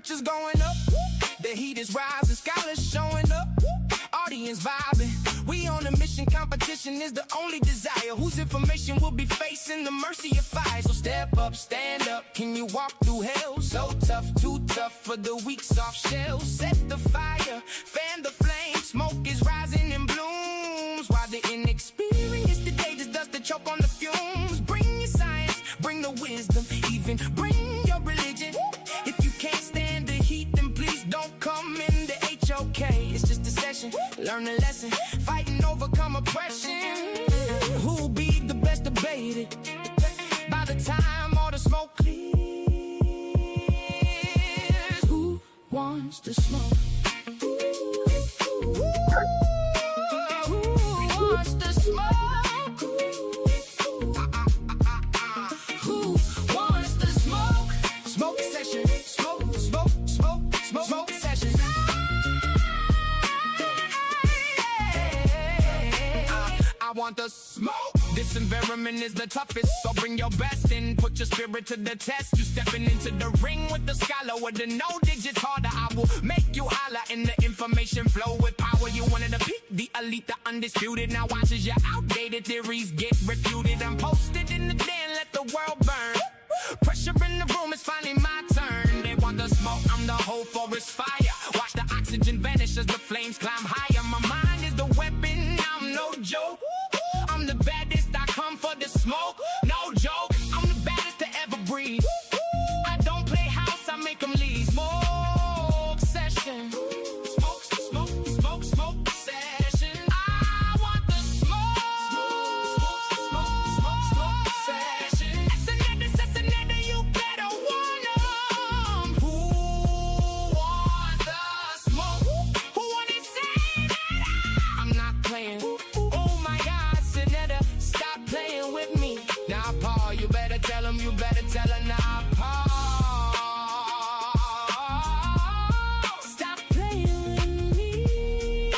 Temperatures going up, the heat is rising, scholars showing up, audience vibing. We on a mission, competition is the only desire. Whose information will be facing the mercy of fire? So step up, stand up, can you walk through hell? So tough, too tough for the weak, soft shell. Set the fire, fan the flame, smoke is rising in blooms, while the inexperienced today just does the choke on the fumes. Bring your science, bring the wisdom, even bring your religion. If you can't stand the heat, then please don't come in the HOK. It's just a session, learn a lesson, fight and overcome oppression. Who'll be the best debated? By the time all the smoke clears, who wants to smoke? Who wants to smoke? Who wants to smoke? Smoke session, smoke, smoke, smoke, smoke, smoke session. I want the smoke. This environment is the toughest, so bring your best and put your spirit to the test. You stepping into the ring with the scholar with the no digits harder. I will make you holler in the information flow with power. You wanted to peak, the elite, the undisputed. Now watch as your outdated theories get refuted. I'm posted in the den, let the world burn. Pressure in the room, it's finally my turn. They want the smoke, I'm the whole forest fire. Watch the oxygen vanish as the flames climb higher. My mind is the weapon, I'm no joke. I'm the baddest, I come for the smoke. No joke, I'm the baddest to ever breathe. I don't play house, I make them leave. Smoke session. Smoke, smoke, smoke, smoke session. I want the smoke. Smoke, smoke, smoke, smoke session. sa.neter, you better want 'em. Who wants the smoke? Who wanna say that? I'm not playing. Oh my God, sa.neter, stop playing with me. Now, Paul, you better tell him, you better tell her now, Paul. Stop playing with me.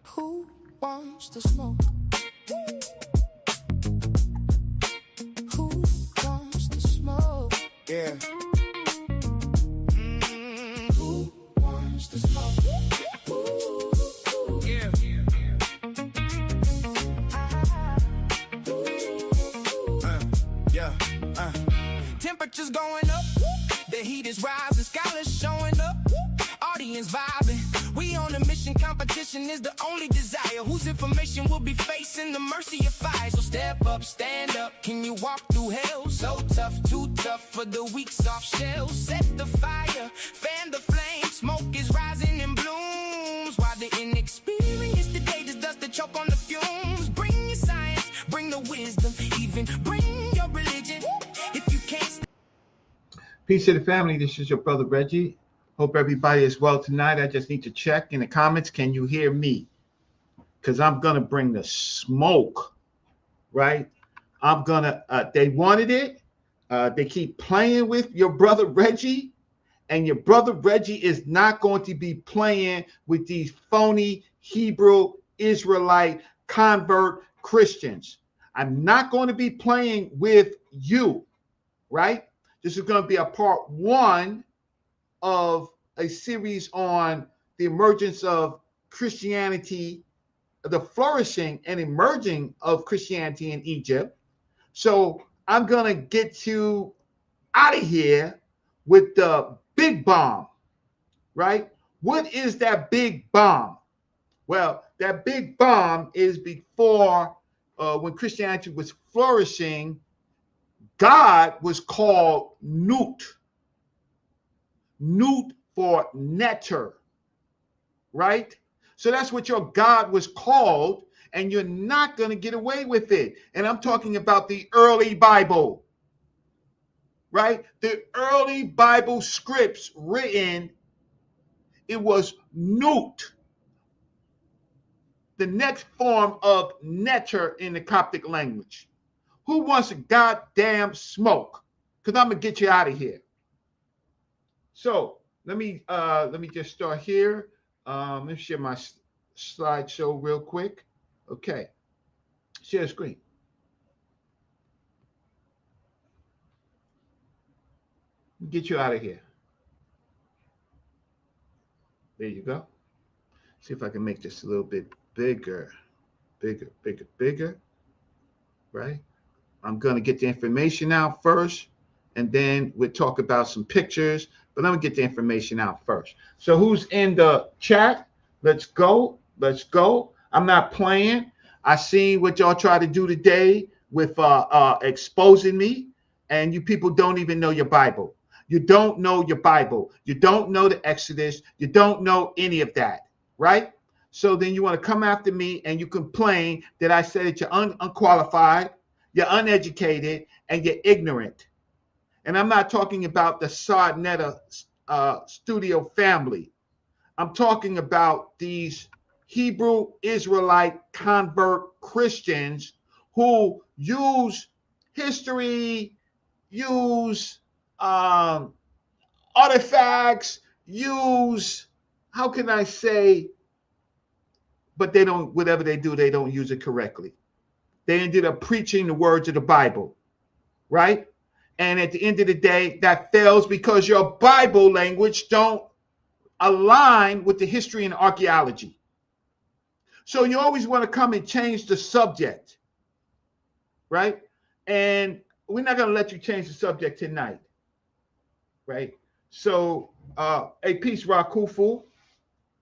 Who wants to smoke? Who wants to smoke? Yeah. Who wants to smoke? Yeah. Temperatures going up, the heat is rising, scholars showing up, audience vibing. We on a mission, competition is the only desire. Whose information will be facing the mercy of fire? So step up, stand up, can you walk through hell? So tough, too tough for the weak, soft shell. Set the fire, fan the flame, smoke is rising in blooms, while the inexperienced today just does the choke on the fumes. Bring your science, bring the wisdom, even bring your religion. If you can't. Peace to the family. This is your brother Reggie. Hope everybody is well tonight. I just need to check in the comments. Can you hear me? Because I'm going to bring the smoke, right? I'm going to, they wanted it. They keep playing with your brother Reggie. And your brother Reggie is not going to be playing with these phony Hebrew Israelite convert Christians. I'm not going to be playing with you, right? This is going to be a part one of a series on the emergence of Christianity, the flourishing and emerging of Christianity in Egypt. So I'm going to get you out of here with the big bomb, right? What is that big bomb? Well, that big bomb is before when Christianity was flourishing, God was called Noute. Noute for neter, right? So that's what your God was called, and you're not going to get away with it. And I'm talking about the early Bible, right? The early Bible scripts written, it was Noute, the next form of neter in the Coptic language. Who wants a goddamn smoke? Because I'm going to get you out of here. So let me just start here. Let me share my slideshow real quick. Okay, Share the screen. Get you out of here. There you go. See if I can make this a little bit bigger. Bigger. Right? I'm going to get the information out first, and then we'll talk about some pictures. But let me get the information out first. So who's in the chat? Let's go. I'm not playing. I seen what y'all try to do today with exposing me, and you people don't even know your Bible. You don't know your Bible. You don't know the Exodus. You don't know any of that, right? So then you want to come after me and you complain that I said that you're unqualified, you're uneducated, and you're ignorant. And I'm not talking about the sa.neter studio family. I'm talking about these Hebrew Israelite convert Christians who use history, use artifacts, how can I say, but they don't, whatever they do, they don't use it correctly. They ended up preaching the words of the Bible, right? And at the end of the day, that fails because your Bible language don't align with the history and archaeology. So you always want to come and change the subject, right? And we're not going to let you change the subject tonight, right? So, a peace Rakufu,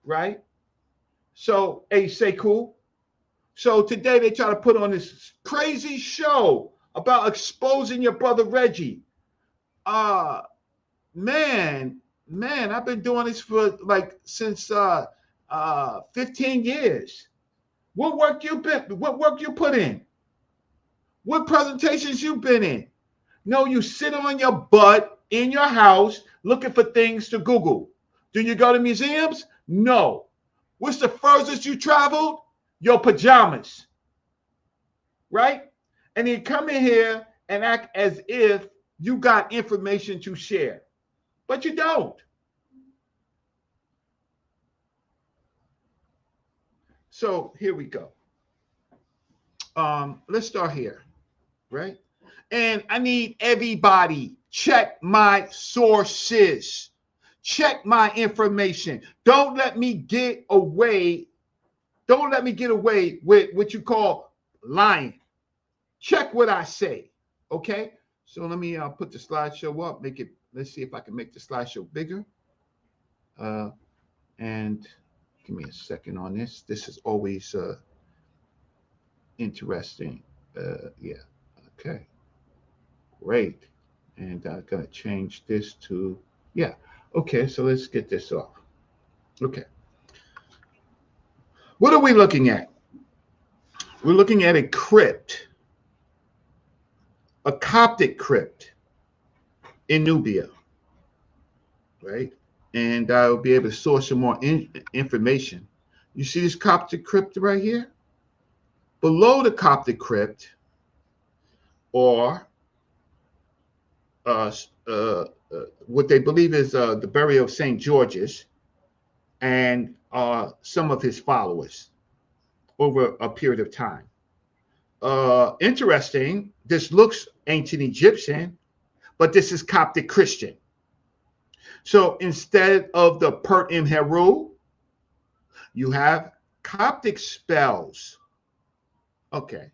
right? So, a Seku. So today they try to put on this crazy show about exposing your brother Reggie. Man, I've been doing this for since 15 years. What work you put in? What presentations you been in? No, you sit on your butt in your house looking for things to Google. Do you go to museums? No. What's the furthest you traveled? Your pajamas. Right? And you come in here and act as if you got information to share. But you don't. So here we go. Let's start here, right? And I need everybody check my sources, check my information. Don't let me get away. Don't let me get away with what you call lying. Check what I say, okay? So let me put the slideshow up. Let's see if I can make the slideshow bigger. And give me a second on this. This is always interesting. Yeah, okay. Great. And I'm going to change this to, yeah. Okay, so let's get this off. Okay. What are we looking at? We're looking at a crypt, a Coptic crypt in Nubia, right? And I'll be able to source some more information. You see this Coptic crypt right here? Below the Coptic crypt, or what they believe is the burial of St. George's and some of his followers over a period of time. Interesting, this looks ancient Egyptian, but this is Coptic Christian. So instead of the Pert Im Heru, you have Coptic spells. Okay.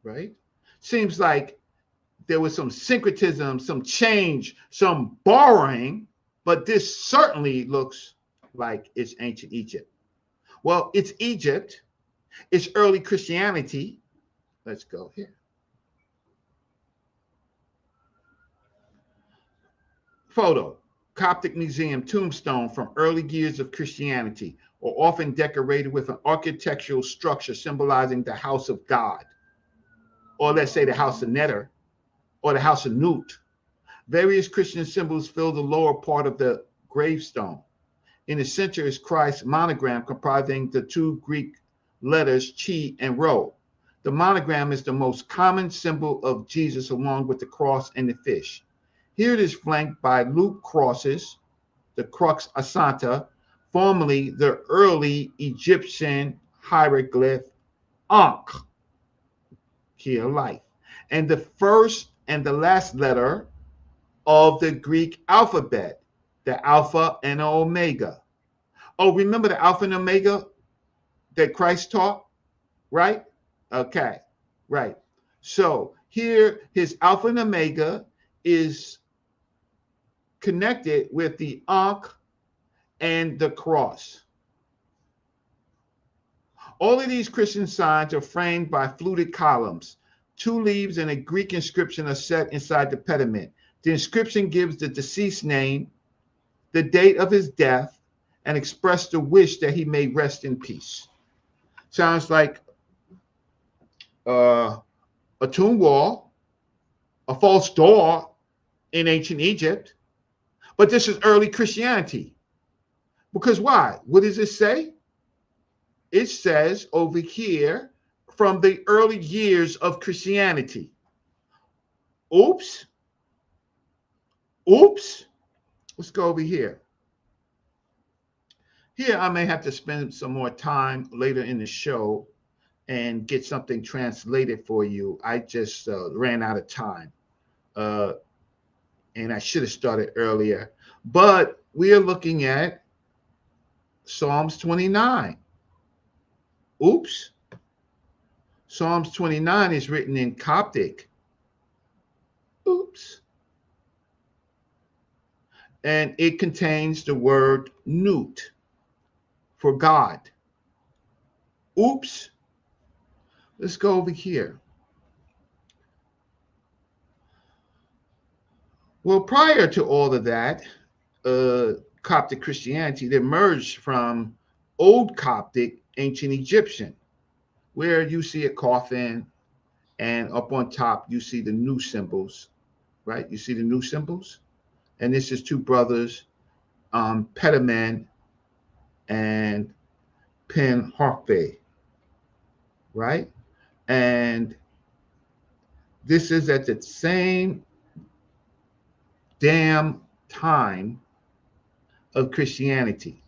Right? Seems like there was some syncretism, some change, some borrowing, but this certainly looks like it's ancient Egypt. Well, it's Egypt. It's early Christianity. Let's go here. Photo. Coptic Museum tombstone from early years of Christianity, or often decorated with an architectural structure symbolizing the house of God, or let's say the house of Neter, or the house of Noute. Various Christian symbols fill the lower part of the gravestone. In the center is Christ's monogram comprising the two Greek letters chi and rho. The monogram is the most common symbol of Jesus, along with the cross and the fish. Here it is flanked by loop crosses, the crux ansata, formerly the early Egyptian hieroglyph Ankh, here, life. And the first and the last letter of the Greek alphabet, the Alpha and the Omega. Oh, remember the Alpha and Omega that Christ taught, right? Okay, right. So here, his Alpha and Omega is connected with the Ankh and the cross. All of these Christian signs are framed by fluted columns. 2 leaves and a Greek inscription are set inside the pediment. The inscription gives the deceased name, the date of his death, and express the wish that he may rest in peace. Sounds like a tomb wall, a false door in ancient Egypt, but this is early Christianity. Because why? What does it say? It says over here, from the early years of Christianity. Oops. Oops. Let's go over here. Here, I may have to spend some more time later in the show and get something translated for you. I just ran out of time. And I should have started earlier. But we are looking at Psalms 29. Oops. Psalms 29 is written in Coptic. Oops. And it contains the word Noute for God. Oops. Let's go over here. Well, prior to all of that, Coptic Christianity that emerged from Old Coptic, ancient Egyptian, where you see a coffin and up on top you see the new symbols, right? You see the new symbols? And this is 2 brothers, Petamen and Penharpe, right? And this is at the same damn time of Christianity.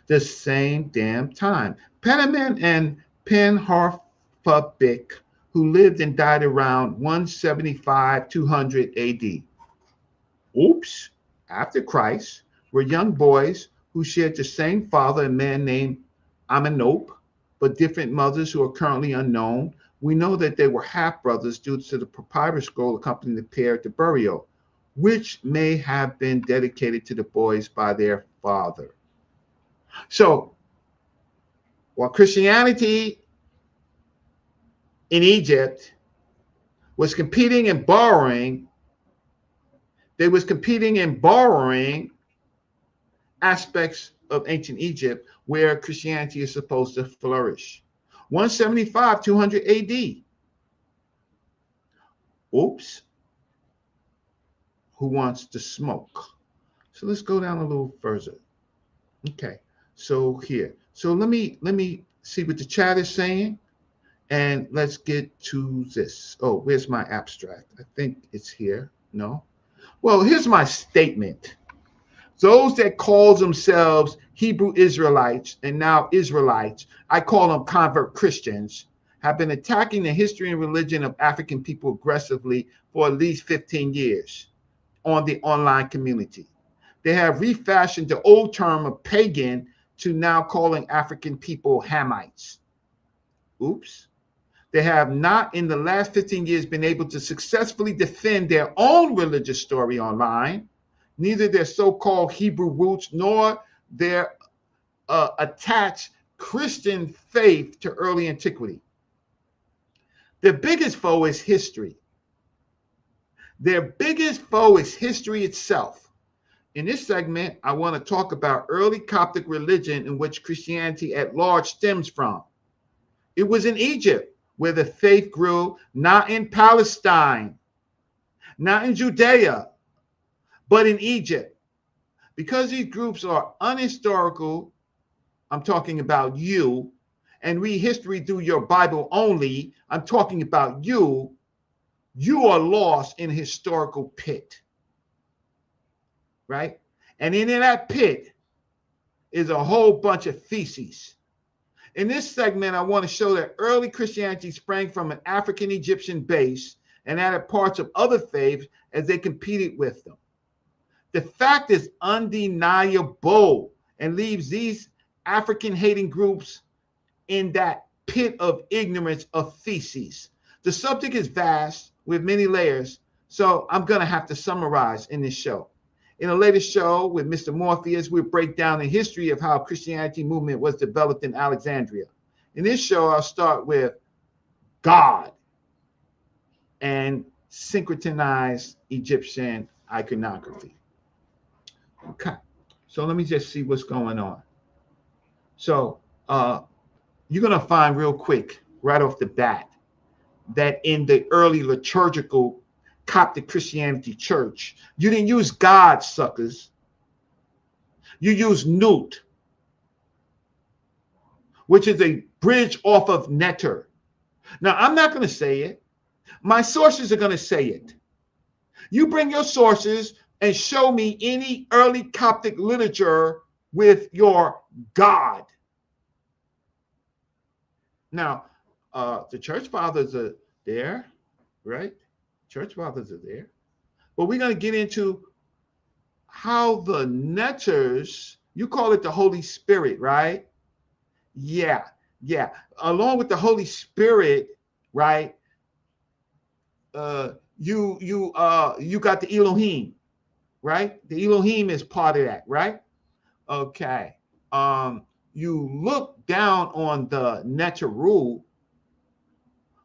The same damn time. Petamen and Penharpe, who lived and died around 175, 200 AD. Oops, after Christ, were young boys who shared the same father, a man named Amenhotep, but different mothers who are currently unknown. We know that they were half-brothers due to the papyrus scroll accompanying the pair at the burial, which may have been dedicated to the boys by their father. So, while Christianity in Egypt was competing and borrowing, they was competing and borrowing aspects of ancient Egypt where Christianity is supposed to flourish. 175, 200 AD. Oops. Who wants to smoke? So let's go down a little further. Okay. So here. So let me see what the chat is saying. And let's get to this. Oh, where's my abstract? I think it's here. No. Well, here's my statement. Those that call themselves Hebrew Israelites and now Israelites, I call them convert Christians, have been attacking the history and religion of African people aggressively for at least 15 years on the online community. They have refashioned the old term of pagan to now calling African people Hamites. Oops. They have not in the last 15 years been able to successfully defend their own religious story online, neither their so-called Hebrew roots nor their attached Christian faith to early antiquity. Their biggest foe is history. Their biggest foe is history itself. In this segment, I want to talk about early Coptic religion in which Christianity at large stems from. It was in Egypt where the faith grew, not in Palestine, not in Judea, but in Egypt. Because these groups are unhistorical, I'm talking about you, and read history through your Bible only, I'm talking about you are lost in a historical pit, right? And in that pit is a whole bunch of feces. In this segment, I want to show that early Christianity sprang from an African Egyptian base and added parts of other faiths as they competed with them. The fact is undeniable and leaves these African-hating groups in that pit of ignorance of feces. The subject is vast with many layers, so I'm going to have to summarize in this show. In a later show with Mr. Morpheus, we'll break down the history of how Christianity movement was developed in Alexandria. In this show, I'll start with God and synchronized Egyptian iconography. Okay, so let me just see what's going on. So you're going to find real quick, right off the bat, that in the early liturgical Coptic Christianity church, you didn't use God, suckers. You use Noute, which is a bridge off of sa.neter. Now, I'm not going to say it. My sources are going to say it. You bring your sources and show me any early Coptic literature with your God. Now, the church fathers are there, right? Church fathers are there. But we're going to get into how the netters, you call it the Holy Spirit, right? Yeah. Along with the Holy Spirit, right? You got the Elohim, right? The Elohim is part of that, right? Okay. You look down on the netter rule,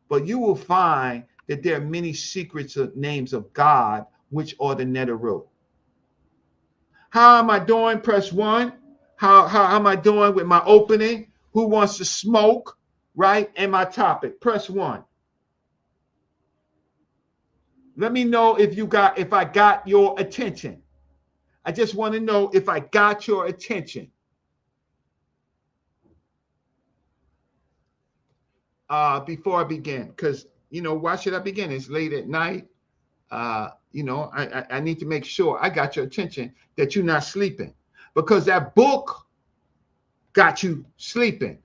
but you will find that there are many secrets of names of God, which are the netter rule. How am I doing? Press 1. How am I doing with my opening? Who wants to smoke, right? And my topic. Press 1. Let me know if I got your attention. I just want to know if I got your attention. Before I begin, because why should I begin? It's late at night. I need to make sure I got your attention, that you're not sleeping, because that book got you sleeping.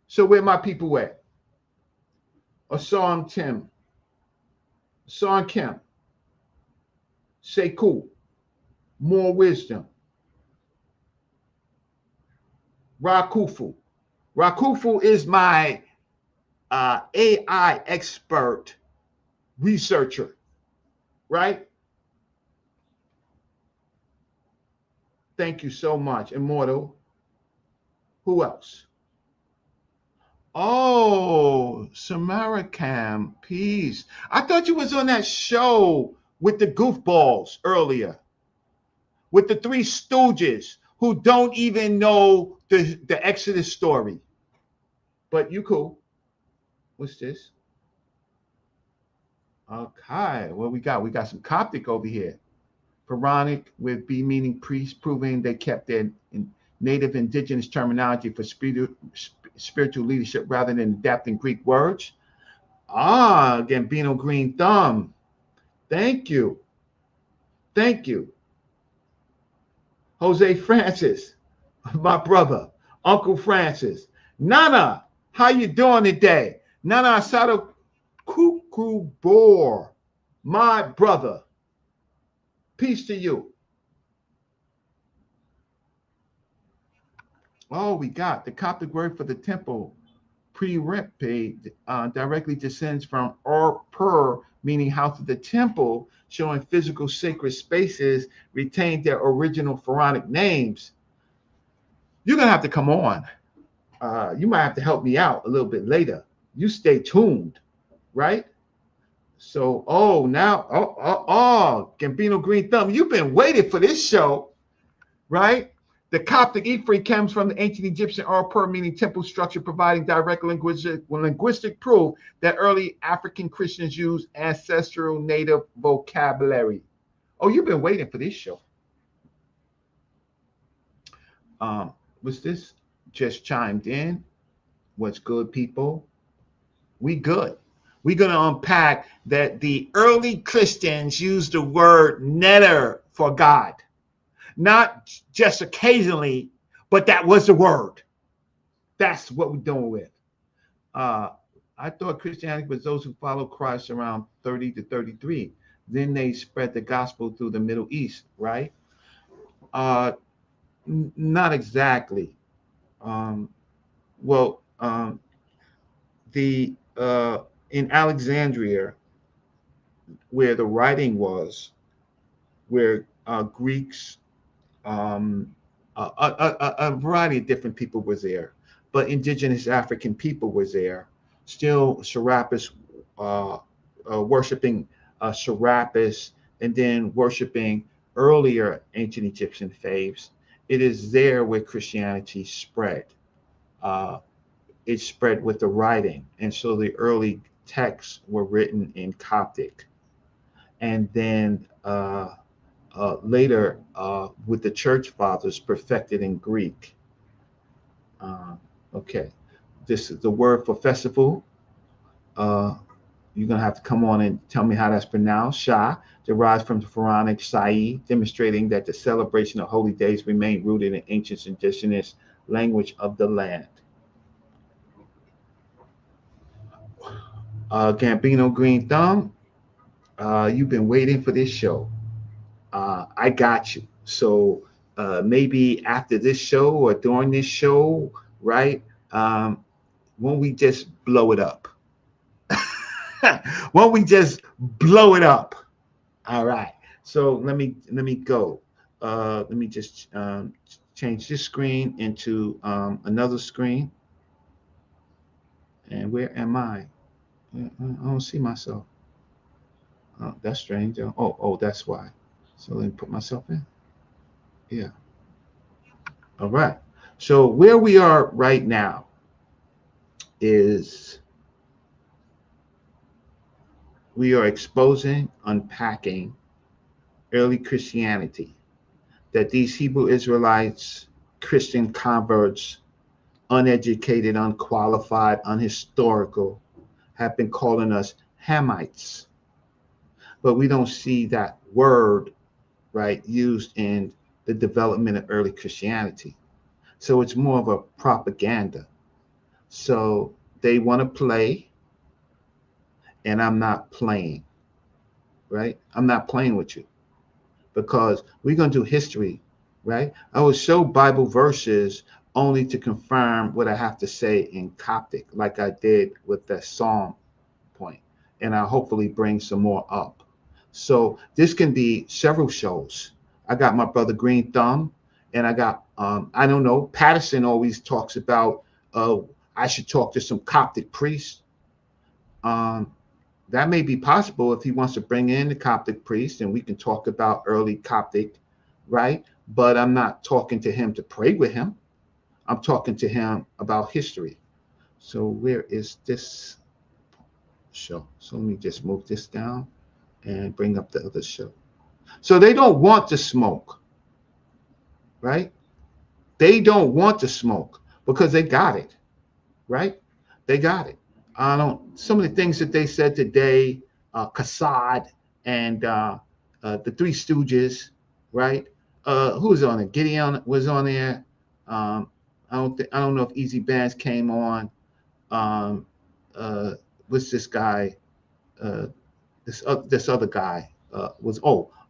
So where my people at? Asam Tim, Son Kim, Sekou, More Wisdom, Rakufu. Rakufu is my AI expert researcher, right? Thank you so much. Immortal. Who else? Oh, Samarikam, peace. I thought you was on that show with the goofballs earlier, with the Three Stooges who don't even know the Exodus story. But you cool. What's this? Okay, well, we got some Coptic over here. Pharaonic with B meaning priest, proving they kept their native indigenous terminology for spiritual leadership rather than adapting Greek words. Gambino Green Thumb. Thank you. Jose Francis, my brother, Uncle Francis. Nana, how you doing today? Nana Asado Cuckoo Boar, my brother. Peace to you. Oh, we got the Coptic word for the temple, pre-rempe, directly descends from per, meaning house of the temple, showing physical sacred spaces retained their original pharaonic names. You're going to have to come on. You might have to help me out a little bit later. You stay tuned, right? So, Gambino Green Thumb, you've been waiting for this show, right? The Coptic Ifri comes from the ancient Egyptian per, meaning temple structure, providing direct linguistic proof that early African Christians used ancestral native vocabulary. Oh, you've been waiting for this show. What's this? Just chimed in. What's good, people? We good. We're going to unpack that the early Christians used the word netter for God. Not just occasionally, but that was the word. That's what we're doing with. I thought Christianity was those who follow Christ around 30 to 33. Then they spread the gospel through the Middle East, right? Uh, Not exactly. Um, well, the in Alexandria, where the writing was, where Greeks, a variety of different people was there, but indigenous African people was there. Still, Serapis, uh, worshiping Serapis, and then worshiping earlier ancient Egyptian faiths. It is there where Christianity spread. Uh, it spread with the writing, and so the early texts were written in Coptic, and then later with the church fathers perfected in Greek. Uh, okay, this is the word for festival. Uh, you're gonna have to come on and tell me how that's pronounced. Shah derives from the Quranic Sa'i, demonstrating that the celebration of holy days remain rooted in ancient indigenous language of the land. Gambino Green Thumb, you've been waiting for this show. I got you. So maybe after this show or during this show, right? Um, won't we just blow it up? Won't we just blow it up? All right. So let me go. Let me just change this screen into another screen. And where am I? I don't see myself. Oh, that's strange. Oh, that's why. So let me put myself in. Yeah. All right. So where we are right now is we are exposing, unpacking early Christianity, that these Hebrew Israelites, Christian converts, uneducated, unqualified, unhistorical, have been calling us Hamites. But we don't see that word, right, used in the development of early Christianity. So it's more of a propaganda. So they want to play, and I'm not playing, right? I'm not playing with you because we're going to do history, right? I will show Bible verses only to confirm what I have to say in Coptic, like I did with that Psalm point. And I'll hopefully bring some more up. So this can be several shows. I got my brother Green Thumb, and I got, I don't know, Patterson always talks about I should talk to some Coptic priests. Um, that may be possible if he wants to bring in the Coptic priest and we can talk about early Coptic, right? But I'm not talking to him to pray with him. I'm talking to him about history. So where is this show? So let me just move this down and bring up the other show. So they don't want to smoke, right? They don't want to smoke because they got it, right? They got it. I don't. Some of the things that they said today, Kassad and the Three Stooges, right? Who was on it? Gideon was on there. I don't know if Easy Bands came on. Um, what's this guy? Uh, this other guy was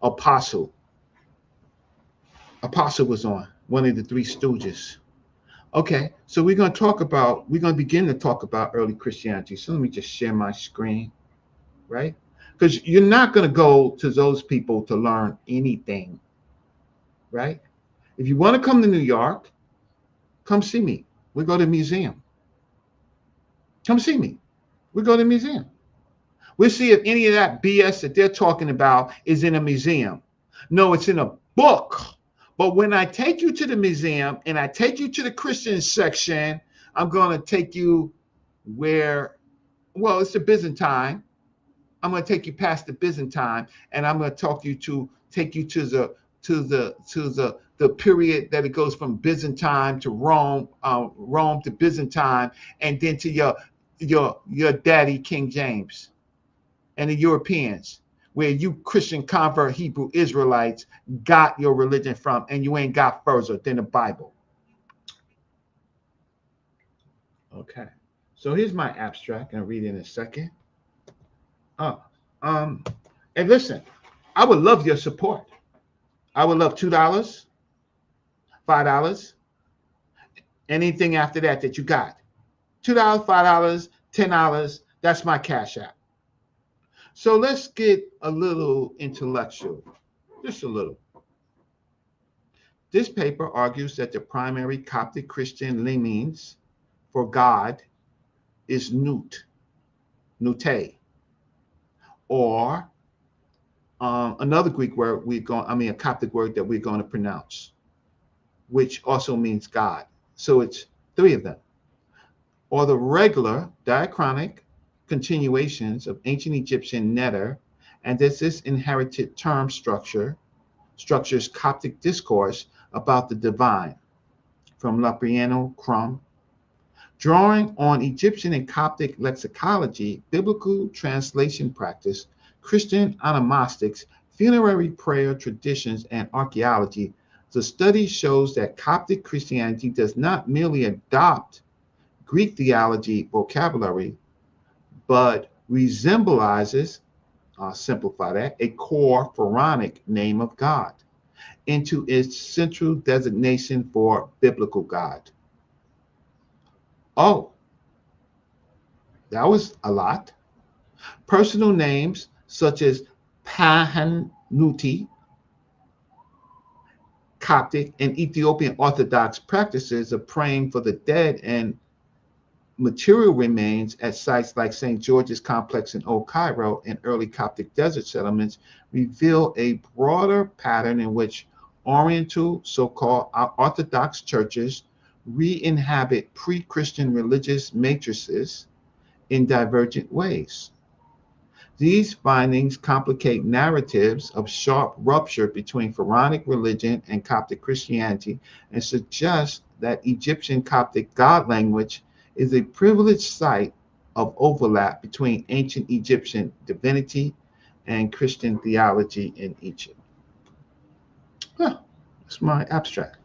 Apostle. Apostle was on one of the Three Stooges. Okay, so we're going to begin to talk about early Christianity. So let me just share my screen, right? Because you're not going to go to those people to learn anything, right? If you want to come to New York, come see me. We go to the museum. Come see me. We go to the museum. We'll see if any of that BS that they're talking about is in a museum. No, it's in a book. But when I take you to the museum and I take you to the Christian section, I'm going to take you where, well, it's the Byzantine. I'm going to take you past the Byzantine, and I'm going to take you to the period that it goes from Byzantine to Rome, Rome to Byzantine, and then to your daddy King James and the Europeans, where you Christian convert Hebrew Israelites got your religion from, and you ain't got further than the Bible. Okay. So here's my abstract. I'll read it in a second. Oh, um, and listen, I would love your support. I would love $2, $5, anything after that you got. $2, $5, $10. That's my cash app. So let's get a little intellectual, just a little. This paper argues that the primary Coptic Christian leanings for God is Noute, or another Greek word a Coptic word that we're going to pronounce, which also means God. So it's three of them, or the regular diachronic continuations of ancient Egyptian neter, and this inherited term structures Coptic discourse about the divine, from Lapriano Crum. Drawing on Egyptian and Coptic lexicology, biblical translation practice, Christian onomastics, funerary prayer traditions, and archaeology, the study shows that Coptic Christianity does not merely adopt Greek theology vocabulary, but resemblizes, I'll simplify that, a core pharaonic name of God into its central designation for biblical God. Oh, that was a lot. Personal names such as Pahanuti, Coptic, and Ethiopian Orthodox practices of praying for the dead and material remains at sites like St. George's Complex in Old Cairo and early Coptic desert settlements reveal a broader pattern in which Oriental so-called Orthodox churches re-inhabit pre-Christian religious matrices in divergent ways. These findings complicate narratives of sharp rupture between Pharaonic religion and Coptic Christianity and suggest that Egyptian Coptic God language is a privileged site of overlap between ancient Egyptian divinity and Christian theology in Egypt. Huh, that's my abstract.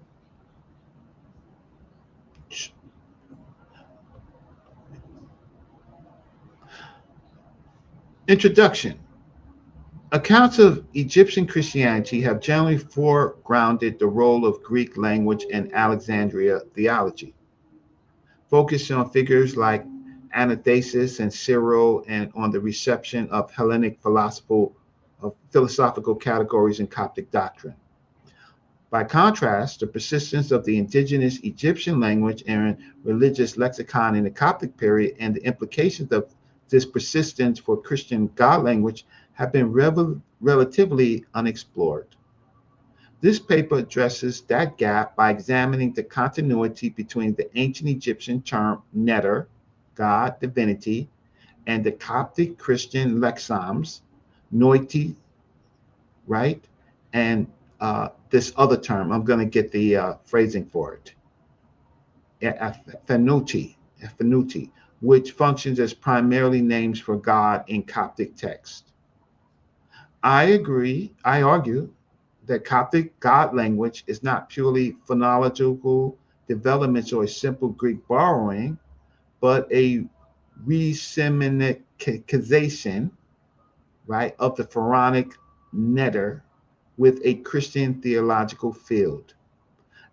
Introduction. Accounts of Egyptian Christianity have generally foregrounded the role of Greek language and Alexandria theology, focusing on figures like Anathasis and Cyril and on the reception of Hellenic philosophical categories in Coptic doctrine. By contrast, the persistence of the indigenous Egyptian language and religious lexicon in the Coptic period and the implications of this persistence for Christian God language have been relatively unexplored. This paper addresses that gap by examining the continuity between the ancient Egyptian term neter, God, divinity, and the Coptic Christian lexemes, Noite, right? And this other term, I'm going to get the phrasing for it, Fenuti, which functions as primarily names for God in Coptic text. I argue that Coptic God language is not purely phonological developments or a simple Greek borrowing, but a reseminization, right, of the Pharaonic neter with a Christian theological field.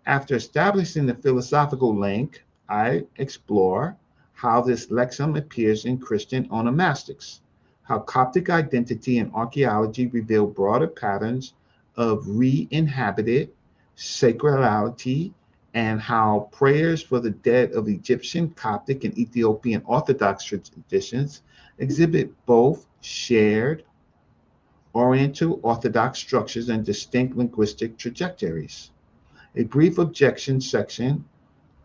After establishing the philosophical link, I explore how this lexeme appears in Christian onomastics, how Coptic identity and archaeology reveal broader patterns of re-inhabited sacrality, and how prayers for the dead of Egyptian, Coptic, and Ethiopian Orthodox traditions exhibit both shared Oriental Orthodox structures and distinct linguistic trajectories. A brief objection section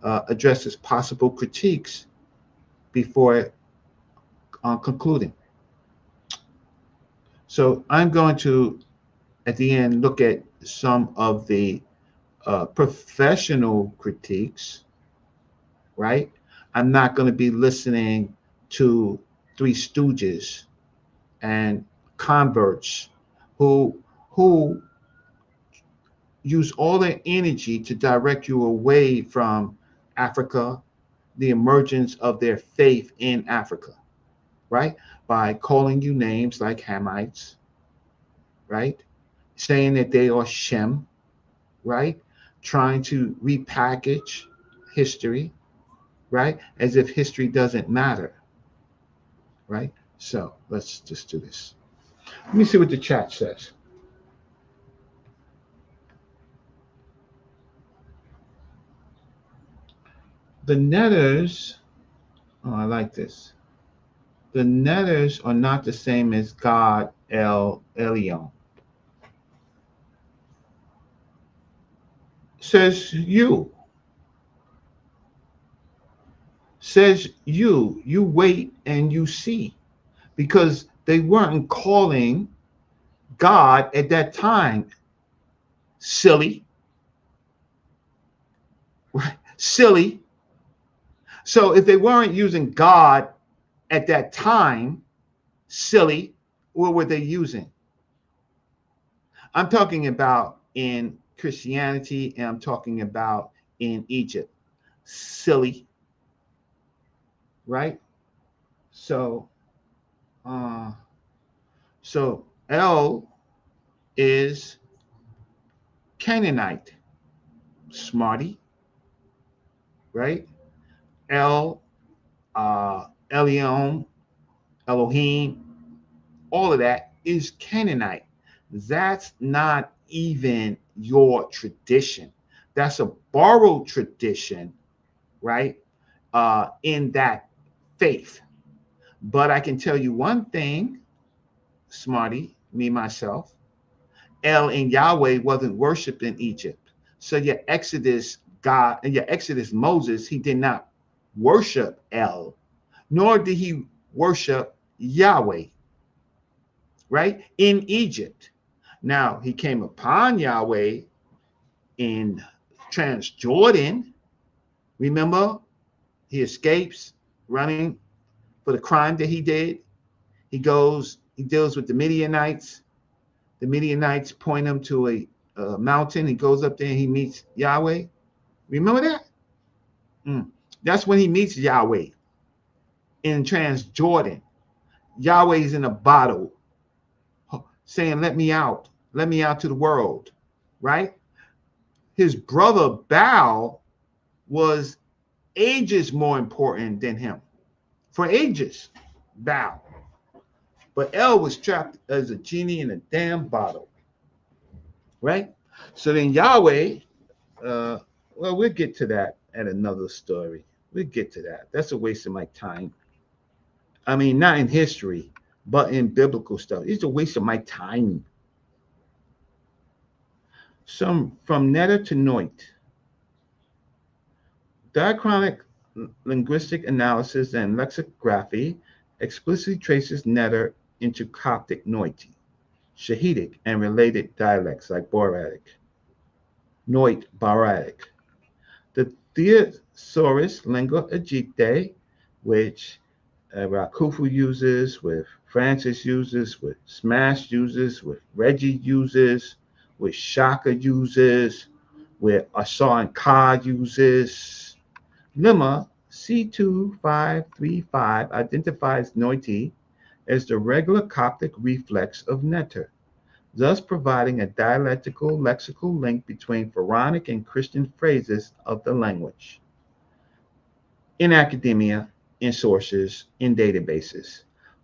addresses possible critiques before concluding. So I'm going to, at the end, look at some of the professional critiques, right? I'm not going to be listening to Three Stooges and converts who use all their energy to direct you away from Africa, the emergence of their faith in Africa, right? By calling you names like Hamites, right? Saying that they are Shem, right? Trying to repackage history, right? As if history doesn't matter, right? So let's just do this. Let me see what the chat says. The netters, oh, I like this. The netters are not the same as God El Elyon. Says you. Says you. You wait and you see. Because they weren't calling God at that time. Silly. Right? Silly. So if they weren't using God at that time, silly, what were they using? I'm talking about in Christianity and I'm talking about in Egypt. Silly, right? So, so El is Canaanite, smarty, right? El, Elion, Elohim, all of that is Canaanite. That's not even your tradition. That's a borrowed tradition, right? In that faith. But I can tell you one thing, smarty, me, myself, El and Yahweh wasn't worshipped in Egypt. So your Exodus God and your Exodus Moses, he did not worship El, nor did he worship Yahweh, right? In Egypt. Now he came upon Yahweh in Transjordan. Remember, he escapes running for the crime that he did. He deals with the Midianites. The Midianites point him to a mountain. He goes up there and he meets Yahweh. Remember that? That's when he meets Yahweh in Transjordan. Yahweh's in a bottle saying, let me out to the world, right? His brother Baal was ages more important than him. For ages, Baal. But El was trapped as a genie in a damn bottle, right? So then Yahweh, well, we'll get to that at another story. We'll get to that. That's a waste of my time. I mean, not in history, but in biblical stuff. It's a waste of my time. Some from Netter to Noute. Diachronic linguistic analysis and lexicography explicitly traces Netter into Coptic Noite, Shahidic, and related dialects like Boratic, Noite, Baratic. The Thesaurus Lingua Egypte, which Rakufu uses, with Francis uses, with Smash uses, with Reggie uses, with Shaka uses, with Asar and Ka uses. Lemma C2535 identifies Noite as the regular Coptic reflex of Netter, thus providing a dialectical lexical link between Pharaonic and Christian phrases of the language. In academia, in sources, in databases,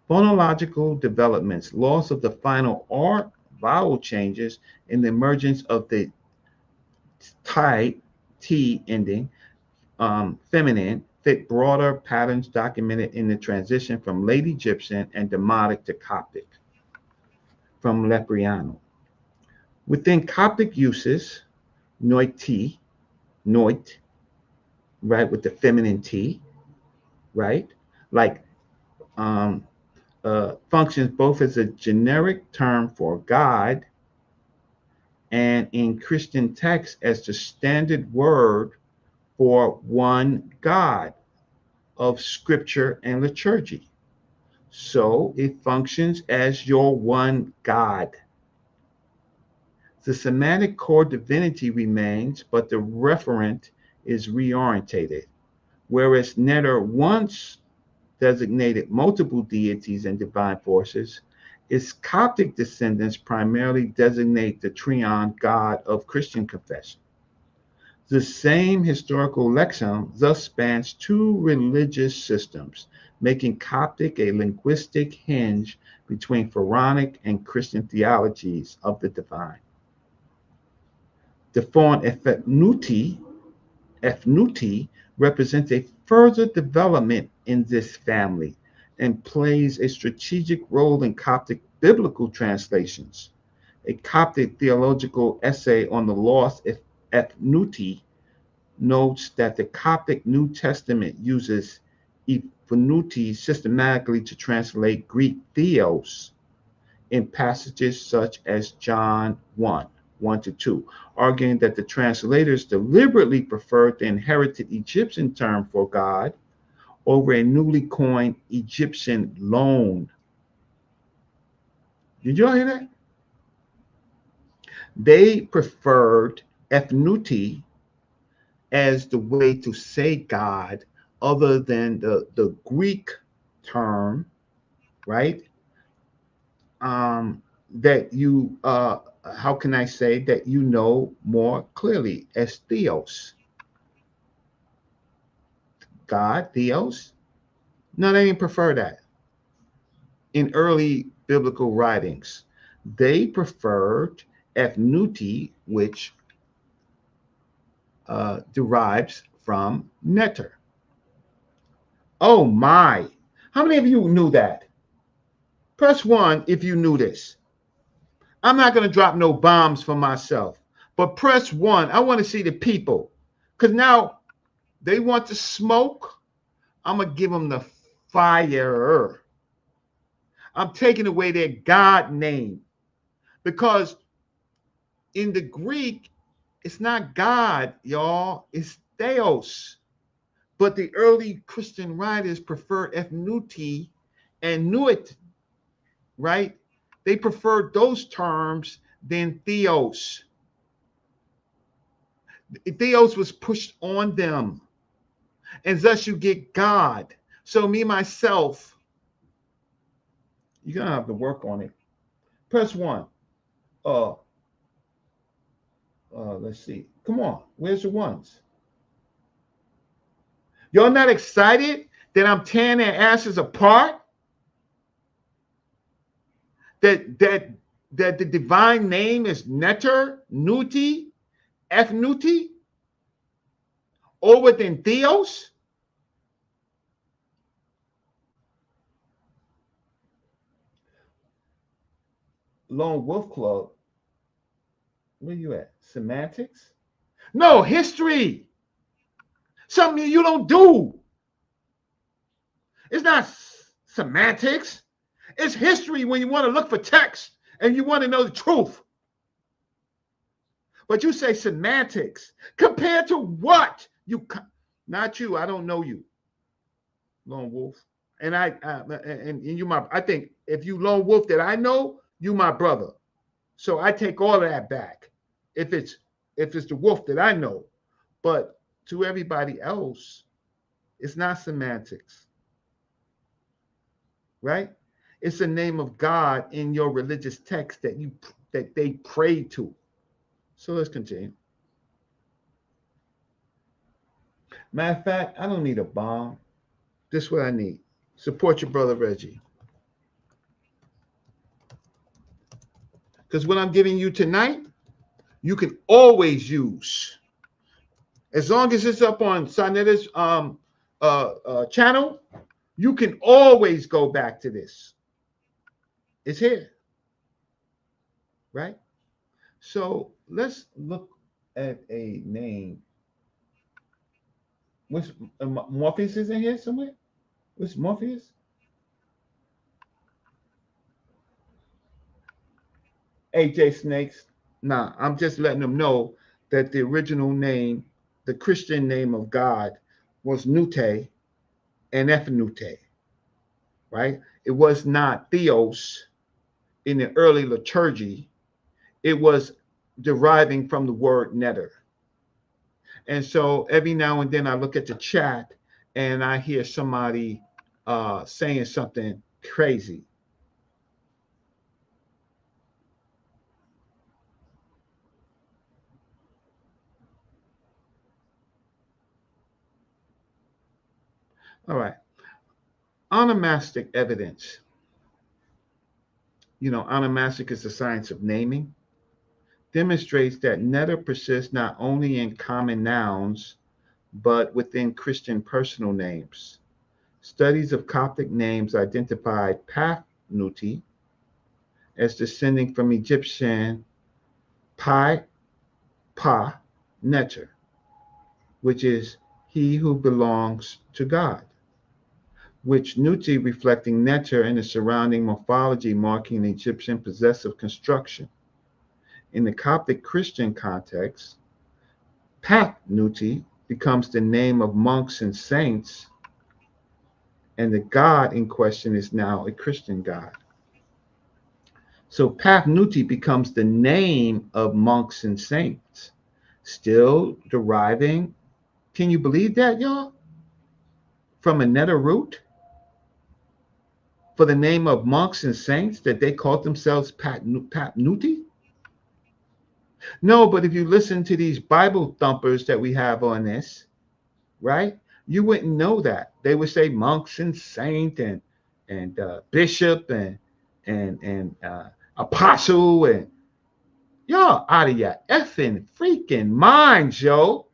phonological developments, loss of the final R vowel changes, and the emergence of the T ending, feminine, fit broader patterns documented in the transition from late Egyptian and Demotic to Coptic, from Lepriano. Within Coptic uses, Noite, right, with the feminine T, right, like functions both as a generic term for God and in Christian texts as the standard word for one God of scripture and liturgy. So it functions as your one God. The semantic core divinity remains, but the referent is reorientated. Whereas neter once designated multiple deities and divine forces, its Coptic descendants primarily designate the triune God of Christian confession. The same historical lexicon thus spans two religious systems, making Coptic a linguistic hinge between Pharaonic and Christian theologies of the divine. The form Noute represents a further development in this family and plays a strategic role in Coptic biblical translations. A Coptic theological essay on the lost Noute notes that the Coptic New Testament uses Noute systematically to translate Greek theos in passages such as John 1 to 2, arguing that the translators deliberately preferred the inherited Egyptian term for God over a newly coined Egyptian loan. Did you all hear that? They preferred Noute as the way to say God other than the Greek term, right? That you, how can I say, that you know more clearly as theos. God, theos? No, they didn't prefer that. In early biblical writings, they preferred Noute, which derives from neter. Oh my. How many of you knew that? Press 1 if you knew this. I'm not going to drop no bombs for myself, but press 1. I want to see the people, because now they want to smoke. I'm going to give them the fire. I'm taking away their God name, because in the Greek, it's not God, y'all. It's theos. But the early Christian writers preferred Noute and Noute, right? They preferred those terms than theos. Theos was pushed on them, and thus you get God. So me, myself, you're going to have to work on it. Press 1. Let's see. Come on. Where's the ones? Y'all not excited that I'm tearing their asses apart? That the divine name is neter, Noute, Noute, over than theos? Lone Wolf Club. Where you at? Semantics? No, history. Something you don't do. It's not semantics. It's history when you want to look for text and you want to know the truth. But you say semantics. Compared to what? Not you. I don't know you, Lone Wolf. And and you I think if you Lone Wolf that I know, you my brother. So I take all of that back. If it's the wolf that I know. But to everybody else, it's not semantics. Right? It's the name of God in your religious text that they pray to. So let's continue. Matter of fact, I don't need a bomb. This is what I need. Support your brother Reggie. Because what I'm giving you tonight, you can always use. As long as it's up on sa.neter's channel, you can always go back to this. It's here. Right? So let's look at a name. What's Morpheus is in here somewhere? What's Morpheus? AJ Snakes. Nah, I'm just letting them know that the original name, the Christian name of God, was Noute and Noute. Right? It was not theos in the early liturgy. It was deriving from the word neter. And so every now and then I look at the chat and I hear somebody saying something crazy. All right. Onomastic evidence. Onomastic is the science of naming, demonstrates that neter persists not only in common nouns, but within Christian personal names. Studies of Coptic names identified Noute as descending from Egyptian pi pa neter, which is he who belongs to God, which Noute reflecting neter and the surrounding morphology marking the Egyptian possessive construction. In the Coptic Christian context, Noute becomes the name of monks and saints, and the God in question is now a Christian God. So Noute becomes the name of monks and saints, still deriving, can you believe that, y'all? From a neter root for the name of monks and saints that they called themselves Noute? No, but if you listen to these Bible thumpers that we have on this, right? You wouldn't know that. They would say monks and saint and bishop and apostle, and y'all out of your effing freaking minds, yo.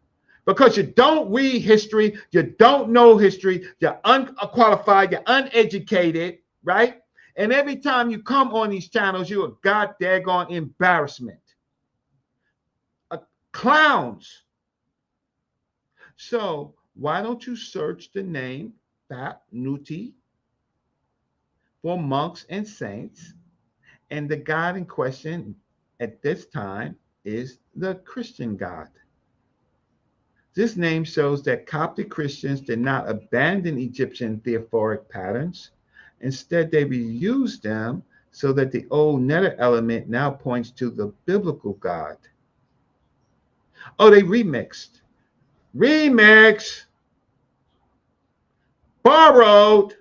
Because you don't read history, you don't know history, you're unqualified, you're uneducated, right? And every time you come on these channels, you're a god daggone embarrassment. Clowns. So why don't you search the name Noute for monks and saints? And the God in question at this time is the Christian God. This name shows that Coptic Christians did not abandon Egyptian theophoric patterns. Instead, they reused them so that the old neter element now points to the biblical God. Oh, they remixed. Borrowed,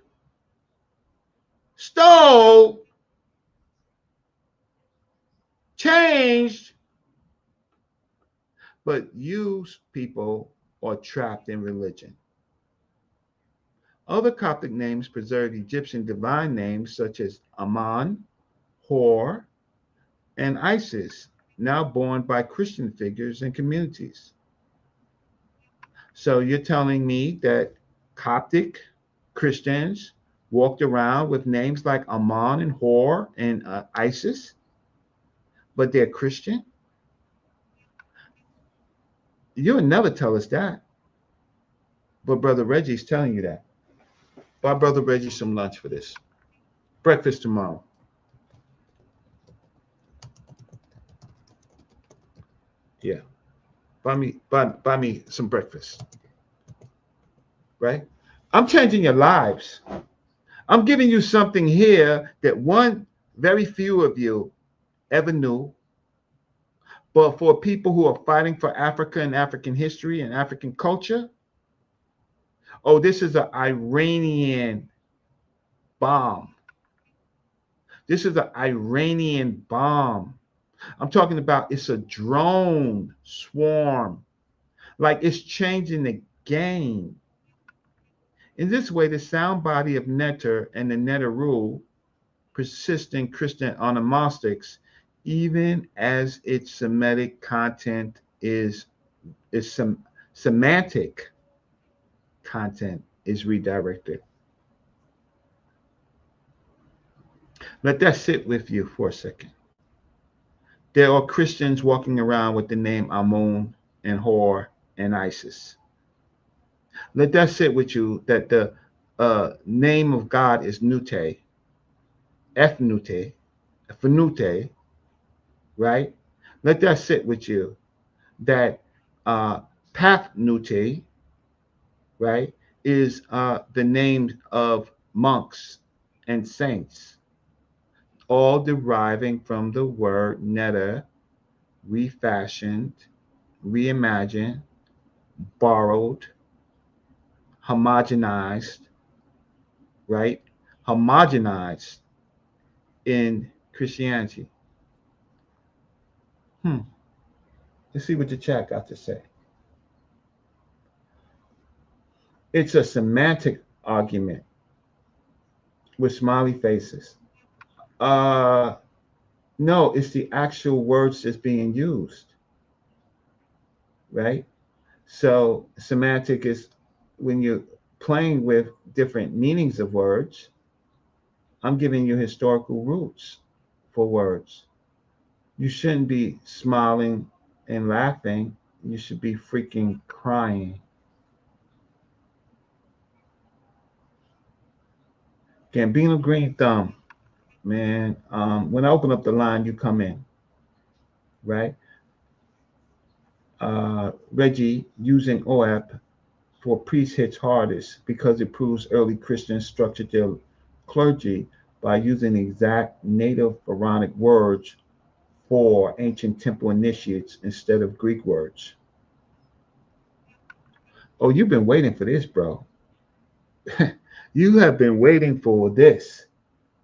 stole, changed, but you people are trapped in religion. Other Coptic names preserve Egyptian divine names such as Ammon, Hor, and Isis, now borne by Christian figures and communities. So you're telling me that Coptic Christians walked around with names like Ammon and Hor and Isis, but they're Christian? You'll never tell us that. But Brother Reggie's telling you that. Buy Brother Reggie some lunch for this. Breakfast tomorrow. Yeah. Buy me some breakfast. Right? I'm changing your lives. I'm giving you something here that very few of you ever knew. But for people who are fighting for Africa and African history and African culture, oh, this is an Iranian bomb. This is an Iranian bomb. I'm talking about it's a drone swarm. Like it's changing the game. In this way, the sound body of neter and the neter rule persist in Christian onomastics, even as its Semitic content is semantic content is redirected. Let that sit with you for a second. There are Christians walking around with the name Amun and Hor and Isis. Let that sit with you that the name of God is Noute, Fnute, right? Let that sit with you that Noute, right, is the name of monks and saints, all deriving from the word neter, refashioned, reimagined, borrowed, homogenized, right? Homogenized in Christianity. Let's see what the chat got to say. It's a semantic argument with smiley faces. Uh, no, it's the actual words that's being used, right? So semantic is when you're playing with different meanings of words. I'm giving you historical roots for words. You shouldn't be smiling and laughing. You should be freaking crying. Gambino Green Thumb, man. When I open up the line, you come in, right? Reggie using OAP for priest hits hardest because it proves early Christians structured their clergy by using exact native Pharaonic words for ancient temple initiates instead of Greek words. Oh, you've been waiting for this, bro. You have been waiting for this,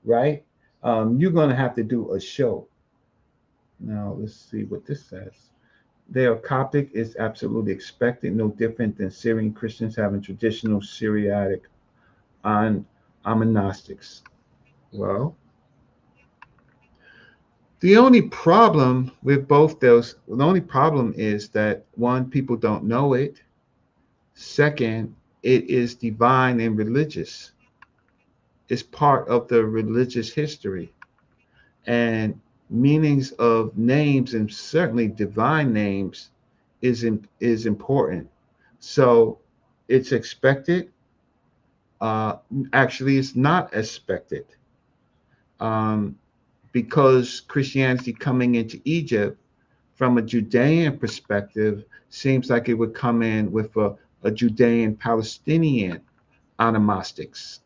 right? You're going to have to do a show. Now, let's see what this says. They are Coptic is absolutely expected, no different than Syrian Christians having traditional Syriac on Gnostics. Well, the only problem with both those, the only problem is that one, people don't know it. Second, it is divine and religious. It's part of the religious history. And meanings of names, and certainly divine names, is important. So it's expected. Actually, it's not expected, um, because Christianity coming into Egypt from a Judean perspective seems like it would come in with a Judean Palestinian onomastics,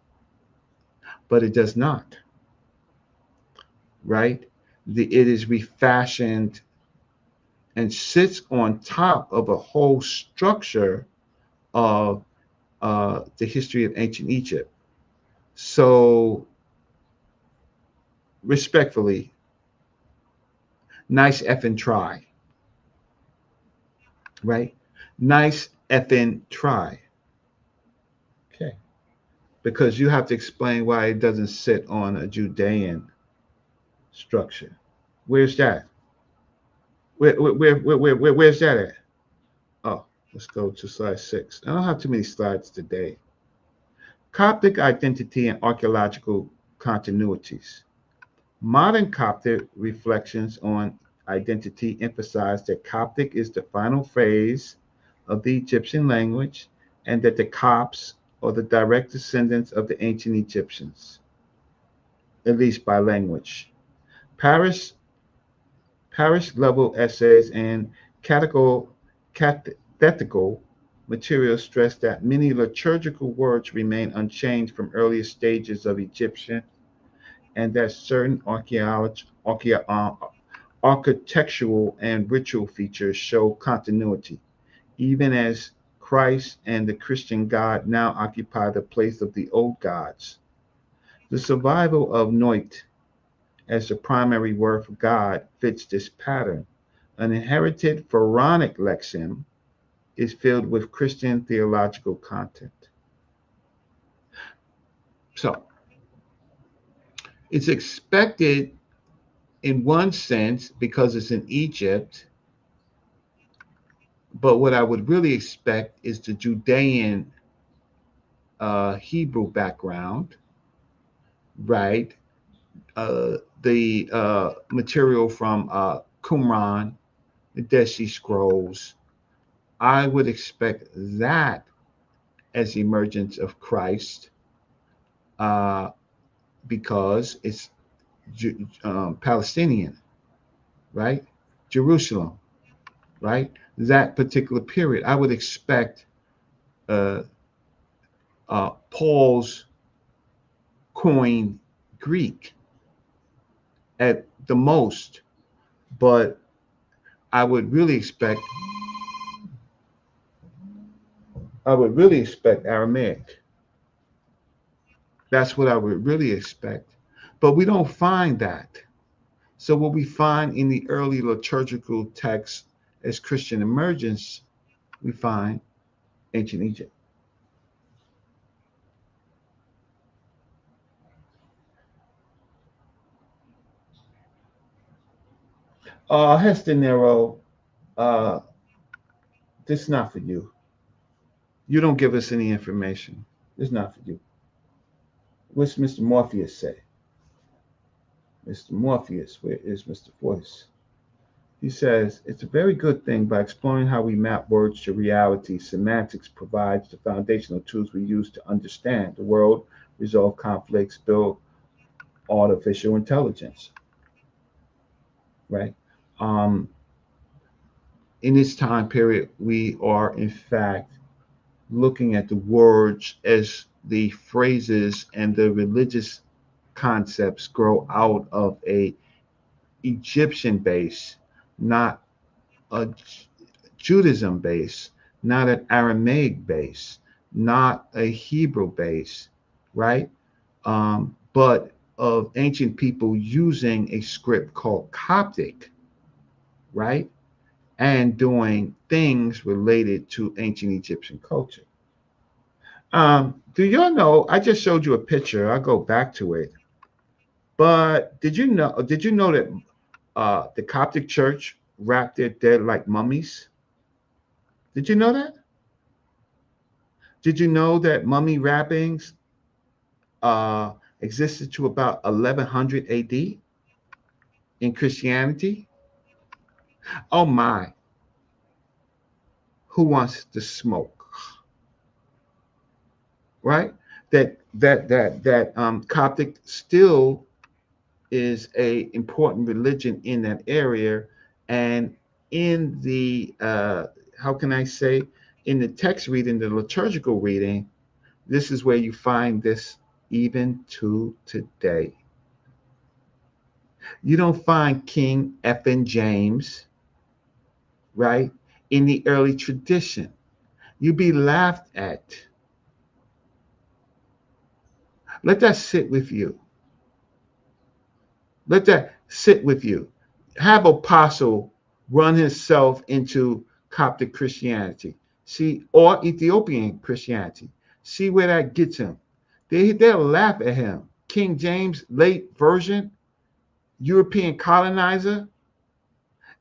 but it does not, right? It is refashioned and sits on top of a whole structure of the history of ancient Egypt. So, respectfully, nice effing try, right? Nice effing try. Okay. Because you have to explain why it doesn't sit on a Judean structure. Where's that? Where's that at? Oh, let's go to slide 6. I don't have too many slides today. Coptic identity and archaeological continuities. Modern Coptic reflections on identity emphasize that Coptic is the final phase of the Egyptian language and that the Copts are the direct descendants of the ancient Egyptians, at least by language. Parish, parish level essays and catechetical materials stress that many liturgical words remain unchanged from earlier stages of Egyptian, and that certain architectural and ritual features show continuity, even as Christ and the Christian God now occupy the place of the old gods. The survival of Noute as the primary word for God fits this pattern. An inherited Pharaonic lexeme is filled with Christian theological content. So it's expected in one sense because it's in Egypt, but what I would really expect is the Judean Hebrew background, right? The material from Qumran, the Dead Sea Scrolls. I would expect that as emergence of Christ, uh, because it's Palestinian, right? Jerusalem, right? That particular period, I would expect uh, Paul's coined Greek at the most, but I would really expect I would really expect Aramaic. That's what I would really expect. But we don't find that. So what we find in the early liturgical texts as Christian emergence, we find ancient Egypt. Hester Nero, uh, this is not for you. You don't give us any information. This is not for you. What's Mr. Morpheus say? Mr. Morpheus, where is Mr. Voice? He says, it's a very good thing by exploring how we map words to reality. Semantics provides the foundational tools we use to understand the world, resolve conflicts, build artificial intelligence, right? Um, in this time period, we are in fact looking at the words as the phrases and the religious concepts grow out of a Egyptian base, not a Judaism base, not an Aramaic base, not a Hebrew base, right? But of ancient people using a script called Coptic, right? And doing things related to ancient Egyptian culture. Do y'all know? I just showed you a picture. I'll go back to it. But did you know? Did you know that the Coptic Church wrapped their dead like mummies? Did you know that? Did you know that mummy wrappings uh, existed to about 1100 AD in Christianity? Oh my! Who wants to smoke? Right? That Coptic still is a important religion in that area, and in the how can I say, in the text reading, the liturgical reading, this is where you find this even to today. You don't find King F. James, right, in the early tradition. You'd be laughed at. Let that sit with you. Let that sit with you. Have Apostle run himself into Coptic Christianity. See, or Ethiopian Christianity. See where that gets him. They'll laugh at him. King James, late version, European colonizer,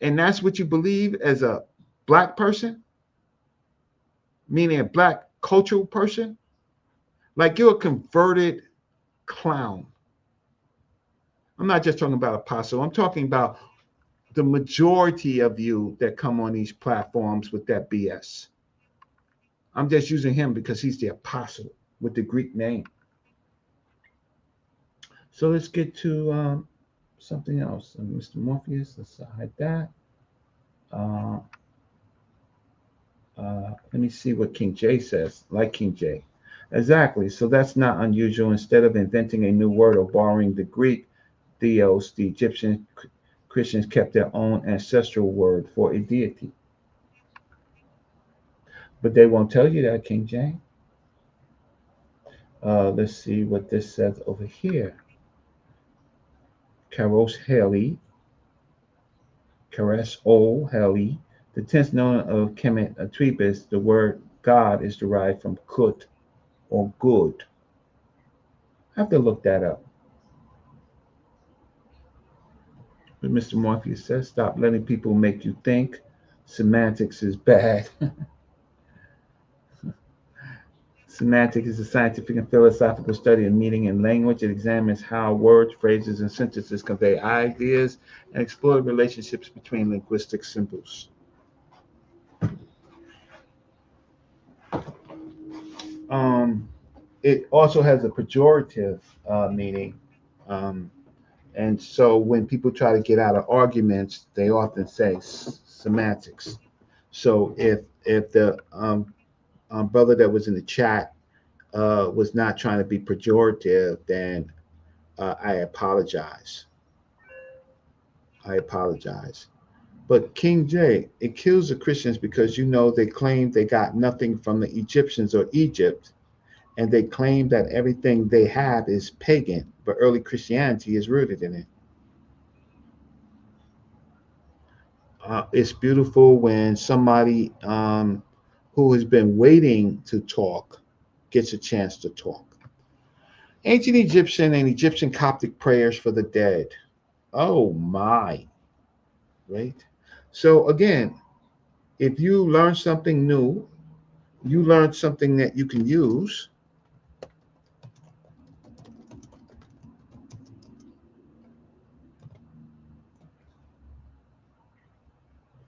and that's what you believe as a black person, meaning a black cultural person. Like you're a converted clown. I'm not just talking about Apostle. I'm talking about the majority of you that come on these platforms with that BS. I'm just using him because he's the apostle with the Greek name. So let's get to something else. Mr. Morpheus, let's hide that. Uh, let me see what King J says, like King J. Exactly. So that's not unusual. Instead of inventing a new word or borrowing the Greek theos, the Egyptian Christians kept their own ancestral word for a deity. But they won't tell you that, King J. Let's see what this says over here. Karos Heli, Kares O Heli. The tense known of Kemet Atribis, the word God is derived from kut or good. I have to look that up. But Mr. Morpheus says, stop letting people make you think semantics is bad. Semantics is a scientific and philosophical study of meaning and language. It examines how words, phrases, and sentences convey ideas and explore the relationships between linguistic symbols. Um, it also has a pejorative meaning. Um, and so when people try to get out of arguments, they often say semantics. So if the brother that was in the chat was not trying to be pejorative, then I apologize. I apologize. But King J, it kills the Christians because they claim they got nothing from the Egyptians or Egypt, and they claim that everything they have is pagan, but early Christianity is rooted in it. It's beautiful when somebody who has been waiting to talk gets a chance to talk. Ancient Egyptian and Egyptian Coptic prayers for the dead. Oh my, right? So again, if you learn something new, you learn something that you can use.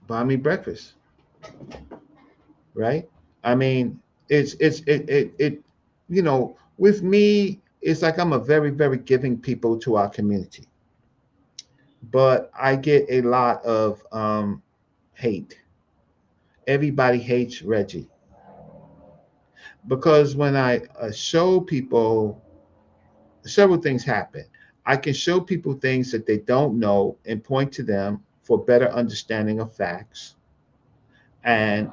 Buy me breakfast, right? I mean, with me, it's like I'm a very, very giving people to our community. But I get a lot of hate. Everybody hates Reggie. Because when I show people, several things happen. I can show people things that they don't know and point to them for better understanding of facts. And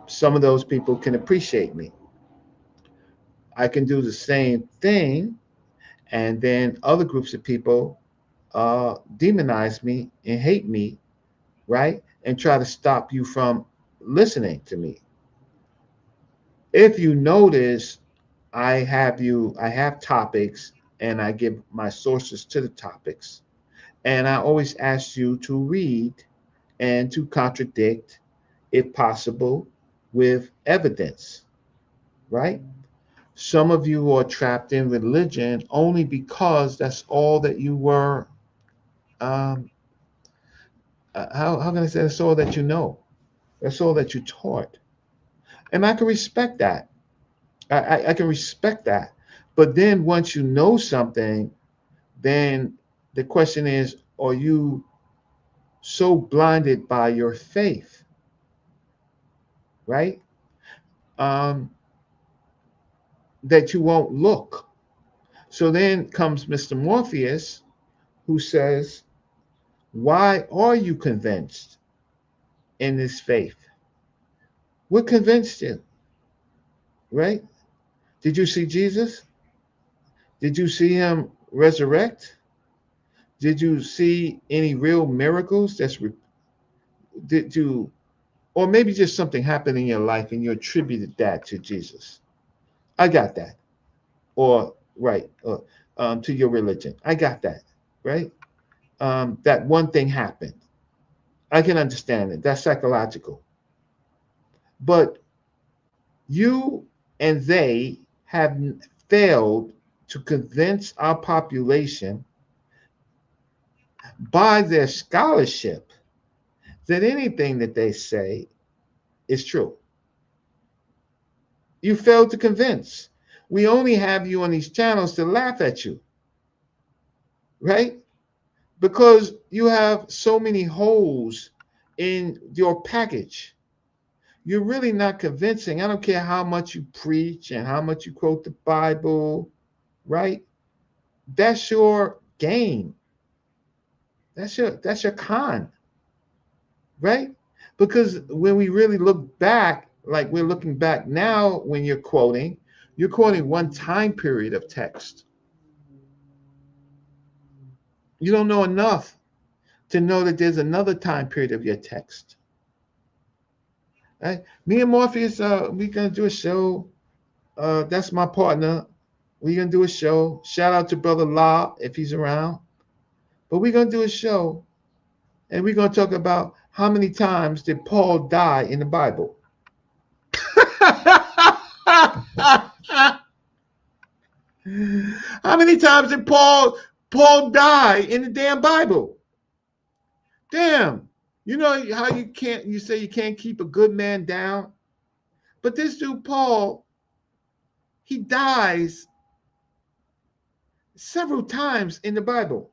some of those people can appreciate me. I can do the same thing, and then other groups of people demonize me and hate me, right? And try to stop you from listening to me. If you notice, I have topics and I give my sources to the topics. And I always ask you to read and to contradict, if possible, with evidence, right? Some of you are trapped in religion only because that's all that you were. Um, how can I say that's all that you know? That's all that you taught. And I can respect that. I can respect that. But then once you know something, then the question is, are you so blinded by your faith, right? Um, that you won't look. So then comes Mr. Morpheus, who says, why are you convinced in this faith? What convinced you, right? Did you see Jesus? Did you see him resurrect? Did you see any real miracles? Did you, or maybe just something happened in your life and you attributed that to Jesus? I got that. Or right, to your religion. I got that, right? That one thing happened. I can understand it. That's psychological. But you and they have failed to convince our population by their scholarship that anything that they say is true. You failed to convince. We only have you on these channels to laugh at you, right? Because you have so many holes in your package. You're really not convincing. I don't care how much you preach and how much you quote the Bible, right? That's your game. That's your con, right? Because when we really look back, like we're looking back now, when you're quoting one time period of text. You don't know enough to know that there's another time period of your text. Right? Me and Morpheus, we're gonna do a show. That's my partner. We're gonna do a show. Shout out to Brother La if he's around. But we're gonna do a show, and we're gonna talk about how many times did Paul die in the Bible. How many times did Paul die in the damn Bible? Damn. You know how you say you can't keep a good man down? But this dude, Paul, he dies several times in the Bible.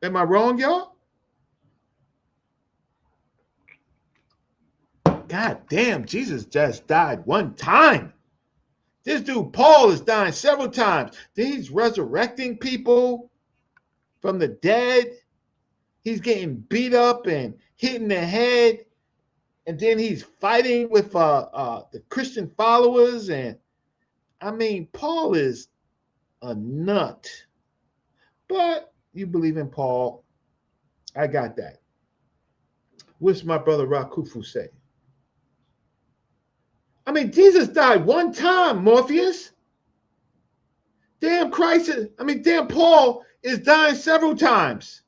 Am I wrong, y'all? God damn, Jesus just died one time. This dude, Paul, is dying several times. Then he's resurrecting people from the dead. He's getting beat up and hit in the head, and then he's fighting with the Christian followers. And I mean, Paul is a nut. But you believe in Paul. I got that. What's my brother Rakufu say? I mean, Jesus died one time, Morpheus. Damn Christ. Damn Paul is dying several times.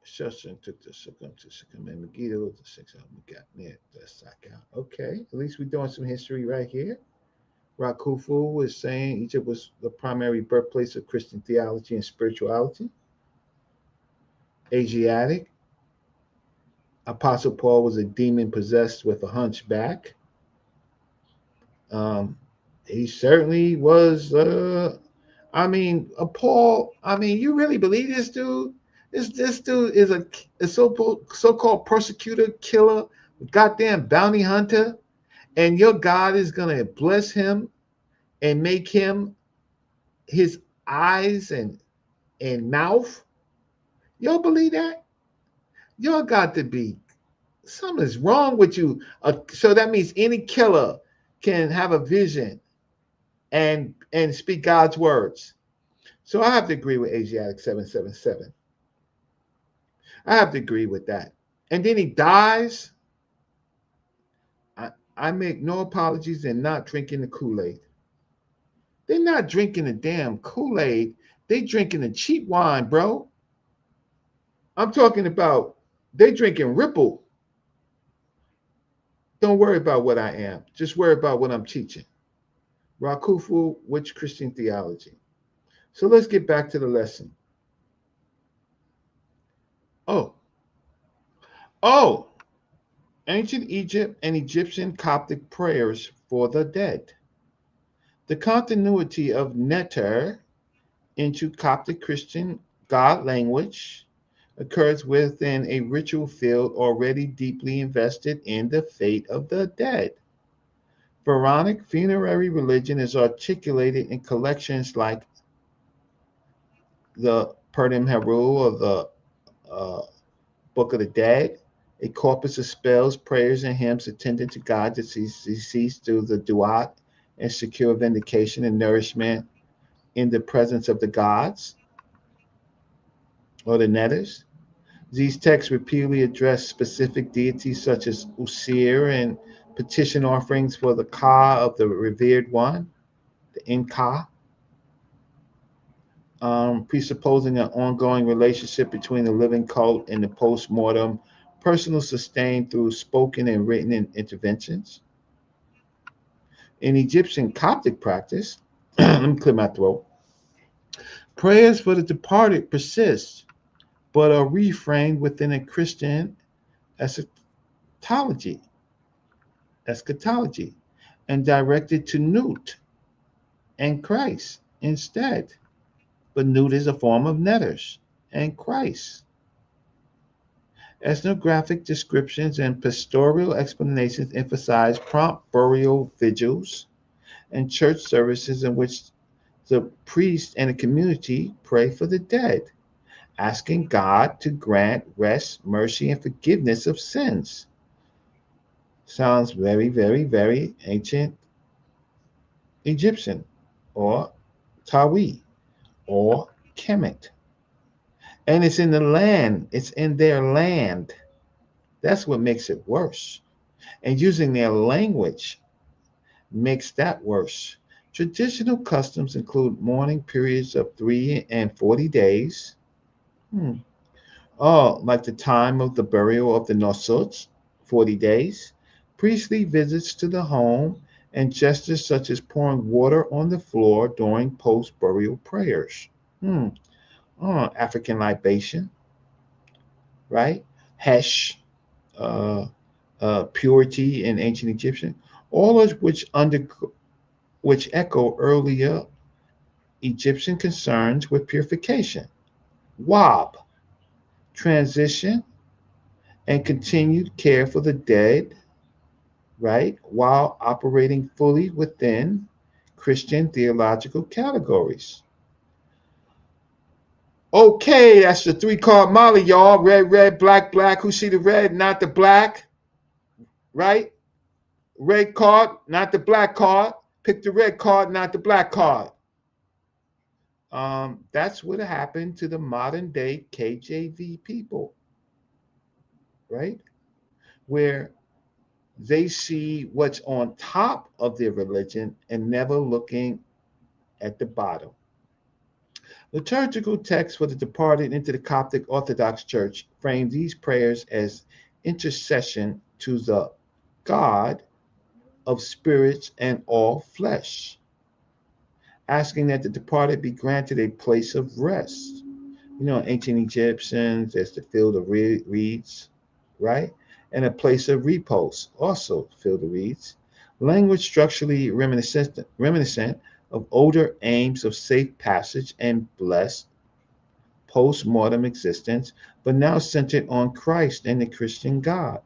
Shushan took the succumb to succumb and Megiddo the 6 out got near the sack out. Okay, at least we're doing some history right here. Rakufu is saying Egypt was the primary birthplace of Christian theology and spirituality. Asiatic. Apostle Paul was a demon possessed with a hunchback. He certainly was. Paul. You really believe this dude? This dude is a so-called persecutor, killer, goddamn bounty hunter, and your God is gonna bless him and make him his eyes and mouth. Y'all believe that? Y'all got to be, something's wrong with you. So that means any killer can have a vision and speak God's words. So I have to agree with Asiatic 777. I have to agree with that. And then he dies. I make no apologies in not drinking the Kool-Aid. They're not drinking the damn Kool-Aid. They drinking the cheap wine, bro. I'm talking about they drinking Ripple. Don't worry about what I am. Just worry about what I'm teaching. Rakufu, which Christian theology? So let's get back to the lesson. Ancient Egypt and Egyptian Coptic prayers for the dead. The continuity of sa.neter into Coptic Christian God language occurs within a ritual field already deeply invested in the fate of the dead. Pharaonic funerary religion is articulated in collections like the Purdam Heru, or the Book of the Dead, a corpus of spells, prayers, and hymns attended to God deceased through the duat and secure vindication and nourishment in the presence of the gods, or the netters. These texts repeatedly address specific deities such as Usir and petition offerings for the Ka of the revered one, the Inka, presupposing an ongoing relationship between the living cult and the post-mortem, personal sustained through spoken and written interventions. In Egyptian Coptic practice, let me clear my throat, prayers for the departed persist, but are reframed within a Christian eschatology, and directed to Noute and Christ instead. But Noute is a form of netters and Christ. Ethnographic descriptions and pastoral explanations emphasize prompt burial vigils and church services in which the priest and the community pray for the dead, asking God to grant rest, mercy, and forgiveness of sins. Sounds very, very, very ancient Egyptian, or Tawi, or Kemet. And it's in the land, it's in their land. That's what makes it worse. And using their language makes that worse. Traditional customs include mourning periods of 3 and 40 days. Like the time of the burial of the Noute, 40 days. Priestly visits to the home and gestures such as pouring water on the floor during post-burial prayers. African libation, right? Hesh, purity in ancient Egyptian, all of which echo earlier Egyptian concerns with purification. Wab, transition and continued care for the dead, right? While operating fully within Christian theological categories. Okay, that's the 3-card Molly, y'all. Red, red, black, black. Who see the red, not the black? Right? Red card, not the black card. Pick the red card, not the black card. That's what happened to the modern day KJV people, right? Where they see what's on top of their religion and never looking at the bottom. Liturgical texts for the departed into the Coptic Orthodox Church frame these prayers as intercession to the God of spirits and all flesh, asking that the departed be granted a place of rest. You know, ancient Egyptians, there's the field of reeds, right? And a place of repose, also field of reeds. Language structurally reminiscent of older aims of safe passage and blessed post-mortem existence, but now centered on Christ and the Christian God.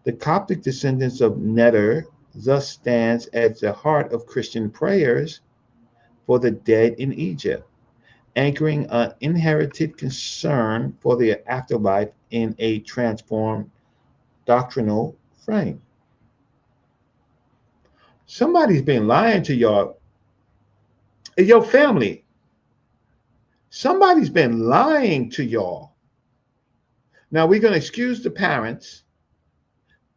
The Coptic descendants of sa.neter thus stands at the heart of Christian prayers for the dead in Egypt, anchoring an inherited concern for the afterlife in a transformed doctrinal frame. Somebody's been lying to y'all. Your family, somebody's been lying to y'all. Now we're going to excuse the parents,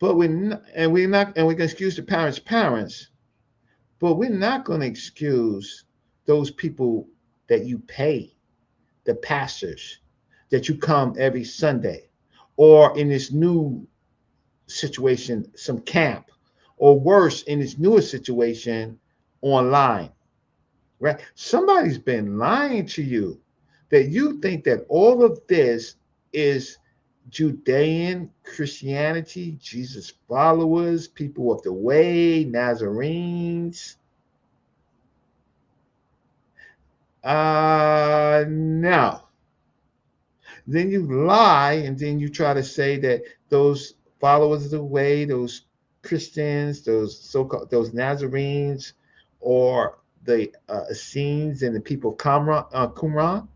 but we're going to excuse the parents, but we're not going to excuse those people that you pay, the pastors that you come every Sunday, or in this new situation, some camp, or worse, in this newer situation, online, right? Somebody's been lying to you that you think that all of this is Judean Christianity, Jesus followers, people of the way, Nazarenes. No. Then you lie, and then you try to say that those followers of the way, those Christians, those so-called those Nazarenes, or the Essenes and the people of Qumran,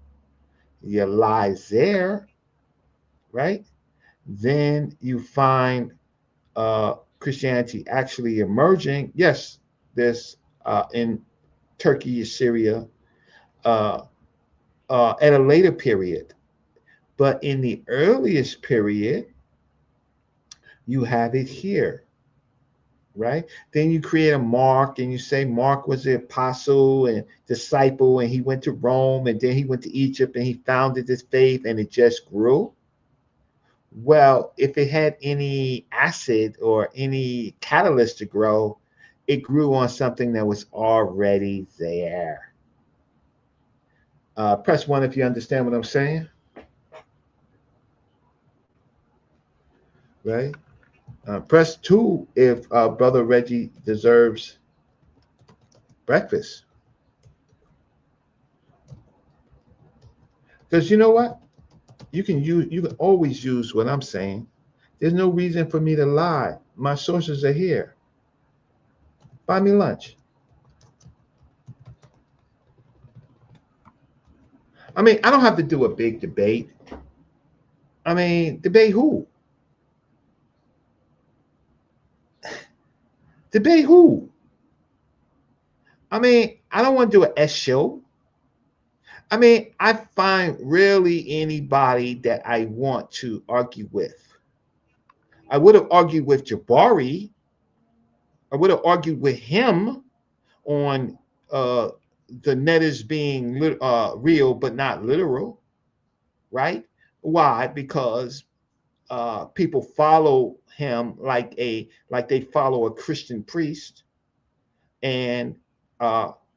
you lie there, right? Then you find Christianity actually emerging. Yes, there's in Turkey, Syria, at a later period. But in the earliest period, you have it here, right? Then you create a Mark and you say Mark was the apostle and disciple, and he went to Rome, and then he went to Egypt and he founded this faith, and it just grew. Well, if it had any acid or any catalyst to grow, it grew on something that was already there. Press 1 if you understand what I'm saying. Right? Press 2 if Brother Reggie deserves breakfast. Because you know what? You can always use what I'm saying. There's no reason for me to lie. My sources are here. Buy me lunch. I mean, I don't have to do a big debate. I mean, debate who? Debate who? I mean, I don't want to do an S show. I mean, I find rarely anybody that I want to argue with. I would have argued with Jabari. I would have argued with him on the netters being real but not literal, right? Why? Because people follow him like they follow a Christian priest, and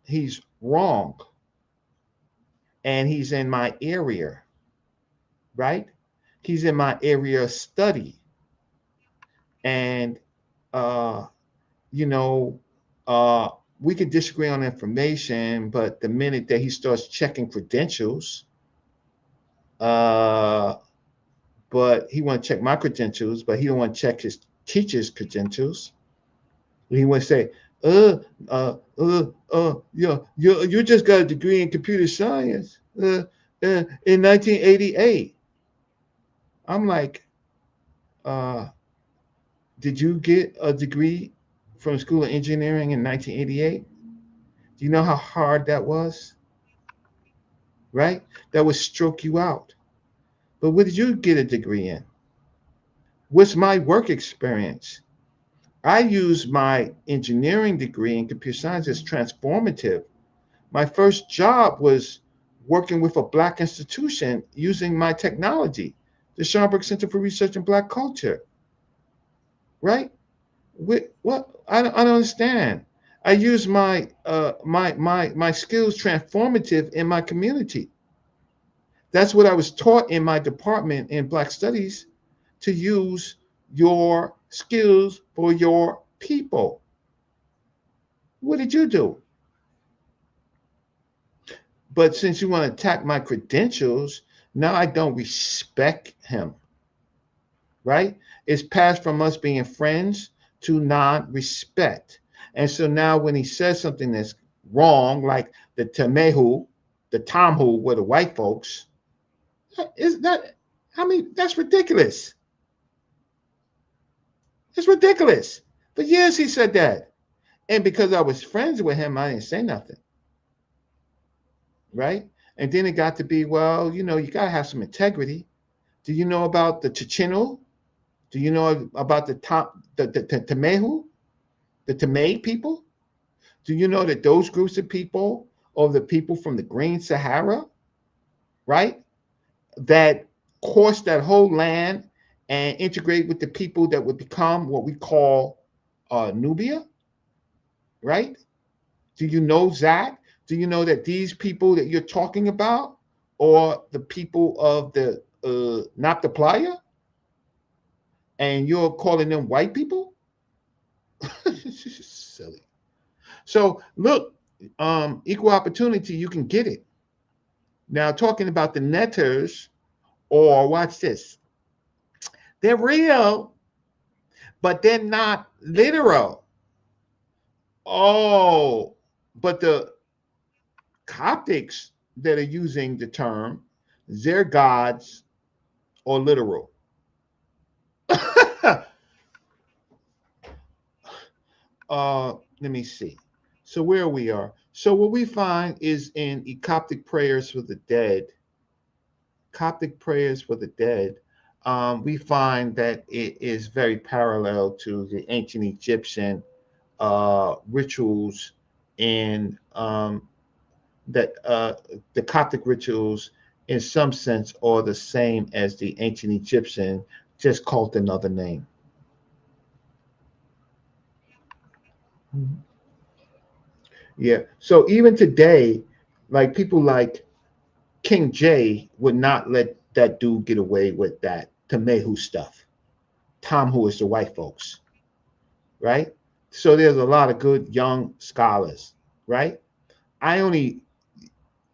he's wrong, and he's in my area, right? He's in my area of study, and you know, we could disagree on information, but the minute that he starts checking credentials, but he want to check my credentials, but he don't want to check his teacher's credentials. He want to say, uh, you just got a degree in computer science in 1988. I'm like, uh, did you get a degree from School of Engineering in 1988? Do you know how hard that was? Right? That would stroke you out. But what did you get a degree in? What's my work experience? I use my engineering degree in computer science as transformative. My first job was working with a Black institution using my technology, the Schomburg Center for Research in Black Culture, right? What? I don't understand. I use my skills transformative in my community. That's what I was taught in my department in Black Studies, to use your skills for your people. What did you do? But since you want to attack my credentials, now I don't respect him, right? It's passed from us being friends to non-respect. And so now when he says something that's wrong, like the Tamehu, the Tomhu were the white folks, is that, I mean, that's ridiculous. It's ridiculous. For years he said that. And because I was friends with him, I didn't say nothing, right? And then it got to be, well, you got to have some integrity. Do you know about the Chichinu? Do you know about the Tamehu, the Tamay people? Do you know that those groups of people are the people from the Green Sahara, right? That crossed that whole land and integrate with the people that would become what we call Nubia, right? Do you know that? Do you know that these people that you're talking about are the people of the Napa Playa, and you're calling them white people? It's just silly. So look, equal opportunity, you can get it. Now talking about the netters, or watch this, they're real, but they're not literal. Oh, but the Coptics that are using the term, their gods are literal. Let me see. So where we are. So what we find is in Coptic prayers for the dead, Coptic prayers for the dead, we find that it is very parallel to the ancient Egyptian rituals, in that the Coptic rituals, in some sense, are the same as the ancient Egyptian, just called another name. Yeah. So even today, like people like King J would not let that dude get away with that Tamehu stuff. Tom, who is the white folks, right? So there's a lot of good young scholars, right? I only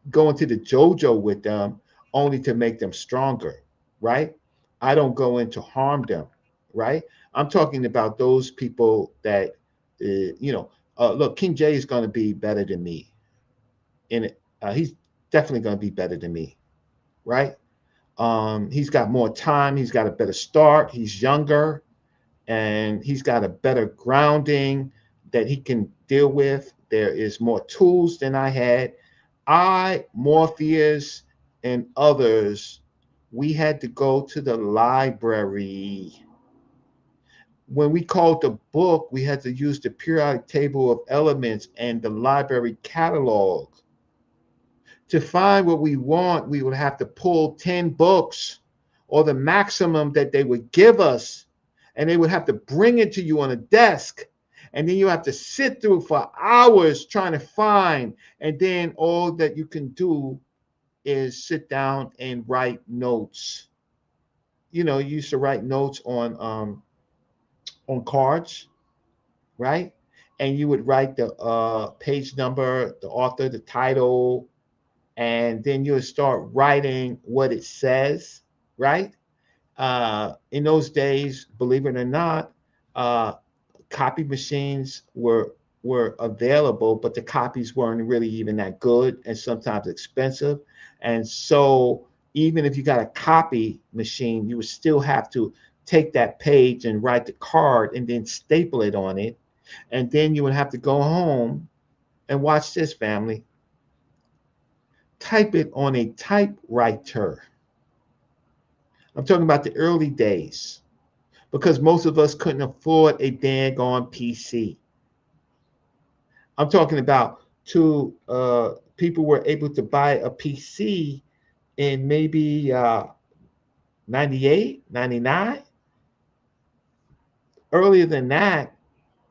go into the JoJo with them only to make them stronger, right? I don't go in to harm them, right? I'm talking about those people that, look, King J is going to be better than me in it. He's definitely going to be better than me, right? He's got more time. He's got a better start. He's younger, and he's got a better grounding that he can deal with. There is more tools than I had. Morpheus, and others, we had to go to the library. When we called the book, we had to use the periodic table of elements and the library catalog. To find what we want, we would have to pull 10 books, or the maximum that they would give us, and they would have to bring it to you on a desk. And then you have to sit through for hours trying to find. And then all that you can do is sit down and write notes. You used to write notes on cards, right? And you would write the page number, the author, the title, and then you would start writing what it says, right? In those days, believe it or not, copy machines were were available, but the copies weren't really even that good and sometimes expensive. And so even if you got a copy machine, you would still have to take that page and write the card and then staple it on it. And then you would have to go home and watch this, family. Type it on a typewriter. I'm talking about the early days because most of us couldn't afford a daggone PC. I'm talking about people were able to buy a PC in maybe 98, 99. Earlier than that,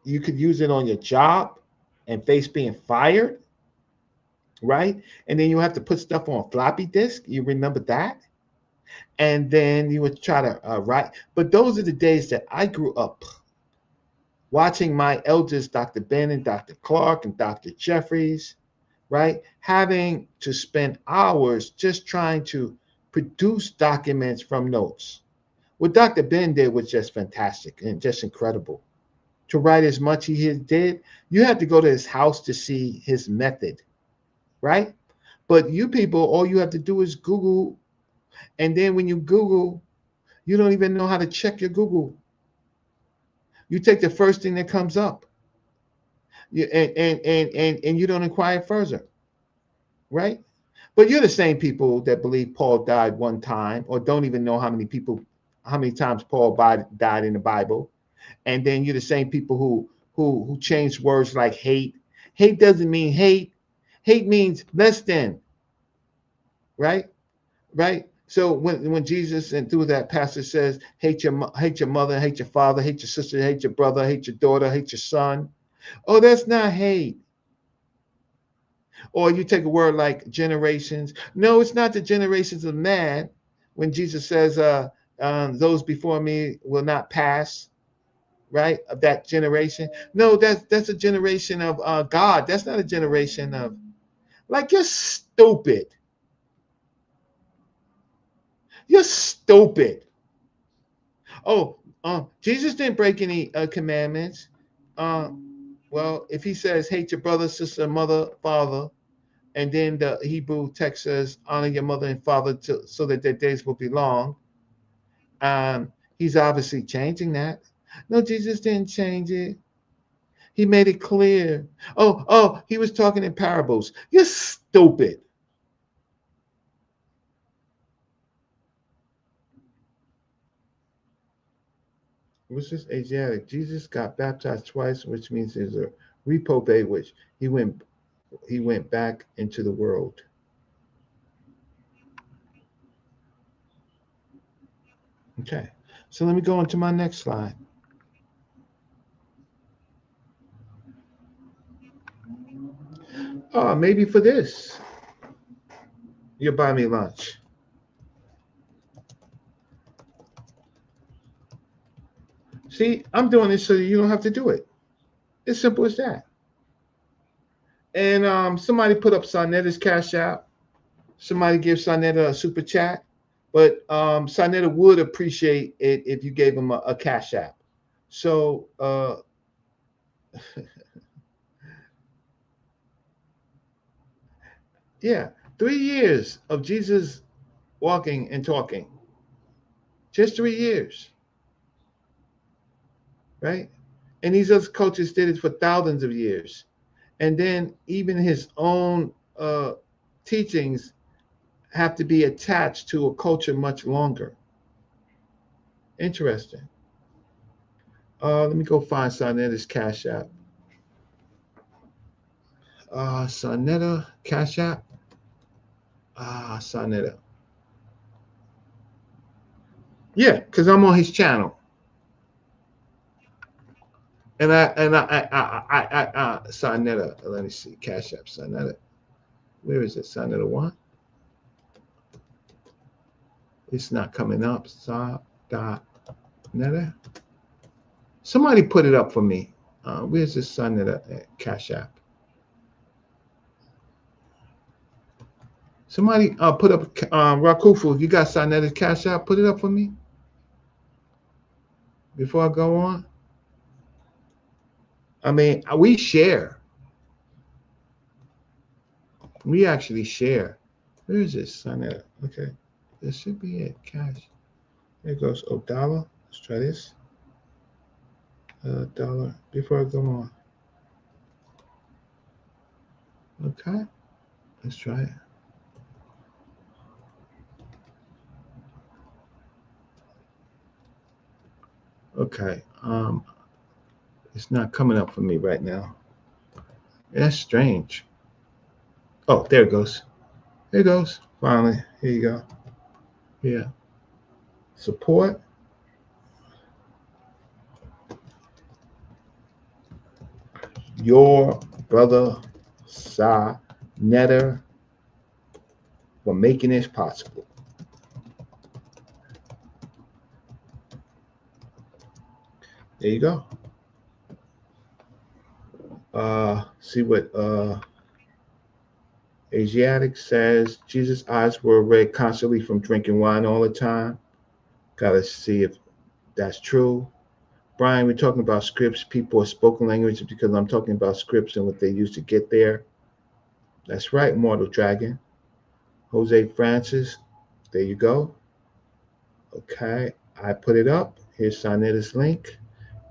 you could use it on your job and face being fired, right? And then you have to put stuff on floppy disk. You remember that? And then you would try to write. But those are the days that I grew up watching my elders, Dr. Ben and Dr. Clark and Dr. Jeffries, right? Having to spend hours just trying to produce documents from notes. What Dr. Ben did was just fantastic and just incredible. To write as much he did, you had to go to his house to see his method, right? But you people, all you have to do is Google. And then when you Google, you don't even know how to check your Google. You take the first thing that comes up, and you don't inquire further, right? But you're the same people that believe Paul died one time, or don't even know how many times Paul died in the Bible. And then you're the same people who change words like hate. Hate doesn't mean hate. Hate means less than, right? Right? So when Jesus and through that passage says, hate your mother, hate your father, hate your sister, hate your brother, hate your daughter, hate your son. Oh, that's not hate. Or you take a word like generations. No, it's not the generations of man. When Jesus says, those before me will not pass, right? Of that generation. No, that's a generation of God. That's not a generation of, like, you're stupid. You're stupid. Oh, Jesus didn't break any commandments. Well, if he says hate your brother, sister, mother, father, and then the Hebrew text says honor your mother and father so that their days will be long, he's obviously changing that. No, Jesus didn't change it. He made it clear. Oh, he was talking in parables. You're stupid. Was this Asiatic? Jesus got baptized twice, which means there's a reprobate, which he went back into the world. Okay, so let me go on to my next slide. Maybe for this, you'll buy me lunch. See, I'm doing this so you don't have to do it. It's simple as that. And somebody put up sa.neter's Cash App. Somebody give sa.neter a super chat. But sa.neter would appreciate it if you gave him a Cash App. So, yeah, 3 years of Jesus walking and talking. Just 3 years. Right? And these other coaches did it for thousands of years. And then even his own teachings have to be attached to a culture much longer. Interesting. Let me go find sa.neter's Cash App. sa.neter Cash App. sa.neter. Yeah, because I'm on his channel. And I sa.neter. Let me see. Cash App sa.neter. Where is it? sa.neter what? It's not coming up. sa.neter. Somebody put it up for me. Where's the sa.neter Cash App? Somebody put up Rakufu. If you got sa.neter's Cash App, put it up for me before I go on. I mean, we share. We actually share. Where is this? Sa.neter. Okay. This should be it. Cash. There goes. Oh, dollar. Let's try this. Dollar. Before I go on. Okay. Let's try it. Okay. It's not coming up for me right now. That's strange. Oh, there it goes. There it goes. Finally. Here you go. Yeah. Support. Your brother sa.neter for making this possible. There you go. See what Asiatic says. Jesus' eyes were red constantly from drinking wine all the time. Gotta see if that's true. Brian, we're talking about scripts. People are spoken language because I'm talking about scripts and what they used to get there. That's right, Mortal Dragon. Jose Francis. There you go. Okay. I put it up. Here's sa.neter's link.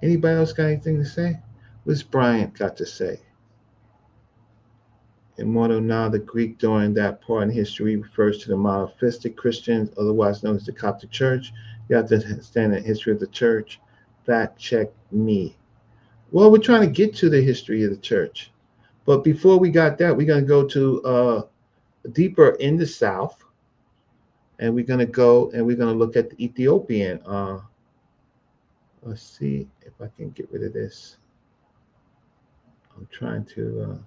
Anybody else got anything to say? What's Brian got to say? Immortal now, the Greek during that part in history refers to the monophysitic Christians, otherwise known as the Coptic Church. You have to understand the history of the church. Fact check me. Well, we're trying to get to the history of the church. But before we got that, we're going to go to deeper in the South. And we're going to go and we're going to look at the Ethiopian. Let's see if I can get rid of this. I'm trying to.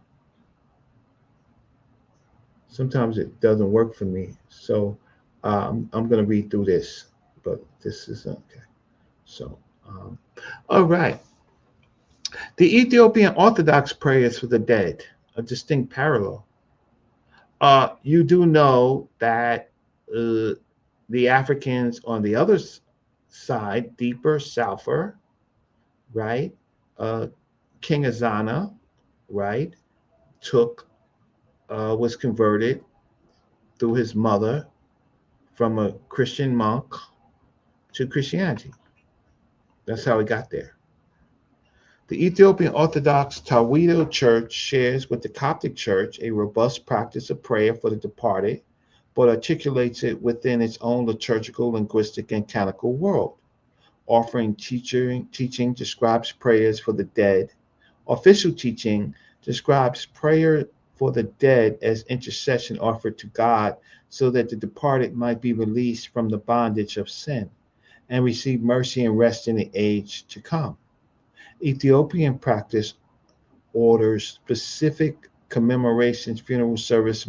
Sometimes it doesn't work for me. So I'm going to read through this. But this is okay. So, all right. The Ethiopian Orthodox prayers for the dead, a distinct parallel. You do know that the Africans on the other side, deeper, souther, right? King Azana, right, was converted through his mother from a Christian monk to Christianity. That's how he got there. The Ethiopian Orthodox Tawido Church shares with the Coptic Church a robust practice of prayer for the departed, but articulates it within its own liturgical, linguistic, and canonical world. Offering teaching describes prayers for the dead. Official teaching describes prayer for the dead as intercession offered to God so that the departed might be released from the bondage of sin and receive mercy and rest in the age to come. Ethiopian practice orders specific commemorations, funeral service,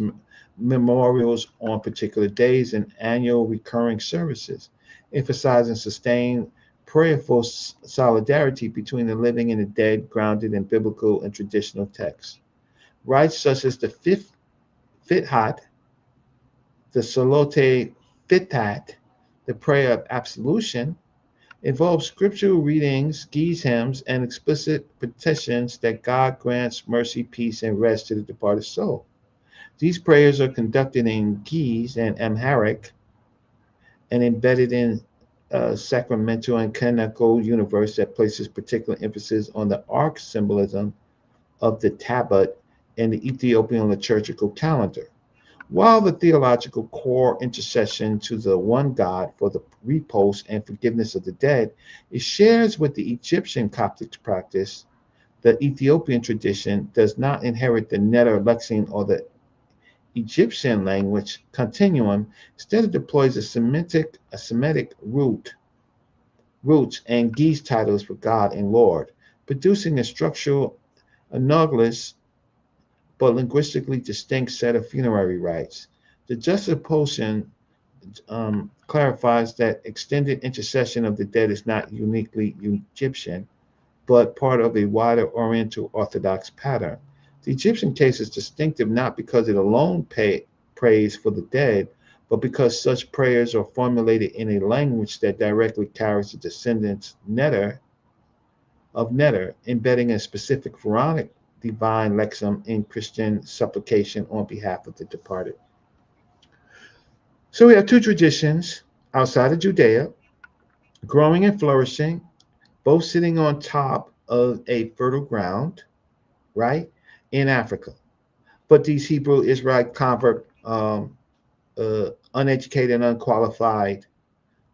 memorials on particular days, and annual recurring services, emphasizing sustained prayerful solidarity between the living and the dead, grounded in biblical and traditional texts. Rites such as the Fithat, the Salote Fitat, the prayer of absolution, involve scriptural readings, geese hymns, and explicit petitions that God grants mercy, peace, and rest to the departed soul. These prayers are conducted in Geese and Amharic and embedded in sacramental and canonical universe that places particular emphasis on the arc symbolism of the tablet in the Ethiopian liturgical calendar. While the theological core intercession to the one God for the repose and forgiveness of the dead is shares with the Egyptian Coptic practice, the Ethiopian tradition does not inherit the Neter lexeme or the Egyptian language continuum. Instead, it deploys a Semitic roots and Geese titles for God and Lord, producing a structural, analogous, but linguistically distinct set of funerary rites. The juxtaposition clarifies that extended intercession of the dead is not uniquely Egyptian, but part of a wider Oriental Orthodox pattern. The Egyptian case is distinctive not because it alone prays for the dead, but because such prayers are formulated in a language that directly carries the descendants' neter of neter, embedding a specific pharaonic divine lexicon in Christian supplication on behalf of the departed. So we have two traditions outside of Judea, growing and flourishing, both sitting on top of a fertile ground, right, in Africa. But these Hebrew Israelite convert, uneducated and unqualified,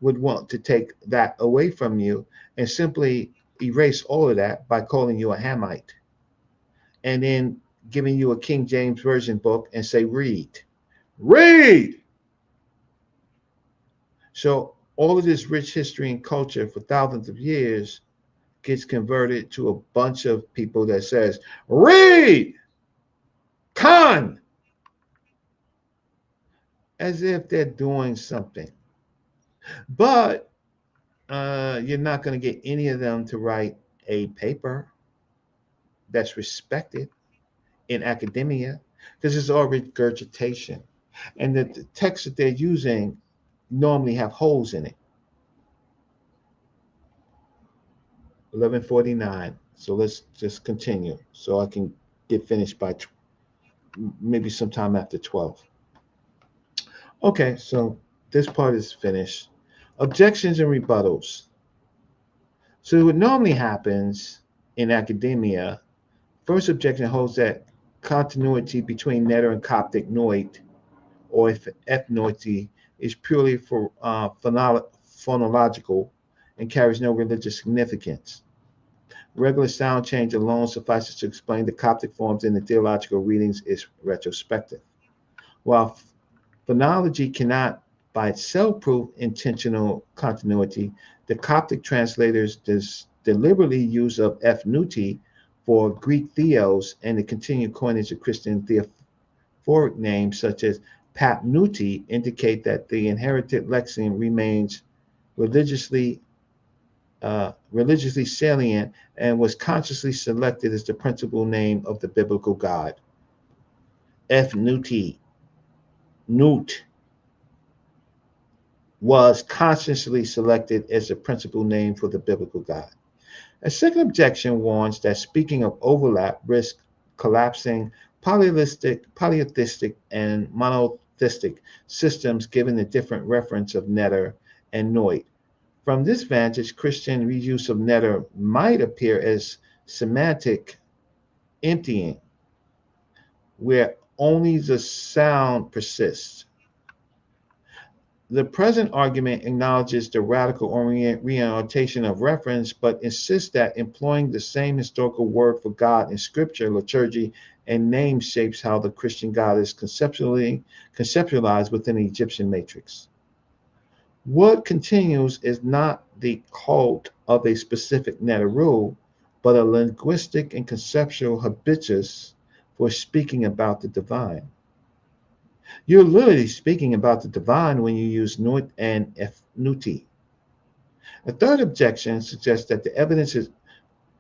would want to take that away from you and simply erase all of that by calling you a Hamite and then giving you a King James Version book and say, read, read. So all of this rich history and culture for thousands of years gets converted to a bunch of people that says, read, con, as if they're doing something. But you're not going to get any of them to write a paper that's respected in academia because it's all regurgitation. And the texts that they're using normally have holes in it. 11:49. So let's just continue so I can get finished by maybe sometime after 12. Okay, so this part is finished. Objections and rebuttals. So what normally happens in academia, first objection holds that continuity between neter and Coptic Noite, or ethnoity, is purely for phonological and carries no religious significance. Regular sound change alone suffices to explain the Coptic forms in the theological readings is retrospective. While phonology cannot by itself prove intentional continuity, the Coptic translators deliberately use of ethnoity for Greek theos and the continued coinage of Christian theophoric names such as Papnuti indicate that the inherited lexeme remains religiously religiously salient and was consciously selected as the principal name of the biblical God. Ethnuti, Noute, was consciously selected as the principal name for the biblical God. A second objection warns that speaking of overlap risks collapsing polytheistic and monotheistic systems given the different reference of neter and noit. From this vantage, Christian reuse of neter might appear as semantic emptying, where only the sound persists. The present argument acknowledges the radical reorientation of reference, but insists that employing the same historical word for God in scripture, liturgy, and name shapes how the Christian God is conceptualized within the Egyptian matrix. What continues is not the cult of a specific neter rule, but a linguistic and conceptual habitus for speaking about the divine. You're literally speaking about the divine when you use Noute and Nuti. A third objection suggests that the evidence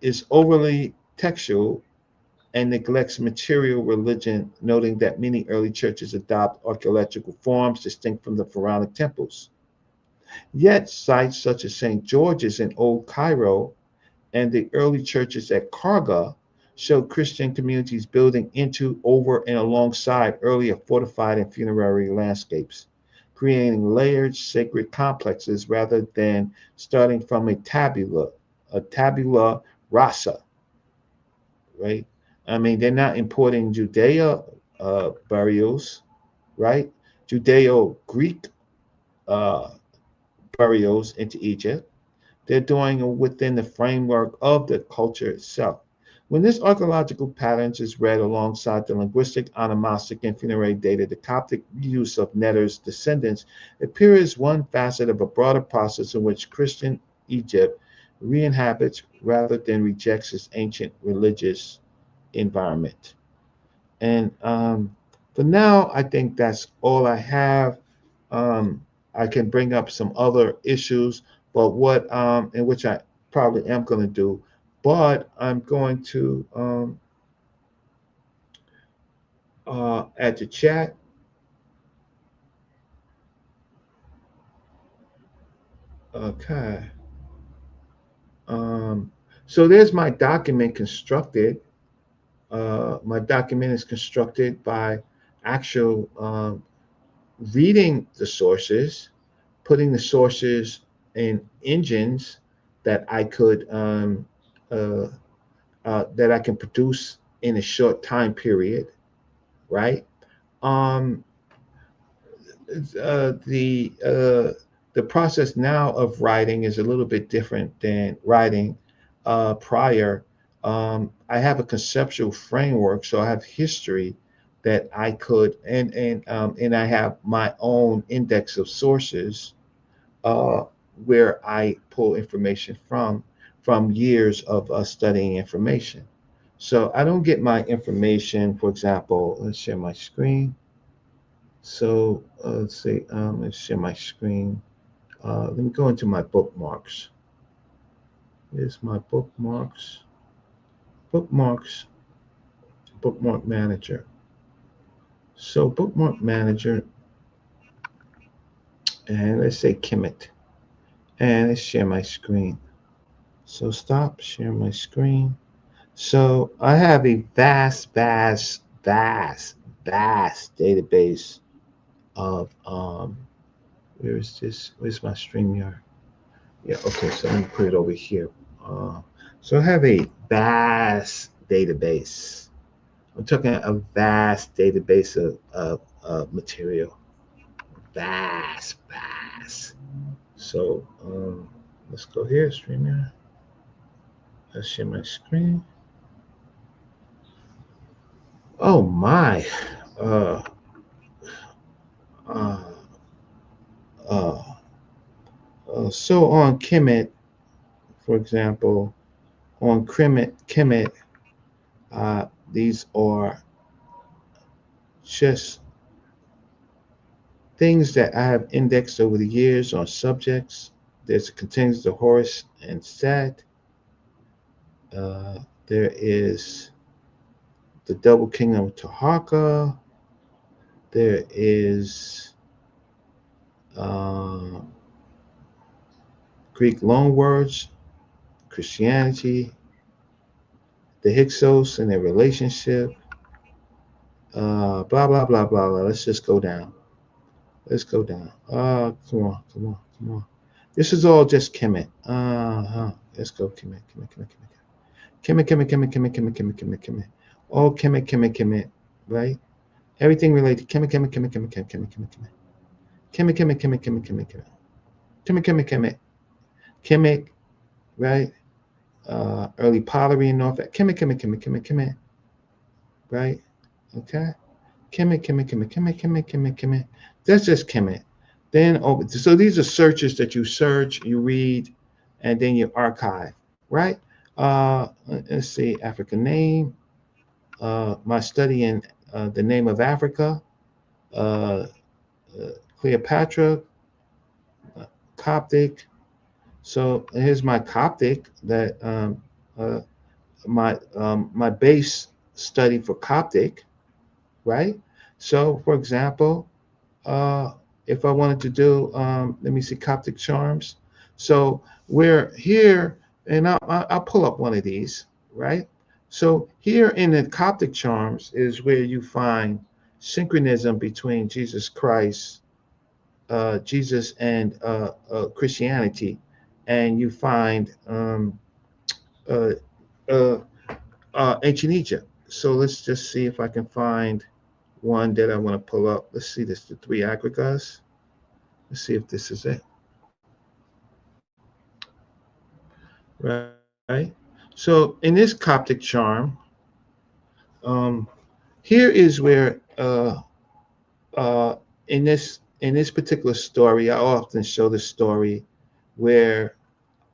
is overly textual and neglects material religion, noting that many early churches adopt archaeological forms distinct from the pharaonic temples. Yet sites such as St. George's in Old Cairo and the early churches at Karga show Christian communities building into, over, and alongside earlier fortified and funerary landscapes, creating layered sacred complexes rather than starting from a tabula rasa, right? I mean, they're not importing Judea burials, right? Judeo-Greek uh, burials into Egypt. They're doing it within the framework of the culture itself. When this archaeological pattern is read alongside the linguistic, onomastic, and funerary data, the Coptic use of Netter's descendants appears as one facet of a broader process in which Christian Egypt re-inhabits rather than rejects its ancient religious environment. And for now, I think that's all I have. I can bring up some other issues, but what in which I probably am going to do, but I'm going to add the chat. Okay. Um, So there's my document constructed. My document is constructed by actual reading the sources, putting the sources in engines that I could uh, that I can produce in a short time period, right? Um, uh, the uh, the process now of writing is a little bit different than writing prior. I have a conceptual framework, so I have history that I could, and I have my own index of sources uh, where I pull information from years of studying information. So I don't get my information, for example, let's share my screen. So let's see, let's share my screen. Let me go into my bookmarks. Here's my bookmarks. Bookmarks, bookmark manager. So bookmark manager, and let's say Kemet. And let's share my screen. So stop, share my screen. So I have a vast database of where is this? Where's my StreamYard? Yeah, okay, so let me put it over here. Uh, so I have a vast database. I'm talking a vast database of material. Vast. So let's go here, StreamYard. Let's share my screen. Oh my. Uh, uh, uh, so on Kemet, for example, on Kemet, uh, these are just things that I have indexed over the years on subjects. There's contains the Horus and Set. There is the Double Kingdom of Tahaka. There is uh, Greek loanwords, Christianity, the Hyksos and their relationship. Blah blah blah blah blah. Let's just go down. Let's go down. Come on. This is all just Kemet. Let's go Kemet. All Kemet. Right? Everything related. Kemet. Right? Early pottery and North. Kemet. Right? Okay. Kemet. That's just Kemet. Then so these are searches that you search, you read, and then you archive, right? Let's see, African name, my study in the name of Africa, uh, Cleopatra, uh, Coptic. So here's my Coptic that uh, my base study for Coptic, right? So for example, uh, if I wanted to do, let me see, Coptic charms. So we're here, and I'll pull up one of these, right? So here in the Coptic charms is where you find synchronism between Jesus Christ, Jesus and Christianity, and you find uh, uh, ancient Egypt. So let's just see if I can find one that I want to pull up. Let's see this, the three aggregates. Let's see if this is it. Right. So in this Coptic charm, um, here is where uh, in this particular story, I often show the story where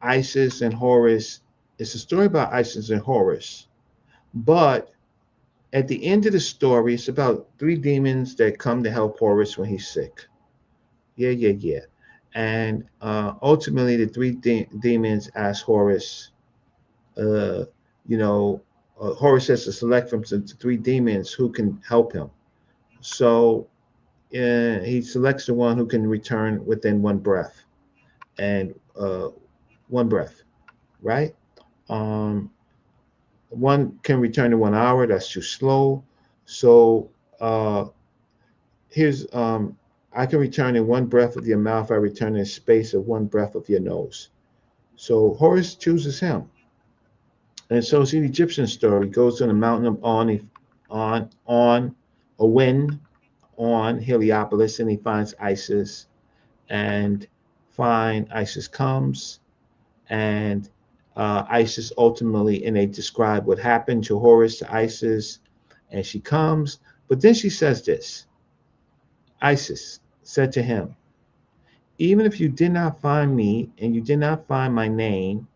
Isis and Horus. It's a story about Isis and Horus, but at the end of the story, it's about three demons that come to help Horus when he's sick. Yeah. And ultimately, the three demons ask Horus, uh, you know, Horus has to select from the three demons who can help him. So he selects the one who can return within one breath, and one breath, right? Um, one can return in 1 hour. That's too slow. So uh, here's I can return in one breath of your mouth. I return in space of one breath of your nose. So Horus chooses him. And so it's an Egyptian story. He goes to the mountain of on a wind on Heliopolis, and he finds Isis, and Isis comes, and Isis ultimately, and they describe what happened to Horus, to Isis, and she comes, but then she says this. Isis said to him, even if you did not find me and you did not find my name,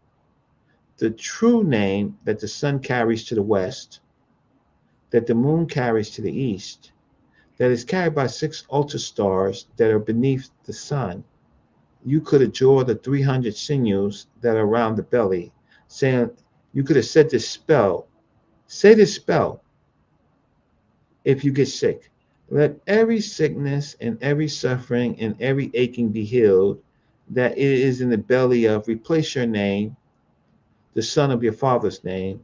the true name that the sun carries to the west, that the moon carries to the east, that is carried by 6 stars that are beneath the sun, you could adjure the 300 sinews that are around the belly, saying, you could have said this spell. Say this spell if you get sick. Let every sickness and every suffering and every aching be healed that it is in the belly of. Replace your name, the son of your father's name,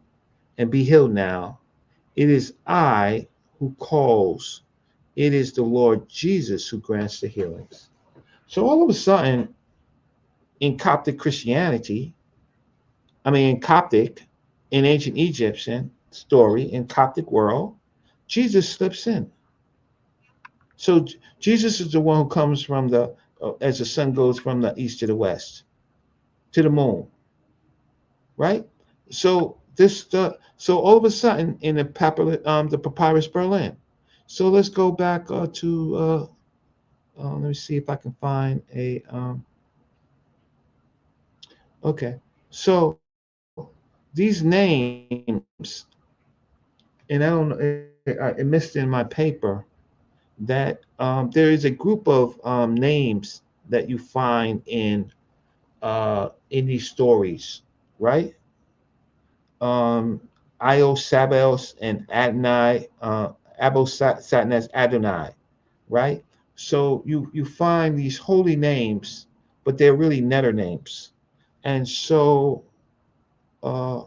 and be healed now. It is I who calls. It is the Lord Jesus who grants the healings. So all of a sudden, in Coptic Christianity, in Coptic, in ancient Egyptian story, in Coptic world, Jesus slips in. So Jesus is the one who comes from as the sun goes from the east to the west, to the moon, right? So so all of a sudden in the papyrus Berlin. So let's go back to let me see if I can find a okay. So these names, and I don't know, it missed in my paper that there is a group of names that you find in these stories, right? Um, Io, Sabels, and Adonai, Abo Satnas Adonai, right? So you find these holy names, but they're really netter names, and so uh,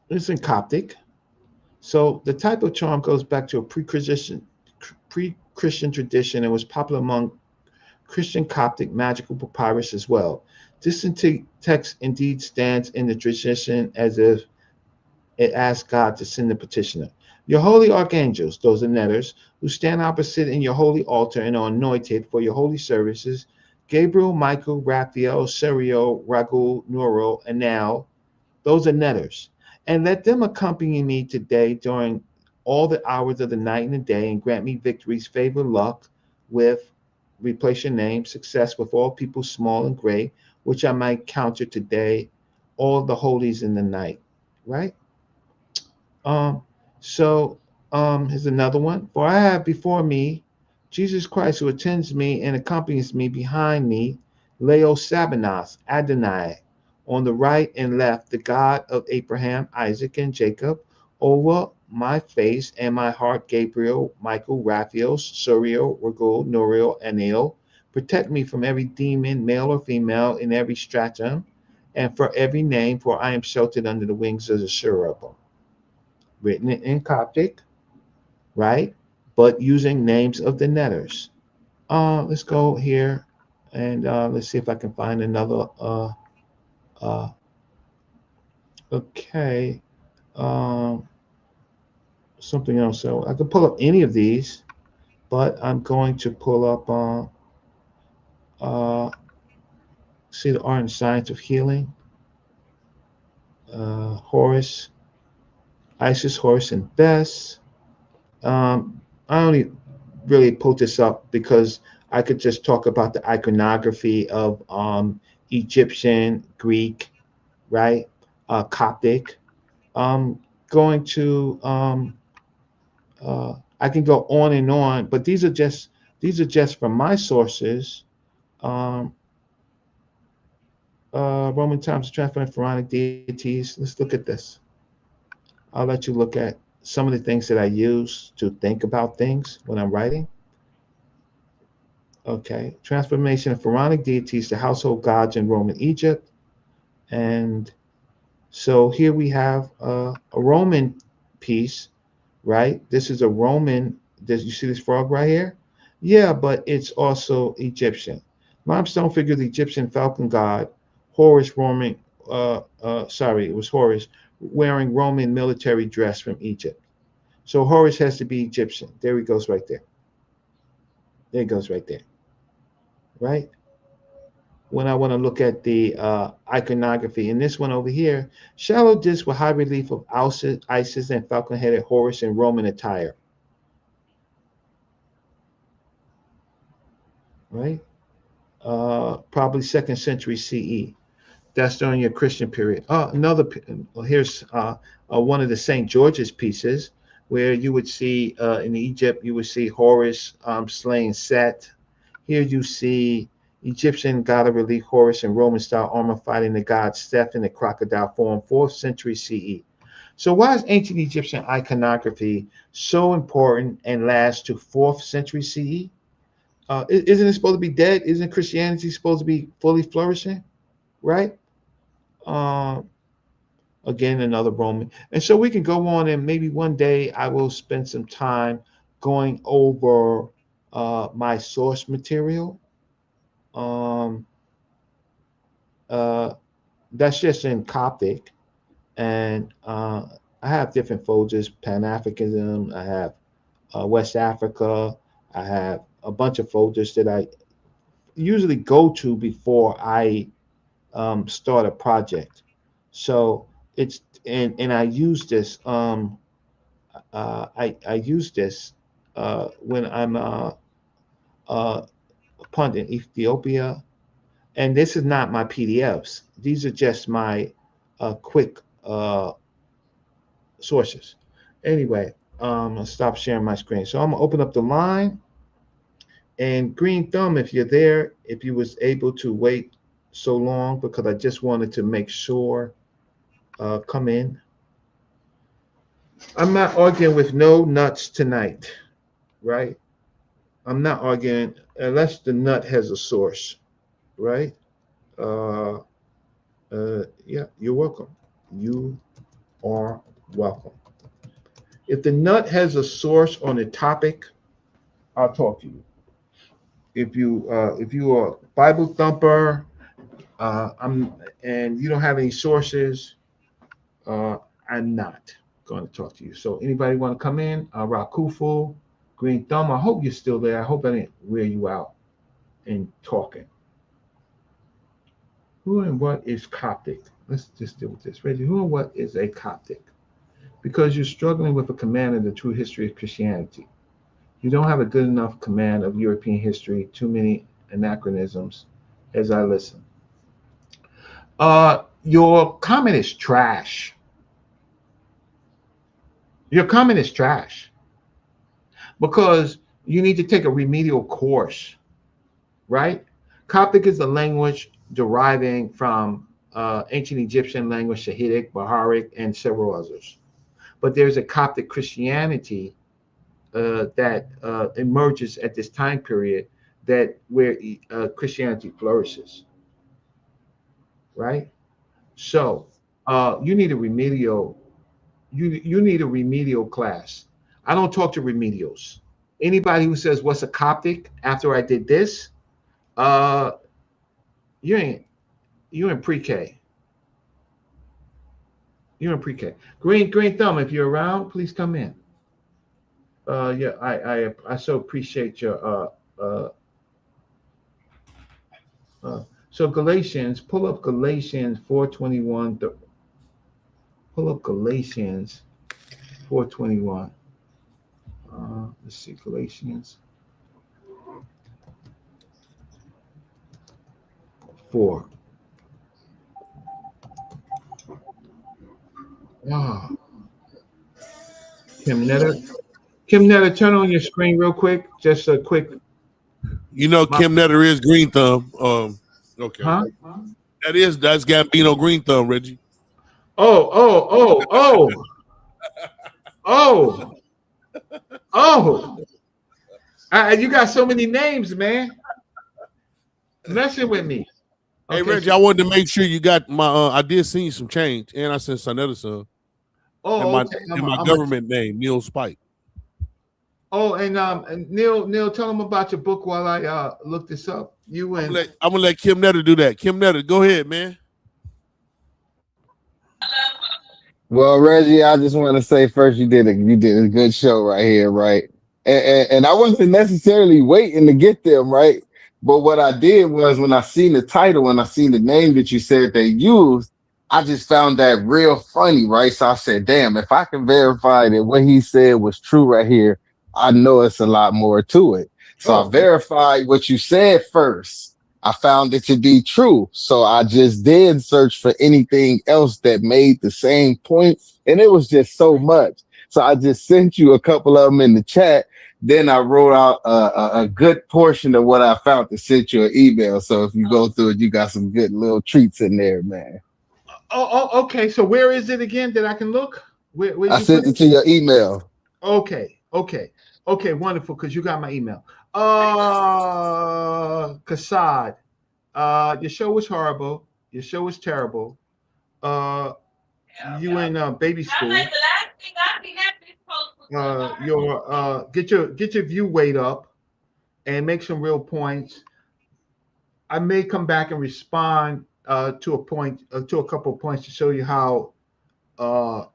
it's in Coptic. So the type of charm goes back to a pre-Christian tradition and was popular among Christian Coptic magical papyrus as well. This text indeed stands in the tradition as if it asks God to send the petitioner. Your holy archangels, those are netters, who stand opposite in your holy altar and are anointed for your holy services, Gabriel, Michael, Raphael, Suriel, Raguel, Nuro, and now those are netters. And let them accompany me today during all the hours of the night and the day and grant me victories, favor, luck with, replace your name, success with all people small and great, which I might counter today, all the holies in the night. Right? Um, so here's another one. For I have before me Jesus Christ who attends me and accompanies me behind me, Leo Sabanas, Adonai, on the right and left, the God of Abraham, Isaac, and Jacob, over my face and my heart, Gabriel, Michael, Raphael, Suriel, Raguel, Nuriel, and Anil. Protect me from every demon, male or female, in every stratum, and for every name, for I am sheltered under the wings of the cherubim. Written in Coptic, right? But using names of the netters. Let's go here and let's see if I can find another. Uh, okay, um, something else. So I can pull up any of these, but I'm going to pull up. Uh, see the art and science of healing. Horus, Isis, Horus, and Bess. I only really put this up because I could just talk about the iconography of Egyptian, Greek, right? Coptic. Um, going to I can go on and on, but these are just from my sources. Um, Roman times transferring pharaonic deities. Let's look at this. I'll let you look at some of the things that I use to think about things when I'm writing. Okay, transformation of pharaonic deities to household gods in Roman Egypt, and So here we have a Roman piece, right? This is a Roman. Does you see this frog right here? Yeah, but it's also Egyptian. Limestone figure the Egyptian falcon god, Horus Roman. Sorry, it was Horus wearing Roman military dress from Egypt. So Horus has to be Egyptian. There he goes right there. There he goes right there. Right? When I want to look at the iconography. In this one over here, shallow disc with high relief of Isis and falcon-headed Horus in Roman attire. Right? Probably 2nd century CE. That's during your Christian period. Here's one of the St. George's pieces where you would see in Egypt, you would see Horus slaying Set. Here you see Egyptian god of relief Horus in Roman style armor fighting the god Seth in the crocodile form, 4th century CE. So why is ancient Egyptian iconography so important and lasts to 4th century CE? Isn't it supposed to be dead? Isn't Christianity supposed to be fully flourishing? Right? Um, Again, another Roman. And so we can go on, and maybe one day I will spend some time going over my source material. Um, uh, that's just in Coptic, and I have different folders: Pan Africanism. I have West Africa. I have a bunch of folders that I usually go to before I start a project. So it's and I use this. I use this when I'm uh, upon in Ethiopia, and this is not my PDFs. These are just my quick sources. Anyway, I'll stop sharing my screen. So I'm gonna open up the line, and green thumb if you're there. If you was able to wait so long, because I just wanted to make sure. Come in. I'm not arguing with no nuts tonight, right? I'm not arguing unless the nut has a source, right? Uh, yeah, you're welcome. You are welcome. If the nut has a source on a topic, I'll talk to you. If you are a Bible thumper, and you don't have any sources, I'm not going to talk to you. So anybody want to come in? Rakufu, Green Thumb. I hope you're still there. I hope I didn't wear you out in talking. Who and what is Coptic? Let's just deal with this. Reggie, who and what is a Coptic? Because you're struggling with a command of the true history of Christianity. You don't have a good enough command of European history, too many anachronisms as I listen. Your comment is trash. Your comment is trash because you need to take a remedial course, right? Coptic is a language deriving from ancient Egyptian language, Sahidic, Baharic, and several others. But there's a Coptic Christianity that emerges at this time period that where Christianity flourishes, right? So you need a remedial. You need a remedial class. I don't talk to remedials. Anybody who says what's a Coptic after I did this, uh, you ain't you in pre-K. You're in pre-K. Green Thumb, if you're around, please come in. Yeah, I so appreciate your so Galatians, pull up Galatians 4:21. Pull up Galatians 4:21. Let's see, Galatians 4. Ah, Kim Netta, turn on your screen real quick. Just a quick. You know, Kim Netter is Green Thumb. Okay. Huh? That's Gambino Green Thumb, Reggie. Oh. You got so many names, man. Messing with me. Hey Okay. Reggie, I wanted to make sure you got my. I did send you some change, and I sent sa.neter son, and Oh, my okay. and my government name, Neil Spike. Oh, and Neil, tell them about your book while I look this up. I'm gonna let Kim Netter do that. Kim Netter, go ahead, man. Well, Reggie, I just want to say first, you did a good show right here, right? And I wasn't necessarily waiting to get them, right? But what I did was when I seen the title and I seen the name that you said they used, I just found that real funny, right? So I said, damn, if I can verify that what he said was true right here, I know it's a lot more to it. So I Oh, verified what you said first. I found it to be true. So I just did search for anything else that made the same point. And it was just so much. So I just sent you a couple of them in the chat. Then I wrote out a good portion of what I found to send you an email. So if you go through it, you got some good little treats in there, man. okay. So where is it again that I can look? Where'd I you put sent it it? to your email. Okay. Wonderful, because you got my email. Kasad, your show was horrible. Your show was terrible. You in baby school. Get your view weight up and make some real points. I may come back and respond to a couple of points to show you how uh,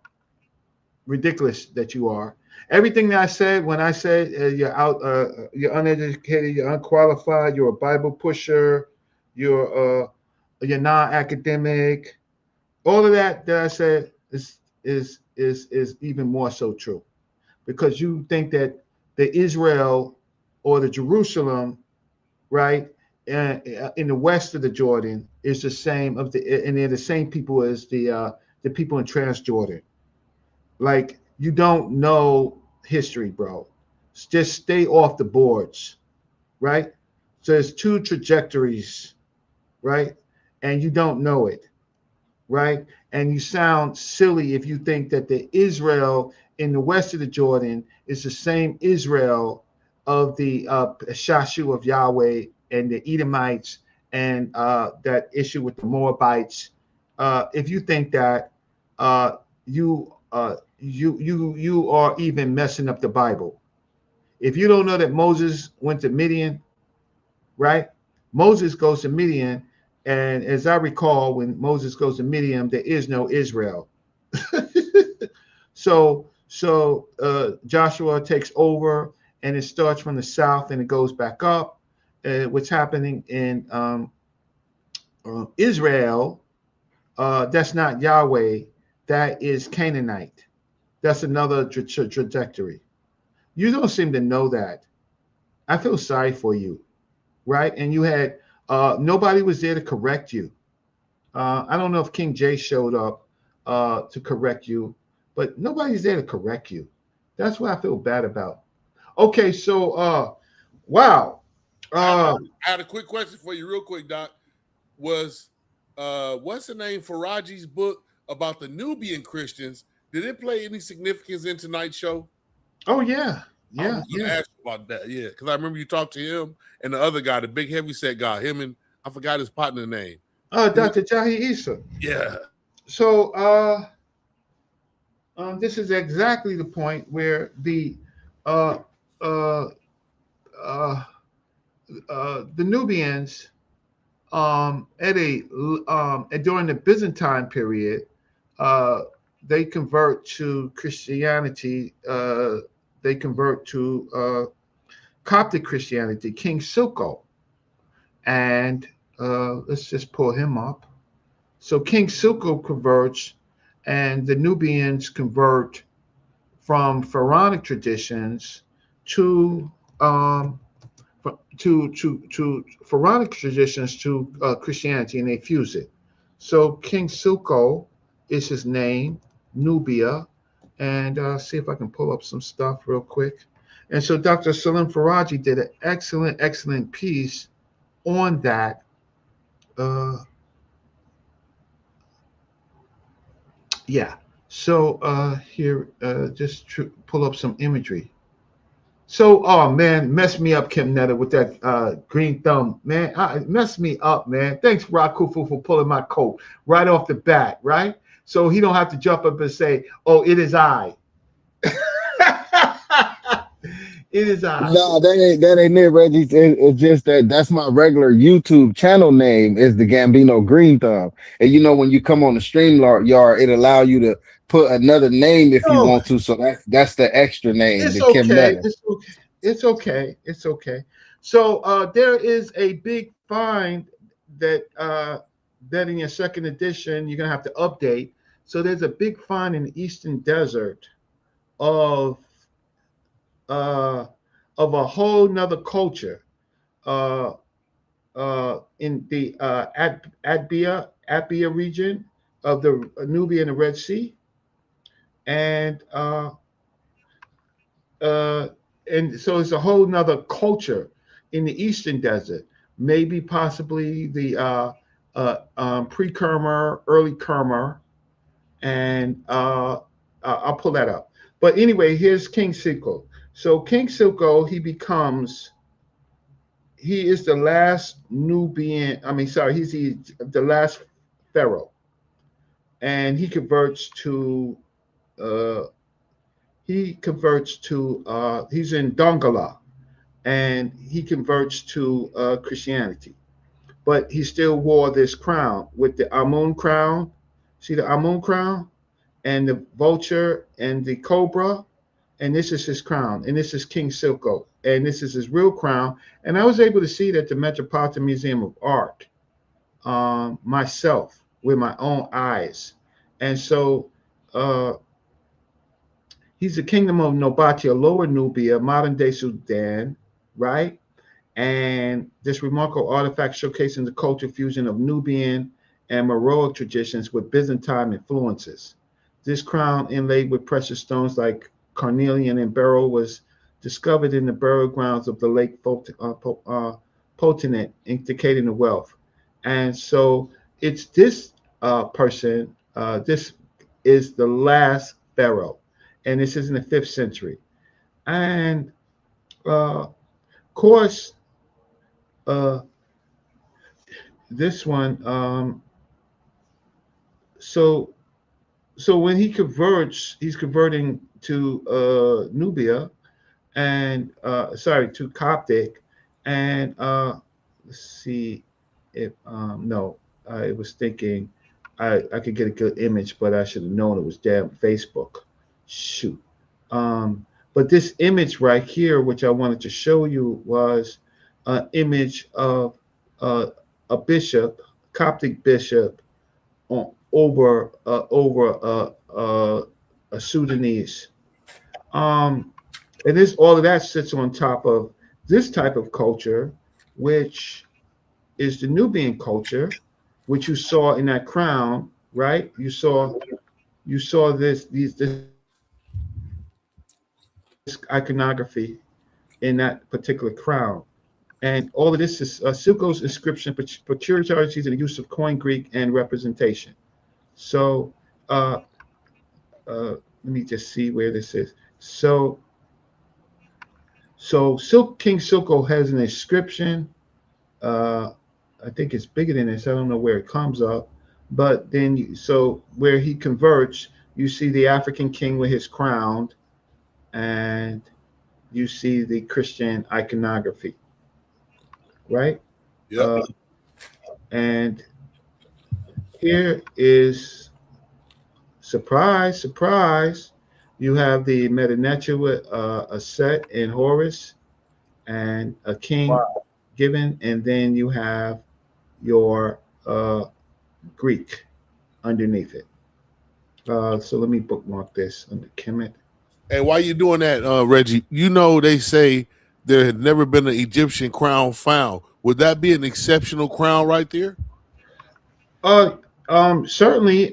ridiculous that you are. Everything that I said when I said you're uneducated, you're unqualified, you're a Bible pusher, you're non-academic. All of that I said is even more so true, because you think that the Israel or the Jerusalem, right, in the west of the Jordan is the same and they're the same people as the people in Transjordan. Like, you don't know history, bro. Just stay off the boards, right? So there's two trajectories, right? And you don't know it, right? And you sound silly if you think that the Israel in the west of the Jordan is the same Israel of the Shashu of Yahweh and the Edomites and that issue with the Moabites. If you think that, you are even messing up the Bible. If you don't know that Moses went to Midian, right? Moses goes to Midian, and as I recall, when Moses goes to Midian, there is no Israel. So Joshua takes over, and it starts from the south and it goes back up. What's happening in Israel? That's not Yahweh. That is Canaanite. That's another trajectory. You don't seem to know that. I feel sorry for you, right? And you had nobody was there to correct you. I don't know if King J showed up to correct you, but nobody's there to correct you. That's what I feel bad about. Okay, so wow. I had a quick question for you, real quick, Doc. Was what's the name for Raji's book about the Nubian Christians? Did it play any significance in tonight's show? Oh yeah, I yeah, was going to ask you about that. Yeah, because I remember you talked to him and the other guy, the big heavyset guy. Him and I forgot his partner name. Dr. Jahi Issa. Yeah. So this is exactly the point where uh, uh, uh, the Nubians during the Byzantine period, uh, they convert to Christianity. They convert to Coptic Christianity. King Silko, and let's just pull him up. So King Silko converts, and the Nubians convert from pharaonic traditions to um, to pharaonic traditions to Christianity, and they fuse it. So King Silko is his name, Nubia, and see if I can pull up some stuff real quick. And so Dr. Salim Faraji did an excellent piece on that. Yeah. So here, just pull up some imagery. So, oh man, mess me up, Kim Netta, with that green thumb, man. Mess me up, man. Thanks, Rakufu, for pulling my coat right off the bat, right? So he don't have to jump up and say, "Oh, it is I." It is I. No, that ain't it, Reggie. It's just that that's my regular YouTube channel name is the Gambino Green Thumb. And you know when you come on the StreamYard, it allow you to put another name if you No, want to. So that's the extra name, it's the Kim okay. Netta. It's okay. It's okay. It's okay. So there is a big find that in your second edition you're gonna have to update. So there's a big find in the Eastern Desert of uh, of a whole nother culture uh, in the Adbia region of the Nubia and the Red Sea, and uh, and so it's a whole nother culture in the Eastern Desert. Maybe possibly the pre-Kermer, early Kermer, and I'll pull that up. But anyway, here's King Silko. So King Silko, he is the last Nubian. I mean, sorry, he's the last pharaoh, and uh, he converts to he's in Dongola, and he converts to Christianity. But he still wore this crown with the Amun crown. See the Amun crown and the vulture and the cobra, and this is his crown, and this is King Silko, and this is his real crown. And I was able to see it at the Metropolitan Museum of Art myself with my own eyes. And so uh, he's the kingdom of Nobatia, Lower Nubia, modern day Sudan, right? And this remarkable artifact showcasing the culture fusion of Nubian and Meroic traditions with Byzantine influences. This crown, inlaid with precious stones like carnelian and beryl, was discovered in the burial grounds of the Lake Potinet, indicating the wealth. And so it's this person, this is the last pharaoh, and this is in the 5th century. And of course, uh, this one, so when he converts, he's converting to Nubia and sorry, to Coptic, and let's see if no, I was thinking I could get a good image, but I should have known it was damn Facebook. Shoot. But this image right here, which I wanted to show you, was an image of uh, a bishop, Coptic bishop, over a Sudanese. Um, and this all of that sits on top of this type of culture, which is the Nubian culture, which you saw in that crown, right? You saw this iconography in that particular crown. And all of this is Silko's inscription, peculiarities in the use of Koine Greek and representation. So uh, let me just see where this is. So King Silko has an inscription. Uh, I think it's bigger than this. I don't know where it comes up, but then so where he converts, you see the African king with his crown, and you see the Christian iconography, right? Yep. And here is surprise, surprise. You have the Metanetia with a Set and Horus and a king given, and then you have your Greek underneath it. So let me bookmark this under Kemet. Hey, while you doing that, Reggie, you know they say there had never been an Egyptian crown found. Would that be an exceptional crown right there? Uh, certainly,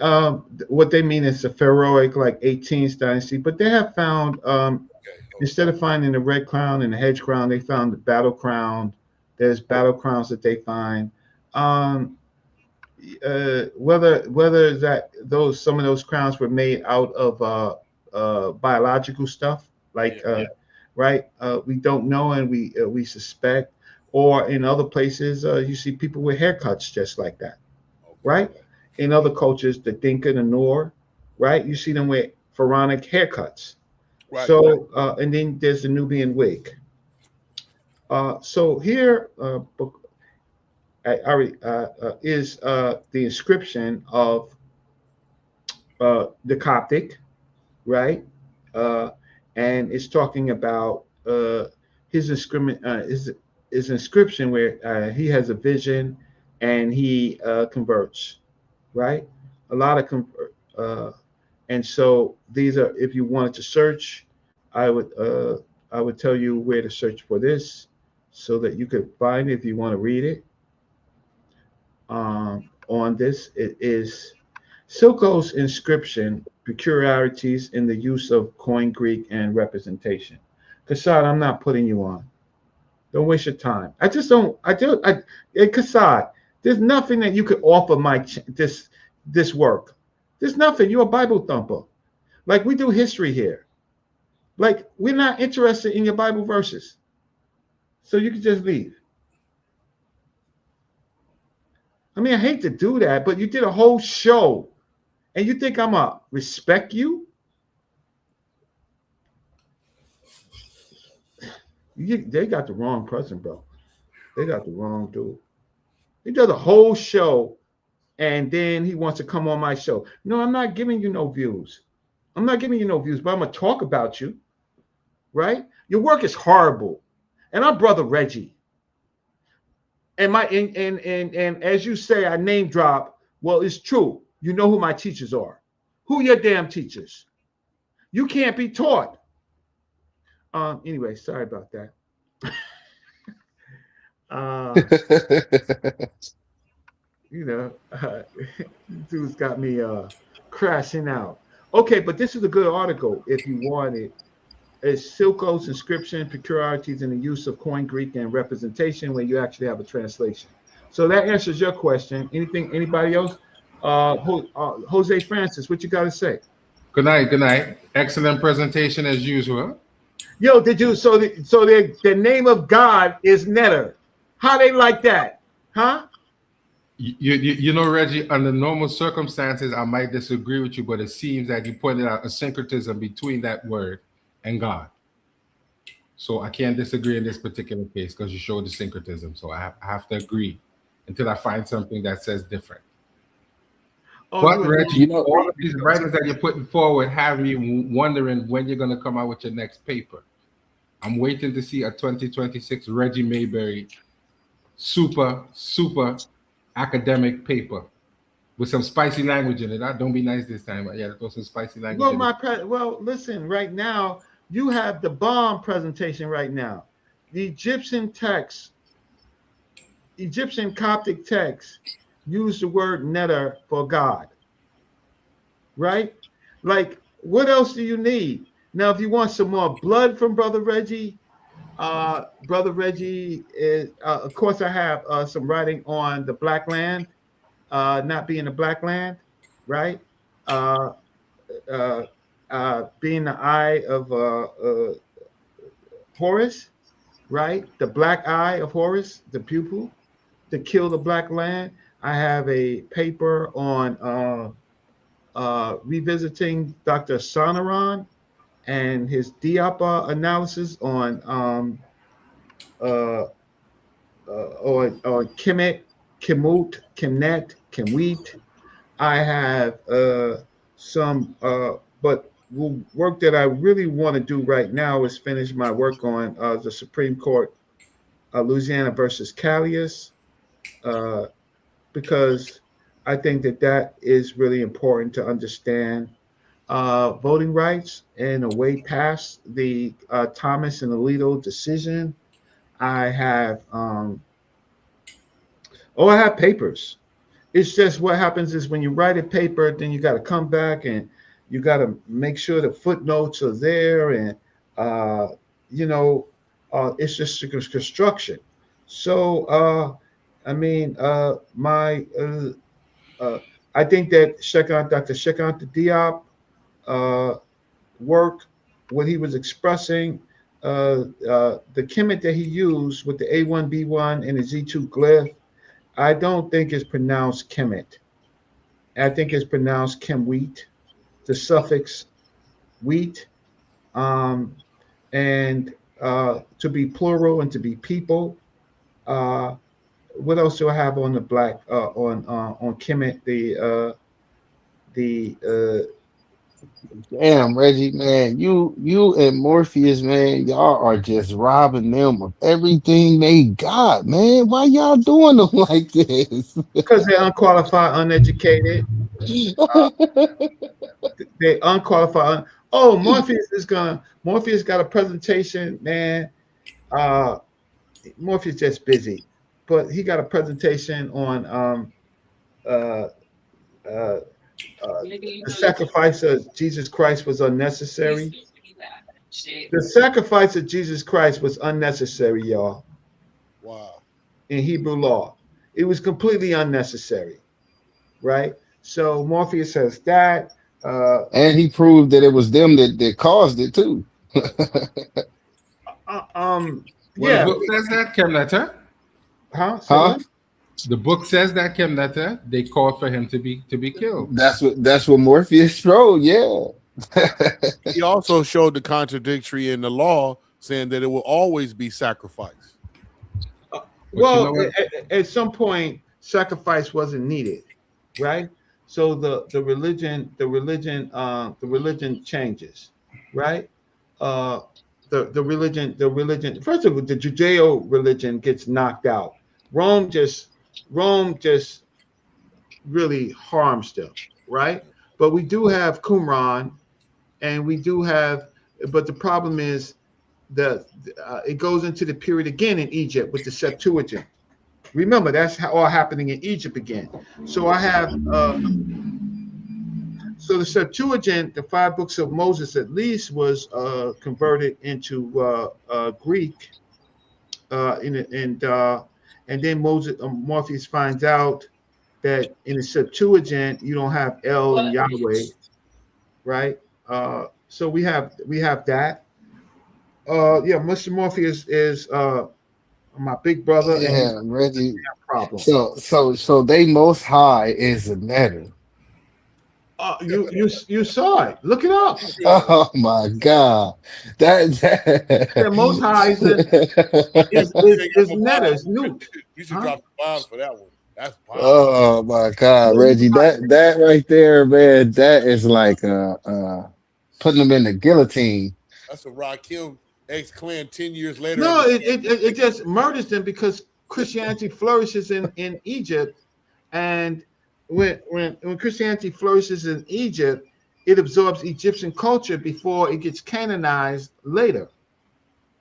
what they mean is a pharaohic, like 18th dynasty, but they have found, instead of finding the red crown and the hedge crown, they found the battle crown. There's battle crowns that they find. Um, whether that those some of those crowns were made out of biological stuff, like right? We don't know, and we suspect. Or in other places, you see people with haircuts just like that, Okay. right? In other cultures, the Dinka, the Noor, right? You see them with pharaonic haircuts. Right. So, and then there's the Nubian wig. So here, is the inscription of the Coptic, right? Uh, and it's talking about his inscription where he has a vision and he converts, right? A lot of uh, and so these are, if you wanted to search, I would uh, I would tell you where to search for this so that you could find it if you want to read it. On this, it is Silko's inscription, peculiarities in the use of Koine Greek and representation. Kassad, I'm not putting you on. Don't waste your time. I just don't. Kassad, there's nothing that you could offer this work. There's nothing. You're a Bible thumper. Like we do history here. Like we're not interested in your Bible verses. So you can just leave. I mean, I hate to do that, but you did a whole show and you think I'm going to respect you? They got the wrong person, bro. They got the wrong dude. He does a whole show and then he wants to come on my show. No, I'm not giving you no views. I'm not giving you no views, but I'm going to talk about you, right? Your work is horrible. And our brother Reggie. And as you say, I name drop. Well, it's true. You know who my teachers are. Who your damn teachers? You can't be taught. Anyway, sorry about that. You know, dude's got me crashing out. Okay, but this is a good article if you want it. It's Silko's inscription, peculiarities in the use of Koine Greek and representation when you actually have a translation. So that answers your question. Anybody else? Jose Francis, what you got to say? Good night. Good night. Excellent presentation as usual. Yo, did you? So the name of God is Neter. How they like that, huh? You know, Reggie, under normal circumstances, I might disagree with you, but it seems that you pointed out a syncretism between that word and God. So I can't disagree in this particular case because you showed the syncretism. So I have to agree until I find something that says different. Oh, but Reggie, know, all of these writings that you're putting forward have me wondering when you're going to come out with your next paper. I'm waiting to see a 2026 Reggie Mayberry super academic paper with some spicy language in it. Don't be nice this time. Yeah, throw some spicy language in it. Well, listen, right now, you have the bomb presentation right now. The Egyptian text, Egyptian Coptic text, use the word Neter for God. Right? Like, what else do you need? Now, if you want some more blood from Brother Reggie, is, of course, I have some writing on the Black Land, not being the Black Land, right? Being the eye of Horus, right? The black eye of Horus, the pupil, to kill the Black Land. I have a paper on revisiting Dr. Sonaran and his Diapa analysis on Kemet, Kemut, Kemnet, Kemwheat. I have some, but work that I really want to do right now is finish my work on the Supreme Court, Louisiana versus Callius, because I think that is really important to understand voting rights and a way past the Thomas and Alito decision. I have I have papers. It's just what happens is when you write a paper, then you got to come back and you got to make sure the footnotes are there, and it's just a construction. So I mean, I think that Dr. Shekant Diop work, what he was expressing, the Kemet that he used with the A1B1 and the Z2 glyph, I don't think it's pronounced Kemet. I think it's pronounced Kemwheat, the suffix wheat, um, and to be plural and to be people. Uh, what else do I have on the black on Kemet? The Damn, Reggie, man, you and Morpheus, man, y'all are just robbing them of everything they got, man. Why y'all doing them like this? because they're unqualified, uneducated. Uh, they unqualified. Oh, Morpheus got a presentation, man. Uh, Morpheus just busy, but he got a presentation on uh, uh, the sacrifice of Jesus Christ was unnecessary. The sacrifice of Jesus Christ was unnecessary, y'all, Wow. in Hebrew law. It was completely unnecessary, right? So Morpheus says that. And he proved that it was them that caused it too. Uh, um, Well, the yeah, book says that, Kemneter. huh? Say Huh? what? The book says that, Kemneter. They called for him to be killed. That's what Morpheus showed, yeah. He also showed the contradictory in the law, saying that it will always be sacrificed. But you Well, know what? at some point, sacrifice wasn't needed, right? So the religion changes, right? Uh, the religion. First of all, the Judeo religion gets knocked out. Rome just Rome just really harms them, right? But we do have Qumran, and we do have, but the problem is the it goes into the period again in Egypt with the Septuagint. Remember, that's all happening in Egypt again. So I have so the Septuagint, the five books of Moses, at least was converted into Greek, and then Moses Morpheus finds out that in the Septuagint you don't have El and Yahweh, right? So we have that. Yeah, Mr. Morpheus is my big brother, and he's Yeah, Reggie. a problem. So they most high is a netter. You saw it. Look it up. Oh my God. That, The Most High is is You is, ain't got is no Netta, Bible. is Noute. You should Huh? drop the bombs for that one. That's powerful. oh my God, Reggie. That right there, man, that is like putting them in the guillotine. That's a Rakim ex clan 10 years later No, understand. it just murders them because Christianity flourishes in Egypt, and when Christianity flourishes in Egypt, it absorbs Egyptian culture before it gets canonized later,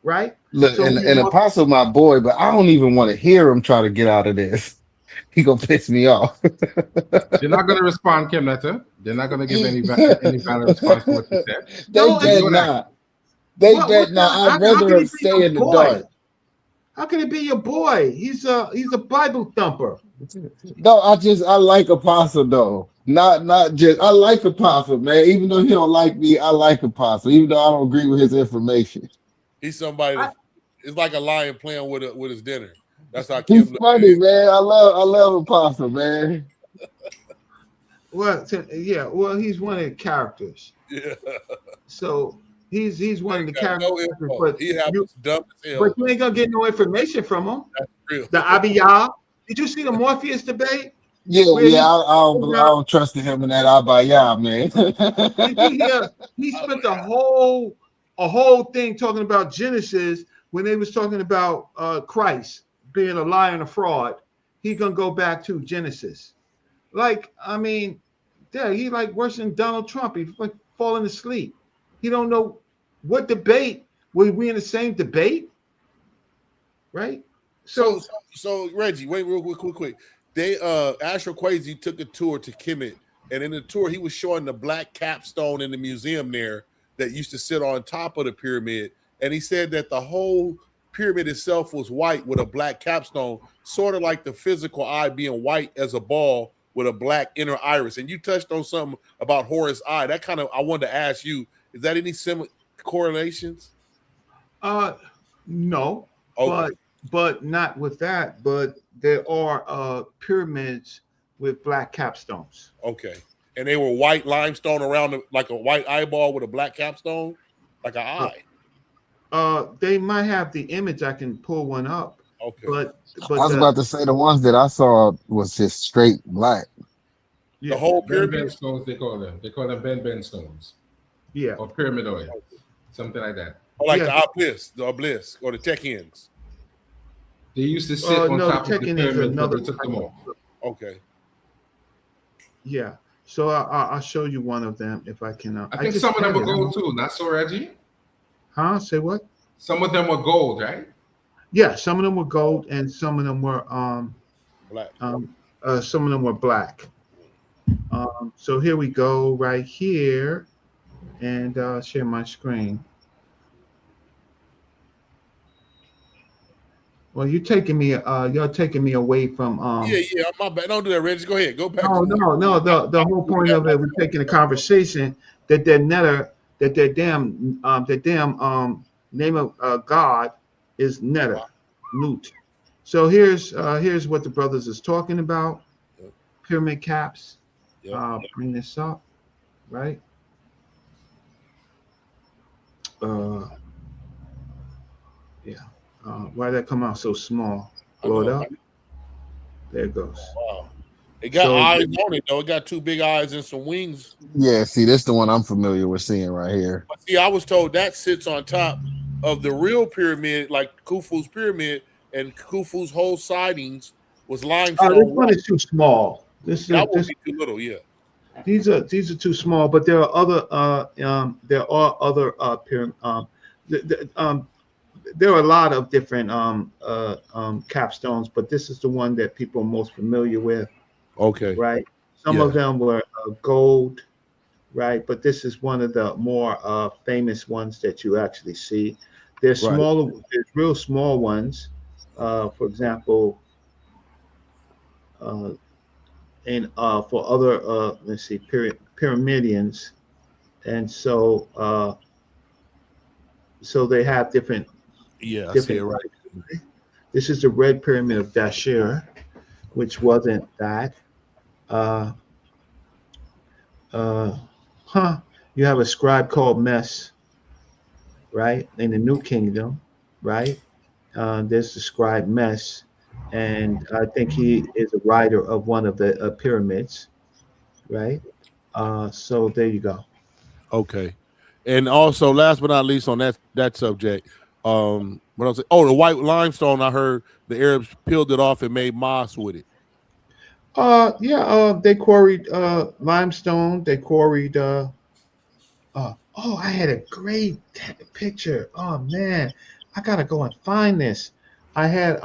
right? Look, So and, we and Apostle my boy, but I don't even want to hear him try to get out of this. He gonna piss me off. They're not going to respond, Kemneter. They're not going to give any valid response to what you said. They no, You bet know that. not. They what bet kind not. of, I'd how rather can he him be stay your in the boy? dark. How can he be your boy? He's a Bible thumper. No, I like Apostle though. Not just I like Apostle, man. Even though he don't like me, I like Apostle. Even though I don't agree with his information. He's somebody I, that it's like a lion playing with his dinner. That's how He's Kim looked at funny, it. man. I love Apostle, man. well, yeah, well, he's one of the characters. Yeah. So he's one of the Got characters, no info. but He happens dumb as but hell. you ain't gonna get no information from him. That's real. The Abiyah. Did you see the Morpheus debate Yeah, where yeah. he I don't trust him in that Abaya, did you man. hear he spent a whole thing talking about Genesis when they was talking about Christ being a liar and a fraud. He gonna go back to Genesis. Like, I mean, yeah, he like worse than Donald Trump. He's like falling asleep. He don't know what debate. Were we in the same debate? Right? So, So so, so Reggie, wait real quick. They Astro Quasi took a tour to Kemet, and in the tour he was showing the black capstone in the museum there that used to sit on top of the pyramid, and he said that the whole pyramid itself was white with a black capstone, sort of like the physical eye being white as a ball with a black inner iris. And you touched on something about Horus' eye. That kind of I wanted to ask you: is that any similar correlations? No, Okay. but not with that. But there are pyramids with black capstones. Okay. And they were white limestone around like a white eyeball with a black capstone, like an Uh, eye. they might have the image. I can pull one up, Okay. but I was the about to say the ones that I saw was just straight black. The yeah, whole Ben pyramid. stones, they call them. They call them Ben stones yeah, or pyramidoid, something like that. Or like yeah. the obelisk, or the tech ends. They used to sit on No, the top of the Tekken is pyramids, but another they took type them of. off. Okay. Yeah. So I'll show you one of them if I can. I I think just some of them had were it. gold too. Not so, Reggie. Huh? Say what? Some of them were gold, right? Yeah, some of them were gold and some of them were Black. some of them were black. So here we go right here and share my screen. Well, you're taking me away from Yeah, yeah. My bad. Don't do that, Reggie. Go ahead. Go back to no. The whole point of it, we're taking a conversation that their netter, that damn name of God is netter, Noute. So here's what the brothers is talking about. Yep. Pyramid caps. Yep. Bring this up, right? Uh, yeah. Why did that come out so small? I Blow it know. up. There it goes. Wow. It got So eyes on it though. It got two big eyes and some wings. Yeah, see, this the one I'm familiar with seeing right here. But see, I was told that sits on top of the real pyramid, like Khufu's pyramid, and Khufu's whole sidings was this limestone. one is too small. That would be too little. Yeah. These are too small, but there are other pyramid there are a lot of different capstones, but this is the one that people are most familiar with, Okay. right? Some Yeah. of them were gold, right? But this is one of the more famous ones that you actually see. There's Right. smaller, there's real small ones. For example, uh, and for other let's see, pyramidians, and so they have different Yeah, I see it different. right. This is the Red Pyramid of Dashir, which wasn't that. Uh, uh, huh. You have a scribe called Mess, right? In the New Kingdom, right? There's the scribe Mess, and I think he is a writer of one of the pyramids, right? So there you go. Okay. And also, last but not least, on that subject, what else? Oh, the white limestone. I heard the Arabs peeled it off and made moss with it. Yeah, they quarried limestone. They quarried. Oh, I had a great picture. Oh man, I gotta go and find this. I had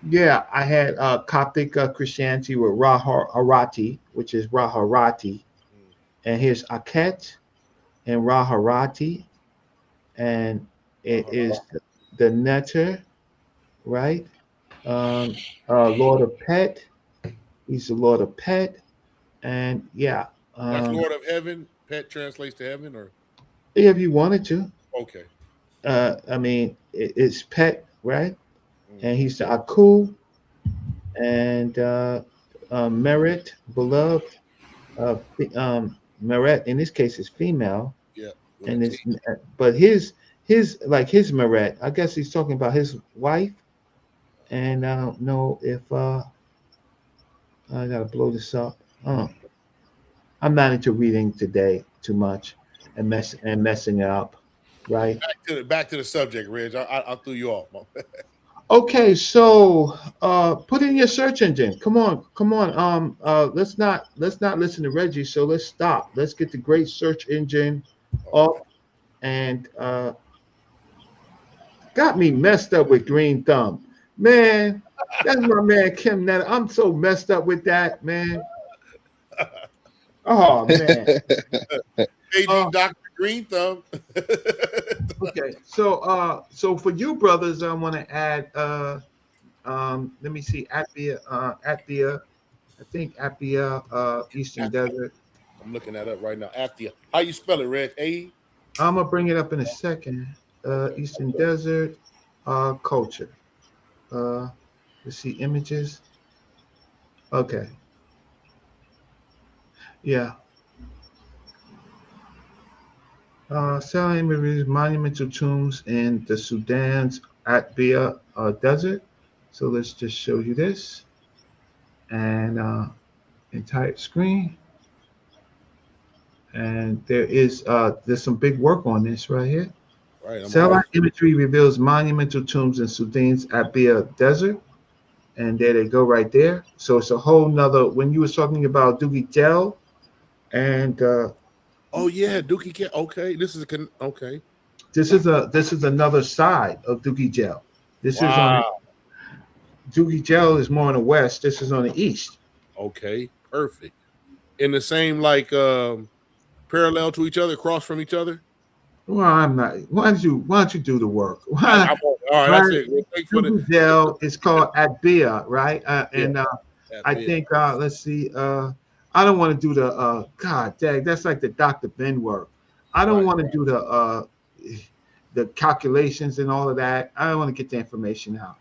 yeah, I had Coptic Christianity with Raharati, which is Raharati, and here's Aket and Raharati, and it is the Neter, right? Um, Lord of Pet. He's the Lord of Pet, and yeah, That's Lord of Heaven. Pet translates to heaven, or if you wanted to, okay. I mean, it's Pet, right? Mm. And he's the Aku and Merit, beloved. Merit in this case is female, Yeah. With and a it's T. but his like his Merit. I guess he's talking about his wife, and I don't know if I gotta blow this up. I'm not into reading today too much and messing it up, right? Back to the subject, Reg. I threw you off. Okay, so put in your search engine. Come on. Let's not listen to Reggie. So let's stop. Let's get the great search engine up and got me messed up with Green Thumb. Man, that's my man Kim Net. I'm so messed up with that, man. Oh man. Paging Dr. Green Thumb. Okay. So for you brothers, I want to add let me see, Appia, I think Appia, Eastern Athia. Desert. I'm looking that up right now. Athia. How you spell it, Reg? A? I'm gonna bring it up in a second. Eastern Desert culture. Let's see images. Okay. Yeah. Selling images, monumental tombs in the Sudan's Atbia Desert. So let's just show you this and entire screen. And there's some big work on this right here. Right, I'm on Satellite it. imagery reveals monumental tombs in Sudan's Abia Desert. And there they go right there. So it's a whole nother, when you were talking about Doogie Dell and Oh yeah, Dookie Cat. Okay, this is okay. this is another side of Doogie Dell. This is on Wow. Doogie Dell is more on the west. This is on the east. Okay, perfect. In the same like parallel to each other, across from each other. Well, I'm not. Why don't you do the work? I'm Why, on, all right, why that's it. Well, thanks for the Doogie Dell is called Abia, right? yeah, And that I bit. think let's see. I don't want to do the God dang, that's like the Dr. Ben work. I don't Right. want to do the calculations and all of that. I don't want to get the information out.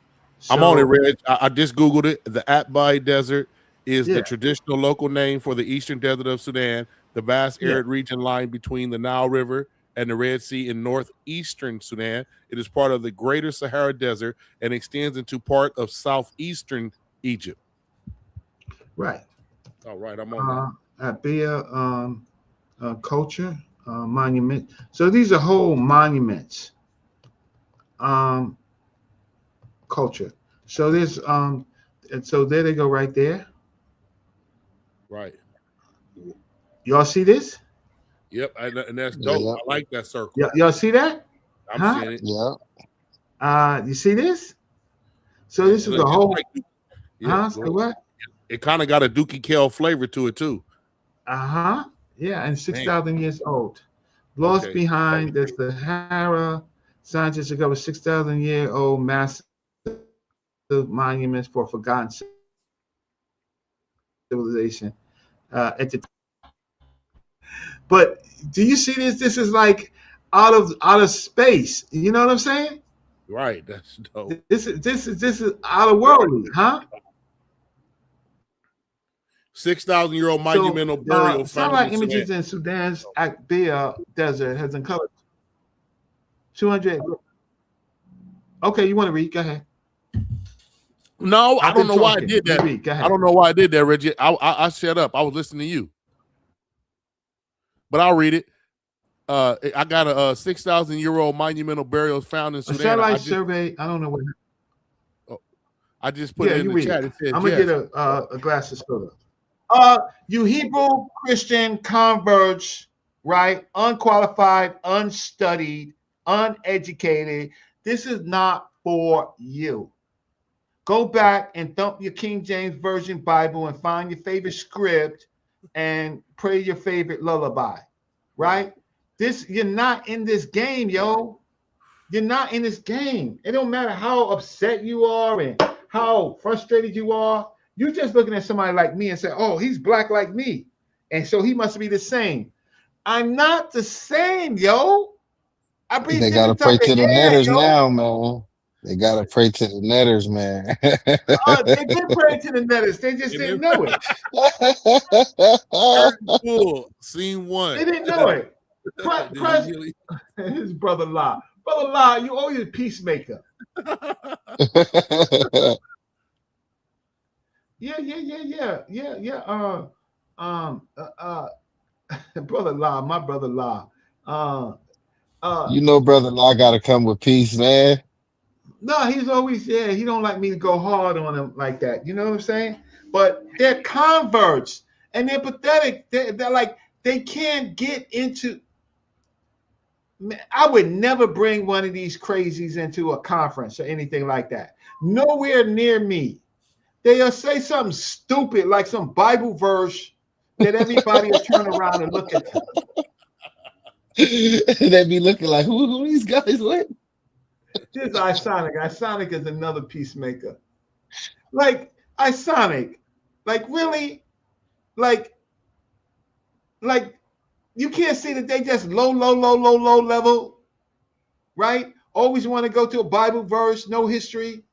I'm on it, So Reg. I just Googled it. The Atbai Desert is yeah, the traditional local name for the eastern desert of Sudan, the vast yeah, arid region lying between the Nile River and the Red Sea in northeastern Sudan. It is part of the Greater Sahara Desert and extends into part of southeastern Egypt. right. All right, I'm on that. Abia culture monument. So these are whole monuments. Um, culture. So there's and so there they go right there. Right. Y'all see this? Yep, and that's dope. Yep. I like that circle. Y'all see that? I'm Huh? seeing it. Yep. You see this? So Yeah, this is it the looks whole like yeah, huh? go Say ahead. what? It kind of got a Dookie Kale flavor to it too. Uh-huh. Yeah, and Man, 6,000 years old. Lost okay. behind the Sahara, scientists discovered 6,000-year-old massive monuments for forgotten civilization. At the But do you see this? This is like out of space. You know what I'm saying? Right, that's dope. This is out of worldly, huh? 6,000-year-old So monumental burial found in satellite Sudan. images in Sudan's Akbia Desert has uncovered 200. Okay, you want to read? Go ahead. No, I I've don't been know why I talking. did You that. read. Go I ahead. don't know why I did that, Reggie. I shut up. I was listening to you. But I'll read it. I got a 6,000-year-old monumental burial found in A Sudan. satellite survey. I don't know what. I just put Yeah, it in you the read chat. it. It said I'm gonna yes. get a glass of soda. You Hebrew Christian converts, right? Unqualified, unstudied, uneducated. This is not for you. Go back and dump your King James Version Bible and find your favorite script and pray your favorite lullaby, right? You're not in this game, yo. You're not in this game. It don't matter how upset you are and how frustrated you are. You're just looking at somebody like me and say, "Oh, he's black like me, and so he must be the same." I'm not the same, yo. I breathe They gotta different type pray of to the air, netters yo. now, man. They gotta pray to the netters, man. They did pray to the netters. They just And didn't then know it. curtain full, scene They one. didn't know it. Did he really? His brother La. Brother La, you always a peacemaker. Yeah. Brother La, my brother La. You know, brother Law gotta come with peace, man. No, he's always he don't like me to go hard on him like that. You know what I'm saying? But they're converts and they're pathetic. They're like they can't get into. I would never bring one of these crazies into a conference or anything like that. Nowhere near me. They'll say something stupid like some Bible verse that everybody will turn around and look at them. They be looking like, who these guys with? This is Isonic. Isonic is another peacemaker. Like Isonic, like really, like You can't see that they just low level, right? Always want to go to a Bible verse, no history,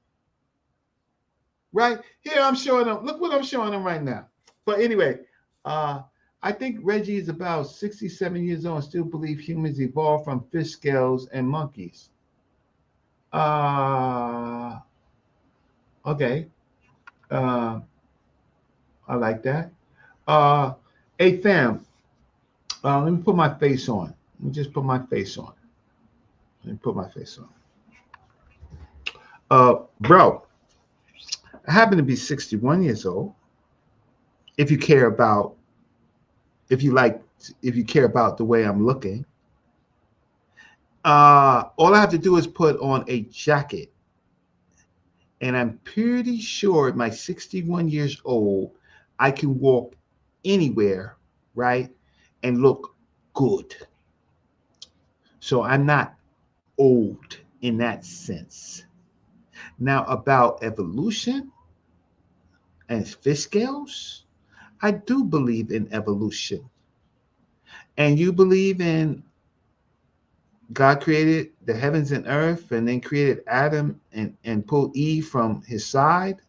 right? Here I'm showing them. Look what I'm showing them right now. But anyway, I think Reggie is about 67 years old and still believe humans evolved from fish scales and monkeys. Okay. I like that. Hey fam, let me put my face on. Let me just put my face on. Let me put my face on. Bro, I happen to be 61 years old. If you care about, if you care about the way I'm looking, all I have to do is put on a jacket. And I'm pretty sure at my 61 years old, I can walk anywhere, right? And look good. So I'm not old in that sense. Now, about evolution and fish scales, I do believe in evolution. And you believe in God created the heavens and earth and then created Adam and pulled Eve from his side.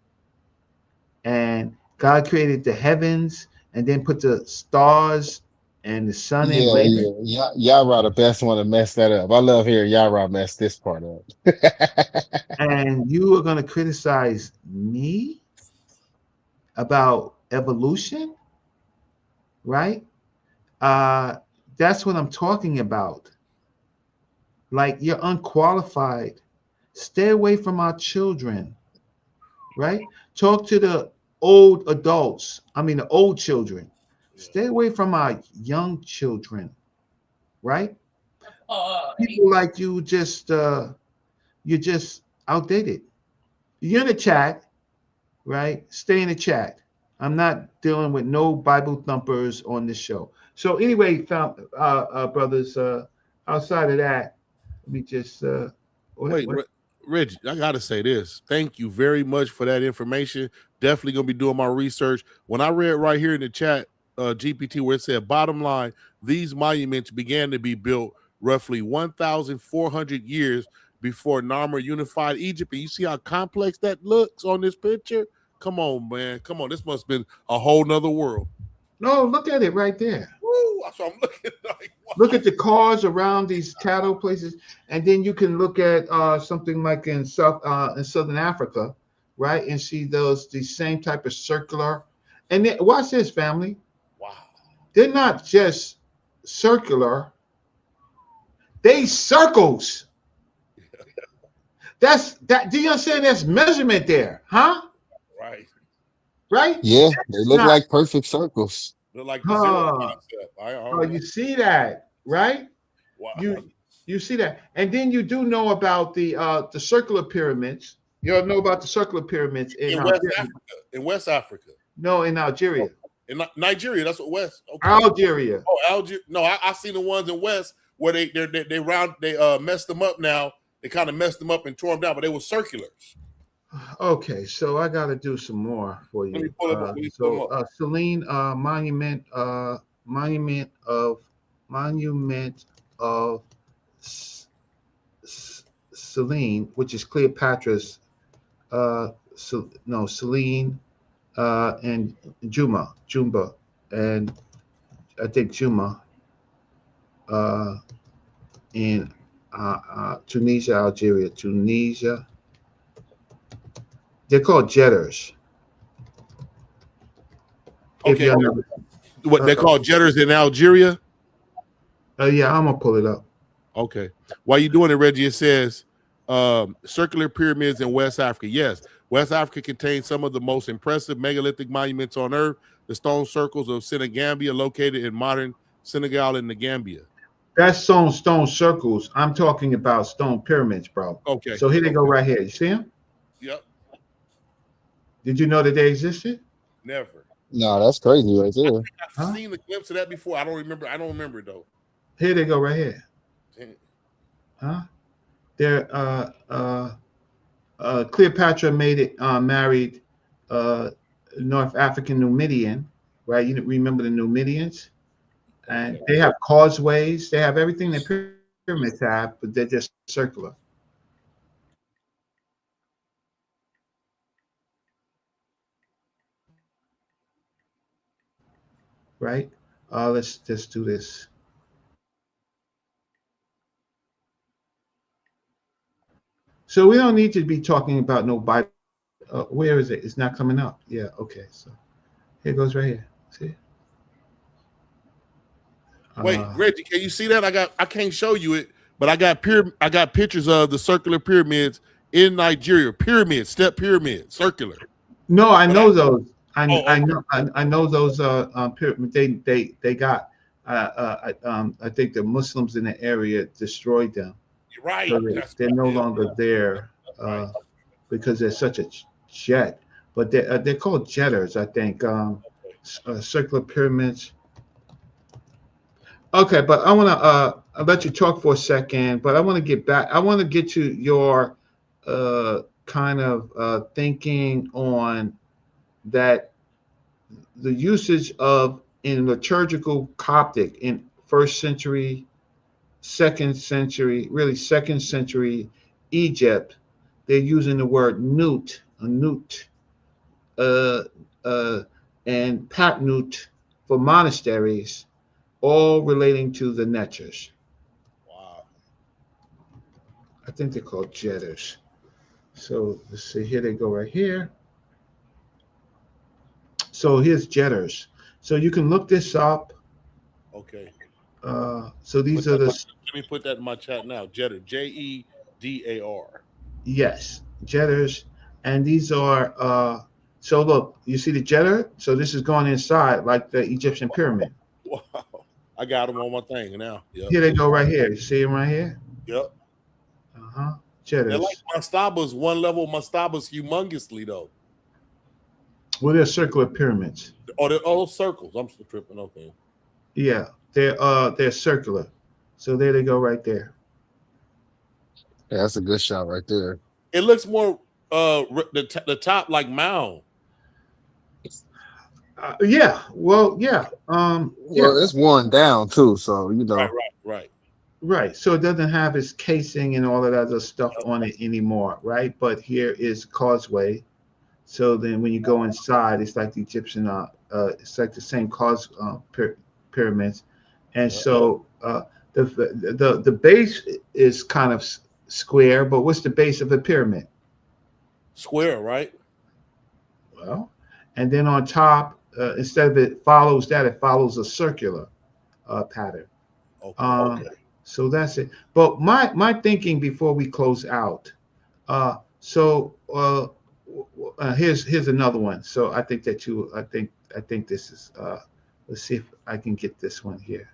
And God created the heavens and then put the stars and the sun in Yeah, later. yeah. Yara the best one to mess that up. I love hearing Yara mess this part up. And you are going to criticize me about evolution, right? Uh, that's what I'm talking about. Like you're unqualified. Stay away from our children, right? Talk to the old adults. I mean, the old children. Stay away from our young children, right? People like you just you're just outdated. You're in the chat, right? Stay in the chat. I'm not dealing with no Bible thumpers on this show. So anyway, brothers, outside of that, let me just Wait, Reggie, I gotta say this. Thank you very much for that information. Definitely gonna be doing my research. When I read right here in the chat, GPT, where it said, bottom line, these monuments began to be built roughly 1,400 years before Narmer unified Egypt. And you see how complex that looks on this picture? Come on, man. Come on. This must have been a whole nother world. No, look at it right there. Woo, that's what I'm looking like. Wow. Look at the cars around these cattle places, and then you can look at something like in Southern Africa, right, and see the same type of circular. And then, watch this, family. Wow. They're not just circular; they circles. That's that. Do you understand? That's measurement there, huh? Right. Right? Yeah, they look Not, like perfect circles. They're like the zero concept. Oh, you see that, right? Wow. You see that, and then you do know about the circular pyramids. You all know about the circular pyramids in West Africa. In West Africa. No, in Algeria. In Nigeria, that's what West. Okay. Algeria. Oh, Algeria. No, I seen the ones in West where they messed them up now. They kind of messed them up and tore them down, but they were circulars. Okay, so I got to do some more for you. Selene, monument of Selene, which is Cleopatra's. Selene, and Jumba, and I think Juma, in Tunisia, Algeria. They're called jetters. Okay. What they're called jetters in Algeria? Yeah, I'm gonna pull it up. Okay. While you're doing it, Reggie, it says circular pyramids in West Africa. Yes, West Africa contains some of the most impressive megalithic monuments on earth. The stone circles of Senegambia, located in modern Senegal and the Gambia. That's stone circles. I'm talking about stone pyramids, bro. Okay. So here they go right here. You see them? Yep. Did you know that they existed? Never. No, that's crazy right there. I've seen a glimpse of that before. I don't remember it though. Here they go right here. Dang. Huh? They're Cleopatra married North African Numidian, right? You remember the Numidians? And they have causeways. They have everything that pyramids have, but they're just circular. Right? Let's just do this. So we don't need to be talking about no Bible. Where is it? It's not coming up. Yeah. Okay. So here it goes right here. See? Wait, Reggie, can you see that? I can't show you it, but I got pictures of the circular pyramids in Nigeria. Pyramid, step pyramid, circular. No, I know those. Okay. I know those. Pyramid. They got. I think the Muslims in the area destroyed them. Right. So they're no longer there Right. because they're such a jet. But they're called jetters, I think. Circular pyramids. Okay, but I want to I'll let you talk for a second, but I want to get back. I want to get to your kind of thinking on that the usage of in liturgical Coptic in first century, second century, really second century Egypt, they're using the word Noute, uh, and Patnut for monasteries, all relating to the neters. Wow. I think they're called jetters. So let's see, here they go right here. So here's jetters. So you can look this up. Okay. So these are the. Let me put that in my chat now. Jetter, Jedar. Yes, jetters, and these are. So look, you see the jetter. So this is going inside like the Egyptian pyramid. Wow. I got them on my thing now. Yep. Here they go right here. You see them right here? Yep. Jetters. They're like mastabas, one level mastabas humongously though. Well, they're circular pyramids. Oh, they're all circles. I'm still tripping. Okay. Yeah, they're circular. So there they go right there. Yeah, that's a good shot right there. It looks more the top like mound. Yeah. Well, yeah. Well, Yeah. it's one down too, so you know. Right. Right. So it doesn't have its casing and all that other stuff on it anymore, right? But here is causeway. So then when you go inside, it's like the Egyptian, it's like the same pyramids. And so the base is kind of square, but what's the base of a pyramid? Square, right? Well, and then on top, instead of it follows that, it follows a circular pattern. Okay. So that's it. But my thinking before we close out. Here's another one. So I think that I think this is. Let's see if I can get this one here.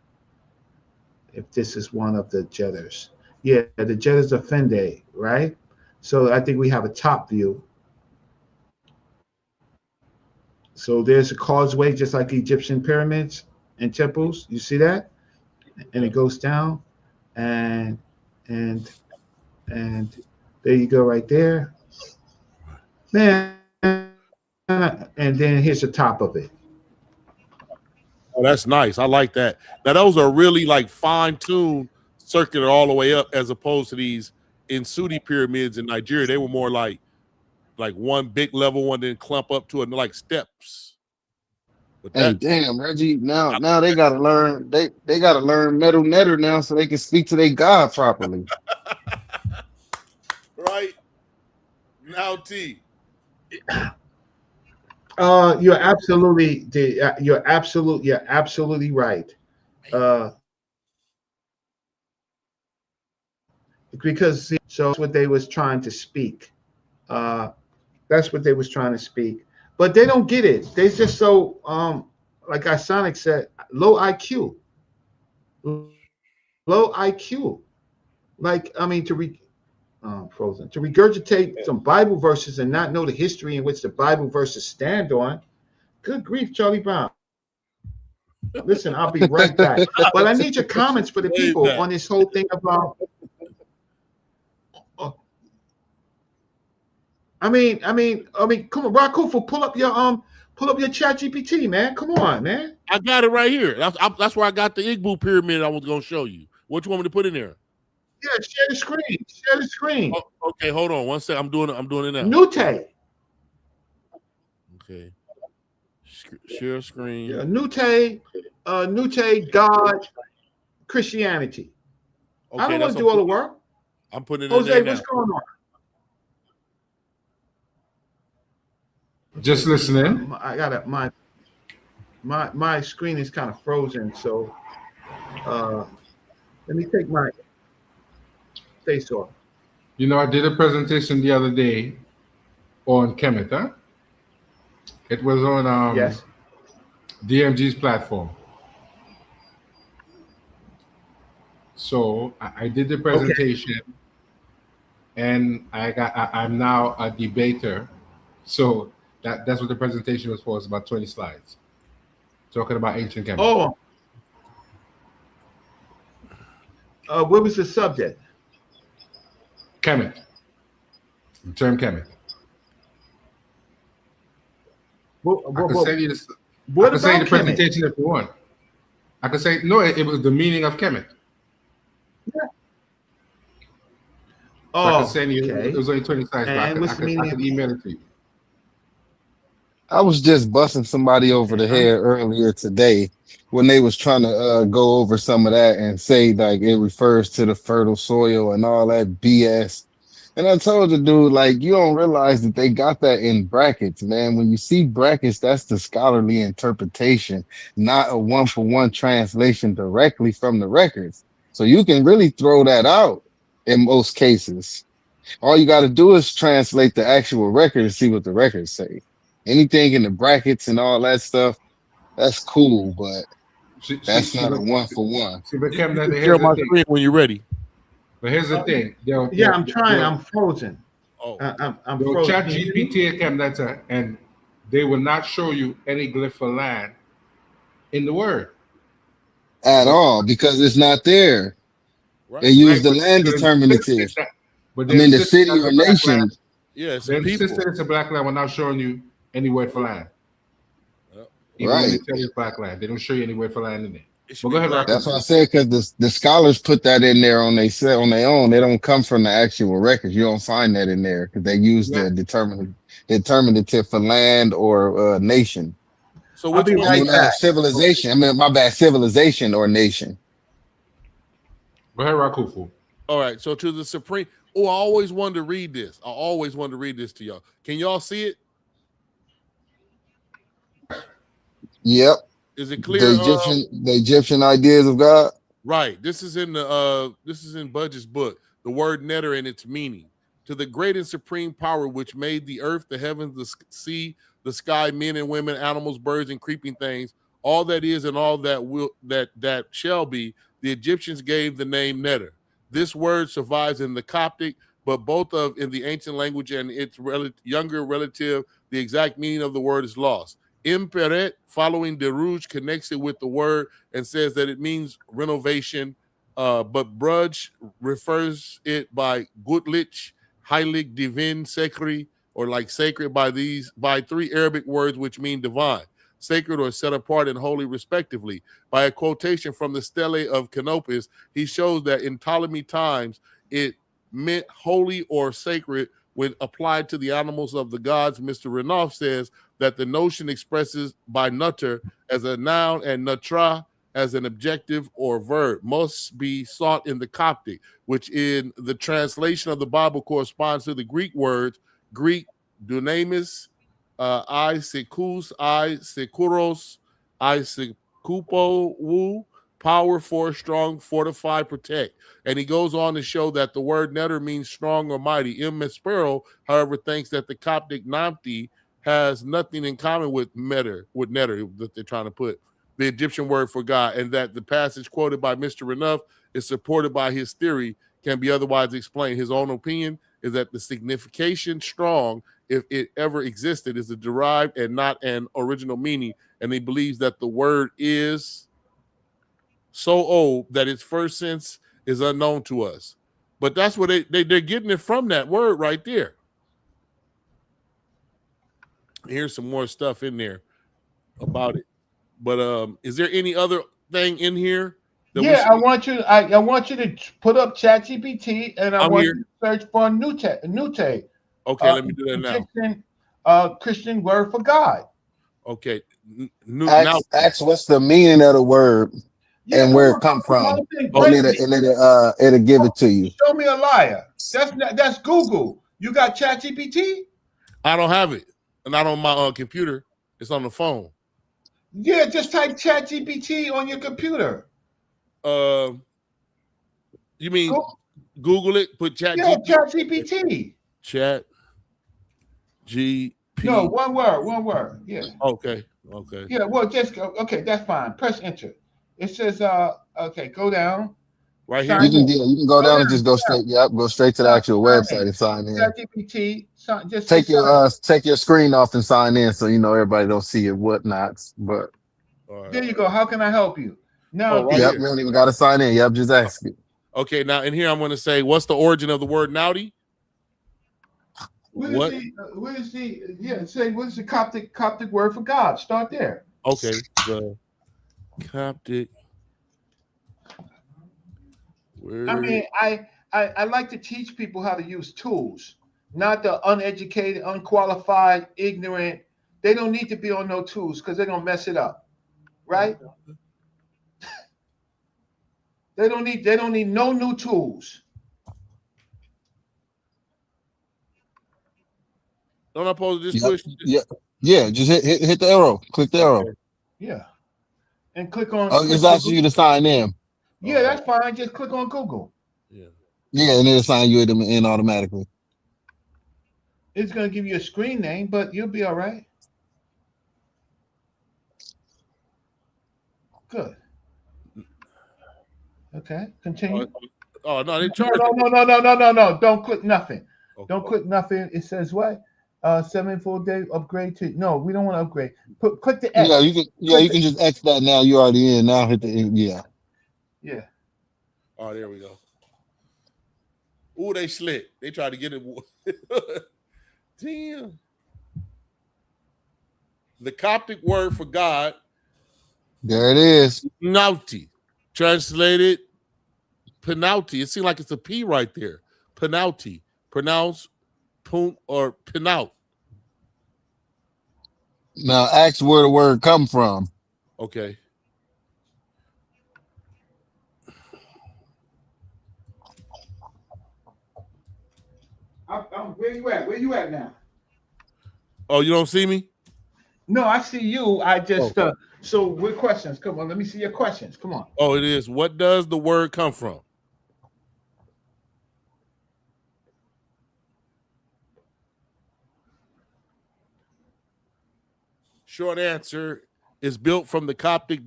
If this is one of the jetters. Yeah, the jetters are Fende, right? So I think we have a top view. So there's a causeway, just like the Egyptian pyramids and temples. You see that? And it goes down, and there you go right there. Man, and then here's the top of it. Oh, that's nice. I like that. Now those are really like fine-tuned circular all the way up, as opposed to these Nsudi pyramids in Nigeria. They were more like one big level one, then clump up to it like steps. But hey, damn, Reggie! Now they gotta learn. They gotta learn metal netter now, so they can speak to their God properly. Right. Noute. You're absolutely right. Because so that's what they was trying to speak. That's what they was trying to speak. But they don't get it. They just so like Sonic said, low IQ. Low IQ. Like, I mean, frozen. To regurgitate some Bible verses and not know the history in which the Bible verses stand on. Good grief, Charlie Brown. Listen, I'll be right back. But I need your comments for the people on this whole thing about. I mean, come on, Rakufa, pull Pull up your chat GPT, man. Come on, man. I got it right here. That's where I got the Igbo pyramid I was going to show you. What you want me to put in there? Yeah, share the screen. Share the screen. Oh, okay, hold on 1 second. I'm doing it now. Noute. Okay. Share screen. Yeah, Noute, God, Christianity. Okay, I don't want to do all the work. I'm putting it Jose, in there what's now. going on? Just listening. I got my screen is kind of frozen, so let me take my face off. You know, I did a presentation the other day on Kemet, huh? It was on Yes. DMG's platform. So I did the presentation, and I'm now a debater. So that's what the presentation was for. It's about 20 slides talking about ancient Kemet. Oh. What was the subject? Kemet. The term Kemet. I can send you this. What I can send you the about Kemet? presentation if you want. I can say no. It was the meaning of Kemet. Yeah. So I can send you. Okay. It was only 20 slides. And But I can email it to you. I was just busting somebody over the head earlier today when they was trying to go over some of that and say like it refers to the fertile soil and all that BS. And I told the dude, like, you don't realize that they got that in brackets, man. When you see brackets, that's the scholarly interpretation, not a one-for-one translation directly from the records. So you can really throw that out in most cases. All you got to do is translate the actual record and see what the records say. Anything in the brackets and all that stuff, that's cool, but that's not a one-for-one. See, but Kevin, Share my screen when you're ready. But here's the thing. Yeah, I'm trying. I'm frozen. Oh, I'm frozen. Chat GPT and they will not show you any glyph for land in the word At all, because it's not there. right. They use the land determinative. But I mean, the city or nation. Yeah, it's they people. insist it's a black land. We're not showing you any word for land. Even when they tell you it's black land, they don't show you any word for land in there. Well, go ahead, Rock. That's what I said, because the scholars put that in there on their own. They don't come from the actual records. You don't find that in there because they use the determinative for land or nation. So what you civilization? I mean, my bad, civilization or nation. Go ahead, Rakufu. All right. So to the Supreme. Oh, I always wanted to read this. I always wanted to read this to y'all. Can y'all see it? Yep. Is it clear? The Egyptian ideas of God. Right. This is in Budge's book, the word neter and its meaning. To the great and supreme power which made the earth, the heavens, the sea, the sky, men and women, animals, birds, and creeping things, all that is and all that shall be, the Egyptians gave the name neter. This word survives in the Coptic, but both in the ancient language and its younger relative, the exact meaning of the word is lost. Imperet, following Derouge, connects it with the word and says that it means renovation, but Brudge refers it by Gutlich, Heilig, Divin, Sekri, or like sacred by three Arabic words which mean divine, sacred or set apart and holy respectively. By a quotation from the Stele of Canopus, he shows that in Ptolemy times it meant holy or sacred when applied to the animals of the gods. Mr. Renouf says that the notion expresses by nutter as a noun and nutra as an objective or verb must be sought in the Coptic, which in the translation of the Bible corresponds to the Greek words, Greek dunamis, I sekus, I sekuros, I sekupo wu, power, force, strong, fortify, protect. And he goes on to show that the word neter means strong or mighty. M. Maspero, however, thinks that the Coptic Noute has nothing in common with neter that they're trying to put, the Egyptian word for God, and that the passage quoted by Mr. Renouf is supported by his theory, can be otherwise explained. His own opinion is that the signification strong, if it ever existed, is a derived and not an original meaning. And he believes that the word is so old that its first sense is unknown to us. But that's what they're getting it from, that word right there. Here's some more stuff in there. about it. But is there any other thing in here that Yeah, I want you. I want you to put up ChatGPT, and I I'm want here. you to search for Noute. Noute. Okay, let me do that now. Egyptian, Christian word for God. Okay, now. Ask what's the meaning of the word Yeah, and come where on, it come come from, on, thing, Oh, and Reggie. it'll give it to you. Show me a liar. That's Google. You got ChatGPT? I don't have it, not on my computer. It's on the phone. Yeah, just type ChatGPT on your computer. Uh, you mean Go, Google it? Put yeah, ChatGPT. ChatGPT. Chat No, GP. one word. Yeah, Okay. yeah. Well, just go. Okay, that's fine. Press enter. It says, okay, go down, Right here. sign in. You can go Go down down, and just go go down. straight. Yep, go straight to the actual Sign website in. and sign in. ChatGPT. Just hit sign. Take your screen off and sign in, so you know everybody don't see it whatnots. But All right. There you go. How can I help you? Now, Oh, right yep, here. you don't even got to sign in. Yep, just ask it. Okay, now in here I'm going to say, what's the origin of the word Noute? What? Where is the? Yeah, say what is the Coptic word for God? Start there. Okay, the Coptic I word. mean, I like to teach people how to use tools, not the uneducated, unqualified, ignorant. They don't need to be on no tools because they're gonna mess it up, right? They don't need no new tools. Don't I supposed to just Yep, push? yeah. Just hit the arrow. Click the arrow. Okay. Yeah, and click on Oh, click it's on asking you Google. to sign in. Yeah, that's fine. Just click on Google. Yeah. Yeah, and it'll sign you in automatically. It's gonna give you a screen name, but you'll be all right. Good. Okay, continue. No, they No, charging. no. Don't click nothing. Okay. Don't click nothing. It says what? 7 full day upgrade to no, we don't want to upgrade. Click the Yeah, X. you can just X that now. You already in. Now hit the yeah. Yeah. Oh, there we go. Ooh, they slick. They tried to get it. Damn. The Coptic word for God, There it is. Noute. Translated penalty. It seems like it's a P right there. Penalty. Pronounce punt or penout. Now ask where the word come from. Okay. Where you at? Where you at now? Oh, you don't see me? No, I see you. I just so with questions. Come on, let me see your questions. Come on. Oh, it is. What does the word come from? Short answer is built from the Coptic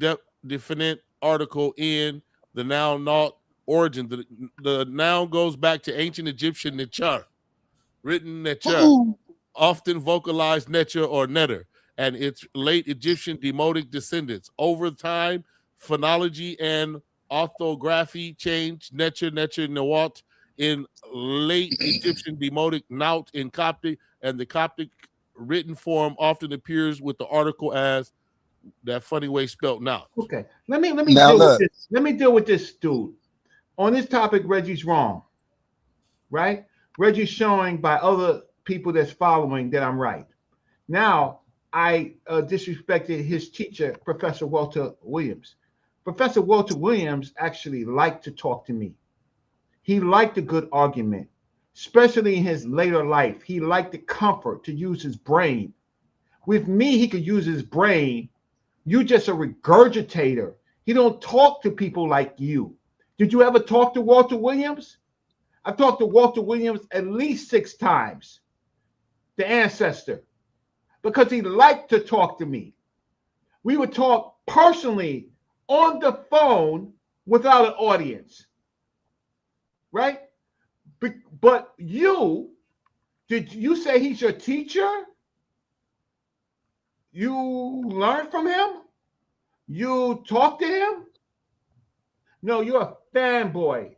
definite article in the noun Noute origin. The noun goes back to ancient Egyptian neter, written neter, often vocalized neter or neter, and its late Egyptian demotic descendants. Over time, phonology and orthography changed neter, Nawat in late Egyptian demotic Noute in Coptic, and the Coptic written form often appears with the article as that funny way spelled Noute. Okay. Let me Now deal with look. this. Let me deal with this dude. On this topic, Reggie's wrong. Right? Reggie's showing by other people that's following that I'm right. Now, I disrespected his teacher, Professor Walter Williams. Professor Walter Williams actually liked to talk to me. He liked a good argument, especially in his later life. He liked the comfort to use his brain. With me, he could use his brain. You just a regurgitator. He don't talk to people like you. Did you ever talk to Walter Williams? I've talked to Walter Williams at least 6 times, the ancestor, because he liked to talk to me. We would talk personally on the phone without an audience, right? But did you say he's your teacher? You learn from him? You talk to him? No, you're a fanboy.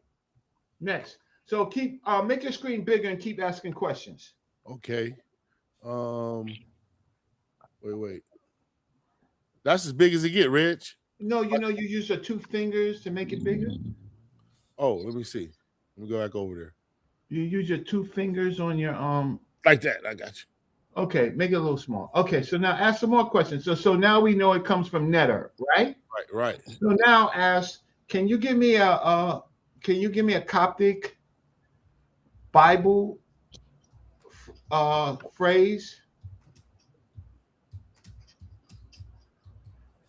Next. So keep make your screen bigger and keep asking questions. Okay. Wait. That's as big as it get, Rich. No, you use your 2 fingers to make it bigger. Oh, let me see. Let me go back over there. You use your 2 fingers on your Like that. I got you. Okay, make it a little small. Okay, so now ask some more questions. So now we know it comes from neter, right? Right. So now ask, can you give me a Coptic Bible phrase?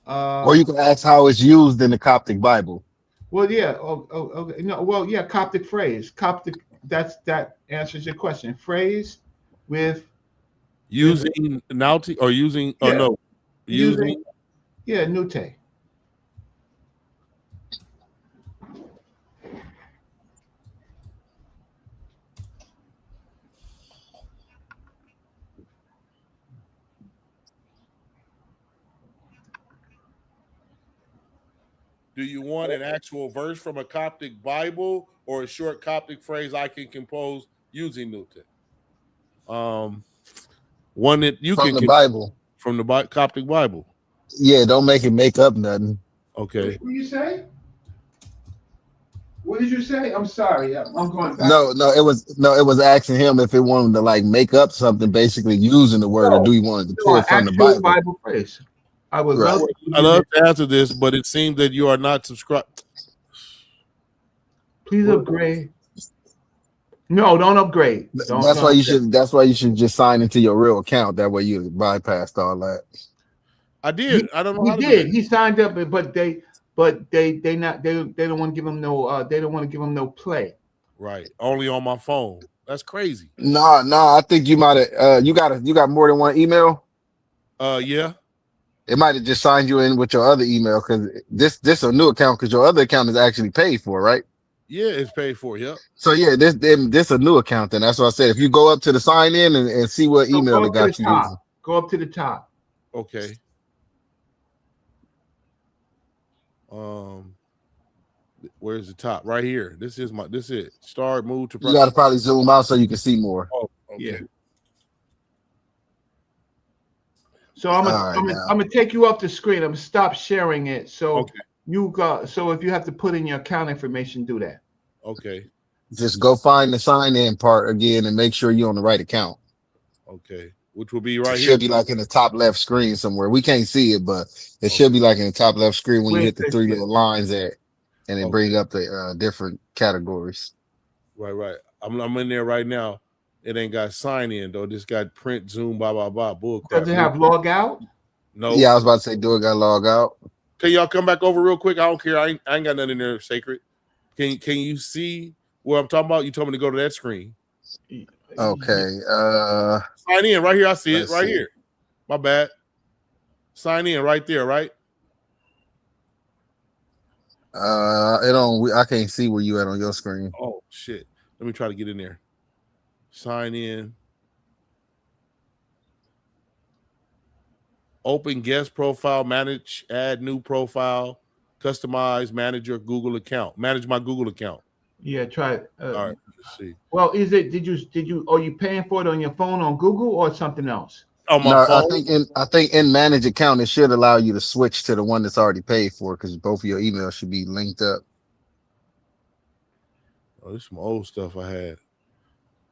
Or you can ask how it's used in the Coptic Bible. Well, yeah. Okay. No. Well, yeah. Coptic phrase. Coptic. That answers your question. Phrase with using Noute or using using Noute. Do you want an actual verse from a Coptic Bible or a short Coptic phrase I can compose using Noute? One that you from can the Bible. From the Coptic Bible. Yeah, don't make up nothing. Okay. What did you say? What did you say? I'm sorry. I'm going back. No, it was asking him if it wanted to like make up something, basically using the word, or do you want to pull from the Bible? Phrase. I would love to answer this, but it seems that you are not subscribed. Please upgrade. No, don't upgrade. That's why you should just sign into your real account. That way you bypassed all that. I did. I don't know. He did. He signed up, but they don't want to give him no. They don't want to give him no play. Right. Only on my phone. That's crazy. No. I think you might have. You got more than one email. Yeah. It might have just signed you in with your other email because this a new account because your other account is actually paid for, right? Yeah, it's paid for. Yep. So yeah, this a new account. Then that's what I said. If you go up to the sign in and see what email they got you using. Go up to the top. Okay. Where's the top? Right here. This is start move to. You got to probably zoom out so you can see more. Oh, okay. Yeah. So I'm gonna take you off the screen. I'm gonna stop sharing it. So if you have to put in your account information, do that. Okay. Just go find the sign in part again and make sure you're on the right account. Okay. Which will be right it here. Should be like in the top left screen somewhere. We can't see it, but it should be like in the top left screen when you hit the 3 little lines there, and it bring up the different categories. Right. I'm in there right now. It ain't got sign in though. This got print, zoom, blah blah blah. Bull crap. Does it have log out? No. Yeah, I was about to say, do it got log out? Can y'all come back over real quick? I don't care. I ain't got nothing in there sacred. Can you see what I'm talking about? You told me to go to that screen. Okay. Sign in right here. I see it right here. My bad. Sign in right there, right? I can't see where you at on your screen. Oh shit. Let me try to get in there. Sign in. Open guest profile, manage, add new profile, customize, manage your Google account. Manage my Google account. Yeah, try it. All right, let's see. Well, are you paying for it on your phone on Google or something else? On my phone? I think in manage account it should allow you to switch to the one that's already paid for because both of your emails should be linked up. Oh, this is some old stuff I had.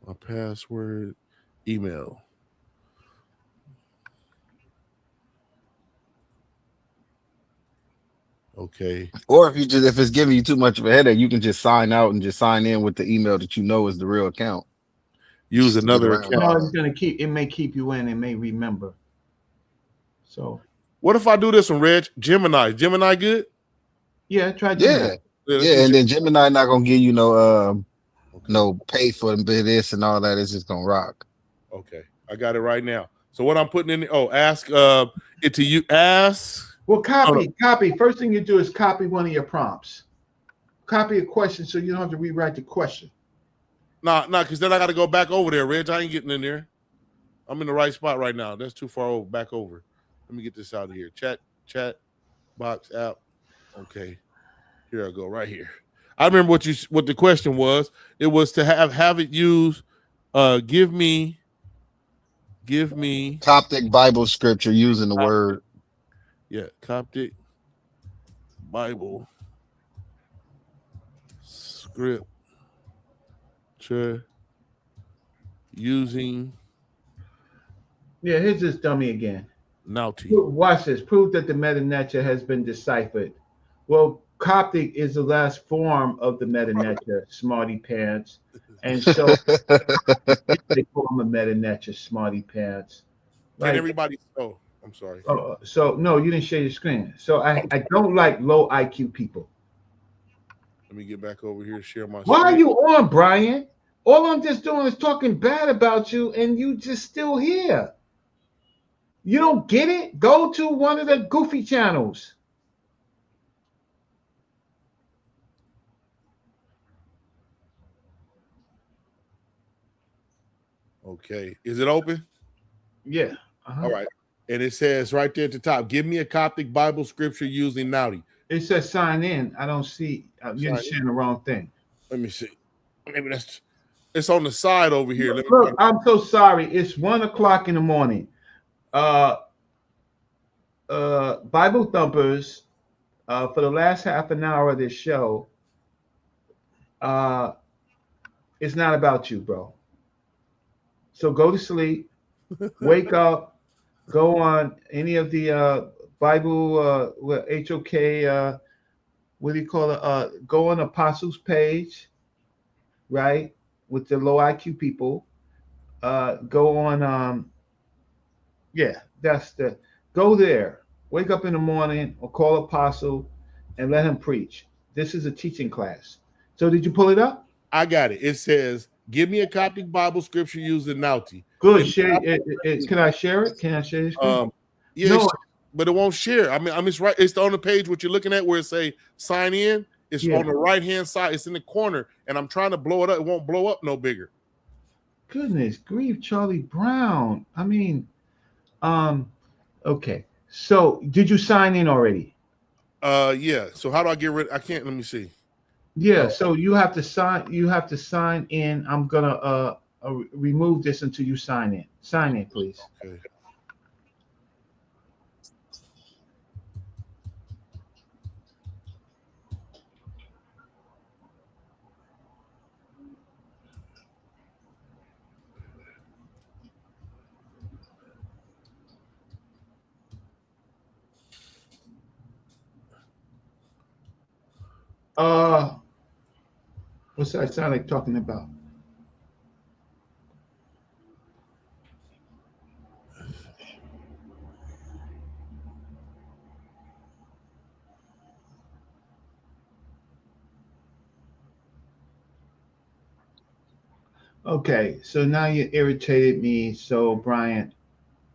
My password, email. Okay. Or if it's giving you too much of a headache, you can just sign out and just sign in with the email that you know is the real account. Use another account. No, it may keep you in, it may remember. So what if I do this one, Reg? Gemini good? Yeah, try Gemini. Yeah, and then Gemini not gonna give you no pay for this and all that. It's just gonna rock. Okay, I got it right now. So what I'm putting in, ask it to you. Ask. Well, copy. First thing you do is copy one of your prompts. Copy a question so you don't have to rewrite the question. Nah, because then I got to go back over there, Reg. I ain't getting in there. I'm in the right spot right now. That's too far over. Back over. Let me get this out of here. Chat box out. Okay, here I go. Right here. I remember what the question was. It was to have it use. Give me Coptic Bible scripture using the word. Yeah, Coptic Bible scripture using Yeah, here's this dummy again. Noute. Watch this. Prove that the meta-nature has been deciphered. Well, Coptic is the last form of the meta-nature, smarty pants. And so they call them a meta-nature, smarty pants. Can Like, everybody? Oh, I'm sorry. so no, you didn't share your screen. So I don't like low IQ people. Let me get back over here, share my Why are screen. you on, Brian? All I'm just doing is talking bad about you, and you just still here. You don't get it? Go to one of the goofy channels. Okay. Is it open? Yeah. All right. And it says right there at the top, give me a Coptic Bible scripture using Noute. It says sign in. I don't see. You're sharing the wrong thing. Let me see. Maybe it's on the side over here. Let me Look, I'm so sorry. It's 1:00 in the morning. Bible thumpers. For the last half an hour of this show, it's not about you, bro. So go to sleep, wake up, go on any of the Bible HOK. What do you call it? Go on Apostles page, right? With the low IQ people. Go on. Yeah, that's the. Go there. Wake up in the morning or call Apostle, and let him preach. This is a teaching class. So did you pull it up? I got it. It says, give me a Coptic Bible scripture using Noute. Good. Share it. Can I share it? Can I share it? Yeah, no. But it won't share. I mean, it's right. It's on the page what you're looking at where it say sign in. It's on the right hand side. It's in the corner, and I'm trying to blow it up. It won't blow up no bigger. Goodness grief, Charlie Brown. I mean, okay. So did you sign in already? Yeah. So how do I get rid? I can't. Let me see. Yeah. So you have to sign. You have to sign in. I'm gonna remove this until you sign in. Sign in, please. Okay. What's that sound like talking about? Okay, so now you irritated me. So Brian,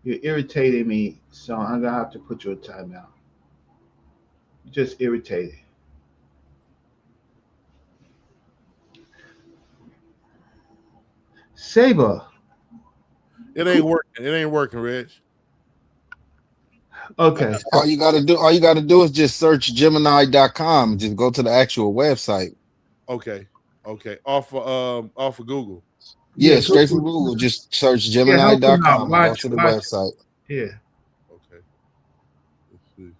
you irritated me. So I'm gonna have to put you a timeout. You just irritated. Saber. It ain't working. It ain't working, Reg. Okay. All you gotta do is just search Gemini.com. Just go to the actual website. Okay. Off of Google. Yeah, straight from Google. Just search Gemini.com and go to the website. Yeah. Okay. Let's see.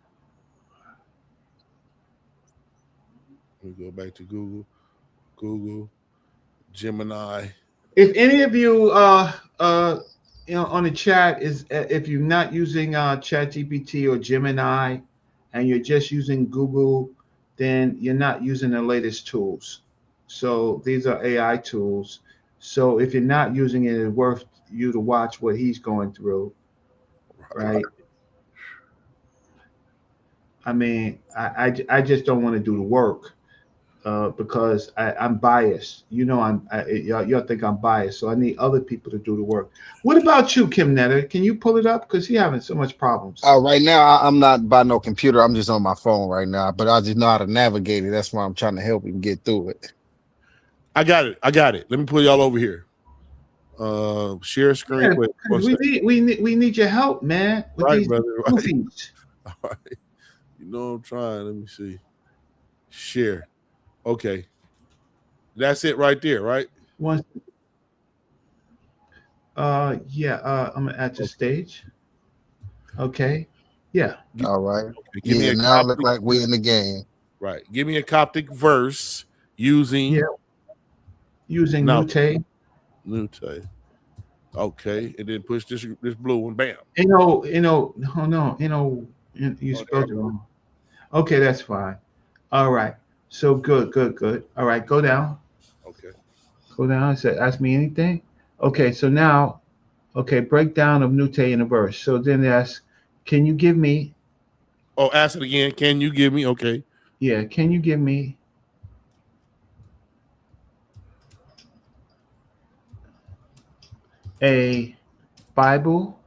Let me go back to Google. Google, Gemini. If any of you on the chat is if you're not using ChatGPT or Gemini and you're just using Google, then you're not using the latest tools. So these are AI tools. So if you're not using it, it's worth you to watch what he's going through, right? I mean, I just don't want to do the work because I'm biased. You know, y'all think I'm biased, so I need other people to do the work. What about you, Kim Netter? Can you pull it up? Because you're having so much problems. Right now, I'm not by no computer. I'm just on my phone right now, but I just know how to navigate it. That's why I'm trying to help him get through it. I got it. Let me pull y'all over here. Share screen. Yeah, we need your help, man. With right, these brother. Right. All right. You know I'm trying. Let me see. Share. Okay. That's it right there, right? Yeah. I'm gonna add to stage. Okay. Yeah. All right. Okay, give me Yeah, a now it look Coptic, like we in the game. right. Give me a Coptic verse using Yeah. Using Noute. Noute. Noute. Okay, and then push this blue one. Bam. No, no, you Oh, there. spelled it wrong. Okay, that's fine. All right. So good. All right, go down. Okay. Go down. It said, ask me anything. Okay, so now, okay, breakdown of Noute in a verse. So then that's, can you give me, Oh, ask it again. Can you give me? Okay. yeah, can you give me a Bible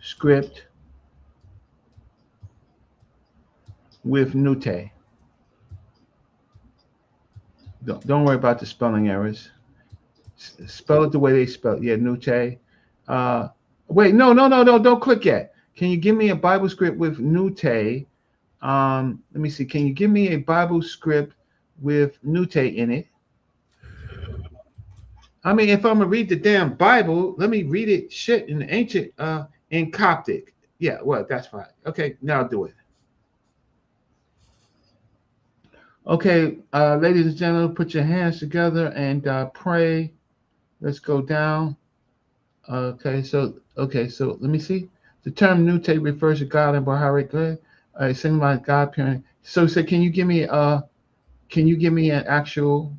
script with Noute? Don't worry about the spelling errors. Spell it the way they spell it. Yeah, Noute. Uh, wait, no, don't click yet. Can you give me a Bible script with Noute? Let me see. Can you give me a Bible script with Noute in it? I mean, if I'm gonna read the damn Bible, let me read it shit in the ancient in Coptic. Yeah, well, that's fine. Okay, now do it. Okay, ladies and gentlemen, put your hands together and pray. Let's go down. Okay, so let me see. The term Noute refers to God and Bahari good. Signifies God parent. So say, can you give me an actual?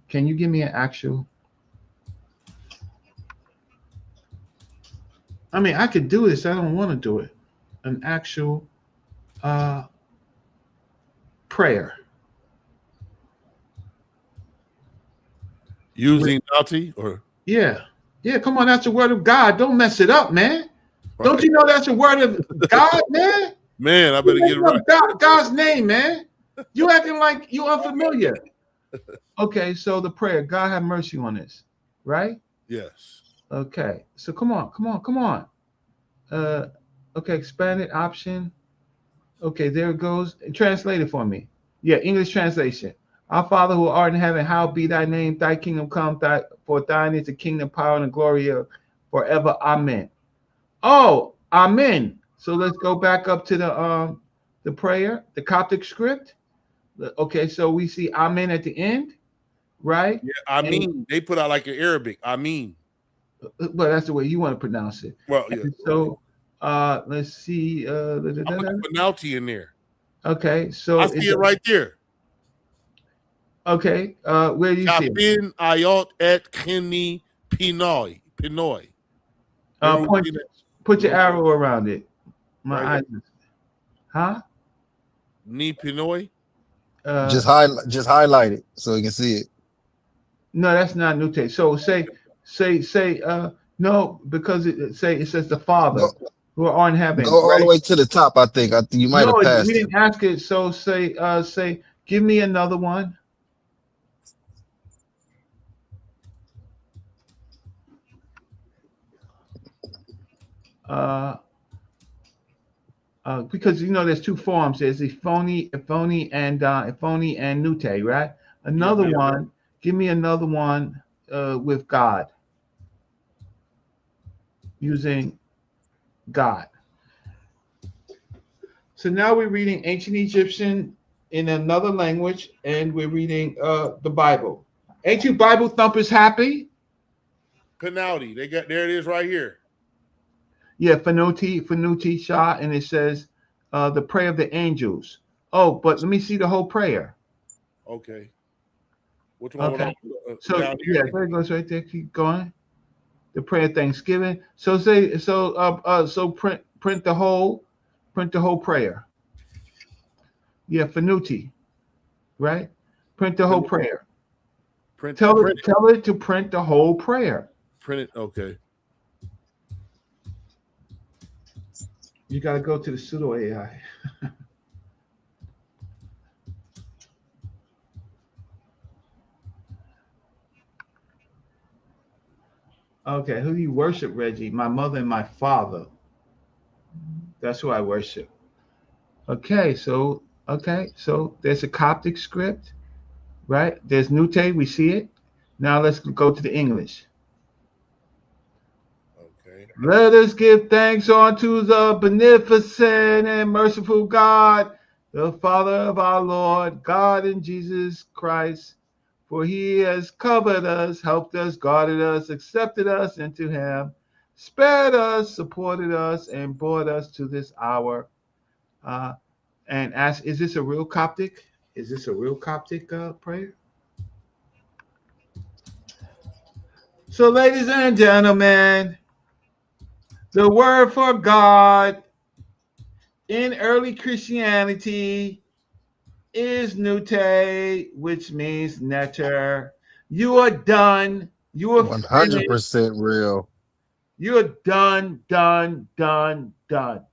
I mean, I could do this. I don't want to do it. An actual uh prayer. Using Noute or Yeah. Yeah, come on, that's the word of God. Don't mess it up, man. Don't right. you know that's the word of God, man? Man, I better get it right. God's name, man. You acting like you unfamiliar. Okay, so the prayer, God have mercy on us, right? Yes. Okay, so come on. Uh, okay, expanded option. Okay, there it goes. Translate it for me. Yeah, English translation. Our Father who art in heaven, hallowed be thy name, thy kingdom come, for thine is the kingdom, power, and glory forever. Amen. Oh, amen. So let's go back up to the prayer, the Coptic script. Okay, so we see amen at the end, right? Yeah, I And mean, they put out like an Arabic. I mean. but that's the way you want to pronounce it. Well, yeah. And so let's see. I'm looking for Noute in there. Okay, so I see it right there. Okay, where do you see it? Chapin ayot et keni Pinoy. Put your arrow around it. My Right eyes. Huh? Ni Pinoy. Just highlight it so you can see it. No, that's not Noute. So say no, because it says the Father Go, who are in heaven. go all Right? the way to the top. I think you might No, have we passed it. didn't ask it. So say give me another one. Because there's two forms. There's Iphone and Noute, right? Another one. Give me another one with God, using God. So now we're reading ancient Egyptian in another language, and we're reading the Bible. Ain't you Bible thumpers happy? Penalty. They got there. It is right here. Yeah, Fanuti Shah, and it says the prayer of the angels. Oh, but let me see the whole prayer. Okay. Which one? Okay. So Down here? yeah, there it goes right there. Keep going. The prayer of Thanksgiving. So print the whole prayer. Yeah, Fanuti, right? Print the whole prayer. Tell it to print the whole prayer. Print it. Okay. You got to go to the pseudo AI. Okay, who do you worship, Reggie? My mother and my father. That's who I worship. Okay, so there's a Coptic script, right? There's Noute, we see it. Now let's go to the English. Okay. Let us give thanks unto the beneficent and merciful God, the Father of our Lord, God and Jesus Christ. For he has covered us, helped us, guarded us, accepted us into him, spared us, supported us, and brought us to this hour. And ask, is this a real Coptic? Is this a real Coptic prayer? So, ladies and gentlemen, the word for God in early Christianity is Noute, which means neter. You are done. You are finished. 100% real. You are done, done, done, done.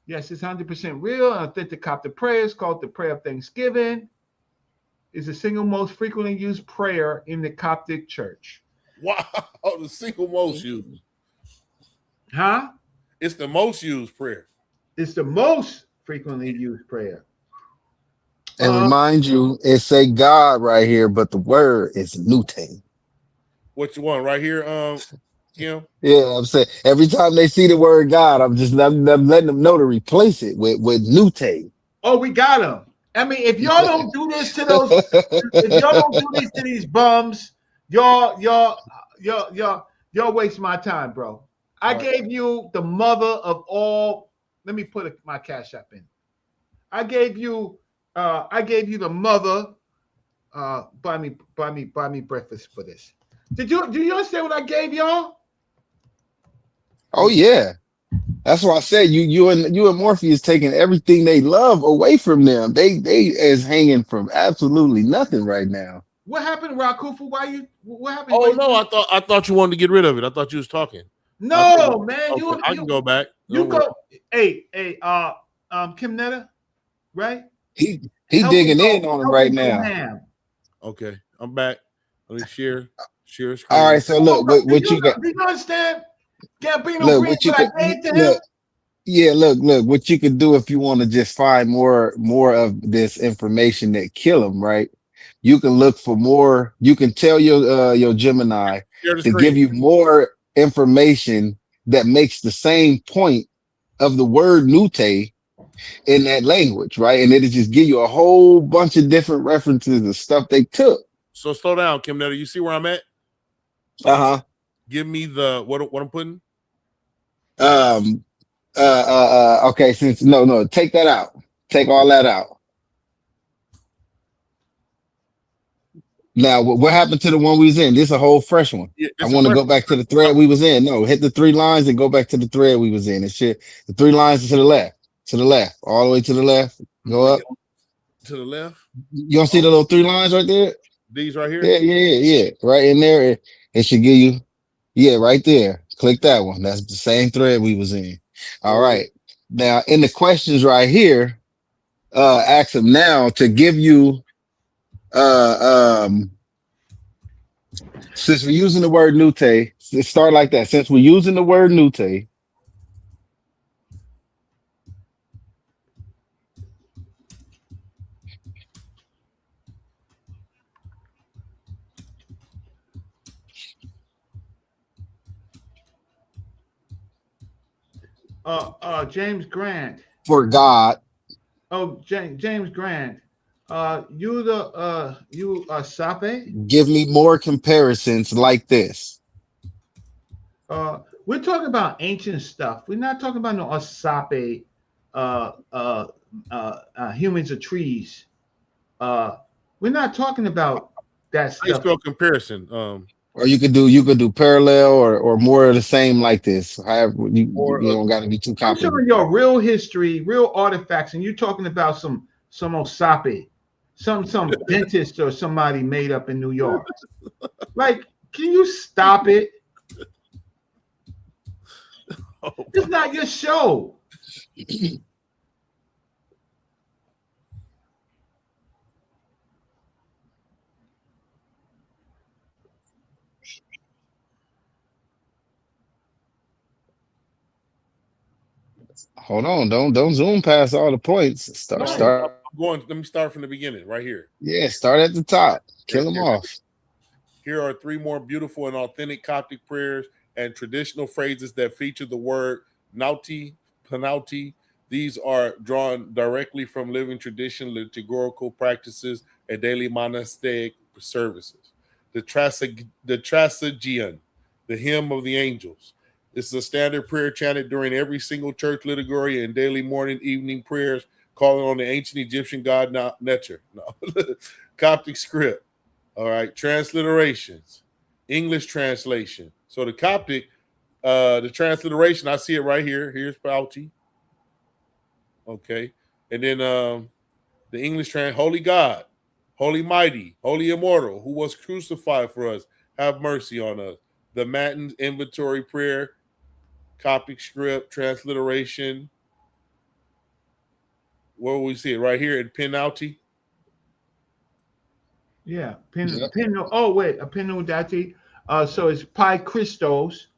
Yes, it's 100% real. Authentic Coptic prayer is called the prayer of thanksgiving. It's the single most frequently used prayer in the Coptic church. Wow, the single most used. Huh? It's the most used prayer. It's the most frequently used prayer. And remind you, it say God right here, but the word is Noute. What you want right here, Kim? Yeah, I'm saying every time they see the word God, I'm letting them know to replace it with Noute. Oh, we got him. I mean, if y'all don't do this to those, if y'all don't do this to these bums, y'all waste my time, bro. I gave you the mother of all. Let me put my cash app in. I gave you the mother. Buy me breakfast for this. Do you understand what I gave y'all? Oh yeah. That's why I said you and Morpheus taking everything they love away from them. They is hanging from absolutely nothing right now. What happened, Rakufu? What happened? Oh no, I thought you wanted to get rid of it. I thought you was talking. No, man. Okay, I can go back. You go. Hey, Kim Netta, right? He digging in on him right now. Okay, I'm back. Let me share screen. All right, so look, what you got? Do you understand? Gambino Look, Green, what you what could I gave to look. him? Yeah, look, what you could do if you want to just find more of this information that kill them, right? You can look for more. You can tell your Gemini to give you more information that makes the same point of the word Noute in that language, right? And it'll just give you a whole bunch of different references and stuff they took. So slow down, Kim Netta. You see where I'm at? Uh-huh. Give me the what I'm putting. Okay, since no, take that out. Take all that out. Now, what happened to the one we was in? This is a whole fresh one. Yeah, I want to go back to the thread we was in. No, hit the 3 lines and go back to the thread we was in. And shit, the 3 lines to the left, all the way to the left. Go up to the left. You don't see the little 3 lines right there? These right here. Yeah. Right in there, it should give you. Yeah, right there. Click that one. That's the same thread we was in. All right. Now, in the questions right here, ask them now to give you since we're using the word Noute, start like that. Since we're using the word Noute, James Grant. For God. Oh, James Grant. You Sape? Give me more comparisons like this. We're talking about ancient stuff. We're not talking about no Asape, humans or trees. We're not talking about that stuff. How you spell comparison? Or you could do parallel or more of the same like this. However, you don't got to be too complicated. I'm showing your real history, real artifacts, and you're talking about some Osape, some dentist or somebody made up in New York. Like, can you stop it? It's not your show. Hold on, don't zoom past all the points. Start. Let me start from the beginning, right here. Yeah, start at the top. Kill them off. Here are 3 more beautiful and authentic Coptic prayers and traditional phrases that feature the word Noute, penalty. These are drawn directly from living tradition, liturgical practices, and daily monastic services. The Trisagion, the hymn of the angels. This is a standard prayer chanted during every single church liturgy and daily morning, evening prayers, calling on the ancient Egyptian god sa.neter. No. Coptic script. All right. Transliterations. English translation. So the Coptic, the transliteration, I see it right here. Here's Pauti. Okay. And then the English holy God, holy mighty, holy immortal, who was crucified for us, have mercy on us. The Matins inventory prayer, Coptic script, transliteration. Where will we see it? Right here in penalty. Yeah. Yep. Oh, wait. A penudati. So it's Pi Christos.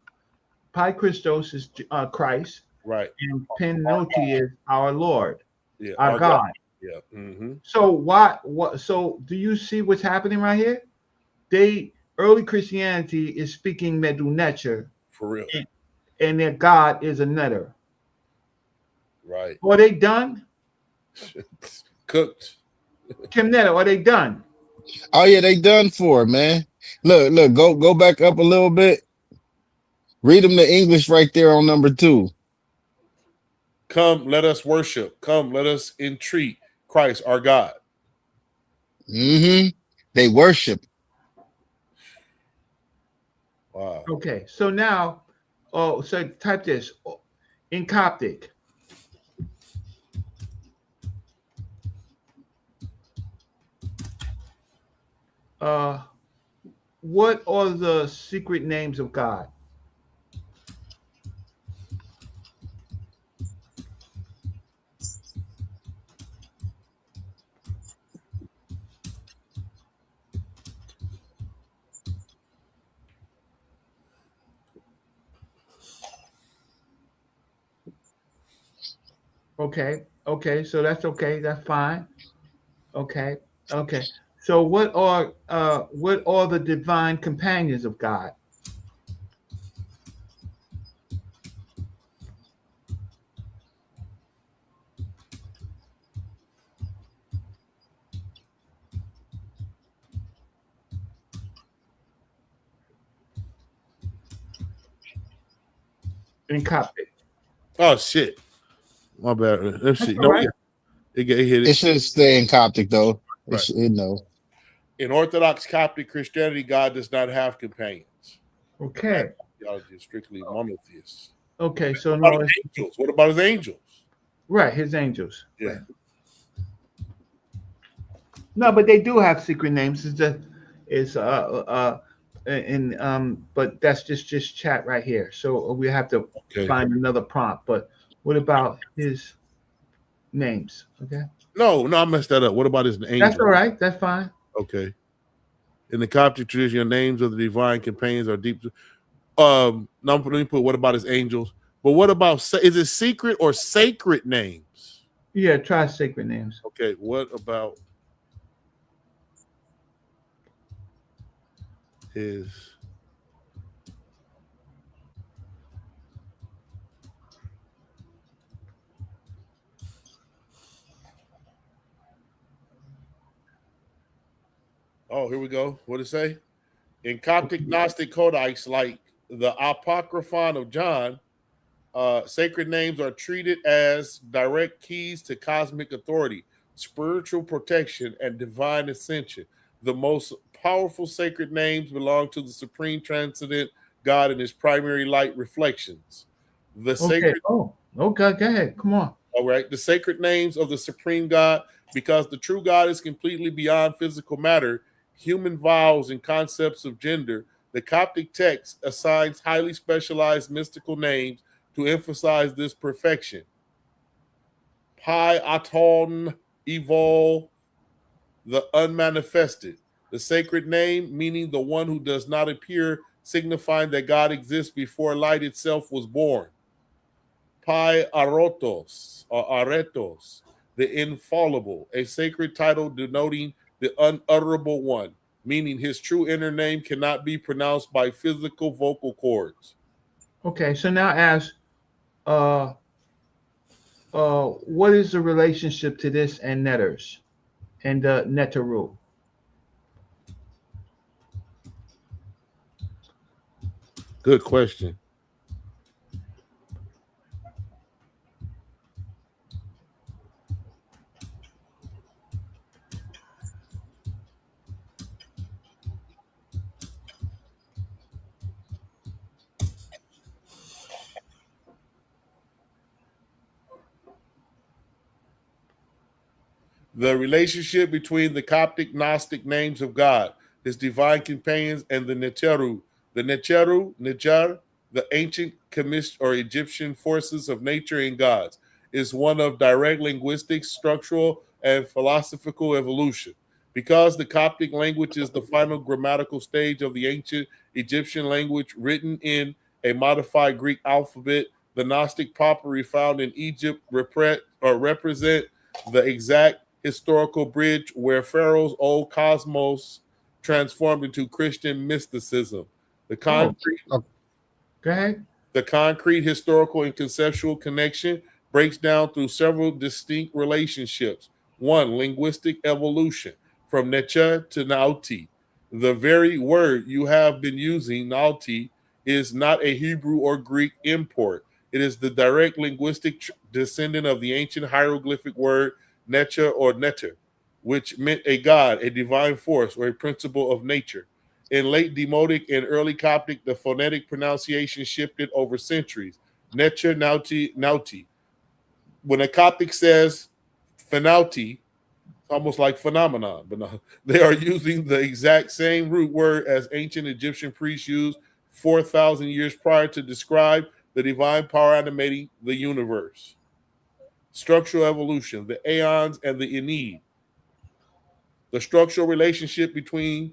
Pi Christos is Christ. Right. And penoti is our Lord, Yeah. our God. Yeah. Mm-hmm. So so do you see what's happening right here? Early Christianity is speaking Medu-neter, For real. and their God is a netter. Right. Are they done? Cooked. Kim Netter, are they done? Oh yeah, they done for, man. Look, go back up a little bit. Read them the English right there on number 2. Come, let us worship. Come, let us entreat Christ, our God. Mm-hmm. They worship. Wow. Okay, so now, so type this in Coptic. What are the secret names of God? Okay, so that's okay, that's fine. Okay, okay. So what are the divine companions of God? In Coptic. Oh shit. My bad. Let's That's see. all No, right. yeah. It hit It it. should stay in Coptic though. Right. It no. In Orthodox Coptic Christianity, God does not have companions. Okay. Theology is strictly monotheist. Okay, so What no, about his angels? What about his angels? right, his angels. Yeah. Right. No, but they do have secret names. But that's just chat right here. So we have to Okay. find another prompt. But what about his names? Okay, No, I messed that up. What about his angels? that's all right. That's fine. Okay. In the Coptic tradition, your names of the divine companions are deep. Now let me put what about his angels? But what about is it secret or sacred names? Yeah, try sacred names. Okay, what about his Oh, here we go. What did it say? In Coptic Gnostic codex, like the Apocryphon of John, sacred names are treated as direct keys to cosmic authority, spiritual protection, and divine ascension. The most powerful sacred names belong to the supreme transcendent God and his primary light reflections. The Okay. sacred, Oh, okay. Go ahead. Come on. all right, the sacred names of the supreme God, because the true God is completely beyond physical matter, human vows, and concepts of gender. The Coptic text assigns highly specialized mystical names to emphasize this perfection. Pi Aton Evol, the unmanifested. The sacred name, meaning the one who does not appear, signifying that God exists before light itself was born. Pi Arotos, or Aretos, the infallible, a sacred title denoting the unutterable one, meaning his true inner name cannot be pronounced by physical vocal cords. Okay, so now ask, uh, what is the relationship to this and netters and the netter rule? Good question. The relationship between the Coptic Gnostic names of God, his divine companions, and the Neteru. The Neteru, Nejar, the ancient Chemist or Egyptian forces of nature and gods, is one of direct linguistic, structural, and philosophical evolution. Because the Coptic language is the final grammatical stage of the ancient Egyptian language written in a modified Greek alphabet, the Gnostic papyri found in Egypt represent the exact historical bridge where Pharaoh's old cosmos transformed into Christian mysticism. The Oh, concrete, go ahead. the concrete historical and conceptual connection breaks down through several distinct relationships. One, linguistic evolution from Necha to Naute. The very word you have been using, Naute, is not a Hebrew or Greek import. It is the direct linguistic descendant of the ancient hieroglyphic word Necha or Neter, which meant a god, a divine force, or a principle of nature. In late Demotic and early Coptic, the phonetic pronunciation shifted over centuries. Necher, Nauti, Nauti. When a Coptic says phenauti, it's almost like phenomenon, but no, they are using the exact same root word as ancient Egyptian priests used 4,000 years prior to describe the divine power animating the universe. Structural evolution, the aeons and the Ennead. The structural relationship between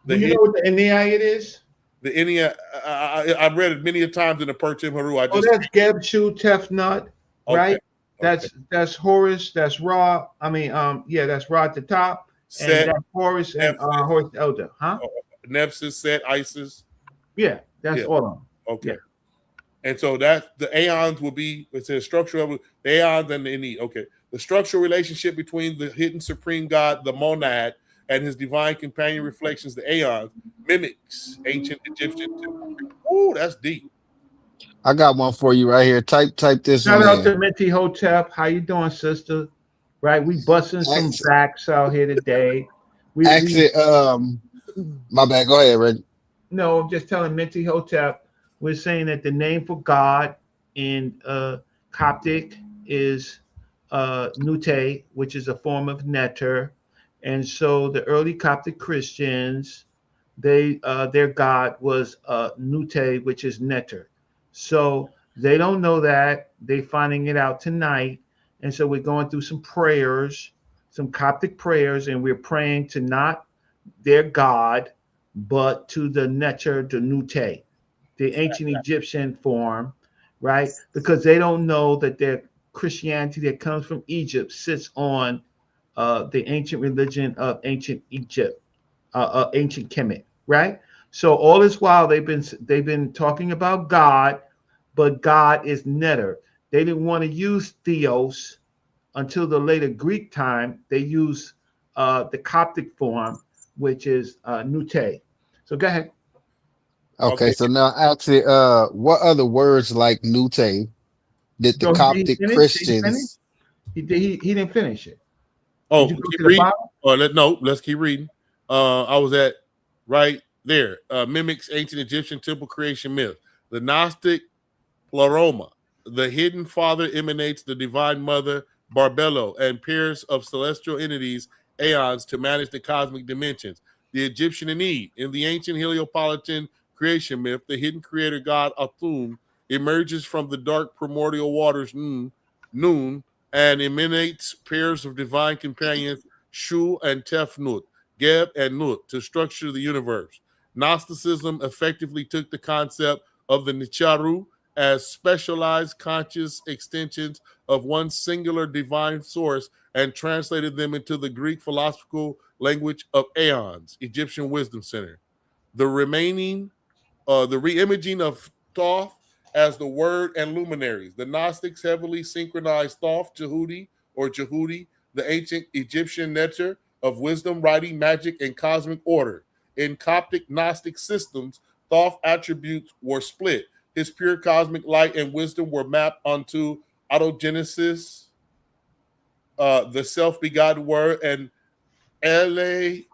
Do the you know hidden what the Ennead is? the Enya, I've read it many a times in the Perchim Haru. I Oh, just that's Geb, Shu, Tef, Nut, okay, right? okay. That's Horus, that's Ra. I mean, yeah, that's Ra at the top, and Set, that's Horus and Nephthys, Horus the Elder, huh? Nephthys, Set, Isis. Yeah, that's Yeah, all of them. Yeah. okay. And so that the aeons will be, it says structural, the aeons and the Ennead. Okay. The structural relationship between the hidden supreme God, the monad, and his divine companion reflections, the aeons, mimics ancient Egyptian temple. Ooh, that's deep. I got one for you right here. Type this Shout one out in. to Minty Hotep. How you doing, sister? Right, we busting some Ax- backs out here today. We Exit. My bad. Go ahead, Reggie. no, I'm just telling Minty Hotep. We're saying that the name for God in Coptic is Noute, which is a form of netter, and so the early Coptic Christians, they their God was Noute, which is netter. So they don't know that. They finding it out tonight, and so we're going through some prayers, some Coptic prayers, and we're praying to not their God, but to the netter, the Noute, the ancient Egyptian form, right? Because they don't know that their Christianity that comes from Egypt sits on the ancient religion of ancient Egypt, ancient Kemet, right? So all this while they've been talking about God, but God is netter. They didn't want to use theos until the later Greek time. They used the Coptic form, which is Noute. So go ahead. Okay, Okay. so now actually, what other words like Nute did the So did he Coptic finish? Did he finish? Christians? He didn't finish it. Did Oh, you go keep to the reading. bottom? No, let's keep reading. I was at right there. Mimics ancient Egyptian temple creation myth. The Gnostic Pleroma. The hidden father emanates the divine mother, Barbello, and pairs of celestial entities, aeons, to manage the cosmic dimensions. The Egyptian Ennead. In the ancient Heliopolitan creation myth, the hidden creator god Atum emerges from the dark primordial waters noon, and emanates pairs of divine companions, Shu and Tefnut, Geb and Nut, to structure the universe. Gnosticism effectively took the concept of the Nicharu as specialized conscious extensions of one singular divine source and translated them into the Greek philosophical language of aeons, Egyptian wisdom center. The remaining, the reimaging of Thoth as the word and luminaries. The Gnostics heavily synchronized Thoth, Jehudi, or Jehudi, the ancient Egyptian neter of wisdom, writing, magic, and cosmic order. In Coptic Gnostic systems, Thoth attributes were split. His pure cosmic light and wisdom were mapped onto autogenesis, the self-begotten word, and Elelith,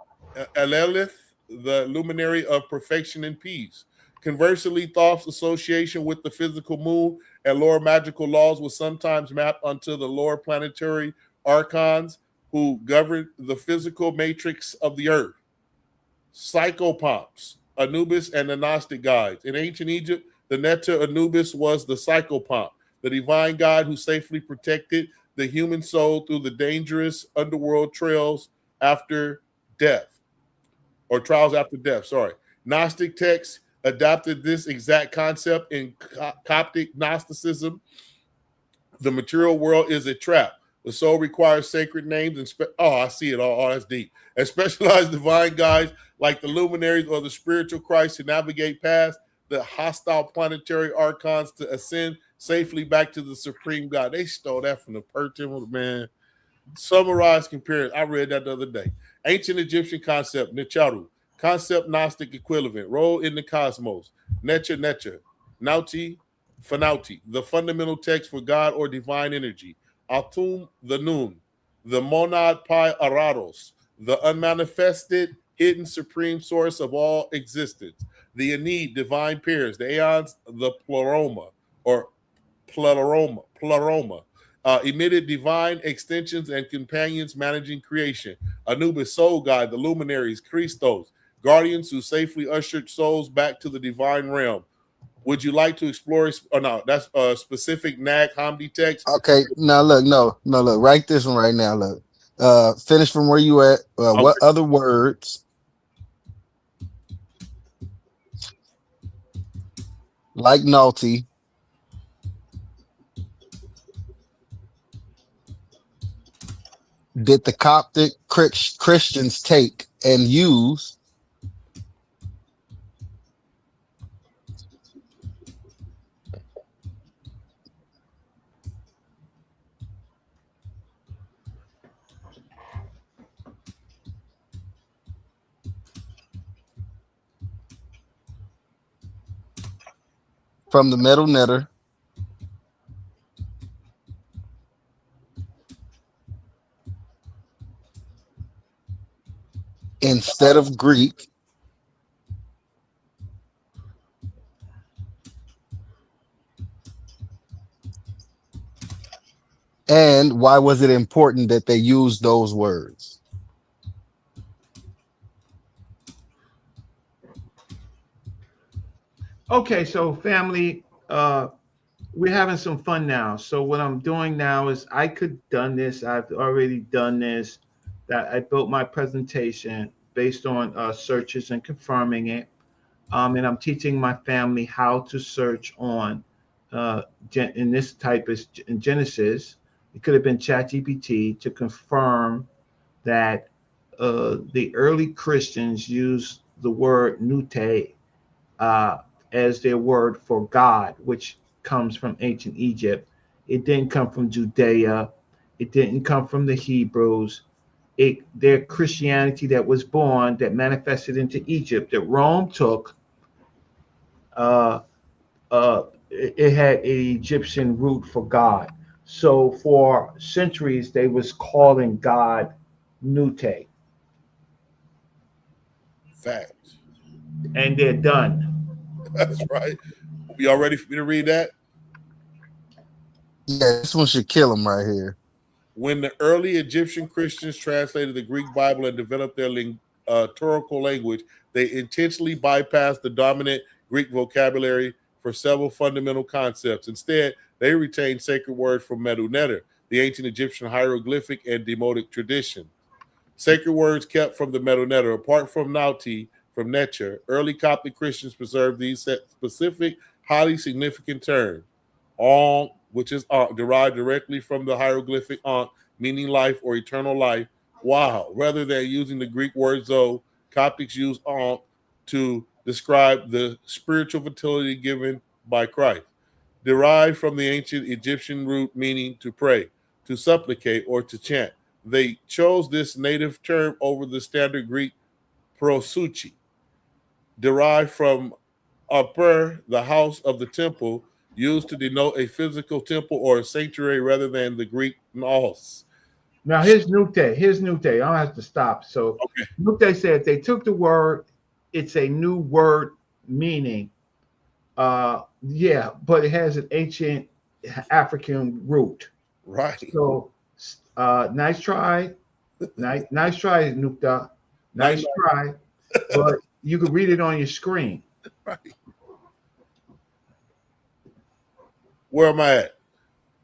the luminary of perfection and peace. Conversely, Thoth's association with the physical moon and lower magical laws was sometimes mapped onto the lower planetary archons who governed the physical matrix of the earth. Psychopomps, Anubis, and the Gnostic gods. In ancient Egypt, the neter Anubis was the psychopomp, the divine god who safely protected the human soul through the dangerous underworld trails after death, or trials after death, sorry. Gnostic texts adopted this exact concept in Coptic Gnosticism. The material world is a trap. The soul requires sacred names and I see it all. Oh, that's deep. And specialized divine guides like the luminaries or the spiritual Christ to navigate past the hostile planetary archons to ascend safely back to the supreme God. They stole that from the Persian, man. Summarized, compared. I read that the other day. Ancient Egyptian concept, Necharu. Concept Gnostic equivalent. Role in the cosmos. Necha, Noute, Fanauti. The fundamental text for God or divine energy. Atum, the noon. The monad pi arados. The unmanifested, hidden supreme source of all existence. The Enid, divine pairs. The aeons, the pleroma, or pleroma. Emitted divine extensions and companions managing creation. Anubis, soul guide, the luminaries, Christos, guardians who safely ushered souls back to the divine realm. Would you like to explore? Or no, that's a specific Nag Hammadi text. Okay, now look, no, look, write this one right now. Look, finish from where you at. Okay. What other words like Noute did the Coptic Christians take and use from the metal netter instead of Greek? And why was it important that they use those words? Okay, so family, we're having some fun now. So what I'm doing now is I could done this. I've already done this. That I built my presentation based on searches and confirming it. And I'm teaching my family how to search on in this type is in Genesis. It could have been ChatGPT to confirm that the early Christians used the word Noute as their word for God, which comes from ancient Egypt. It didn't come from Judea. It didn't come from the Hebrews. Their Christianity that was born, that manifested into Egypt, that Rome took, it had an Egyptian root for God. So for centuries, they was calling God Noute. Fact. And they're done. That's right. Y'all ready for me to read that? Yeah, this one should kill them right here. When the early Egyptian Christians translated the Greek Bible and developed their liturgical language, they intentionally bypassed the dominant Greek vocabulary for several fundamental concepts. Instead, they retained sacred words from metal neter, the ancient Egyptian hieroglyphic and demotic tradition. Sacred words kept from the metal neter. Apart from Noute, from Necha, early Coptic Christians preserved these specific, highly significant terms. Ankh, which is derived directly from the hieroglyphic Ankh, meaning life or eternal life. Wow. Rather than using the Greek word Zoe, Coptics use Ankh to describe the spiritual fertility given by Christ. derived from the ancient Egyptian root meaning to pray, to supplicate, or to chant. They chose this native term over the standard Greek prosuchi, derived from upper, the house of the temple, used to denote a physical temple or a sanctuary rather than the Greek naos. Now here's Noute. Here's Noute. I don't have to stop. So Okay. Noute said they took the word. It's a new word meaning. Yeah, but it has an ancient African root. Right. So nice try. Nice try, Noute. Nice try. But you can read it on your screen. Right. Where am I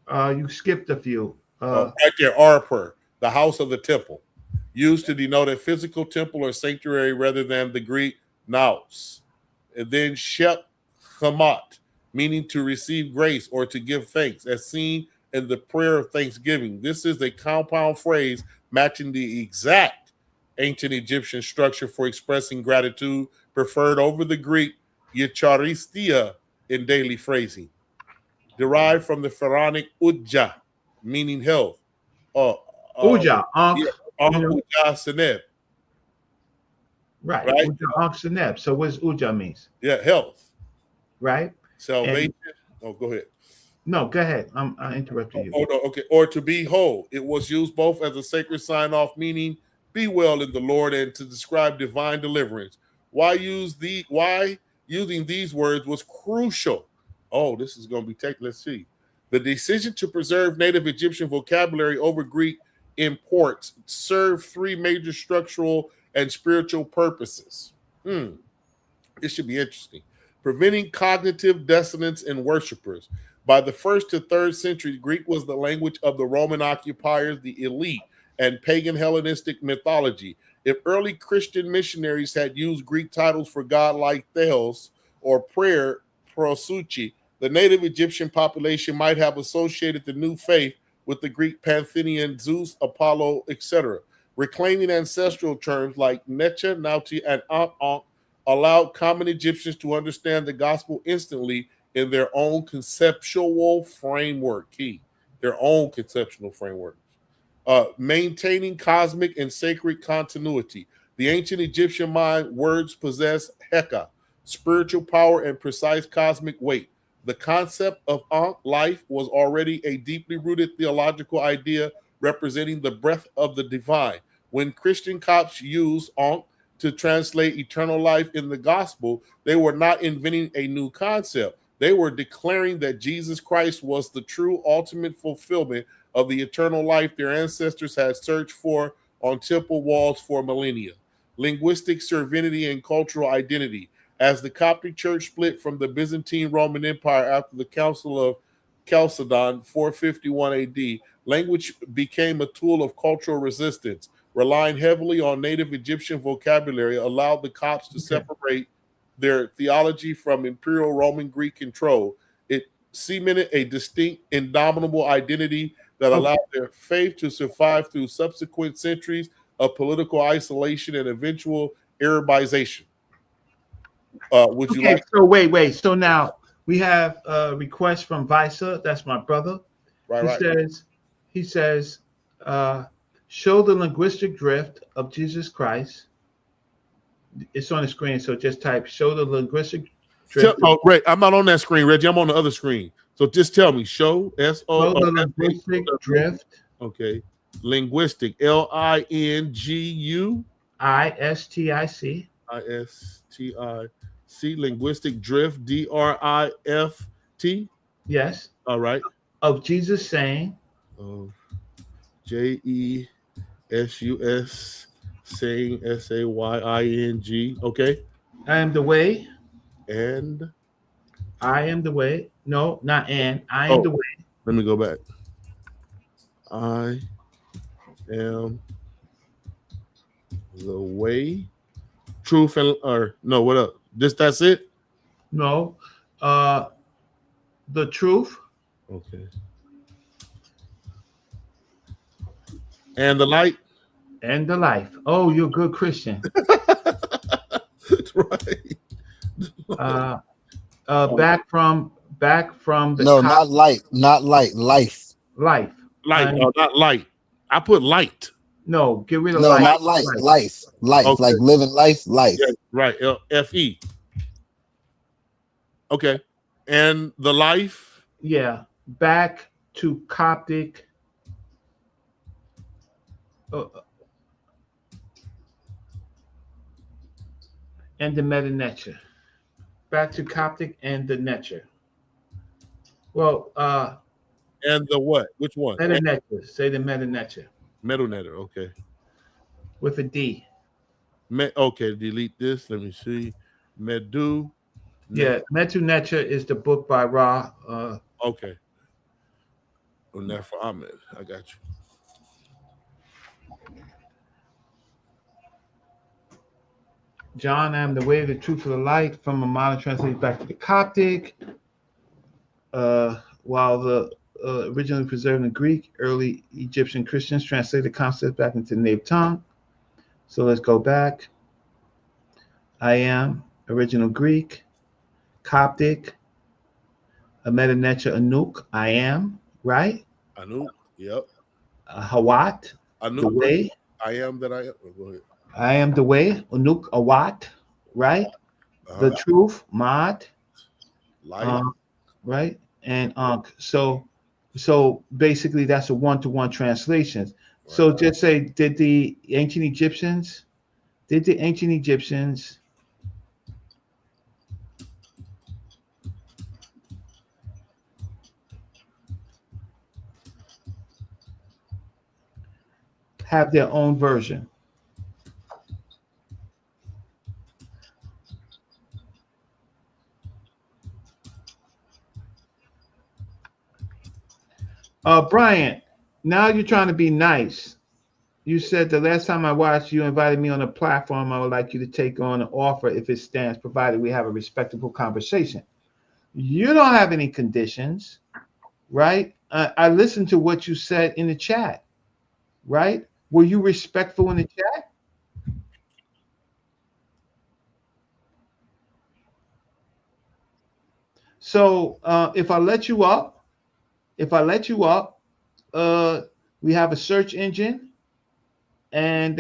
at? You skipped a few. Right there, Arper, the house of the temple, used to denote a physical temple or sanctuary rather than the Greek naos. And then Shep Hamat, meaning to receive grace or to give thanks, as seen in the prayer of thanksgiving. This is a compound phrase matching the exact ancient Egyptian structure for expressing gratitude, preferred over the Greek eucharistia in daily phrasing. Derived from the Pharaonic Uja, meaning health. Uja, Uja Seneb. Right. Right. Uja Seneb. So what's Uja means? Yeah, health. Right. Salvation. Go ahead. No, go ahead. I interrupted you. No, okay. Or to be whole. It was used both as a sacred sign-off, meaning be well in the Lord, and to describe divine deliverance. Why using these words was crucial. Oh, this is going to be technical. Let's see. The decision to preserve native Egyptian vocabulary over Greek imports served three major structural and spiritual purposes. This should be interesting. Preventing cognitive dissonance in worshipers. By the 1st to 3rd century, Greek was the language of the Roman occupiers, the elite, and pagan Hellenistic mythology. If early Christian missionaries had used Greek titles for God like Theos or prayer, prosuchi, the native Egyptian population might have associated the new faith with the Greek pantheon, Zeus, Apollo, etc. Reclaiming ancestral terms like Necha, Noute, and Ankh allowed common Egyptians to understand the gospel instantly in their own conceptual framework. Their own conceptual framework. Maintaining cosmic and sacred continuity. The ancient Egyptian mind, words possess heka, spiritual power and precise cosmic weight. The concept of Ankh, life, was already a deeply rooted theological idea representing the breath of the divine. When Christian Copts used Ankh to translate eternal life in the gospel, they were not inventing a new concept. They were declaring that Jesus Christ was the true ultimate fulfillment of the eternal life their ancestors had searched for on temple walls for millennia. Linguistic servinity and cultural identity. As the Coptic Church split from the Byzantine Roman Empire after the Council of Chalcedon, 451 AD, language became a tool of cultural resistance. Relying heavily on native Egyptian vocabulary allowed the Copts to separate their theology from imperial Roman Greek control. It cemented a distinct, indomitable identity that allowed their faith to survive through subsequent centuries of political isolation and eventual Arabization. Would you like? So wait. So now we have a request from Visa. That's my brother. He says, show the linguistic drift of Jesus Christ. It's on the screen, so just type "show the linguistic drift." Right, I'm not on that screen, Reggie. I'm on the other screen. So just tell me, show Show the linguistic drift. Okay, linguistic, linguistic. istic, linguistic drift, drift. Yes. All right. Of Jesus saying. Jesus, saying, saying. Okay. I am the way. And I am the way. No, not and. I am the way. Let me go back. I am the way, truth, and what up? That's it? No. The truth. Okay. And the light. And the life. Oh, you're a good Christian. Right. Back from back from the No, not light, life. life. Light, not light. I put light. No, get rid of No, life. not light, life, Okay. like living life, life. Yeah, right. F-E. Okay. And the life? Yeah, back to Coptic. And the meta-neter. Back to Coptic and the neter. Well, And the what? Which one? meta-neter. Say the meta-neter. Meta-neter. Okay. With a D. Okay, delete this. Let me see. Medu. Yeah, Metu-neter is the book by Ra. Okay. Unefa Ahmed. I got you. John, I am the way, the truth, of the light, from a modern translated back to the Coptic. While the originally preserved in Greek, early Egyptian Christians translated the concept back into the native tongue. So let's go back. I am, original Greek, Coptic, a meta-neter, Anuk, I am, right? Anuk, yep. Hawat, Anuk, the way. I am that I am. Go ahead. I am the way, Anuk, Awat, right? The truth, Mad, life, right? And so basically that's a one-to-one translation. Right. So just say, did the ancient Egyptians have their own version? Brian, now you're trying to be nice. You said the last time I watched, you invited me on a platform. I would like you to take on an offer if it stands, provided we have a respectable conversation. You don't have any conditions, right? I listened to what you said in the chat, right? Were you respectful in the chat? So if I let you up, we have a search engine, and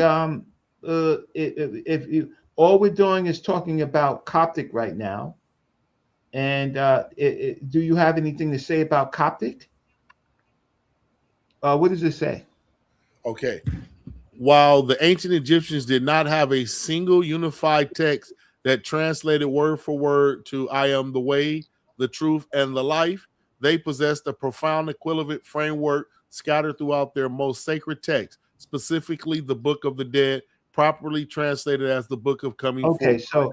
if you, all we're doing is talking about Coptic right now. And do you have anything to say about Coptic? What does it say? Okay. While the ancient Egyptians did not have a single unified text that translated word for word to I am the way, the truth, and the life, they possessed a profound equivalent framework scattered throughout their most sacred texts, specifically the Book of the Dead, properly translated as the Book of Coming Forth. Okay, so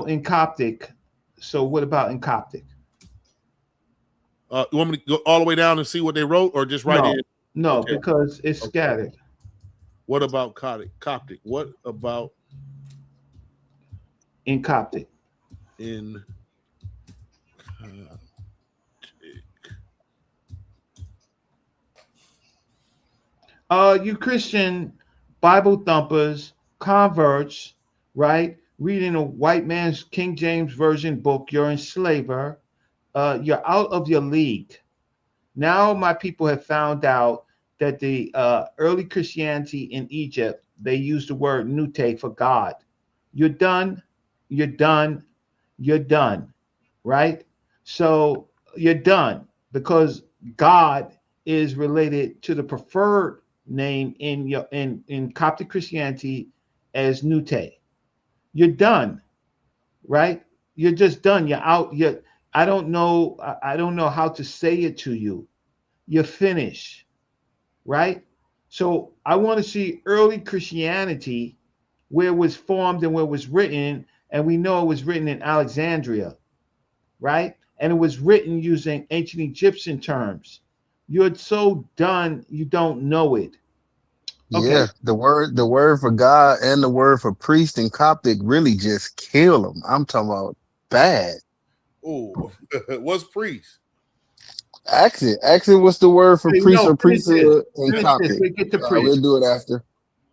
in Coptic. So what about in Coptic? You want me to go all the way down and see what they wrote, or just write in? No, okay. Because it's scattered. What about Coptic? What about in Coptic? In you Christian Bible thumpers, converts, right? Reading a white man's King James Version book, you're enslaver. You're out of your league. Now my people have found out that the early Christianity in Egypt, they used the word Noute for God. You're done. You're done. You're done. Right? So you're done because God is related to the preferred name in Coptic Christianity as Noute. You're done. Right? You're just done. You're out. I don't know how to say it to you. You're finished, right? So I want to see early Christianity, where it was formed and where it was written, and we know it was written in Alexandria, right? And it was written using ancient Egyptian terms. You're so done, you don't know it. Okay. Yeah, the word for God and the word for priest in Coptic really just kill them. I'm talking about bad. Oh, what's priest? Ask it. What's the word for priest or priesthood in Coptic? We get to priest. We'll do it after.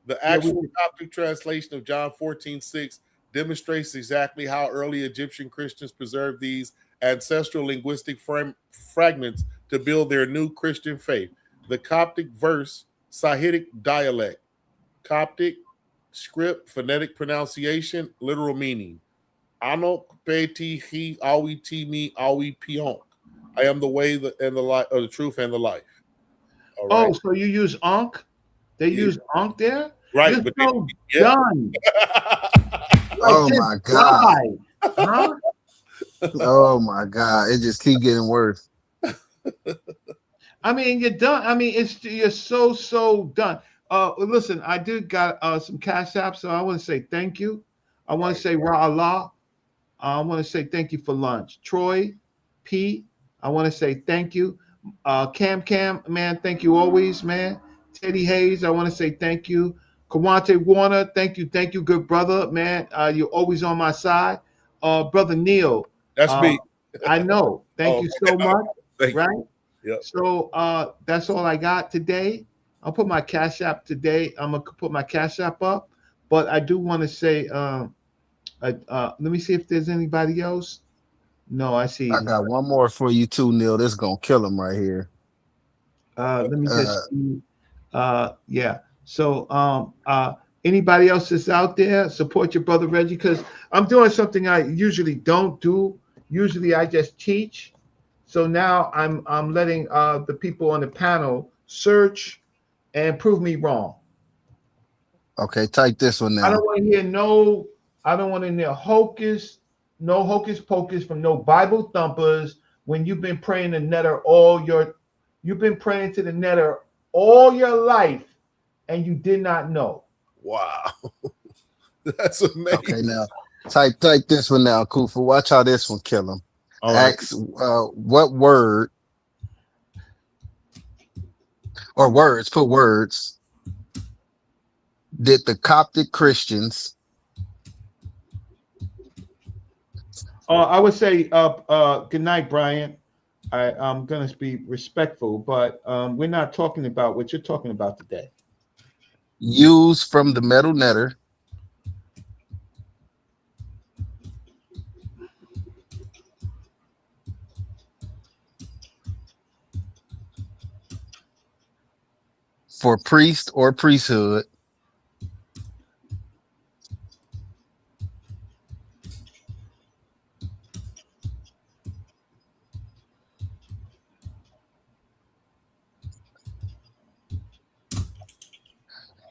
The actual Coptic translation of John 14:6 demonstrates exactly how early Egyptian Christians preserved these ancestral linguistic fragments to build their new Christian faith. The Coptic verse, Sahidic dialect, Coptic script, phonetic pronunciation, literal meaning. Anok peti hi awi timi awi pionk. I am the way and the life, or the truth and the life. All right. Oh, so you use Ankh? They Yeah. use Ankh there? Right, You're but so yeah. done. Like Oh this my God. guy. Huh? Oh my God. It just keep getting worse. I mean, you're done. I mean, you're so done. Listen, I did got some cash apps, so I want to say thank you. I want Right. to say Ra Allah. I want to say thank you for lunch. Troy P, I want to say thank you. Cam, man, thank you always, man. Teddy Hayes, I want to say thank you. Kawante Warner, thank you, good brother, man. You're always on my side. Brother Neil, That's me. I know. Thank Oh, you so much. thank Right? you. Yep. So that's all I got today. I'll put my cash app today. I'm gonna put my cash app up, but I do want to say, let me see if there's anybody else. No, I see. I got one more for you too, Neil. This is gonna kill him right here. Let me just see. Yeah. So anybody else that's out there, support your brother Reggie, because I'm doing something I usually don't do. Usually I just teach. So now I'm letting the people on the panel search and prove me wrong. Okay, type this one I don't now. want to hear I don't want to hear no hocus pocus from no Bible thumpers when you've been praying to netter you've been praying to the netter all your life and you did not know. Wow. That's amazing. Okay, now type this one now, Kufa. Watch how this one kill him. All right. Ask what word or words, put words, did the Coptic Christians I would say good night, Brian. I'm gonna be respectful, but we're not talking about what you're talking about today. use from the metal netter for priest or priesthood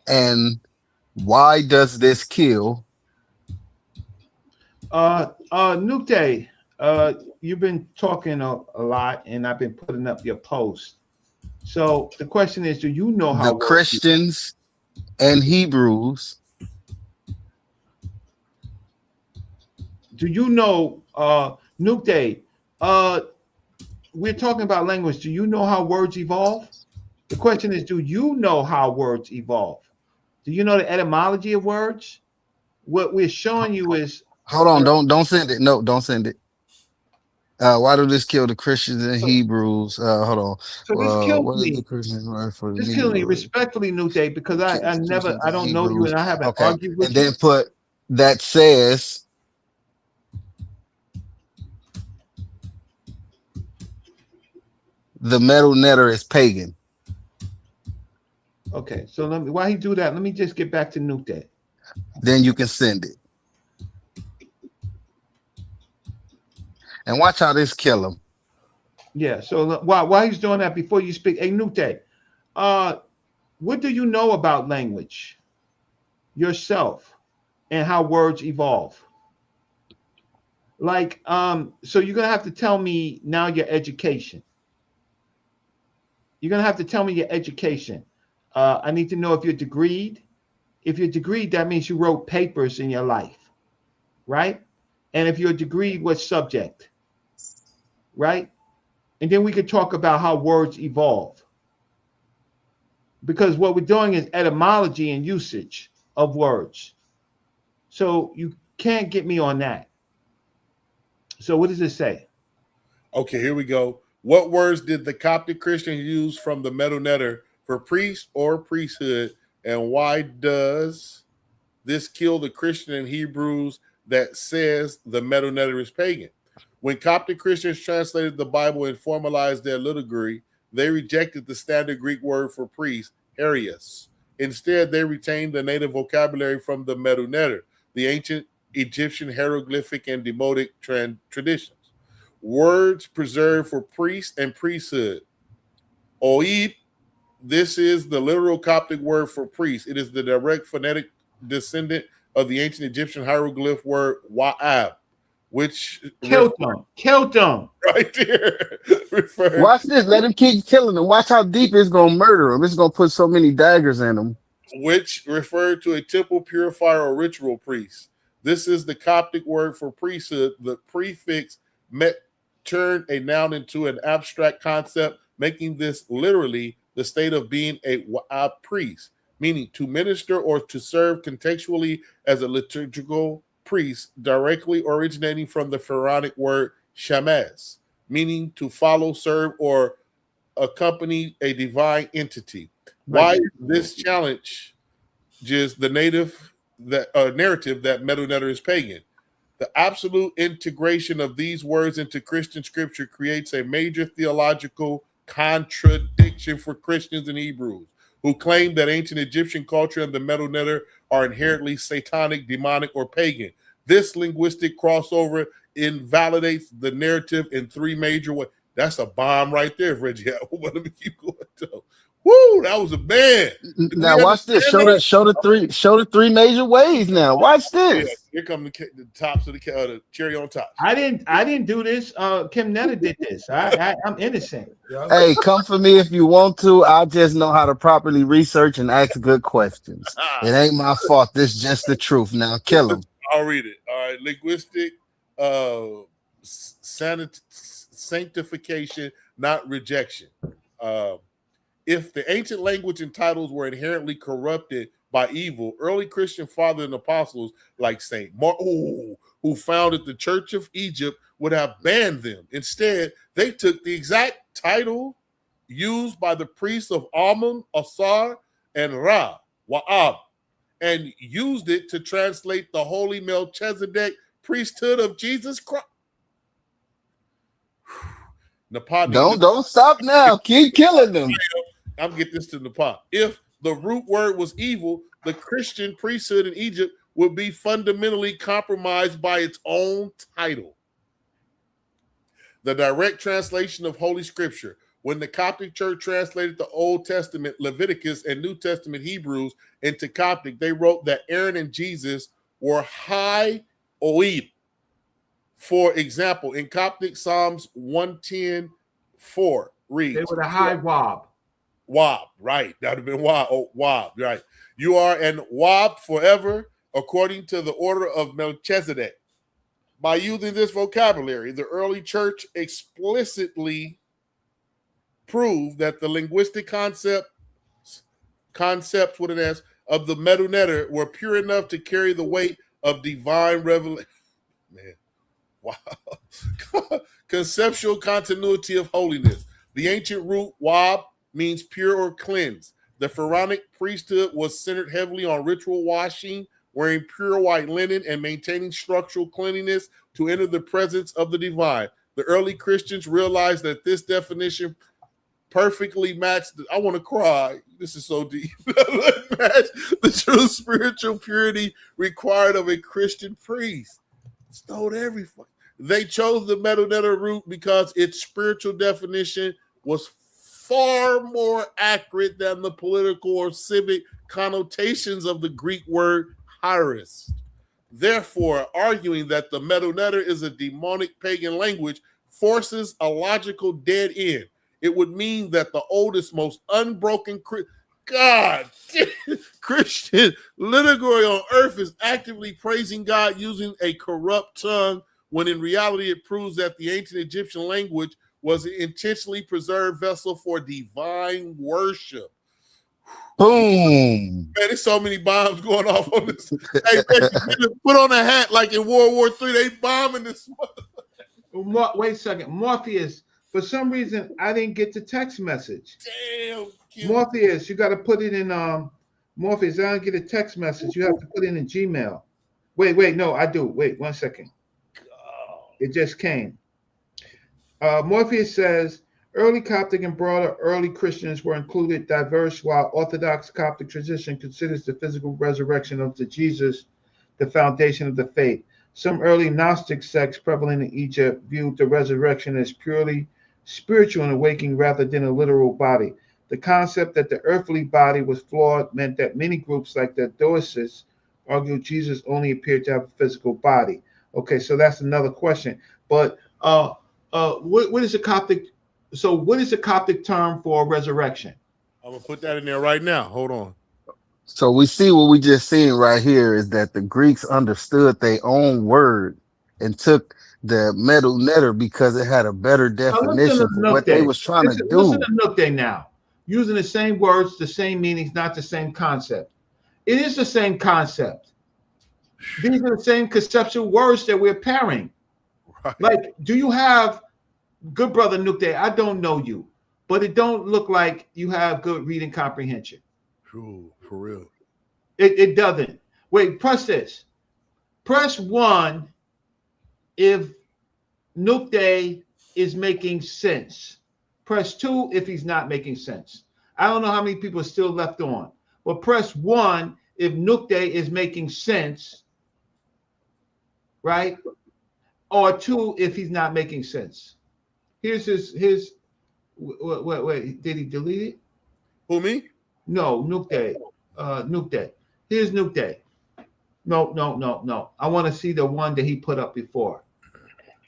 and why does this kill? Noute, you've been talking a lot, and I've been putting up your post. So the question is, do you know how The Christians and Hebrews do you know Noute? We're talking about language. Do you know how words evolve? The question is, do you know how words evolve? Do you know the etymology of words? What we're showing you is hold on, don't send it. No, don't send it. Why do this kill the Christians and Hebrews? Hold on. so this kills What is the me. Christian word for This kills me Hebrew? respectfully, Noute, because Christians I and don't know you Hebrews. and I haven't Okay, argued with and you. then put that says the metal netter is pagan. Okay, so while he do that, let me just get back to Noute. Then you can send it. And watch how this kill him. Yeah. So while he's doing that, before you speak, hey Noute, what do you know about language yourself and how words evolve? Like, so you're gonna have to tell me now your education. You're gonna have to tell me your education. I need to know if you're degreed. If you're degreed, that means you wrote papers in your life, right? And if you're degreed, what subject, right? And then we could talk about how words evolve. Because what we're doing is etymology and usage of words. So you can't get me on that. So what does it say? Okay, here we go. What words did the Coptic Christians use from the metal netter for priest or priesthood? And why does this kill the Christian and Hebrews that says the meta-neter is pagan. When Coptic Christians translated the Bible and formalized their liturgy, they rejected the standard Greek word for priest, Arius. Instead, they retained the native vocabulary from the meta-neter, the ancient Egyptian hieroglyphic and demotic traditions. Words preserved for priest and priesthood. Oid, this is the literal Coptic word for priest. It is the direct phonetic descendant of the ancient Egyptian hieroglyph word wa'ab, which Killed them. right there. Watch this. Let him keep killing them. Watch how deep it's gonna murder him. It's gonna put so many daggers in him. Which referred to a temple purifier or ritual priest. This is the Coptic word for priesthood. The prefix turned a noun into an abstract concept, making this literally the state of being a priest, meaning to minister or to serve contextually as a liturgical priest, directly originating from the Pharaonic word shamas, meaning to follow, serve, or accompany a divine entity. Why is this challenge just the narrative that meta-neter is pagan? The absolute integration of these words into Christian scripture creates a major theological contradiction for Christians and Hebrews who claim that ancient Egyptian culture and the meta-neter are inherently satanic, demonic, or pagan. This linguistic crossover invalidates the narrative in three major ways. That's a bomb right there, Reggie. Let me keep going though. Woo, that was a band. Now watch this. Show the three major ways. Now watch this. Yeah, here come the tops of the cherry on top. I didn't do this. Kim Netta did this. I'm innocent. Hey, come for me if you want to. I just know how to properly research and ask good questions. It ain't my fault. This is just the truth. Now kill him. I'll read it. All right, linguistic sanctification, not rejection. If the ancient language and titles were inherently corrupted by evil, early Christian fathers and apostles like Saint Mark, who founded the Church of Egypt, would have banned them. Instead, they took the exact title used by the priests of Amun, Asar, and Ra, Wa'ab, and used it to translate the holy Melchizedek priesthood of Jesus Christ. Don't stop now. Keep killing them. I'm getting this to Nepal. If the root word was evil, the Christian priesthood in Egypt would be fundamentally compromised by its own title. The direct translation of Holy Scripture. When the Coptic Church translated the Old Testament, Leviticus, and New Testament Hebrews into Coptic, they wrote that Aaron and Jesus were high oid. For example, in Coptic, Psalms 110:4 reads, they were the high Wab. Wab, right. That would have been Wab. Oh, Wab, right. You are an Wab forever, according to the order of Melchizedek. By using this vocabulary, the early church explicitly proved that the linguistic concepts with an S of the meta-neter were pure enough to carry the weight of divine revelation. Man, wow. Conceptual continuity of holiness. The ancient root Wab means pure or cleansed. The Pharaonic priesthood was centered heavily on ritual washing, wearing pure white linen, and maintaining structural cleanliness to enter the presence of the divine. The early Christians realized that this definition perfectly matched. I want to cry. This is so deep. Matched the true spiritual purity required of a Christian priest. Stole everything. They chose the meta-neter root because its spiritual definition was far more accurate than the political or civic connotations of the Greek word hierarist. Therefore, arguing that the meta-neter is a demonic pagan language forces a dead end. It would mean that the oldest, most unbroken Christian liturgy on earth is actively praising God using a corrupt tongue, when in reality it proves that the ancient Egyptian language was an intentionally preserved vessel for divine worship. Boom. Man, there's so many bombs going off on this. Hey, put on a hat like in World War III. They bombing this. Wait a second. Morpheus, for some reason, I didn't get the text message. Damn. Morpheus, you got to put it in Morpheus, I don't get a text message. You have to put it in Gmail. Wait, no, I do. Wait 1 second. It just came. Morpheus says early Coptic and broader early Christians were included diverse, while Orthodox Coptic tradition considers the physical resurrection of the Jesus the foundation of the faith. Some early Gnostic sects prevalent in Egypt viewed the resurrection as purely spiritual and awakening rather than a literal body. The concept that the earthly body was flawed meant that many groups like the Doicists argued Jesus only appeared to have a physical body. Okay, so that's another question. But what is the Coptic? So what is the Coptic term for resurrection? I'm gonna put that in there right now. Hold on. So we see what we just seen right here is that the Greeks understood their own word and took the sa.neter because it had a better definition for what they was trying to do. Listen to Noute now. Using the same words, the same meanings, not the same concept. It is the same concept. These are the same conceptual words that we're pairing. Right. Like, do you have, good brother Noute, I don't know you, but it don't look like you have good reading comprehension. True, for real. It doesn't. Wait, press this. Press 1 if Noute is making sense. Press 2 if he's not making sense. I don't know how many people are still left on, but press 1 if Noute is making sense, right? Or 2 if he's not making sense. Here's his. Wait, did he delete it? Who, me? No, Noute. Noute. Here's Noute. No. I want to see the one that he put up before.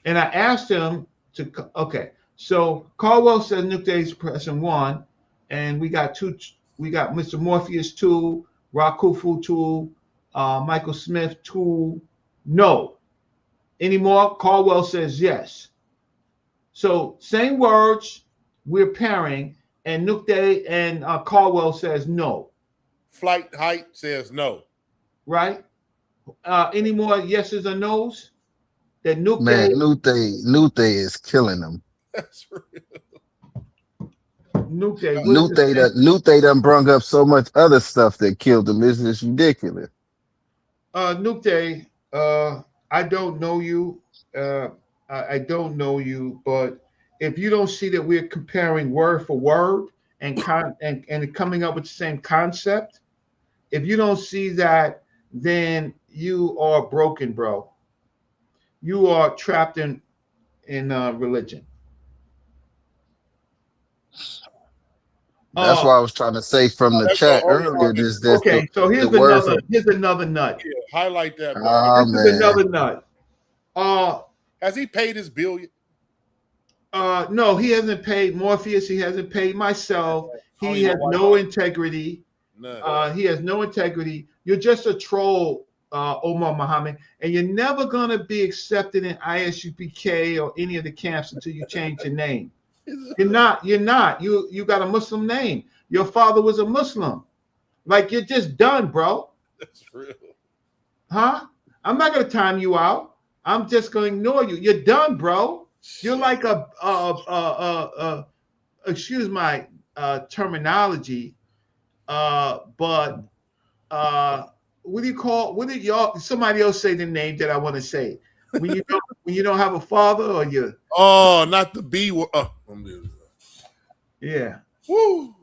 And I asked him to. Okay, so Caldwell says Noute is pressing 1, and we got 2. We got Mr. Morpheus 2, Rakufu 2, Michael Smith 2. No. Anymore? Caldwell says yes. So same words, we're pairing, and Noute and Caldwell says no. Flight height says no. Right? Any more yeses or nos? That Noute. Man, Noute is killing them. That's real. Noute done brung up so much other stuff that killed him. It's just ridiculous. Noute, I don't know you. I don't know you, but if you don't see that we're comparing word for word and coming up with the same concept, if you don't see that, then you are broken, bro. You are trapped in religion. That's why I was trying to say from the chat earlier. Okay, so here's another nut. Yeah, highlight that. This is another nut. Has he paid his bill yet? No, he hasn't paid Morpheus. He hasn't paid myself. He has no integrity. He has no integrity. You're just a troll, Omar Muhammad, and you're never gonna be accepted in ISUPK or any of the camps until you change your name. You're not. You got a Muslim name. Your father was a Muslim. Like, you're just done, bro. That's real. Huh? I'm not gonna time you out. I'm just gonna ignore you. You're done, bro. You're like excuse my terminology, but what do you call? What did y'all? Somebody else say the name that I want to say. When you don't have a father, or you? Oh, not the B word. Yeah. Woo.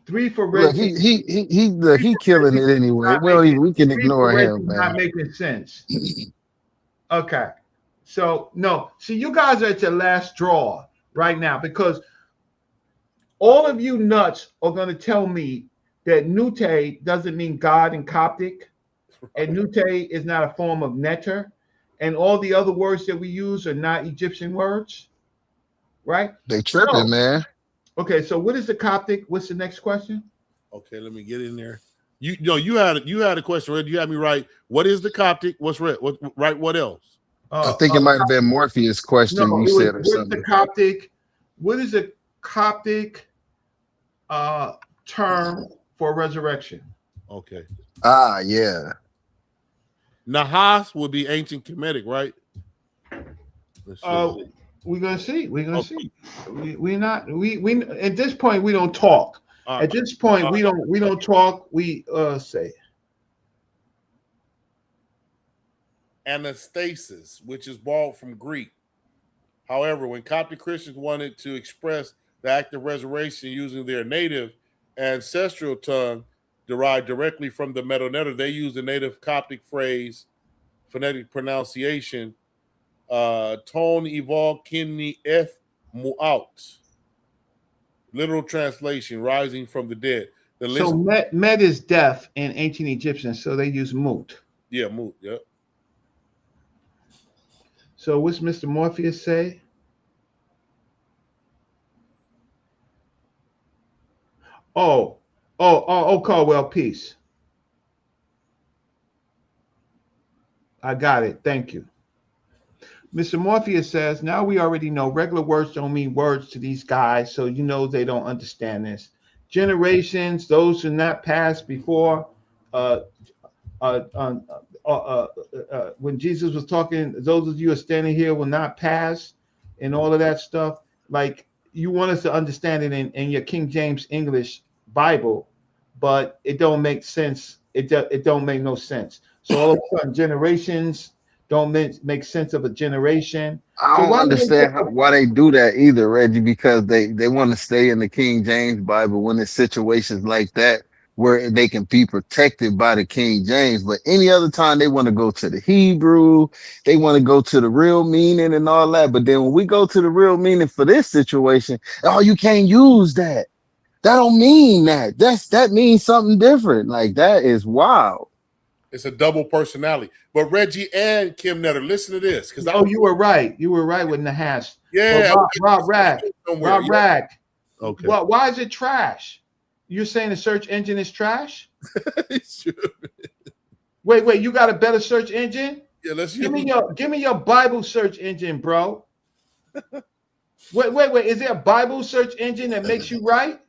3 for Reggie. He killing it anyway. Well, we can ignore him, man. Not making sense. Okay. So no. See, you guys are at your last straw right now, because all of you nuts are going to tell me that Noute doesn't mean God in Coptic, and Noute is not a form of neter, and all the other words that we use are not Egyptian words, right? They tripping, man. Okay, so what is the Coptic? What's the next question? Okay, let me get in there. You had a question, Red. You had me right. What is the Coptic? What's red? What else? I think it might have been Morpheus' question you said or something. The Coptic? What is the Coptic term for resurrection? Okay. Yeah. Nahas would be ancient Kemetic, right? We're gonna see. We're gonna see. We at this point we don't talk. At this point we don't talk. We say. anastasis, which is borrowed from Greek. However, when Coptic Christians wanted to express the act of resurrection using their native ancestral tongue derived directly from the sa.neter, they used the native Coptic phrase, phonetic pronunciation, ton evol kinni eth mu'aut. Literal translation, rising from the dead. The So met is death in ancient Egyptian, so they use moot. Yeah, moot, yeah. So what's Mr. Morpheus say? Oh, Caldwell, peace. I got it. Thank you. Mr. Morpheus says, now we already know regular words don't mean words to these guys, so you know they don't understand this. Generations, those who not passed before, when Jesus was talking, those of you who are standing here will not pass, and all of that stuff. Like, you want us to understand it in your King James English Bible, but it don't make sense. It don't make no sense. So all of a sudden, generations don't make sense of a generation. I So don't why understand why they do that either, Reggie, because they want to stay in the King James Bible when it's situations like that where they can be protected by the King James. But any other time they want to go to the Hebrew, they want to go to the real meaning and all that. But then when we go to the real meaning for this situation, oh, you can't use that. That don't mean that. That means something different. Like, that is wild. It's a double personality. But Reggie and Kim Netter, listen to this. You were right. You were right with Nahas. Yeah. Rob Rack. Okay. Well, why is it trash? You're saying the search engine is trash? Wait, you got a better search engine? Yeah, give me your Bible search engine, bro. Wait. Is there a Bible search engine that makes you right?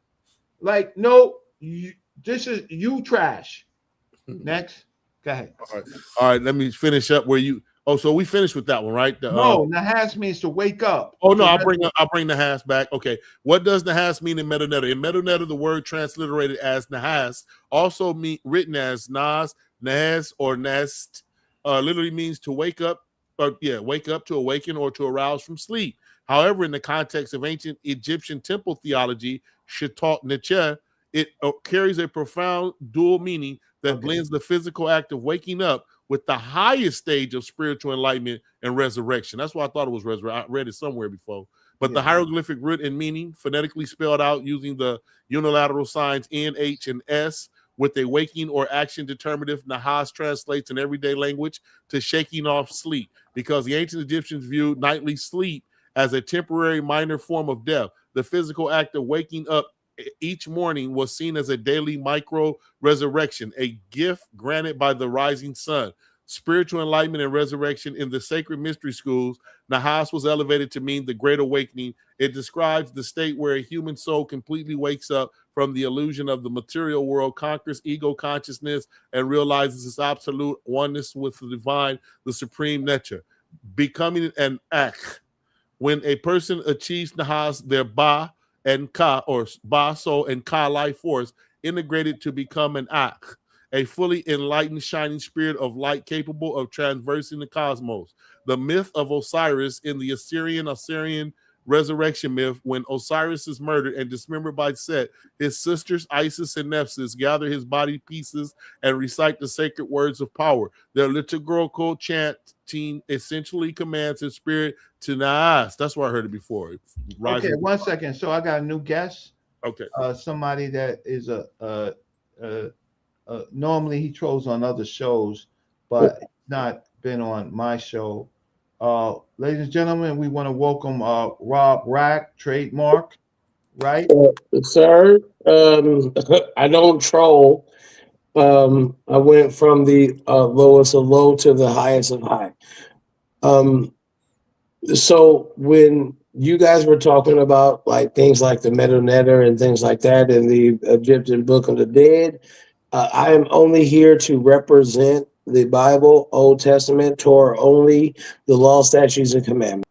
Like, no, this is you trash. Next. Go ahead. All right. Let me finish up where you. Oh, so we finished with that one, right? No, Nahas means to wake up. Oh no, I'll bring Nahas back. Okay, what does Nahas mean in sa.neter? In sa.neter, the word transliterated as Nahas also written as Nas, Nahas, or Nest, literally means to wake up, wake up, to awaken, or to arouse from sleep. However, in the context of ancient Egyptian temple theology, sa.neter, it carries a profound dual meaning that blends the physical act of waking up with the highest stage of spiritual enlightenment and resurrection. That's why I thought it was resurrection. I read it somewhere before. But the hieroglyphic root and meaning, phonetically spelled out using the unilateral signs N, H, and S with a waking or action determinative, Nahas translates in everyday language to shaking off sleep, because the ancient Egyptians viewed nightly sleep as a temporary minor form of death. The physical act of waking up each morning was seen as a daily micro resurrection, a gift granted by the rising sun. Spiritual enlightenment and resurrection in the sacred mystery schools, Nahas was elevated to mean the great awakening. It describes the state where a human soul completely wakes up from the illusion of the material world, conquers ego consciousness, and realizes its absolute oneness with the divine, the supreme nature, becoming an akh. When a person achieves Nahas, their ba and ka, or ba, soul, and ka, life force, integrated to become an akh, a fully enlightened, shining spirit of light capable of traversing the cosmos. The myth of Osiris in the Assyrian resurrection myth, when Osiris is murdered and dismembered by Set, his sisters Isis and Nephthys gather his body pieces and recite the sacred words of power. Their liturgical chanting essentially commands his spirit to Naas. That's where I heard it before. Okay, 1 second. So I got a new guest. Okay. Somebody that is normally he trolls on other shows, but not been on my show. Ladies and gentlemen, we want to welcome Rob Rack, trademark, right? Sir, I don't troll. I went from the lowest of low to the highest of high. So when you guys were talking about like things like the sa.neter and things like that in the Egyptian Book of the Dead, I am only here to represent the Bible, Old Testament, Torah only, the law, statutes, and commandments.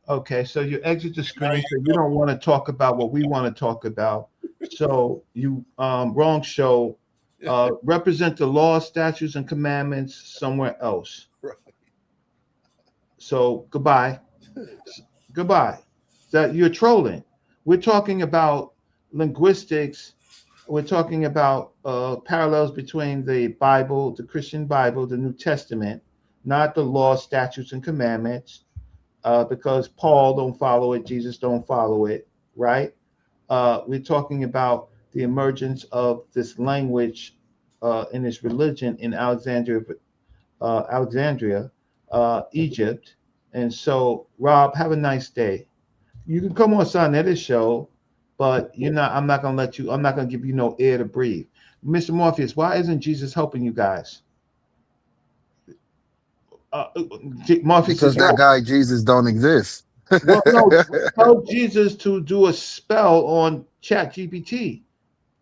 Okay, so you exit the screen, so you don't want to talk about what we want to talk about. So you wrong show. Represent the law, statutes, and commandments somewhere else. Right. So goodbye. Goodbye. That you're trolling. We're talking about linguistics. We're talking about parallels between the Bible, the Christian Bible, the New Testament, not the law, statutes, and commandments, because Paul don't follow it, Jesus don't follow it, right? We're talking about the emergence of this language in this religion in Alexandria, Egypt. And so, Rob, have a nice day. You can come on sa.neter show, but you're not. I'm not gonna let you. I'm not gonna give you no air to breathe, Mr. Morpheus. Why isn't Jesus helping you guys? Morpheus Because is that what? guy Jesus don't exist. Well, no. Tell Jesus to do a spell on Chat GPT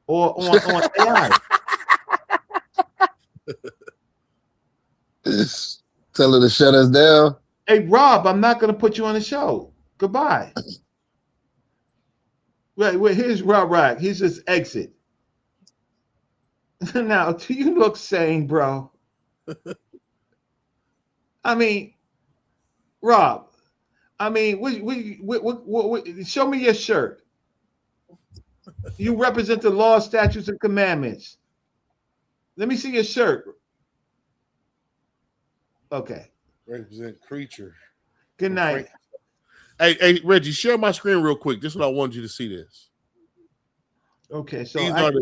or on AI. Tell her to shut us down. Hey, Rob, I'm not gonna put you on the show. Goodbye. Wait, here's Rob Rack. He's just exit. Now, do you look sane, bro? I mean, Rob. I mean, show me your shirt. You represent the law, statutes, and commandments. Let me see your shirt. Okay. Represent creature. Good night. Hey, Reggie, share my screen real quick. This is what I wanted you to see this. Okay, so These are the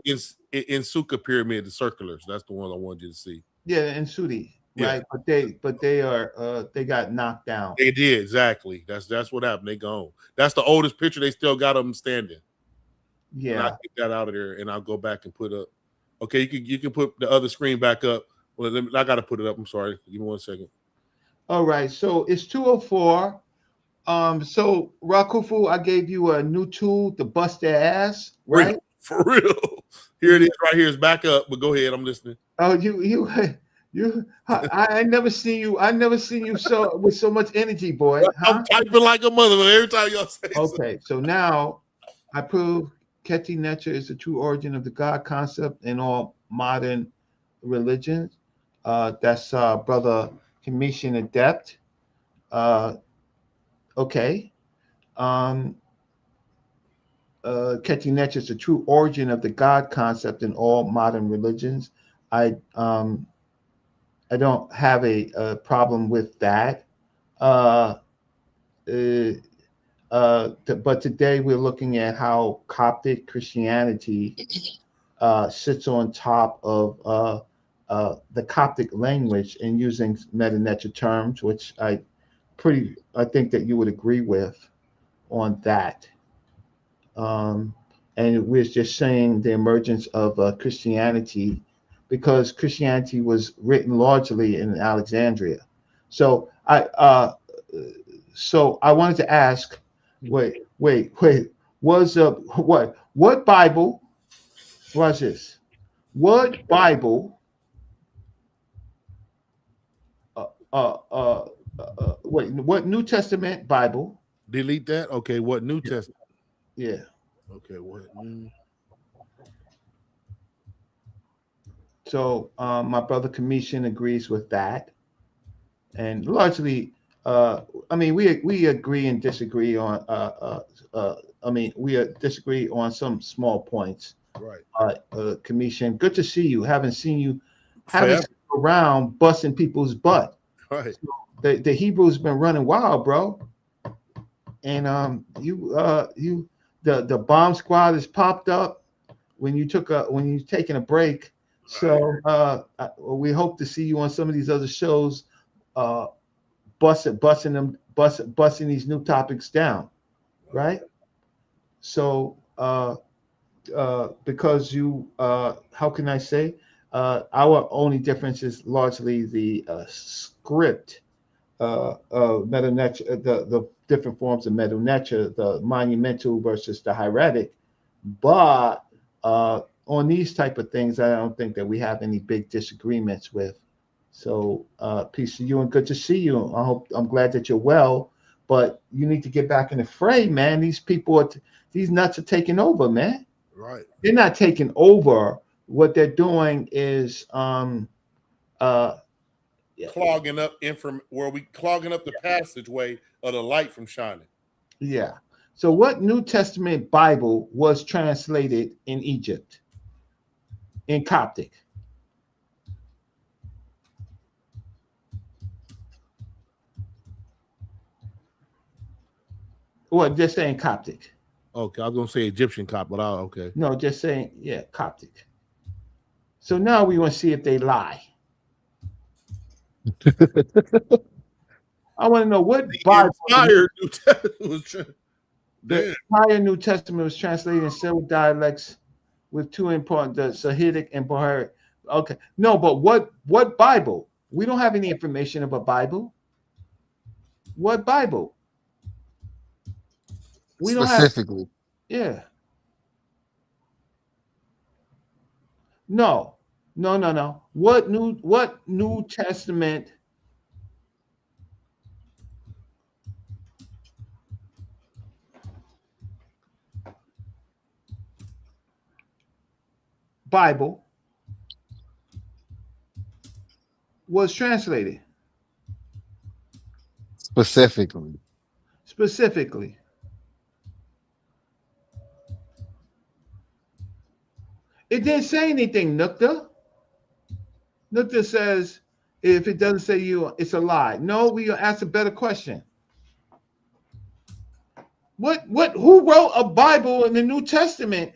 Insuka pyramid, the circulars. That's the one I wanted you to see. Yeah, in Sudi, right? Yeah. But they are they got knocked down. They did, exactly. That's what happened. They gone. That's the oldest picture. They still got them standing. Yeah. And I'll get that out of there and I'll go back and put up. Okay, you can put the other screen back up. Well, I gotta put it up. I'm sorry. Give me 1 second. All right, so it's 2:04. So Rakufu, I gave you a new tool to bust their ass, right? For real. Here it is, right here. It's back up. But go ahead, I'm listening. Oh, you. I never seen you. I never seen you so with so much energy, boy. Huh? I'm typing like a mother every time y'all say. Okay, so now I prove sa.neter is the true origin of the God concept in all modern religions. That's brother Commission Adept. Okay. sa.neter is the true origin of the God concept in all modern religions. I don't have a problem with that. But today we're looking at how Coptic Christianity sits on top of the Coptic language and using meta-neter terms, which I think that you would agree with on that. And we're just saying the emergence of Christianity, because Christianity was written largely in Alexandria. So I wanted to ask, wait, was what Bible? Watch this. What Bible? Wait, what New Testament Bible? Delete that. Okay, what New Testament? Yeah. Okay, what? So my brother Commission agrees with that, and largely, I mean, we agree and disagree on. We disagree on some small points. Right. Commission, good to see you. Haven't seen you around busting people's butt. Right. So the Hebrews been running wild, bro. And the bomb squad has popped up when you're taking a break. So we hope to see you on some of these other shows, busting these new topics down, right? So because you, how can I say, our only difference is largely the script, meta-neter, the different forms of meta-neter, the monumental versus the hieratic, but on these type of things, I don't think that we have any big disagreements with. So peace to you and good to see you. I'm glad that you're well, but you need to get back in the fray, man. These nuts are taking over, man. Right. They're not taking over. What they're doing is clogging up clogging up the passageway of the light from shining. Yeah. So what New Testament Bible was translated in Egypt in Coptic? Well, just saying Coptic. Okay, I was gonna say Egyptian cop, but okay. No, just saying, yeah, Coptic. So now we want to see if they lie. I want to know what Bible the entire New Testament was translated in several dialects with two important, the Sahidic and Baharic. Okay, no, but what Bible? We don't have any information about Bible. What Bible? We don't have. Specifically. Yeah. No. What New Testament Bible was translated? Specifically. It didn't say anything, Noute. Noute says if it doesn't say you, it's a lie. No, we gonna ask a better question. Who wrote a Bible in the New Testament?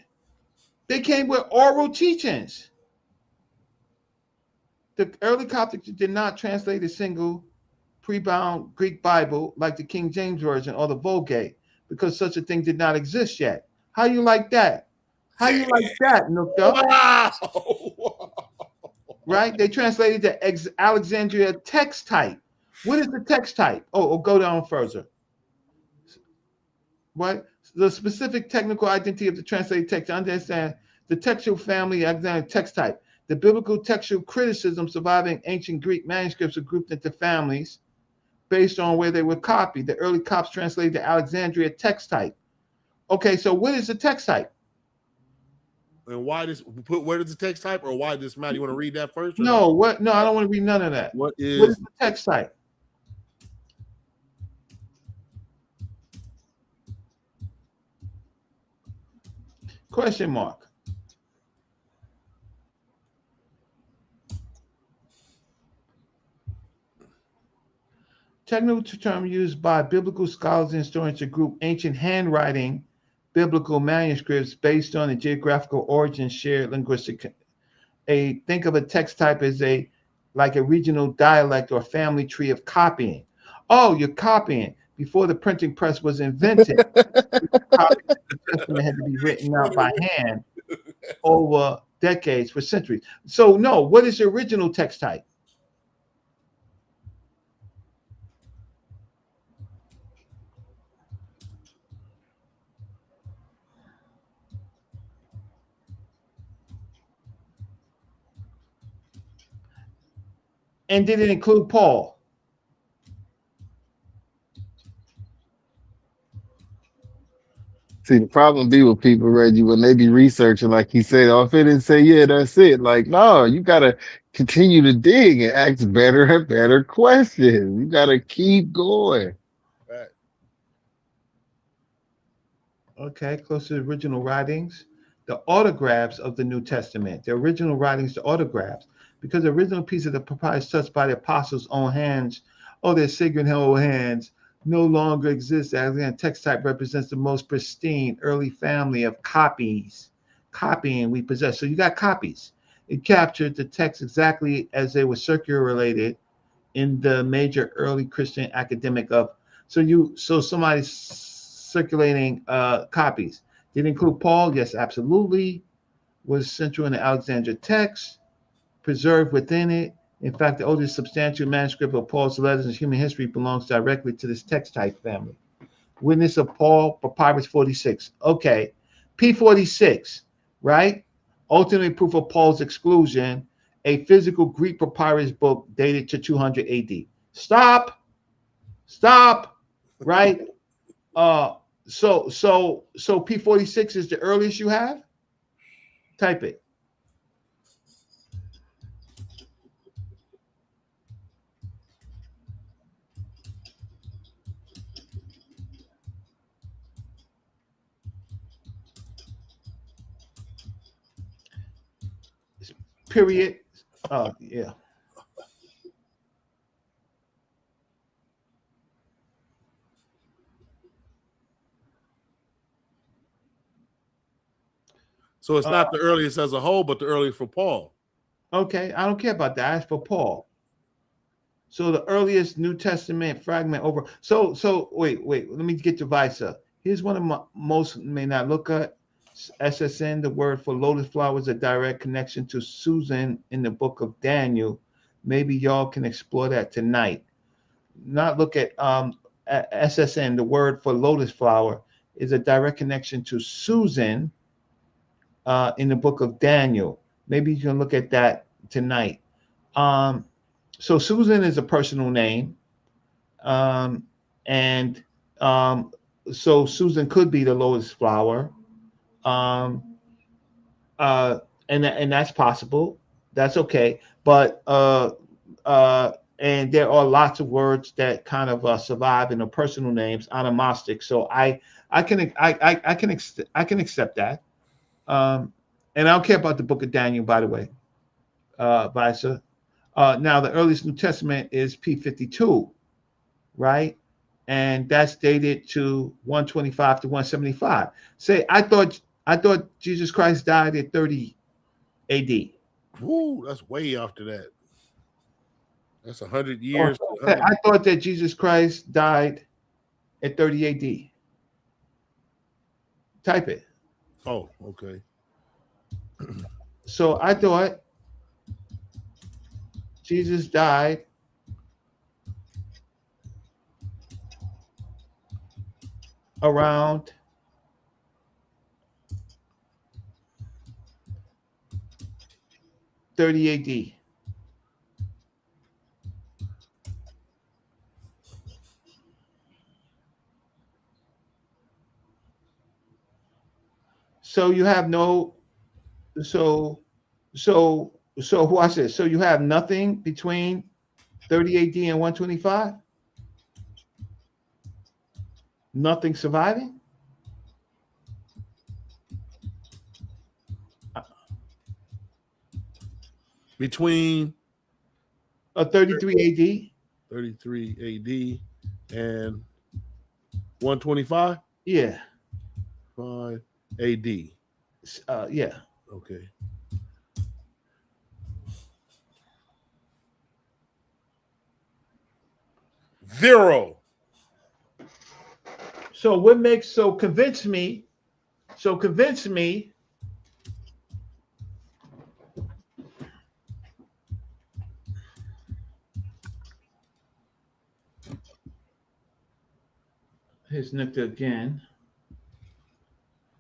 They came with oral teachings. The early Coptics did not translate a single pre-bound Greek Bible like the King James Version or the Vulgate because such a thing did not exist yet. How you like that? How you like that, Noute? Wow. Right? They translated the Alexandria text type. What is the text type? Oh, go down further. What? The specific technical identity of the translated text. Understand the textual family, Alexandrian text type. The biblical textual criticism surviving ancient Greek manuscripts are grouped into families based on where they were copied. The early Copts translated the Alexandria text type. Okay, so what is the text type? And where does the text type, or why this matter? You want to read that first? No, what? No, I don't want to read none of that. What is the text type? Question mark. Technical term used by biblical scholars and historians to group ancient handwriting biblical manuscripts based on the geographical origin shared linguistic. Think of a text type as like a regional dialect or family tree of copying. Oh, you're copying. Before the printing press was invented, the Testament had to be written out by hand over decades, for centuries. So no, what is the original text type? And did it include Paul? See, the problem be with people, Reggie, when they be researching, like he said, if it didn't say, yeah, that's it. Like, no, you got to continue to dig and ask better and better questions. You got to keep going. Right. Okay, close to the original writings. The autographs of the New Testament. The original writings, the autographs. Because the original piece of the papyrus touched by the apostles' own hands, their sacred hands, no longer exists. Alexandrian text type represents the most pristine early family of copies. Copying we possess. So you got copies. It captured the text exactly as they were circulated in the major early Christian academic of. So somebody's circulating copies. Did it include Paul? Yes, absolutely. Was central in the Alexandria text, preserved within it. In fact, the oldest substantial manuscript of Paul's letters in human history belongs directly to this text type family. Witness of Paul, Papyrus 46. Okay, P46, right? Ultimate proof of Paul's exclusion, a physical Greek papyrus book dated to 200 AD. Stop, right? So P46 is the earliest you have? Type it. period. Yeah. So it's not the earliest as a whole, but the earliest for Paul. Okay, I don't care about that. That's for Paul. So the earliest New Testament fragment over. So wait. Let me get to Visa. Here's one of my most may not look at SSN. The word for lotus flower is a direct connection to Susan in the book of Daniel. Maybe y'all can explore that tonight. Not look at SSN. The word for lotus flower is a direct connection to Susan in the book of Daniel. Maybe you can look at that tonight. So Susan is a personal name, and so Susan could be the lotus flower, um, and that's possible. That's okay, but and there are lots of words that kind of survive in the personal names, onomastic. So I can accept that. And I don't care about the book of Daniel, by the way, Visa. Now, the earliest New Testament is P52, right? And that's dated to 125 to 175. Say, I thought Jesus Christ died at 30 AD. Woo, that's way after that. That's 100 years. I thought that Jesus Christ died at 30 AD. Type it. Oh, okay. So I thought Jesus died around 30 AD. So you have no, so watch this. So you have nothing between 30 AD and 125? Nothing surviving? Between 33 33 AD and 125? Yeah. 5 AD. Yeah. Okay. Zero. So what makes convince me here's Noute again.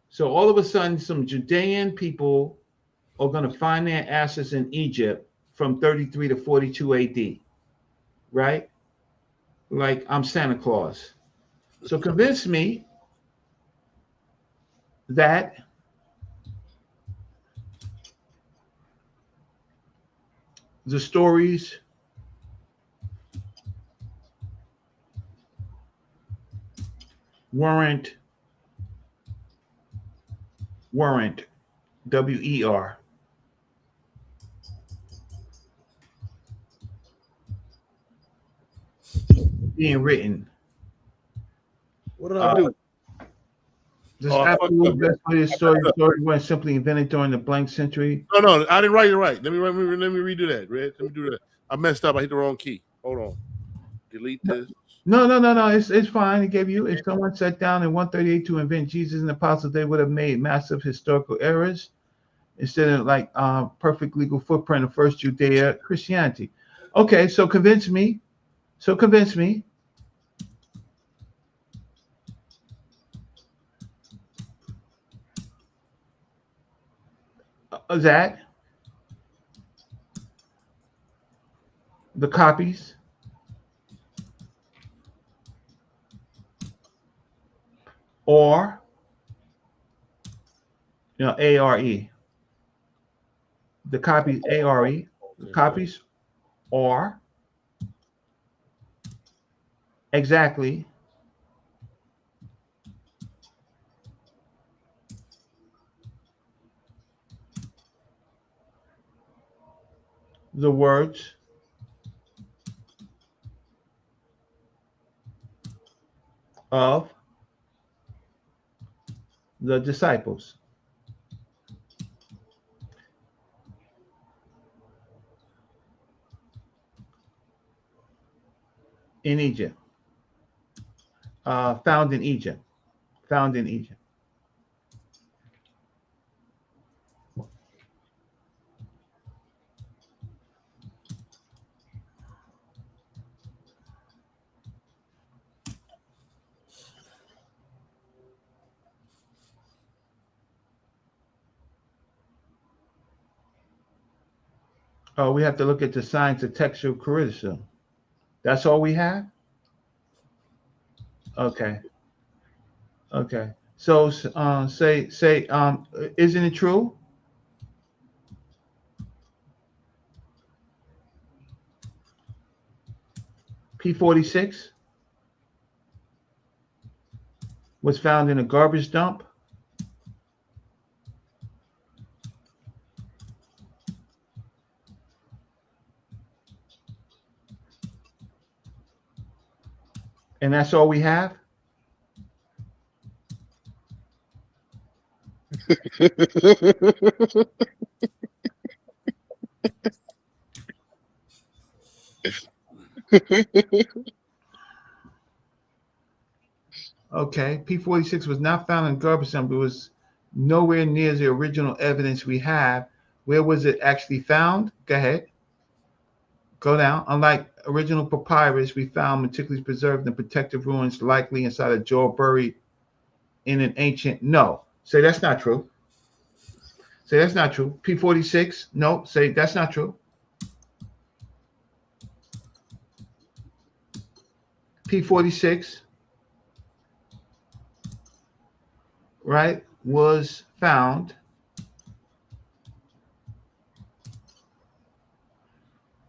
So all of a sudden some Judean people are going to find their asses in Egypt from 33 to 42 AD, right? Like I'm Santa Claus. So convince me that the stories weren't WER being written. What did I do? This absolute best way the story was simply invented during the blank century. No, I didn't write it right. Let me redo that, Red. Let me do that. I messed up. I hit the wrong key. Hold on. Delete this. No. It's fine. It gave you. If someone sat down in 138 to invent Jesus and the apostles, they would have made massive historical errors instead of like perfect legal footprint of first Judea Christianity. Okay, so convince me. That the copies or ARE, the copies ARE, the copies are exactly the words of the disciples. In Egypt. Found in Egypt. Found in Egypt. Oh, we have to look at the science of textual criticism. That's all we have? Okay. Okay. So say isn't it true? P46 was found in a garbage dump. And that's all we have? Okay. P46 was not found in garbage dump. It was nowhere near the original evidence we have. Where was it actually found? Go ahead. Go down. Unlike original papyrus, we found meticulously preserved in protective ruins, likely inside a jaw buried in an ancient. No. Say that's not true. Say that's not true. P46. No. Say that's not true. P46, right, was found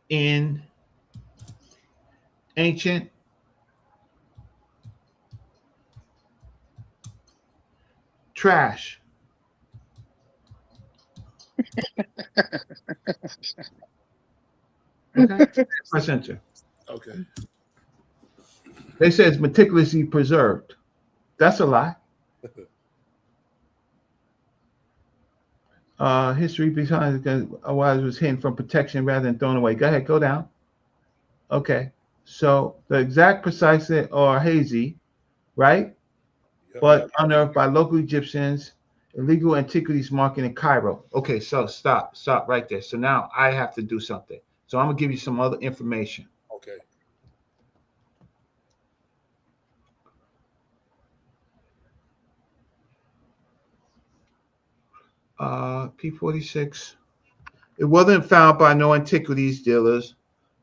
in ancient trash. Okay. Press enter. Okay. They said it's meticulously preserved. That's a lie. History behind otherwise was hidden from protection rather than thrown away. Go ahead, go down. Okay. So the exact precisely are hazy, right? Yep. But unearthed by local Egyptians, illegal antiquities market in Cairo. Okay, so stop right there. So now I have to do something. So I'm gonna give you some other information. Okay. P46. It wasn't found by no antiquities dealers.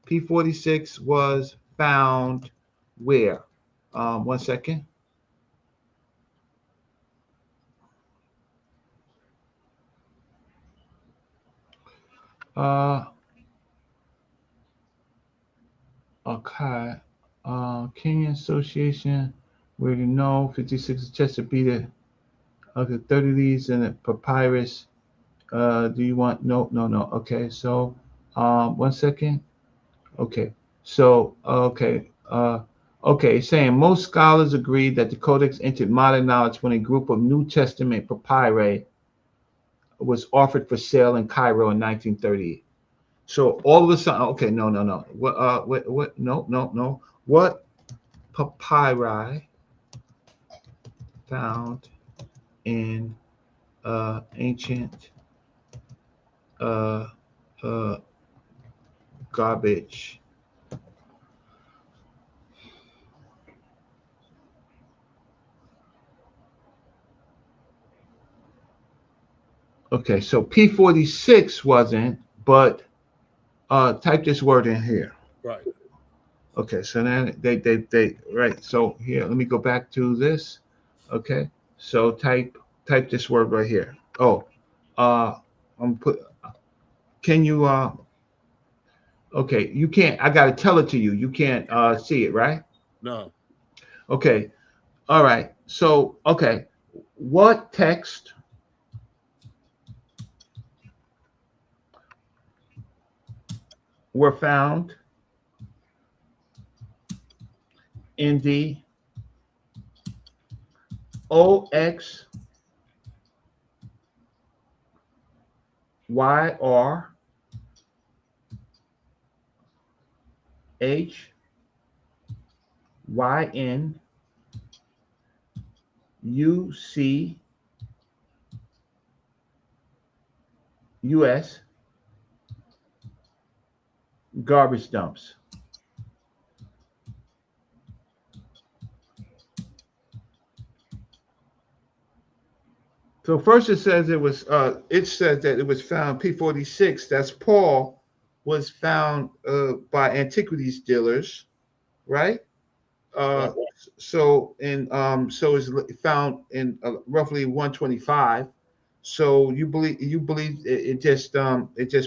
P46 was found where? 1 second. Okay. Kenyan Association, where you know 56 Chesapeake, okay, 30 leads in the papyrus. Do you want no? Okay, so 1 second. Okay, so okay, saying most scholars agree that the Codex entered modern knowledge when a group of New Testament papyri was offered for sale in Cairo in 1938. So all of a sudden, okay, no. What? No. What papyri found in ancient garbage? Okay, so P46 wasn't, but type this word in here. Right. Okay, so then they right. So here, let me go back to this. Okay, so type this word right here. Oh, I'm put. Can you okay, you can't. I gotta tell it to you. You can't see it, right? No. Okay. All right. So okay, what text? were found in the OXYR HYNUCUS garbage dumps. So first it says it says that it was found P46. That's Paul was found by antiquities dealers, right? Right. So it's found in roughly 125. So you believe it just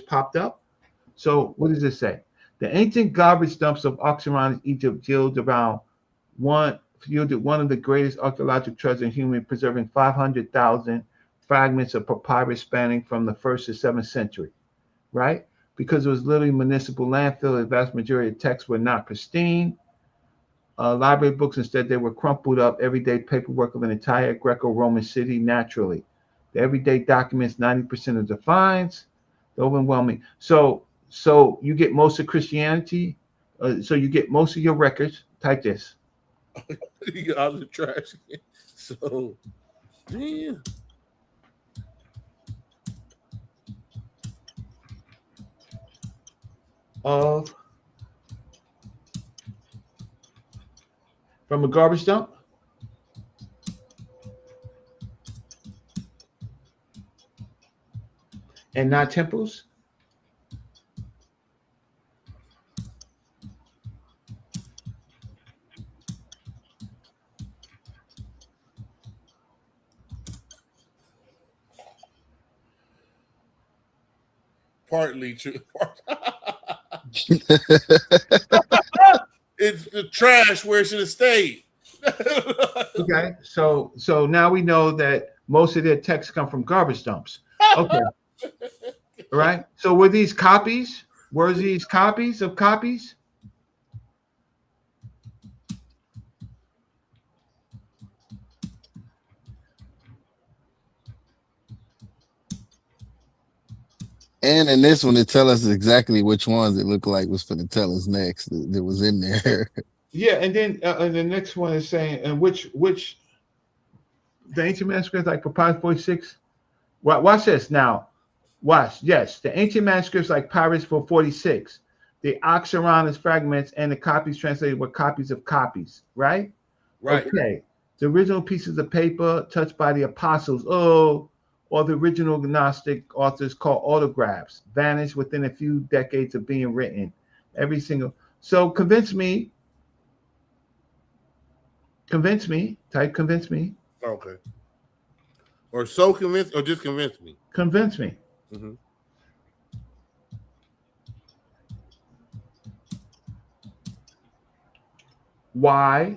popped up? So what does it say? The ancient garbage dumps of Oxaron, Egypt, yielded one of the greatest archaeological treasures in human, preserving 500,000 fragments of papyrus spanning from the 1st to 7th century, right? Because it was literally municipal landfill, the vast majority of texts were not pristine. Library books, instead, they were crumpled up everyday paperwork of an entire Greco-Roman city naturally. The everyday documents, 90% of the finds, the overwhelming. So you get most of Christianity. So you get most of your records. Type this. You get out of the trash. So, damn. Of from a garbage dump. And not temples. Partly true. It's the trash where it should have stayed. Okay, so now we know that most of their texts come from garbage dumps. Okay, all right. So were these copies? Were these copies of copies? And in this one, it tell us exactly which ones it looked like was for to tell us next that was in there. Yeah, and then the next one is saying, and which the ancient manuscripts like Papyrus 46. Watch this now. Watch. Yes, the ancient manuscripts like Papyrus 46, the Oxyronus fragments, and the copies translated were copies of copies. Right. Right. Okay. The original pieces of paper touched by the apostles, or the original Gnostic authors called autographs, vanished within a few decades of being written. Every single. So convince me. Type convince me. Okay. Or so convinced, or just convince me. Convince me. Mm-hmm. Why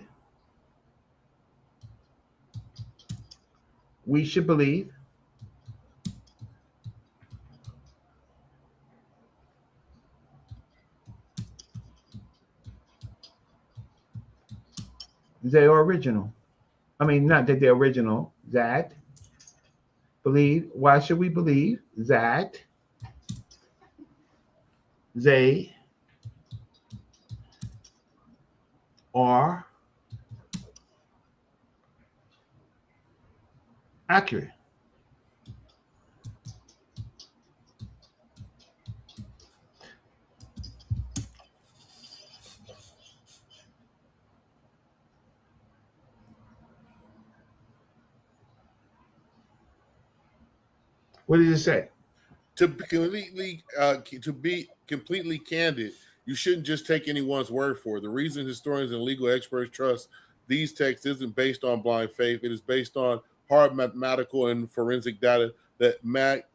we should believe they are original. I mean, not that they're original, that believe. Why should we believe that they are accurate? What did it say? To be completely candid, you shouldn't just take anyone's word for it. The reason historians and legal experts trust these texts isn't based on blind faith. It is based on hard mathematical and forensic data that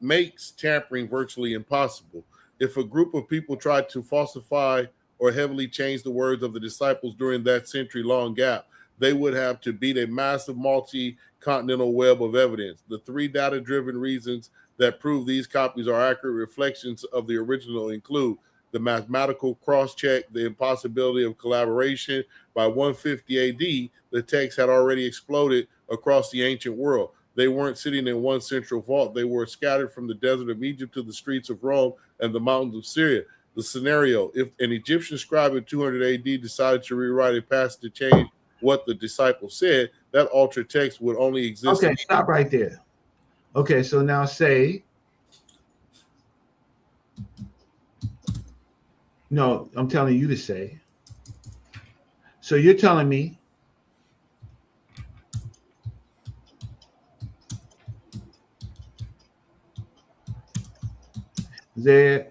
makes tampering virtually impossible. If a group of people tried to falsify or heavily change the words of the disciples during that century-long gap, they would have to beat a massive multi-continental web of evidence. The three data-driven reasons that prove these copies are accurate reflections of the original include the mathematical cross-check, the impossibility of collaboration. By 150 AD, the text had already exploded across the ancient world. They weren't sitting in one central vault. They were scattered from the desert of Egypt to the streets of Rome and the mountains of Syria. The scenario: if an Egyptian scribe in 200 AD decided to rewrite a passage to change what the disciples said, that altered text would only exist. Okay, stop right there. Okay, so now say, no, I'm telling you to say. So you're telling me there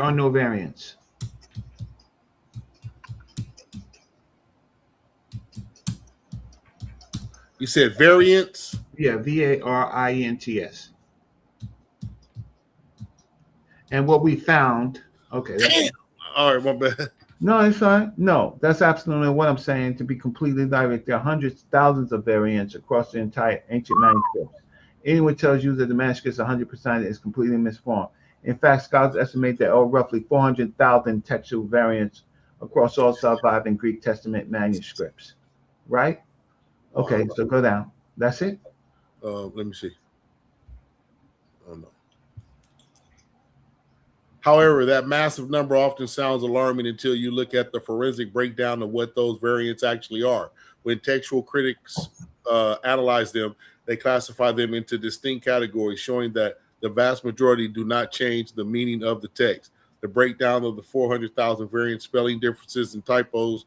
are no variants. You said variants? Yeah, variants. And what we found, okay. Damn. All right, my bad. No, it's fine. No, that's absolutely what I'm saying. To be completely direct, there are hundreds, thousands of variants across the entire ancient manuscripts. Anyone tells you that the manuscript is 100% is completely misformed. In fact, scholars estimate there are roughly 400,000 textual variants across all surviving Greek Testament manuscripts. Right? Okay, Wow. so go down. That's it? Let me see. Oh, no. However, that massive number often sounds alarming until you look at the forensic breakdown of what those variants actually are. When textual critics analyze them, they classify them into distinct categories, showing that the vast majority do not change the meaning of the text. The breakdown of the 400,000 variant spelling differences and typos,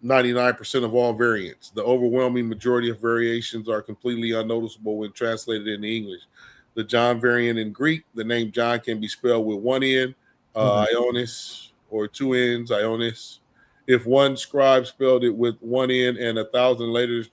99% of all variants. The overwhelming majority of variations are completely unnoticeable when translated into English. The John variant in Greek, the name John can be spelled with one N, Ionis, or two N's, Ionis. If one scribe spelled it with one N and 1,000 later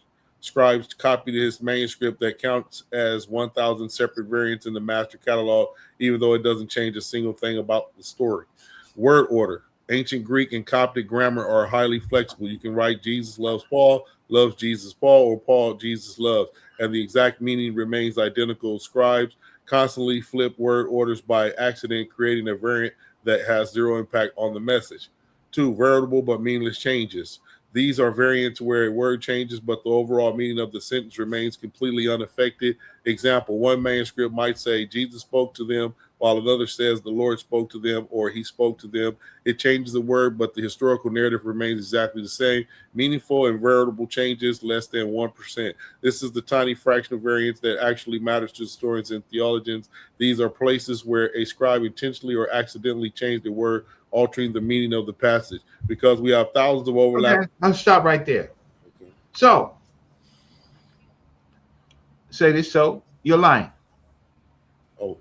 scribes copied his manuscript, that counts as 1,000 separate variants in the master catalog, even though it doesn't change a single thing about the story. Word order. Ancient Greek and Coptic grammar are highly flexible. You can write Jesus loves Paul, loves Jesus Paul, or Paul Jesus loves, and the exact meaning remains identical. Scribes constantly flip word orders by accident, creating a variant that has zero impact on the message. 2. Veritable but meaningless changes. These are variants where a word changes, but the overall meaning of the sentence remains completely unaffected. Example: one manuscript might say Jesus spoke to them, while another says the Lord spoke to them or he spoke to them. It changes the word, but the historical narrative remains exactly the same. Meaningful and veritable changes, less than 1%. This is the tiny fraction of variance that actually matters to historians and theologians. These are places where a scribe intentionally or accidentally changed the word, altering the meaning of the passage. Because we have thousands of overlap. Okay, I'll stop right there. Okay. So, say this, so you're lying. Oh.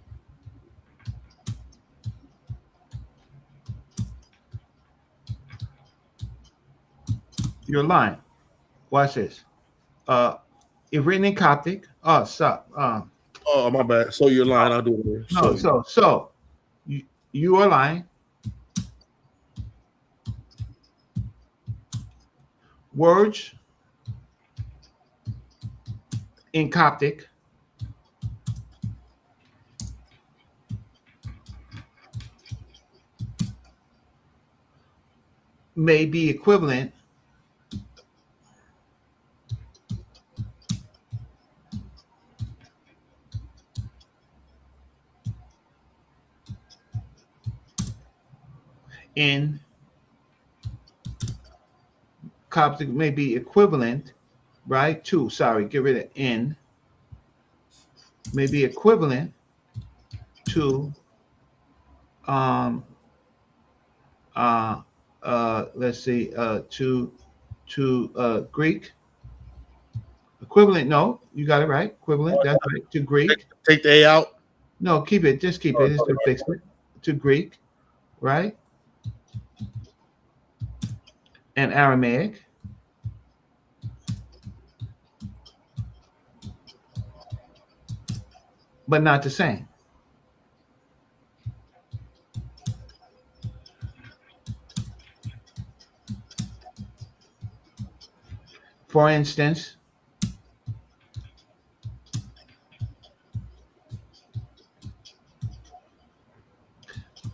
You're lying. Watch this. If written in Coptic, stop. Oh, my bad. So you're lying. I'll do it. No, so you are lying. Words in Coptic may be equivalent in Coptic, may be equivalent, right, to, sorry, get rid of in, may be equivalent to let's see, to Greek. Equivalent, no, you got it right. Equivalent, that's right, to Greek. Take the A out. No, keep it, just keep it. It's to fix it. To Greek, right? And Aramaic. But not the same. For instance,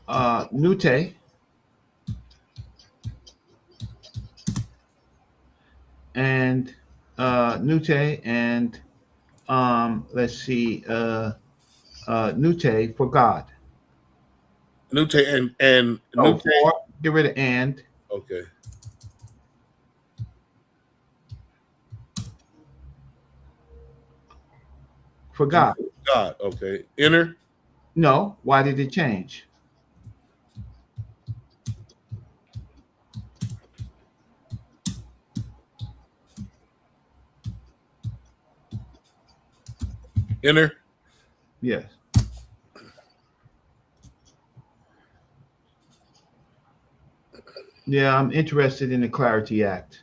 Noute and Noute and let's see, Noute for God. Noute and Oh, Noute. for get rid of and. Okay. For God. God. Okay. Enter. No. Why did it change? Enter. Yes. Yeah, I'm interested in the Clarity Act.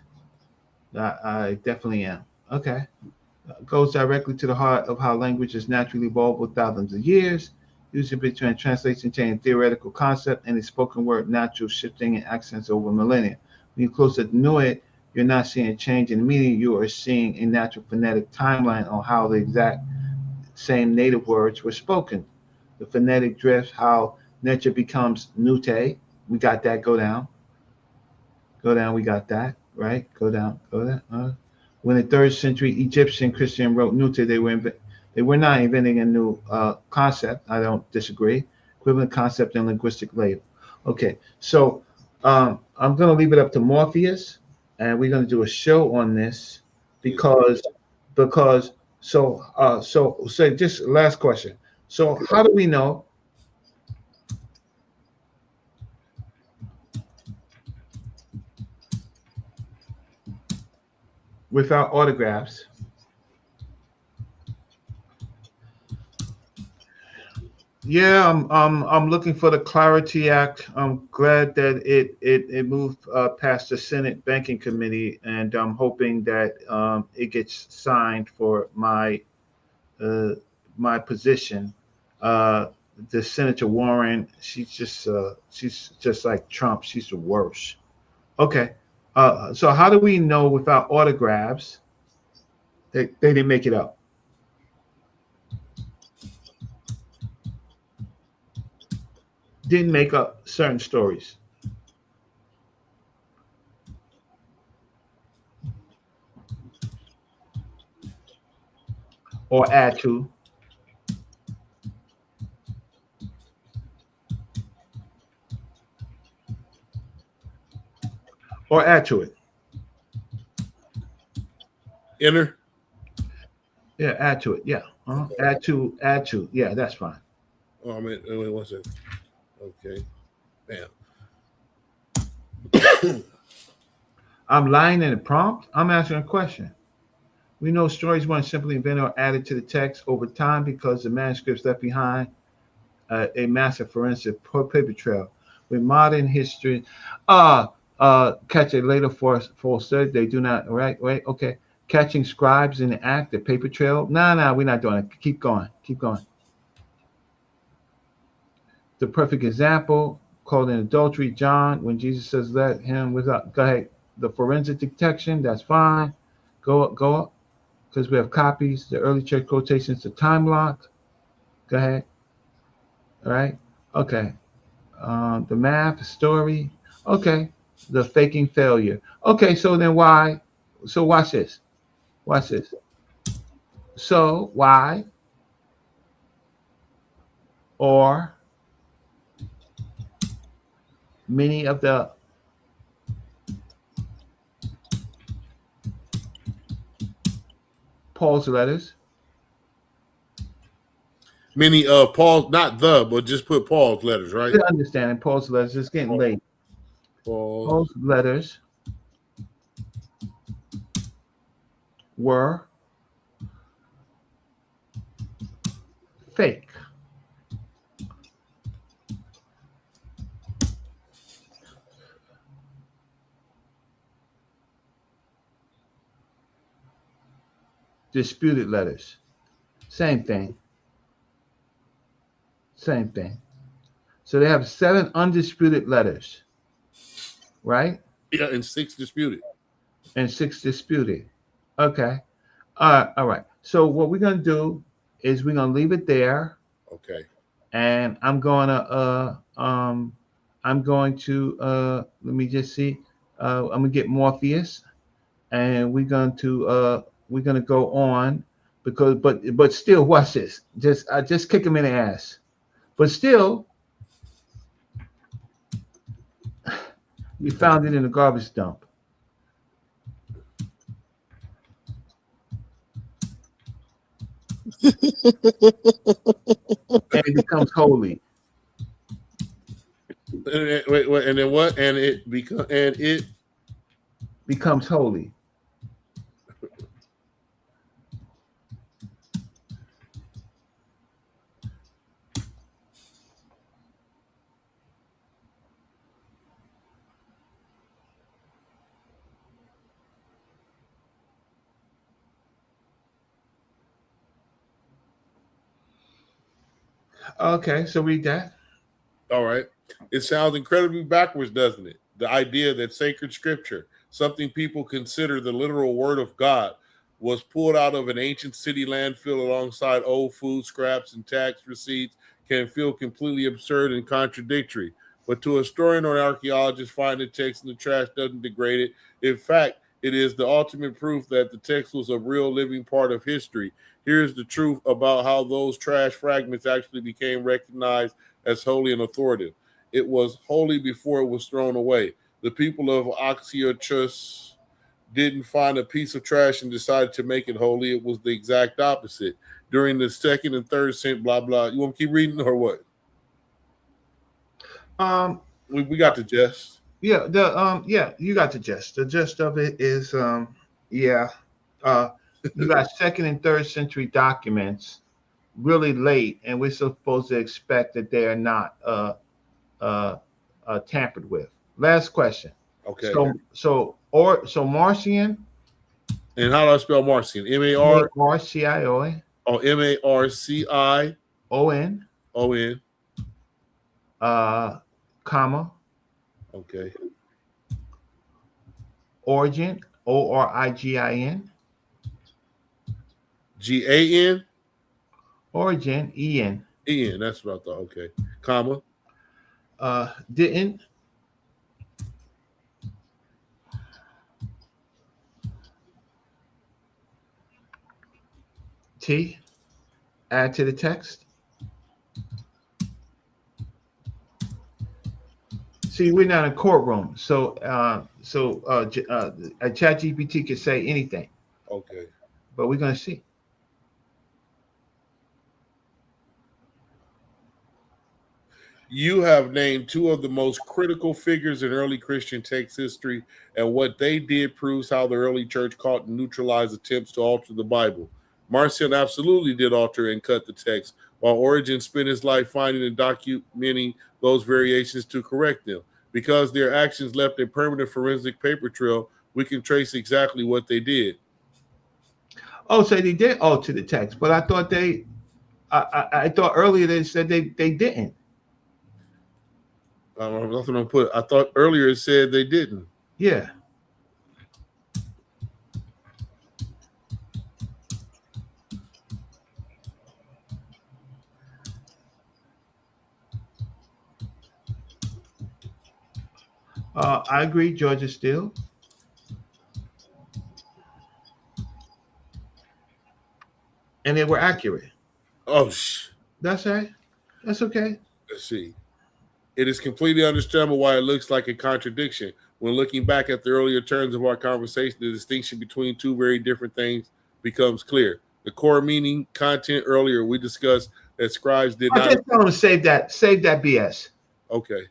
I definitely am. Okay. Goes directly to the heart of how language has naturally evolved with thousands of years, using between translation change theoretical concept and the spoken word natural shifting and accents over millennia. When you close to know it, you're not seeing a change in the meaning, you are seeing a natural phonetic timeline on how the exact same native words were spoken. The phonetic drift, how nature becomes Noute. We got that. Go down. Go down. We got that. Right? Go down. Go down. When the third century Egyptian Christian wrote Noute, they were not inventing a new concept. I don't disagree. Equivalent concept and linguistic label. Okay, so I'm going to leave it up to Morpheus, and we're going to do a show on this because so just last question. So how do we know without autographs? Yeah, I'm looking for the Clarity Act. I'm glad that it moved past the Senate Banking Committee, and I'm hoping that it gets signed for uh, my position. Uh, the Senator Warren, she's just like Trump. She's the worst. Okay, so how do we know without autographs they didn't make it up? Didn't make up certain stories or add to or add to it. Enter. Yeah, add to it. Yeah. Okay. Add to. Yeah, that's fine. Oh, I mean, wait one second. Okay. Bam. I'm lying in the prompt. I'm asking a question. We know stories weren't simply invented or added to the text over time because the manuscripts left behind a massive forensic paper trail. With modern history, catch a later falsehood. They do not. Right. Wait. Okay. Catching scribes in the act, the paper trail. No, we're not doing it. Keep going. Keep going. The perfect example called an adultery, John, when Jesus says, let him without, go ahead. The forensic detection, that's fine. Go up, because we have copies. The early church quotations, the time lock. Go ahead. All right. Okay. The math, story. Okay. The faking failure. Okay. So then why? So watch this. Watch this. So why or many of the Paul's letters. Many of Paul's, not the, but just put Paul's letters, right? You're understanding Paul's letters. It's getting late. Paul's letters were fake. Disputed letters. Same thing. Same thing. So they have 7 undisputed letters, right? Yeah, and 6 disputed. And 6 disputed. Okay. All right. So what we're gonna do is we're gonna leave it there. Okay. And I'm gonna I'm going to let me just see. I'm gonna get Morpheus, and we're gonna go on because but still, watch this. Just kick him in the ass. But still, we found it in the garbage dump, and it becomes holy. Wait, and then what? And it Becomes holy. Okay, so read that. all right. It sounds incredibly backwards, doesn't it? The idea that sacred scripture, something people consider the literal word of God, was pulled out of an ancient city landfill alongside old food scraps and tax receipts can feel completely absurd and contradictory. But to a historian or archaeologist, finding the text in the trash doesn't degrade it. In fact, it is the ultimate proof that the text was a real living part of history. Here's the truth about how those trash fragments actually became recognized as holy and authoritative. It was holy before it was thrown away. The people of Oxyarchus didn't find a piece of trash and decided to make it holy. It was the exact opposite. During the second and third century, blah blah. You want to keep reading or what? Um, We got the gist. yeah, you got the gist. The gist of it is yeah. Uh, you got second and third century documents really late, and we're supposed to expect that they are not tampered with. Last question. Okay. So Marcion, And how do I spell Marcion? Marcion, Marcion, on, comma, Okay. origin, Origin, GAN? origin, en, Ian. That's what I thought. Okay. Comma. didn't, T, add to the text. See, we're not in a courtroom, so a chat GPT can say anything, Okay. but we're gonna see. You have named two of the most critical figures in early Christian text history, and what they did proves how the early church caught and neutralized attempts to alter the Bible. Marcion absolutely did alter and cut the text, while Origen spent his life finding and documenting those variations to correct them. Because their actions left a permanent forensic paper trail, we can trace exactly what they did. Oh, so they did alter the text, but I thought I thought earlier they said they didn't. That's what I'm put. I thought earlier it said they didn't. Yeah. I agree, Georgia Steele. And they were accurate. Oh, That's right. That's okay. let's see. It is completely understandable why it looks like a contradiction. When looking back at the earlier turns of our conversation, the distinction between two very different things becomes clear. The core meaning content earlier we discussed that scribes did I not. just tell them to save that BS. Okay.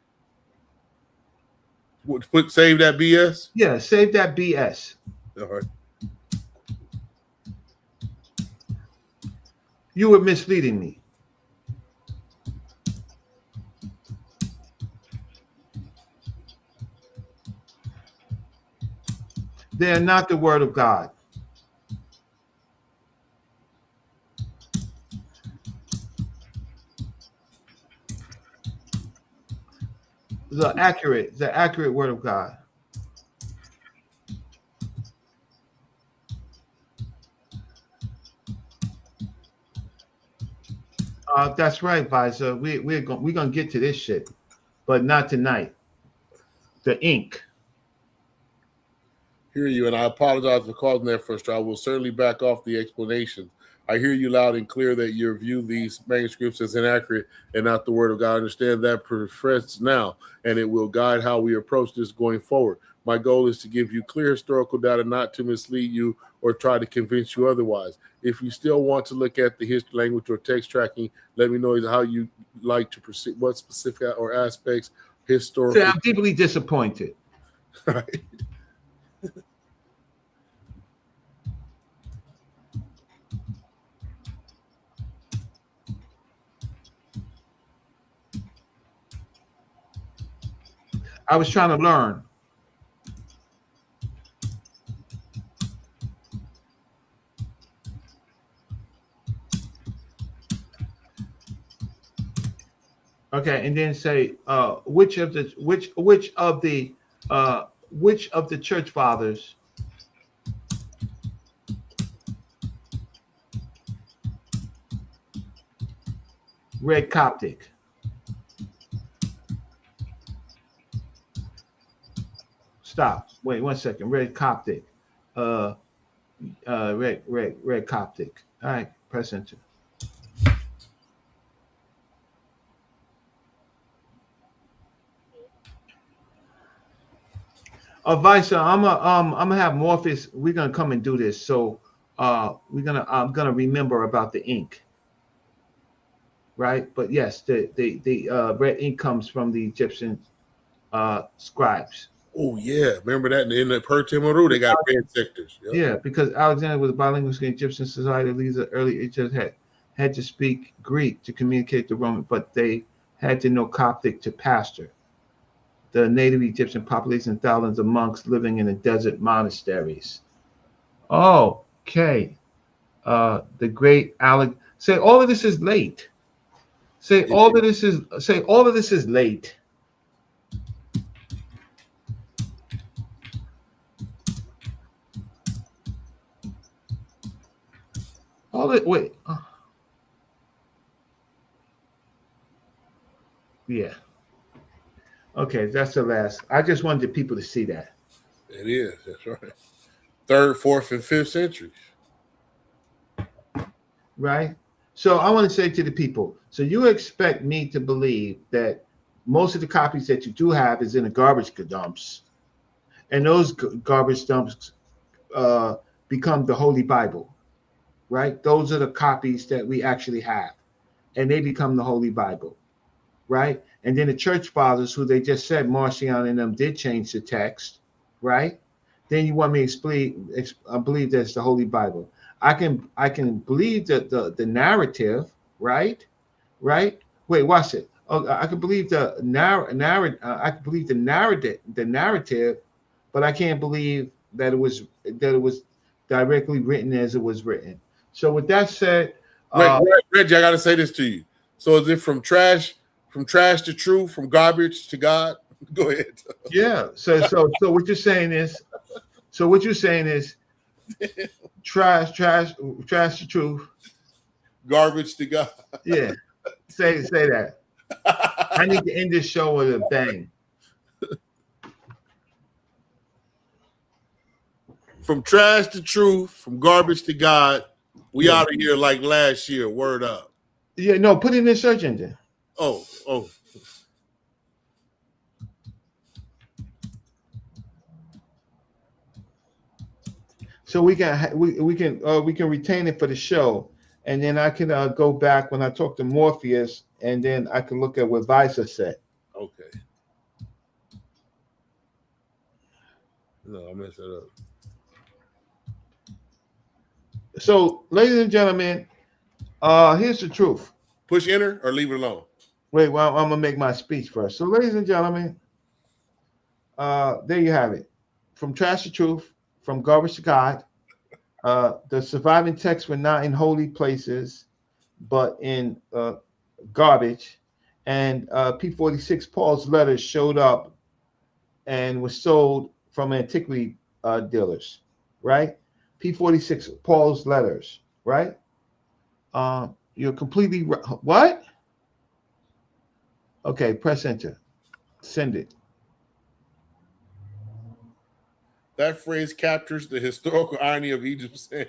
Save that BS? Yeah, save that BS. All right. You were misleading me. They are not the word of God. The accurate word of God. That's right, Visor. We're gonna get to this shit. but not tonight. The ink. Hear you, and I apologize for causing that frustration. I will certainly back off the explanation. I hear you loud and clear that you view these manuscripts as inaccurate and not the word of God. I understand that preference now, and it will guide how we approach this going forward. My goal is to give you clear historical data, not to mislead you or try to convince you otherwise. If you still want to look at the history, language, or text tracking, let me know how you like to proceed, what specific or aspects historical. So I'm deeply disappointed. Right. I was trying to learn. Okay, and then say which of the church fathers read Coptic? Stop. Wait 1 second. Read Coptic. Read Coptic. All right. Press enter. Visa, I'm gonna have Morpheus. We're gonna come and do this. So I'm gonna remember about the ink. Right? But yes, the red ink comes from the Egyptian scribes. Oh yeah, remember that in the Per Timaru, they got red sectors. Yep. Yeah, because Alexander was a bilingual in Egyptian society. Leaders of early Egypt had to speak Greek to communicate the Roman, but they had to know Coptic to pastor the native Egyptian population, thousands of monks living in the desert monasteries. Okay. The great Alex. Say all of this is late. Say all of this is late. Wait. Yeah. Okay, that's the last. I just wanted people to see that. It is. That's right. 3rd, 4th, and 5th centuries. Right. So I want to say to the people. So you expect me to believe that most of the copies that you do have is in the garbage dumps, and those garbage dumps become the Holy Bible, right? Those are the copies that we actually have, and they become the Holy Bible, right? And then the church fathers, who they just said Marcion and them did change the text, right? Then you want me to believe that's the Holy Bible. I can believe the narrative, right? Right? Wait, watch it. Oh, I can believe the I can believe the narrative, but I can't believe that it was directly written as it was written. So with that said, Reggie, I got to say this to you. So is it from trash to truth, from garbage to God? Go ahead. Yeah. So what you're saying is, trash to truth, garbage to God. Yeah. Say that. I need to end this show with a bang. From trash to truth, from garbage to God. We out of here like last year. Word up. Yeah, no, put it in the search engine. Oh. So we can retain it for the show, and then I can go back when I talk to Morpheus, and then I can look at what Visa said. Okay. No, I messed it up. So, ladies and gentlemen, here's the truth. Push enter or leave it alone. Wait, well, I'm gonna make my speech first. So, ladies and gentlemen, there you have it. From trash to truth, from garbage to God. The surviving texts were not in holy places, but in garbage. And P46, Paul's letters showed up and was sold from antiquity dealers, right? P46, Paul's letters, right? You're completely what? Okay, press enter. Send it. That phrase captures the historical irony of Egypt's sand.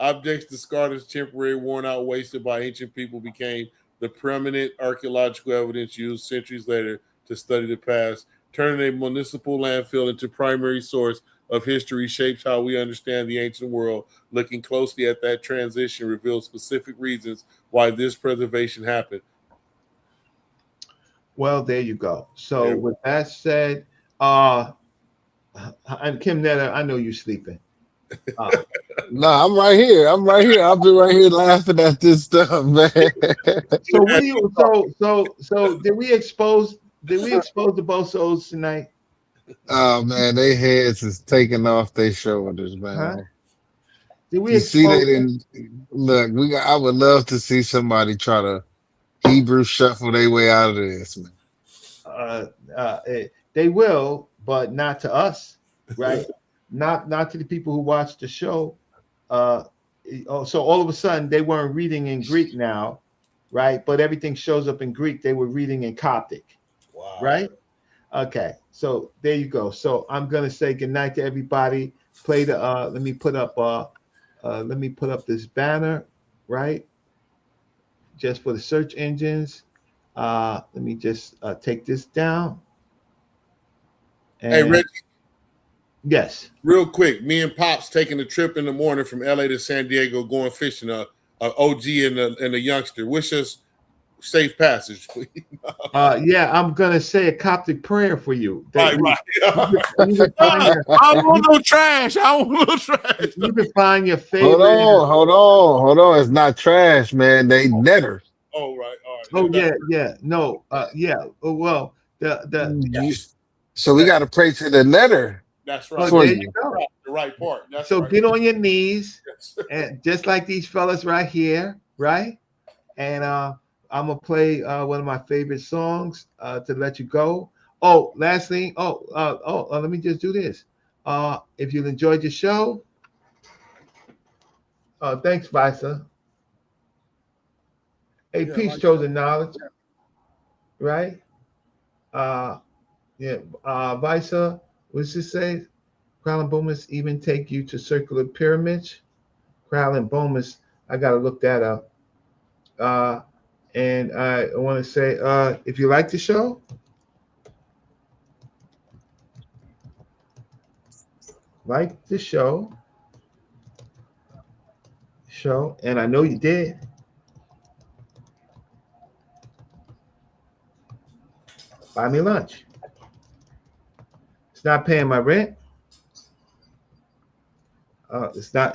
Objects discarded as temporary, worn out, wasted by ancient people became the permanent archaeological evidence used centuries later to study the past. Turning a municipal landfill into primary source of history shapes how we understand the ancient world. Looking closely at that transition reveals specific reasons why this preservation happened. Well, there you go. So Yeah. with that said, and Kim Netter, I know you're sleeping. No, I'm right here. I'm right here. I'll be right here laughing at this stuff, man. So what do you so did we expose the Bosos tonight? Oh man, they heads is taking off their shoulders, Huh? man. Did we You see, they expose didn't look. I would love to see somebody try to Hebrew shuffle their way out of this, man. they will, but not to us, right? Not to the people who watch the show. So all of a sudden they weren't reading in Greek now, right? But everything shows up in Greek. They were reading in Coptic, Wow. right? Okay, so there you go. So I'm gonna say good night to everybody. Play the let me put up this banner, right? Just for the search engines. Let me just take this down. And Hey, Reggie, yes. real quick, me and Pops taking a trip in the morning from LA to San Diego going fishing. OG and a youngster. Wish us safe passage, please. Yeah, I'm gonna say a Coptic prayer for you. Right. You can find I don't want no trash. I don't want no trash. you can find your Hold favorite. on, hold on, hold on. It's not trash, man. They netter. Oh, right. All right. Oh yeah. No, yeah. Oh, well, the So we got to pray to the netter. That's oh, right. For there you. you go. The right part. That's So right. get on your knees, Yes. and just like these fellas right here, right? And I'm gonna play one of my favorite songs to let you go. Oh, last thing. Let me just do this. If you enjoyed the show, thanks, Visa. Hey, Yeah, peace, like chosen knowledge, right? Uh, yeah. Visa, what's it say? Crown and Bomas even take you to circular pyramids. Crown and Bomas, I gotta look that up. And I want to say, if you like the show, like the show, and I know you did. Buy me lunch. It's not paying my rent. It's not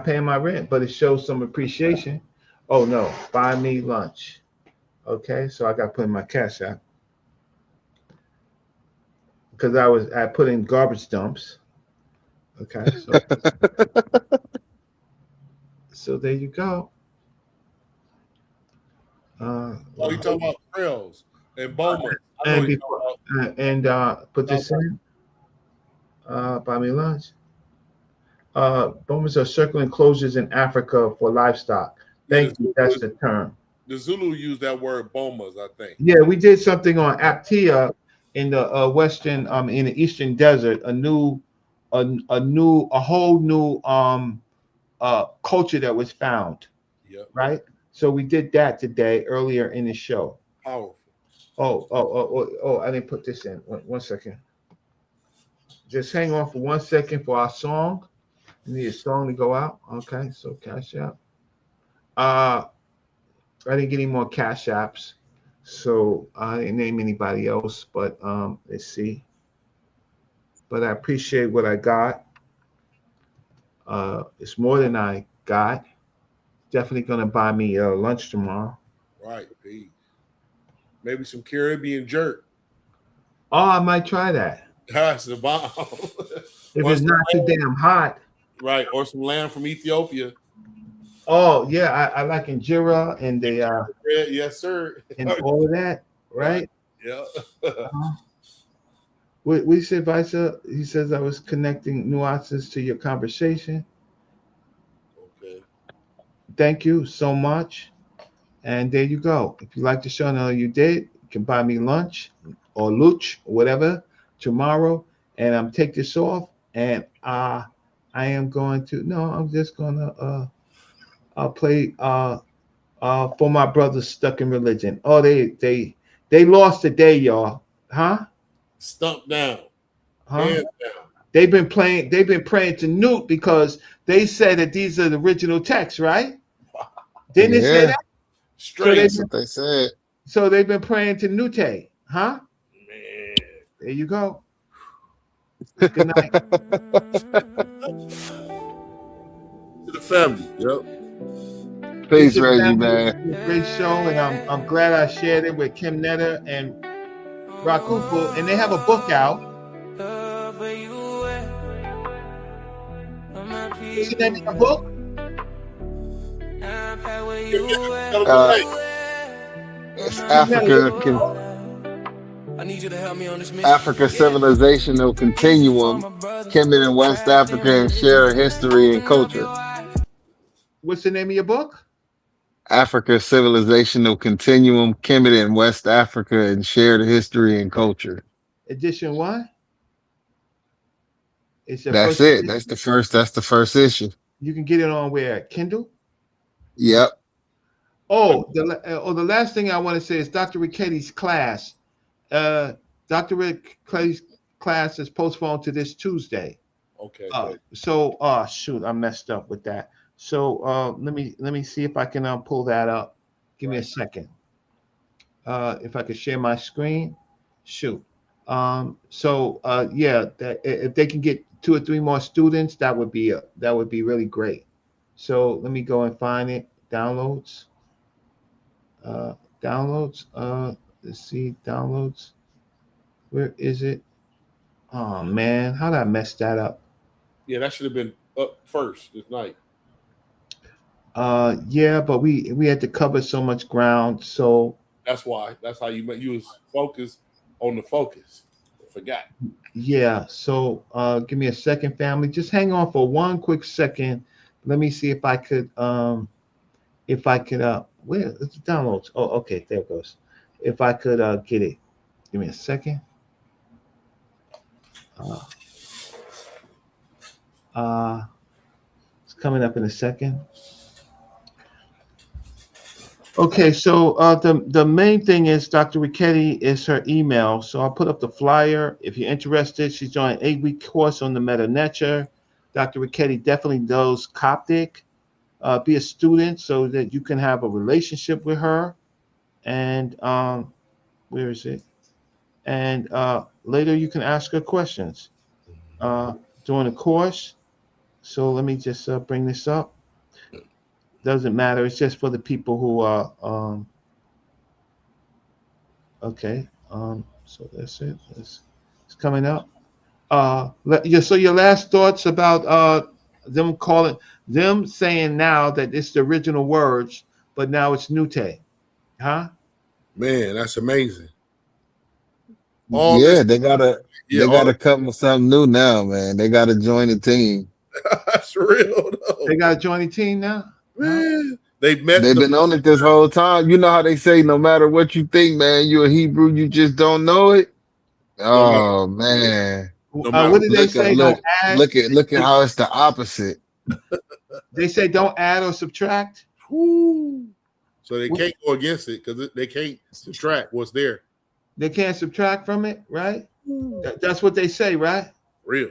paying my rent, but it shows some appreciation. Oh no, buy me lunch. Okay, so I got to put in my cash out because I put in garbage dumps. Okay, so there you go. Oh, you talking about trails and Bowman. I know And what you're before talking about. and put this in. Buy me lunch. Boomers are circle enclosures in Africa for livestock. Thank you. That's the term. The Zulu use that word bomas, I think. Yeah, we did something on Aptia in the western in the eastern desert. A whole new culture that was found. Yep. Right. So we did that today earlier in the show. Powerful. Oh! I didn't put this in. One second. Just hang on for 1 second for our song. I need a song to go out. Okay, so cash app. I didn't get any more cash apps, so I didn't name anybody else. But let's see. But I appreciate what I got. It's more than I got. Definitely gonna buy me lunch tomorrow. Right, Pete. Maybe some Caribbean jerk. Oh, I might try that. That's the bomb. If it's not too damn hot. Right, or some lamb from Ethiopia. Oh yeah, I like injera and the Red, yes, sir. and all of that, right? Yeah. We said, Visa. He says I was connecting nuances to your conversation. Okay. Thank you so much. And there you go. If you like the show, now you did. You can buy me lunch. or Luch, whatever, tomorrow, and I'm take this off, and I am going to no, I'm just gonna I'll play for my brothers stuck in religion. Oh, they lost today, y'all. Huh? Stump down. Huh? Hands down. They've been praying to Noute because they said that these are the original texts, right? Didn't it say Yeah, that? Straight. that's what they said. So they've been praying to Noute, huh? Man. There you go. Good night. To the family. Yep. Peace Peace, to the Reggie, family. man. It was a great show, and I'm glad I shared it with Kim Netter and Rakufu, and they have a book out. What's the name of the book? Uh, it's Africa, I need you to help me on this mission. Africa civilizational continuum, Kemet in West Africa, and share history and culture. What's the name of your book? Africa civilizational continuum, Kemet in West Africa, and shared history and culture. Edition one. It's the That's first it. edition. That's the first issue. You can get it on where? Kindle? Yep. The last thing I want to say is Dr. Ricketti's class. Dr. Ricketti's class is postponed to this Tuesday. Okay. Shoot, I messed up with that. So let me see if I can pull that up. Give me a second. If I could share my screen. Shoot. If they can get 2 or 3 more students, that would be really great. So let me go and find it. Downloads. Downloads. Let's see. Downloads. Where is it? Oh man, how did I mess that up? Yeah, that should have been up first this night. Yeah, but we had to cover so much ground, so That's why. That's how you was focused on the focus. I forgot. yeah. So give me a second, family. Just hang on for one quick second. Let me see if I could where it's the downloads. Oh, okay, there it goes. If I could get it. Give me a second. It's coming up in a second. Okay, so the main thing is Dr. Ricketty is her email. So I'll put up the flyer. If you're interested, she's doing an 8-week course on the sa.neter. Dr. Ricketty definitely knows Coptic. Be a student so that you can have a relationship with her. And where is it? And later you can ask her questions during the course. So let me just bring this up. Doesn't matter. It's just for the people who are okay. So that's it. It's coming up. So your last thoughts about them saying now that it's the original words, but now it's Noute, huh? Man, that's amazing. They gotta come with something new now, man. They gotta join the team. That's real though. They got to join the team now. Man, they've been on it this whole time. You know how they say, no matter what you think, man, you're a Hebrew, you just don't know it. Oh man. What did they say? Look, Don't add. look at how it's the opposite. They say don't add or subtract. Woo. So they can't go against it because they can't subtract what's there. They can't subtract from it, right? That's what they say, right? Real.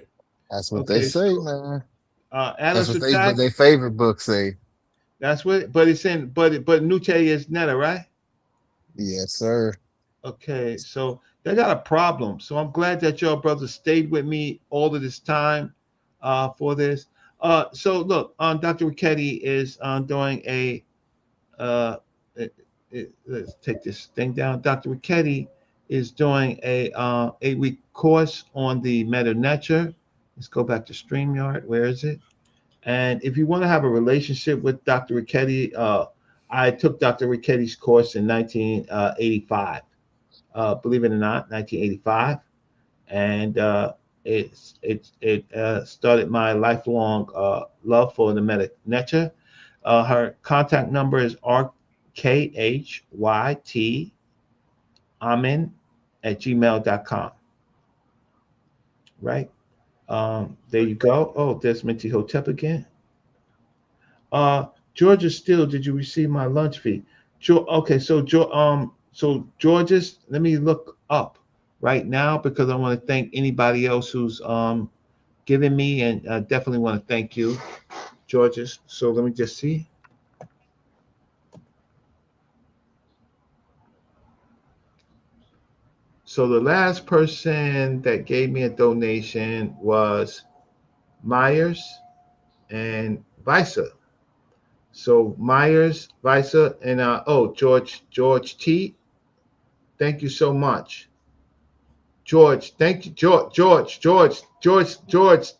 That's what they say, man. Add That's or what subtract. their favorite book say. That's what, but it's in, but Noute is Netta, right? Yes, sir. Okay, so they got a problem. So I'm glad that your brother stayed with me all of this time for this. So look, Dr. Ricketty is doing a let's take this thing down. Dr. Ricketty is doing a 8-week course on the sa.neter. Let's go back to StreamYard. Where is it? And if you want to have a relationship with Dr. Ricketty, I took Dr. Ricketty's course in 1985. Believe it or not, 1985, and it started my lifelong love for the sa.neter. Her contact number is RKHYT Amin gmail.com. Right? There you go. Oh, there's Minty Hotep again. Georgia Steele, did you receive my lunch fee? Okay, so George's, let me look up right now because I want to thank anybody else who's given me, and I definitely want to thank you, George's. So let me just see. So the last person that gave me a donation was Myers and Visa. So Myers, Visa, and George T. Thank you so much. George, thank you, George,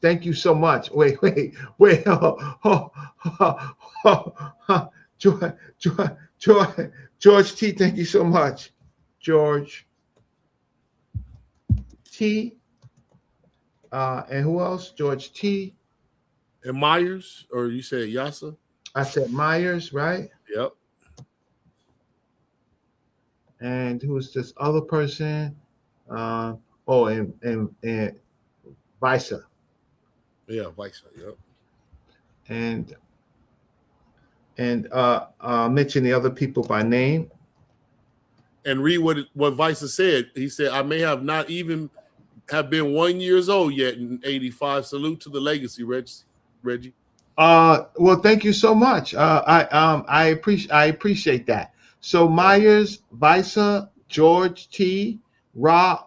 thank you so much. Wait. George T, thank you so much. George T. And who else? George T. And Myers, or you said Yasa? I said Myers, right? Yep. And who's this other person? And Visa. Yeah, Visa. Yep. And mention the other people by name. And read what Visa said. He said, I may have not even have been 1 year old yet in 85. Salute to the legacy, Reggie. Well, thank you so much. I appreciate that. So Myers, Visa, George T, Ra,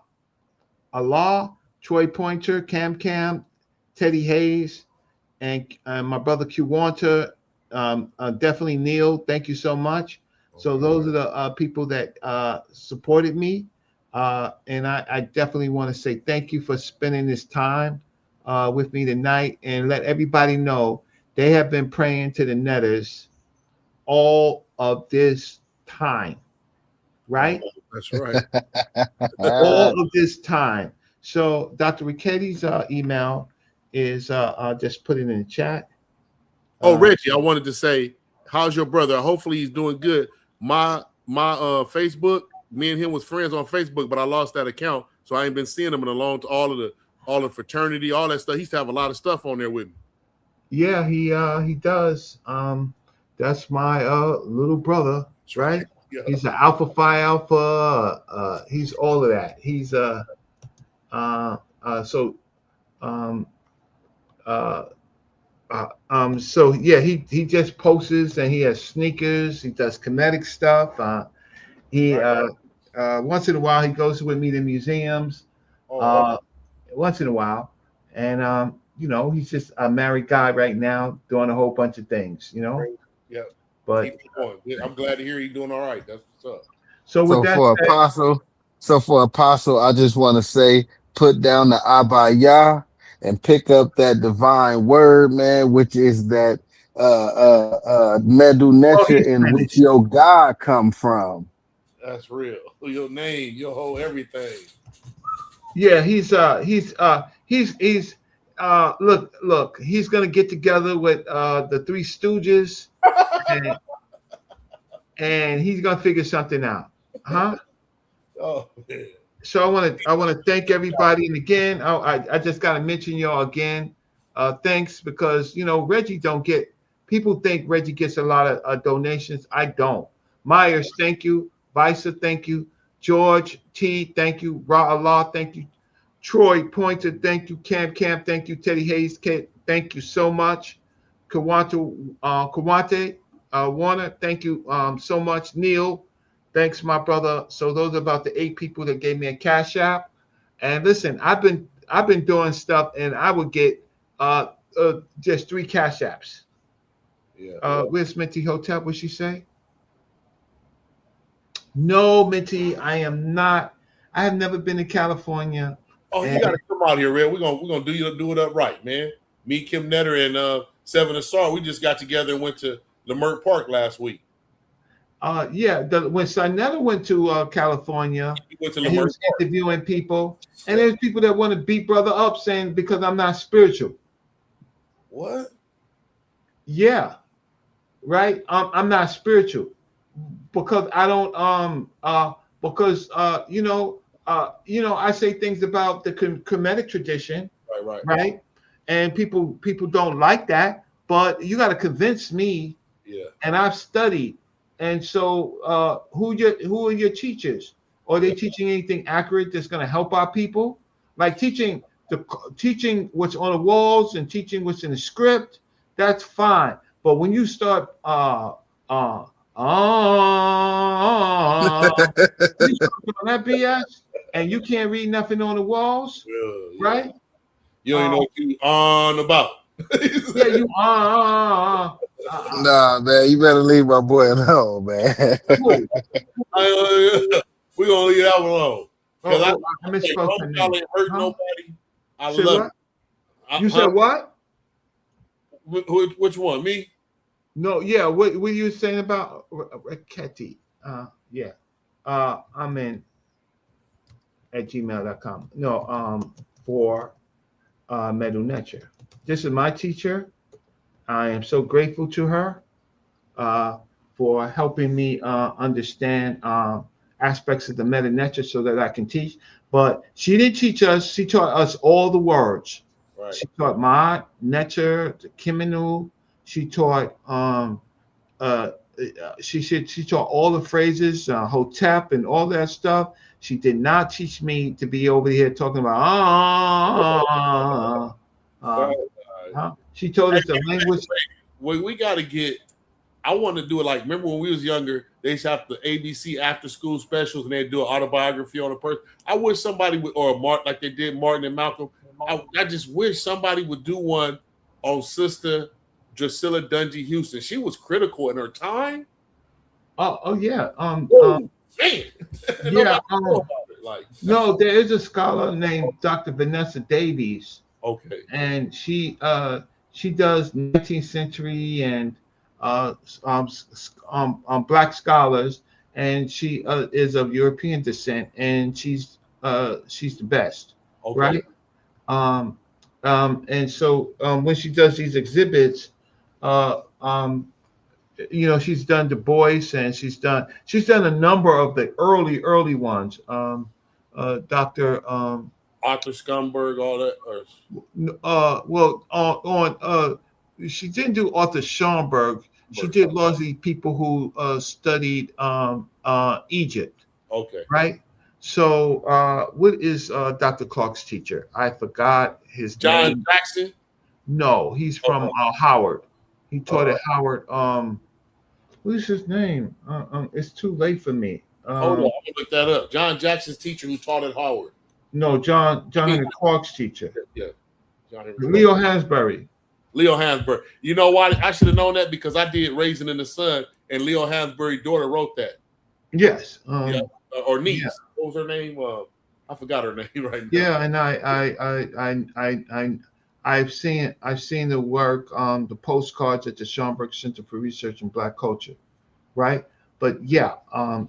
Allah, Troy Pointer, Cam, Teddy Hayes, and my brother Q Wanter, definitely Neil. Thank you so much. Okay. So those are the people that supported me, and I definitely want to say thank you for spending this time with me tonight, and let everybody know they have been praying to the netters all of this time, right? Oh, that's right. All of this time. So Dr. Ricketti's email is just put it in the chat. Reggie, I wanted to say, how's your brother? Hopefully he's doing good. My Facebook, me and him was friends on Facebook, but I lost that account, so I ain't been seeing him in a long time. All the fraternity, all that stuff. He used to have a lot of stuff on there with me. Yeah, he does. That's my little brother, right? Yeah. He's an Alpha Phi Alpha. He's all of that. He's so yeah, he just posts and he has sneakers. He does kinetic stuff. Once in a while he goes with me to museums. Once in a while, and he's just a married guy right now doing a whole bunch of things. Yeah. But I'm glad to hear he's doing all right. That's what's up. So for Apostle, I just want to say, put down the Abaya and pick up that divine word, man, which is that sa.neter in which your God come from. That's real. Your name, your whole everything. Yeah, he's look, he's gonna get together with the Three Stooges and he's gonna figure something out. Huh? Oh man. So I want to thank everybody, and again, I just gotta mention y'all again. Thanks, because Reggie don't get. People think Reggie gets a lot of donations. I don't. Myers, thank you. Visa, thank you. George T, thank you. Ra Allah, thank you. Troy Pointer, thank you. Cam, thank you. Teddy Hayes, thank you so much. Kawante Warner, thank you so much. Neil, thanks, my brother. So those are about the 8 people that gave me a cash app. And listen, I've been doing stuff, and I would get just 3 cash apps. Yeah. Where's Minty Hotel? What'd she say? No, Minty, I am not. I have never been to California. Oh, you got to come out here, Red. We're gonna do it up right, man. Me, Kim Netter, and Seven Asar. We just got together and went to Leimert Park last week. Yeah, when sa.neter went to California, he was interviewing people, and there's people that want to beat brother up, saying because I'm not spiritual. What? Yeah, right. I'm not spiritual because I don't. Because I say things about the Kemetic tradition, Right. right? And people don't like that, but you got to convince me. Yeah. And I've studied. And so, who are your teachers? Are they teaching anything accurate that's going to help our people? Like teaching what's on the walls and teaching what's in the script, that's fine. But when you start you start doing that BS and you can't read nothing on the walls, right? You don't even know what you on about. Yeah, you Nah, man, you better leave my boy alone, man. We're gonna leave that one alone. I misspoke the name. Ain't hurt nobody. I Say love what? You said what? Which one? Me? No, yeah. What were you saying about Ketty? Yeah. I'm in at gmail.com. No, for sa.neter. This is my teacher. I am so grateful to her for helping me understand aspects of the sa.neter so that I can teach. But she didn't teach us. She taught us all the words. Right. She taught ma, neter, the kimenu. She taught she taught all the phrases, hotep, and all that stuff. She did not teach me to be over here talking about She told us the language. We got to get. I want to do it like, remember when we was younger, they used to have the ABC after school specials and they'd do an autobiography on a person. I wish somebody would, or Martin, like they did Martin and Malcolm. I just wish somebody would do one on Sister Drusilla Dungy Houston. She was critical in her time. Oh yeah. Man. Yeah. No, there is a scholar named Dr. Vanessa Davies. Okay. And she does 19th century and black scholars, and she is of European descent, and she's the best, right? And so when she does these exhibits, she's done Du Bois, and she's done a number of the early ones. Dr. Arthur Schomburg, all that. She didn't do Arthur Schomburg. She did largely people who studied Egypt. Okay. Right. So, what is Dr. Clark's teacher? I forgot his name. John Jackson. No, he's from Howard. He taught at Howard. What is his name? It's too late for me. Hold on, I'm gonna look that up. John Jackson's teacher who taught at Howard. No, John Henry Clark's teacher. Yeah. John Henry Leo Hansberry. Leo Hansberry. You know why? I should have known that because I did Raising in the Sun, and Leo Hansberry's daughter wrote that. Yes. Or niece. Yeah. What was her name? I forgot her name right now. Yeah, and I've seen the work, the postcards at the Schomburg Center for Research in Black Culture, right? But yeah,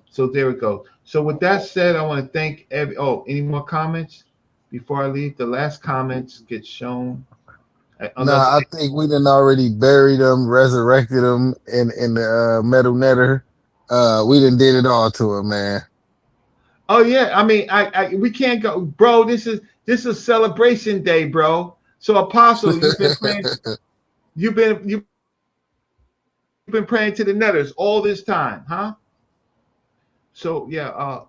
so there we go. So with that said, I want to thank any more comments before I leave? The last comments get shown. I think we done already buried them, resurrected them in the sa.neter. We done did it all to him, man. Oh yeah, I mean, we can't go, bro. This is celebration day, bro. So Apostle, you've been praying. You've been praying to the netters all this time, huh? So yeah,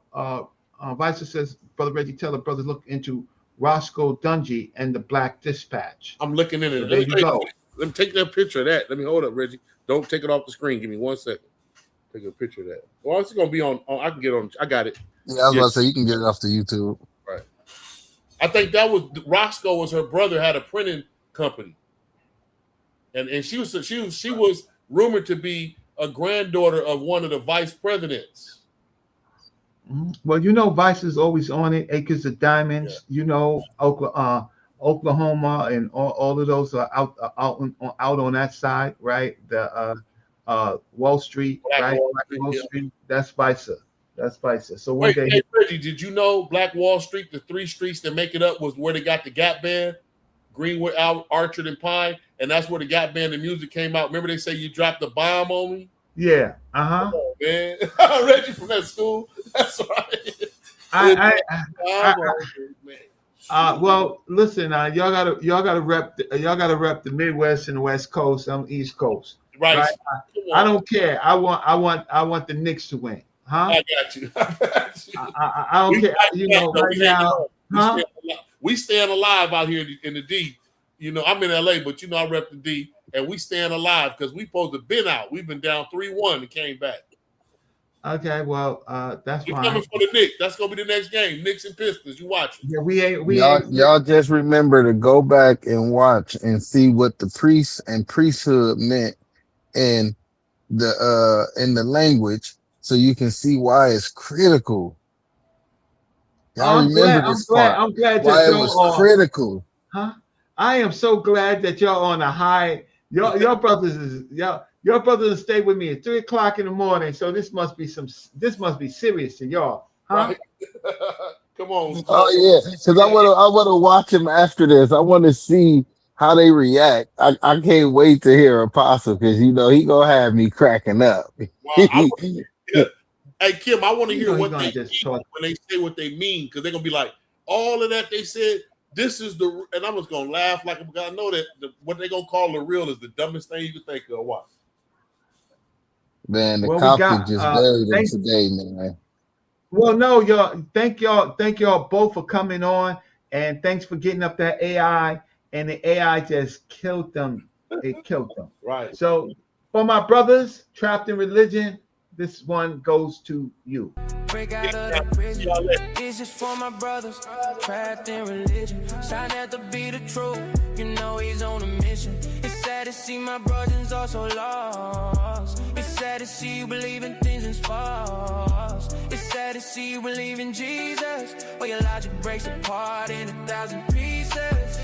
Visa says, Brother Reggie, tell the brothers look into Roscoe Dungy and the Black Dispatch. I'm looking in it. So there you go. Let me take that picture of that. Let me hold up, Reggie. Don't take it off the screen. Give me 1 second. Take a picture of that. Well, it's gonna be on. I can get on. I got it. Yeah, I was about to say you can get it off the YouTube. Right. I think that was Roscoe. Was her brother had a printing company, and she was rumored to be a granddaughter of one of the vice presidents. Well, Vice is always on it. Acres of Diamonds. Yeah. Oklahoma, and all of those are out on that side, right? The Wall Street, Black Wall Street. That's Visa. So wait, hey, Reggie, did you know Black Wall Street, the 3 streets that make it up, was where they got the Gap Band, Greenwood, Orchard, and Pine, and that's where the Gap Band and music came out. Remember they say you dropped the bomb on me? Yeah. Come on, man. Reggie from that school. That's right. Well, listen, y'all gotta rep the Midwest and the West Coast. I'm East Coast, Right. I don't care. I want the Knicks to win, huh? I got you. I don't care. You know, right now, huh? We staying alive out here in the D. You know, I'm in LA, but you know I rep the D, and we staying alive because we supposed to been out. We've been down 3-1 and came back. Okay, well, that's We're fine. coming for the Knicks. That's gonna be the next game. Knicks and Pistons. You watch it. Yeah, y'all just remember to go back and watch and see what the priest and priesthood meant in the language, so you can see why it's critical. Y'all remember this part. I'm glad why that it was critical. Huh? I am so glad that y'all on a high. Your brothers will stay with me at 3:00 in the morning. So this must be serious to y'all, huh? Right. Come on. Oh yeah, because I want to watch them after this. I want to see how they react. I can't wait to hear Apostle because you know he gonna have me cracking up. Well, hey Kim, I want to hear what they just mean when they say what they mean, because they're gonna be like, all of that they said. This is the, and I'm just gonna laugh like I know that what they gonna call the real is the dumbest thing you can think of. Watch. Man, the Coptic just buried him today, man. Well, no, y'all. Thank y'all both for coming on, and thanks for getting up that AI. And the AI just killed them. It killed them. Right. So, for my brothers trapped in religion, this one goes to you. Break out of the prison. This is for my brothers trapped in religion. Sa.neter be the truth. You know he's on a mission. It's sad to see my brothers also lost. It's sad to see you believe in things that's false. It's sad to see you believe in Jesus, or your logic breaks apart in 1,000 pieces.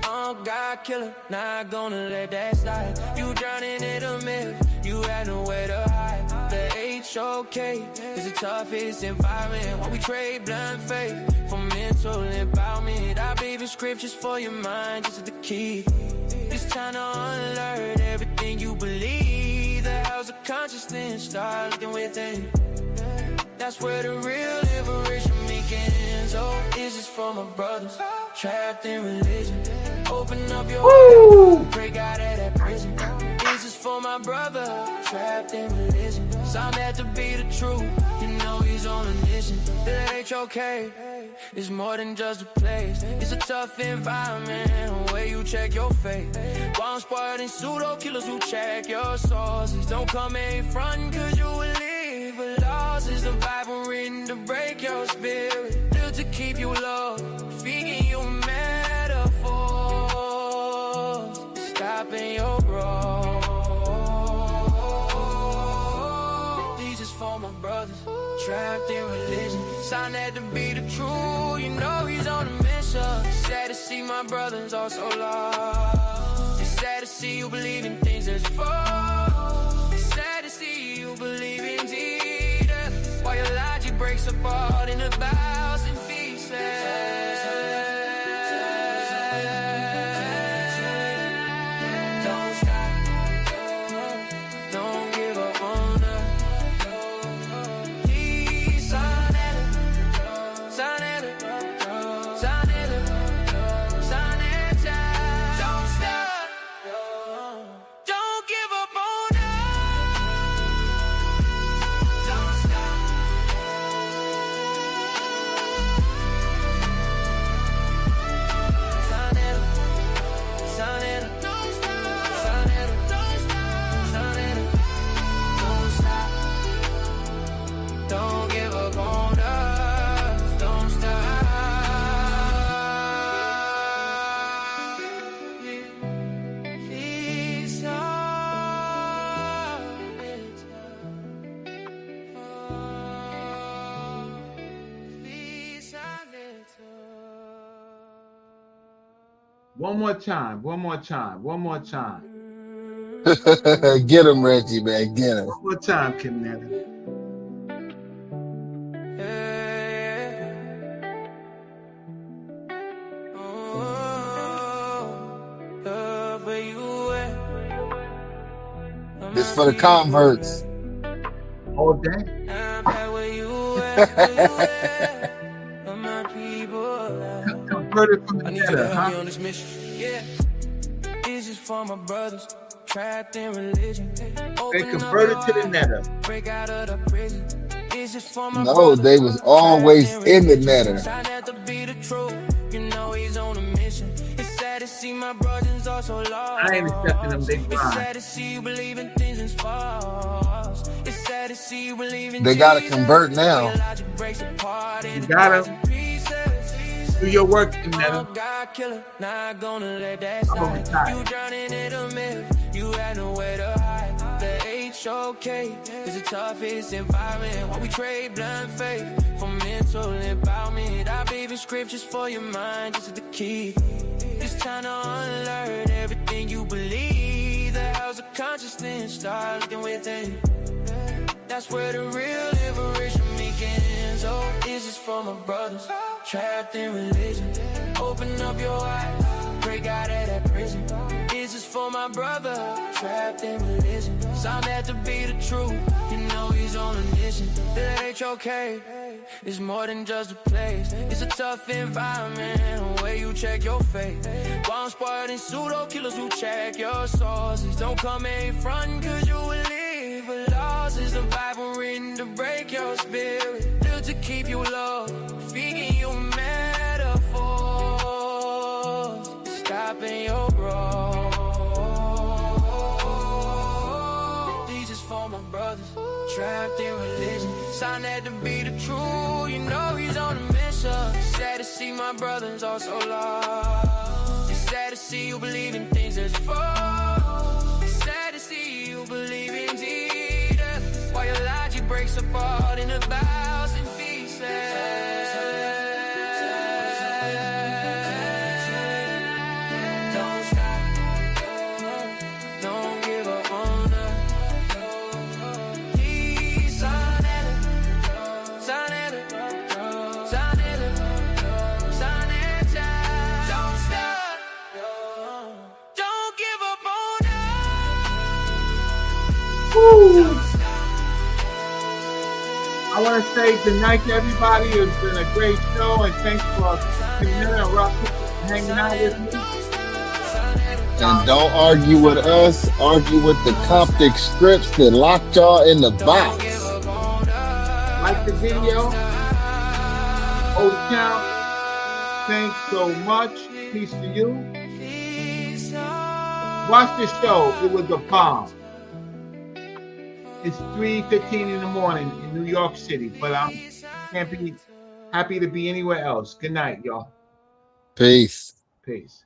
Oh, God killer, not gonna let that slide. You drowning in a myth, you had nowhere to hide. The HOK is the toughest environment. While we trade blind faith for mental empowerment. I believe in scriptures for your mind, this is the key. It's time to unlearn everything you believe. The house of consciousness, start looking within. That's where the real liberation begins. Oh, this is for my brothers trapped in religion. Open up your heart, break out of that prison. This is for my brother trapped in religion. Sa.neter be the truth. You know he's on a mission. The HOK is more than just a place. It's a tough environment where you check your faith. Bomb squad and pseudo killers who check your sources. Don't come in front cause you will live for losses. The Bible written to break your spirit, built to keep you low, feeding you metaphors, stopping your growth. These is for my brothers trapped in religion. Sa.neter be the truth. You know he's on a mission. It's sad to see my brothers all so lost. It's sad to see you believe in things that's false. It's sad to see you believe in Jesus, while your logic breaks apart in 1,000 pieces. One more time. Get him, Reggie, man. Get him. One more time, Kim Nelly. This for the converts. All day. Converted from the I need you to Netta, help me huh? on this mission. Yeah. This is for my brothers trapped in religion. They converted to the Netta. Break out of the prison. This is for my No, they was always in the netter. Sa.neter be the truth. You know he's on a mission. It's sad to see my brothers are so lost. I ain't accepting them. They It's blind. sad to see you believe in things and false. It's sad to see you believe in They gotta Jesus. convert now. Your logic breaks apart You and gotta do your work in I'm Netta. a God killer, not gonna let that I'm gonna slide. retire. You drowning in a myth, you had nowhere to hide. The HOK is the toughest environment. While we trade blind faith for mental empowerment. I believe in scriptures for your mind, this is the key. It's time to unlearn everything you believe. The house of consciousness, start looking within. That's where the real liberation begins. Oh, this is for my brothers trapped in religion. Open up your eyes, break out of that prison. This is for my brother trapped in religion. Sa.neter be the truth. You know he's on a mission. The HOK is more than just a place. It's a tough environment where you check your faith. Bomb squad and pseudo killers who check your sources. Don't come in front cause you will live for losses. The Bible written to break your spirit, built to keep you low, feeding you metaphors, stopping your growth. These is for my brothers trapped in religion. Sa.neter be the truth. You know he's on a mission. Sad to see my brothers all so lost. It's sad to see you believe in things that's false. It's sad to see you believe in Jesus, while your logic breaks apart in 1,000 pieces. Don't stop, don't give up on us. He's Sa.neter, Sa.neter, Sa.neter, Sa.neter. Don't stop, don't give up on us. Woo. I want to say good night to everybody. It's been a great show, and thanks for coming in and hanging out with me. And don't argue with us, argue with the Coptic scripts that locked y'all in the box. Like the video. Old Town. Thanks so much. Peace to you. Watch the show. It was a bomb. It's 3:15 in the morning in New York City, but I can't be happy to be anywhere else. Good night, y'all. Peace. Peace.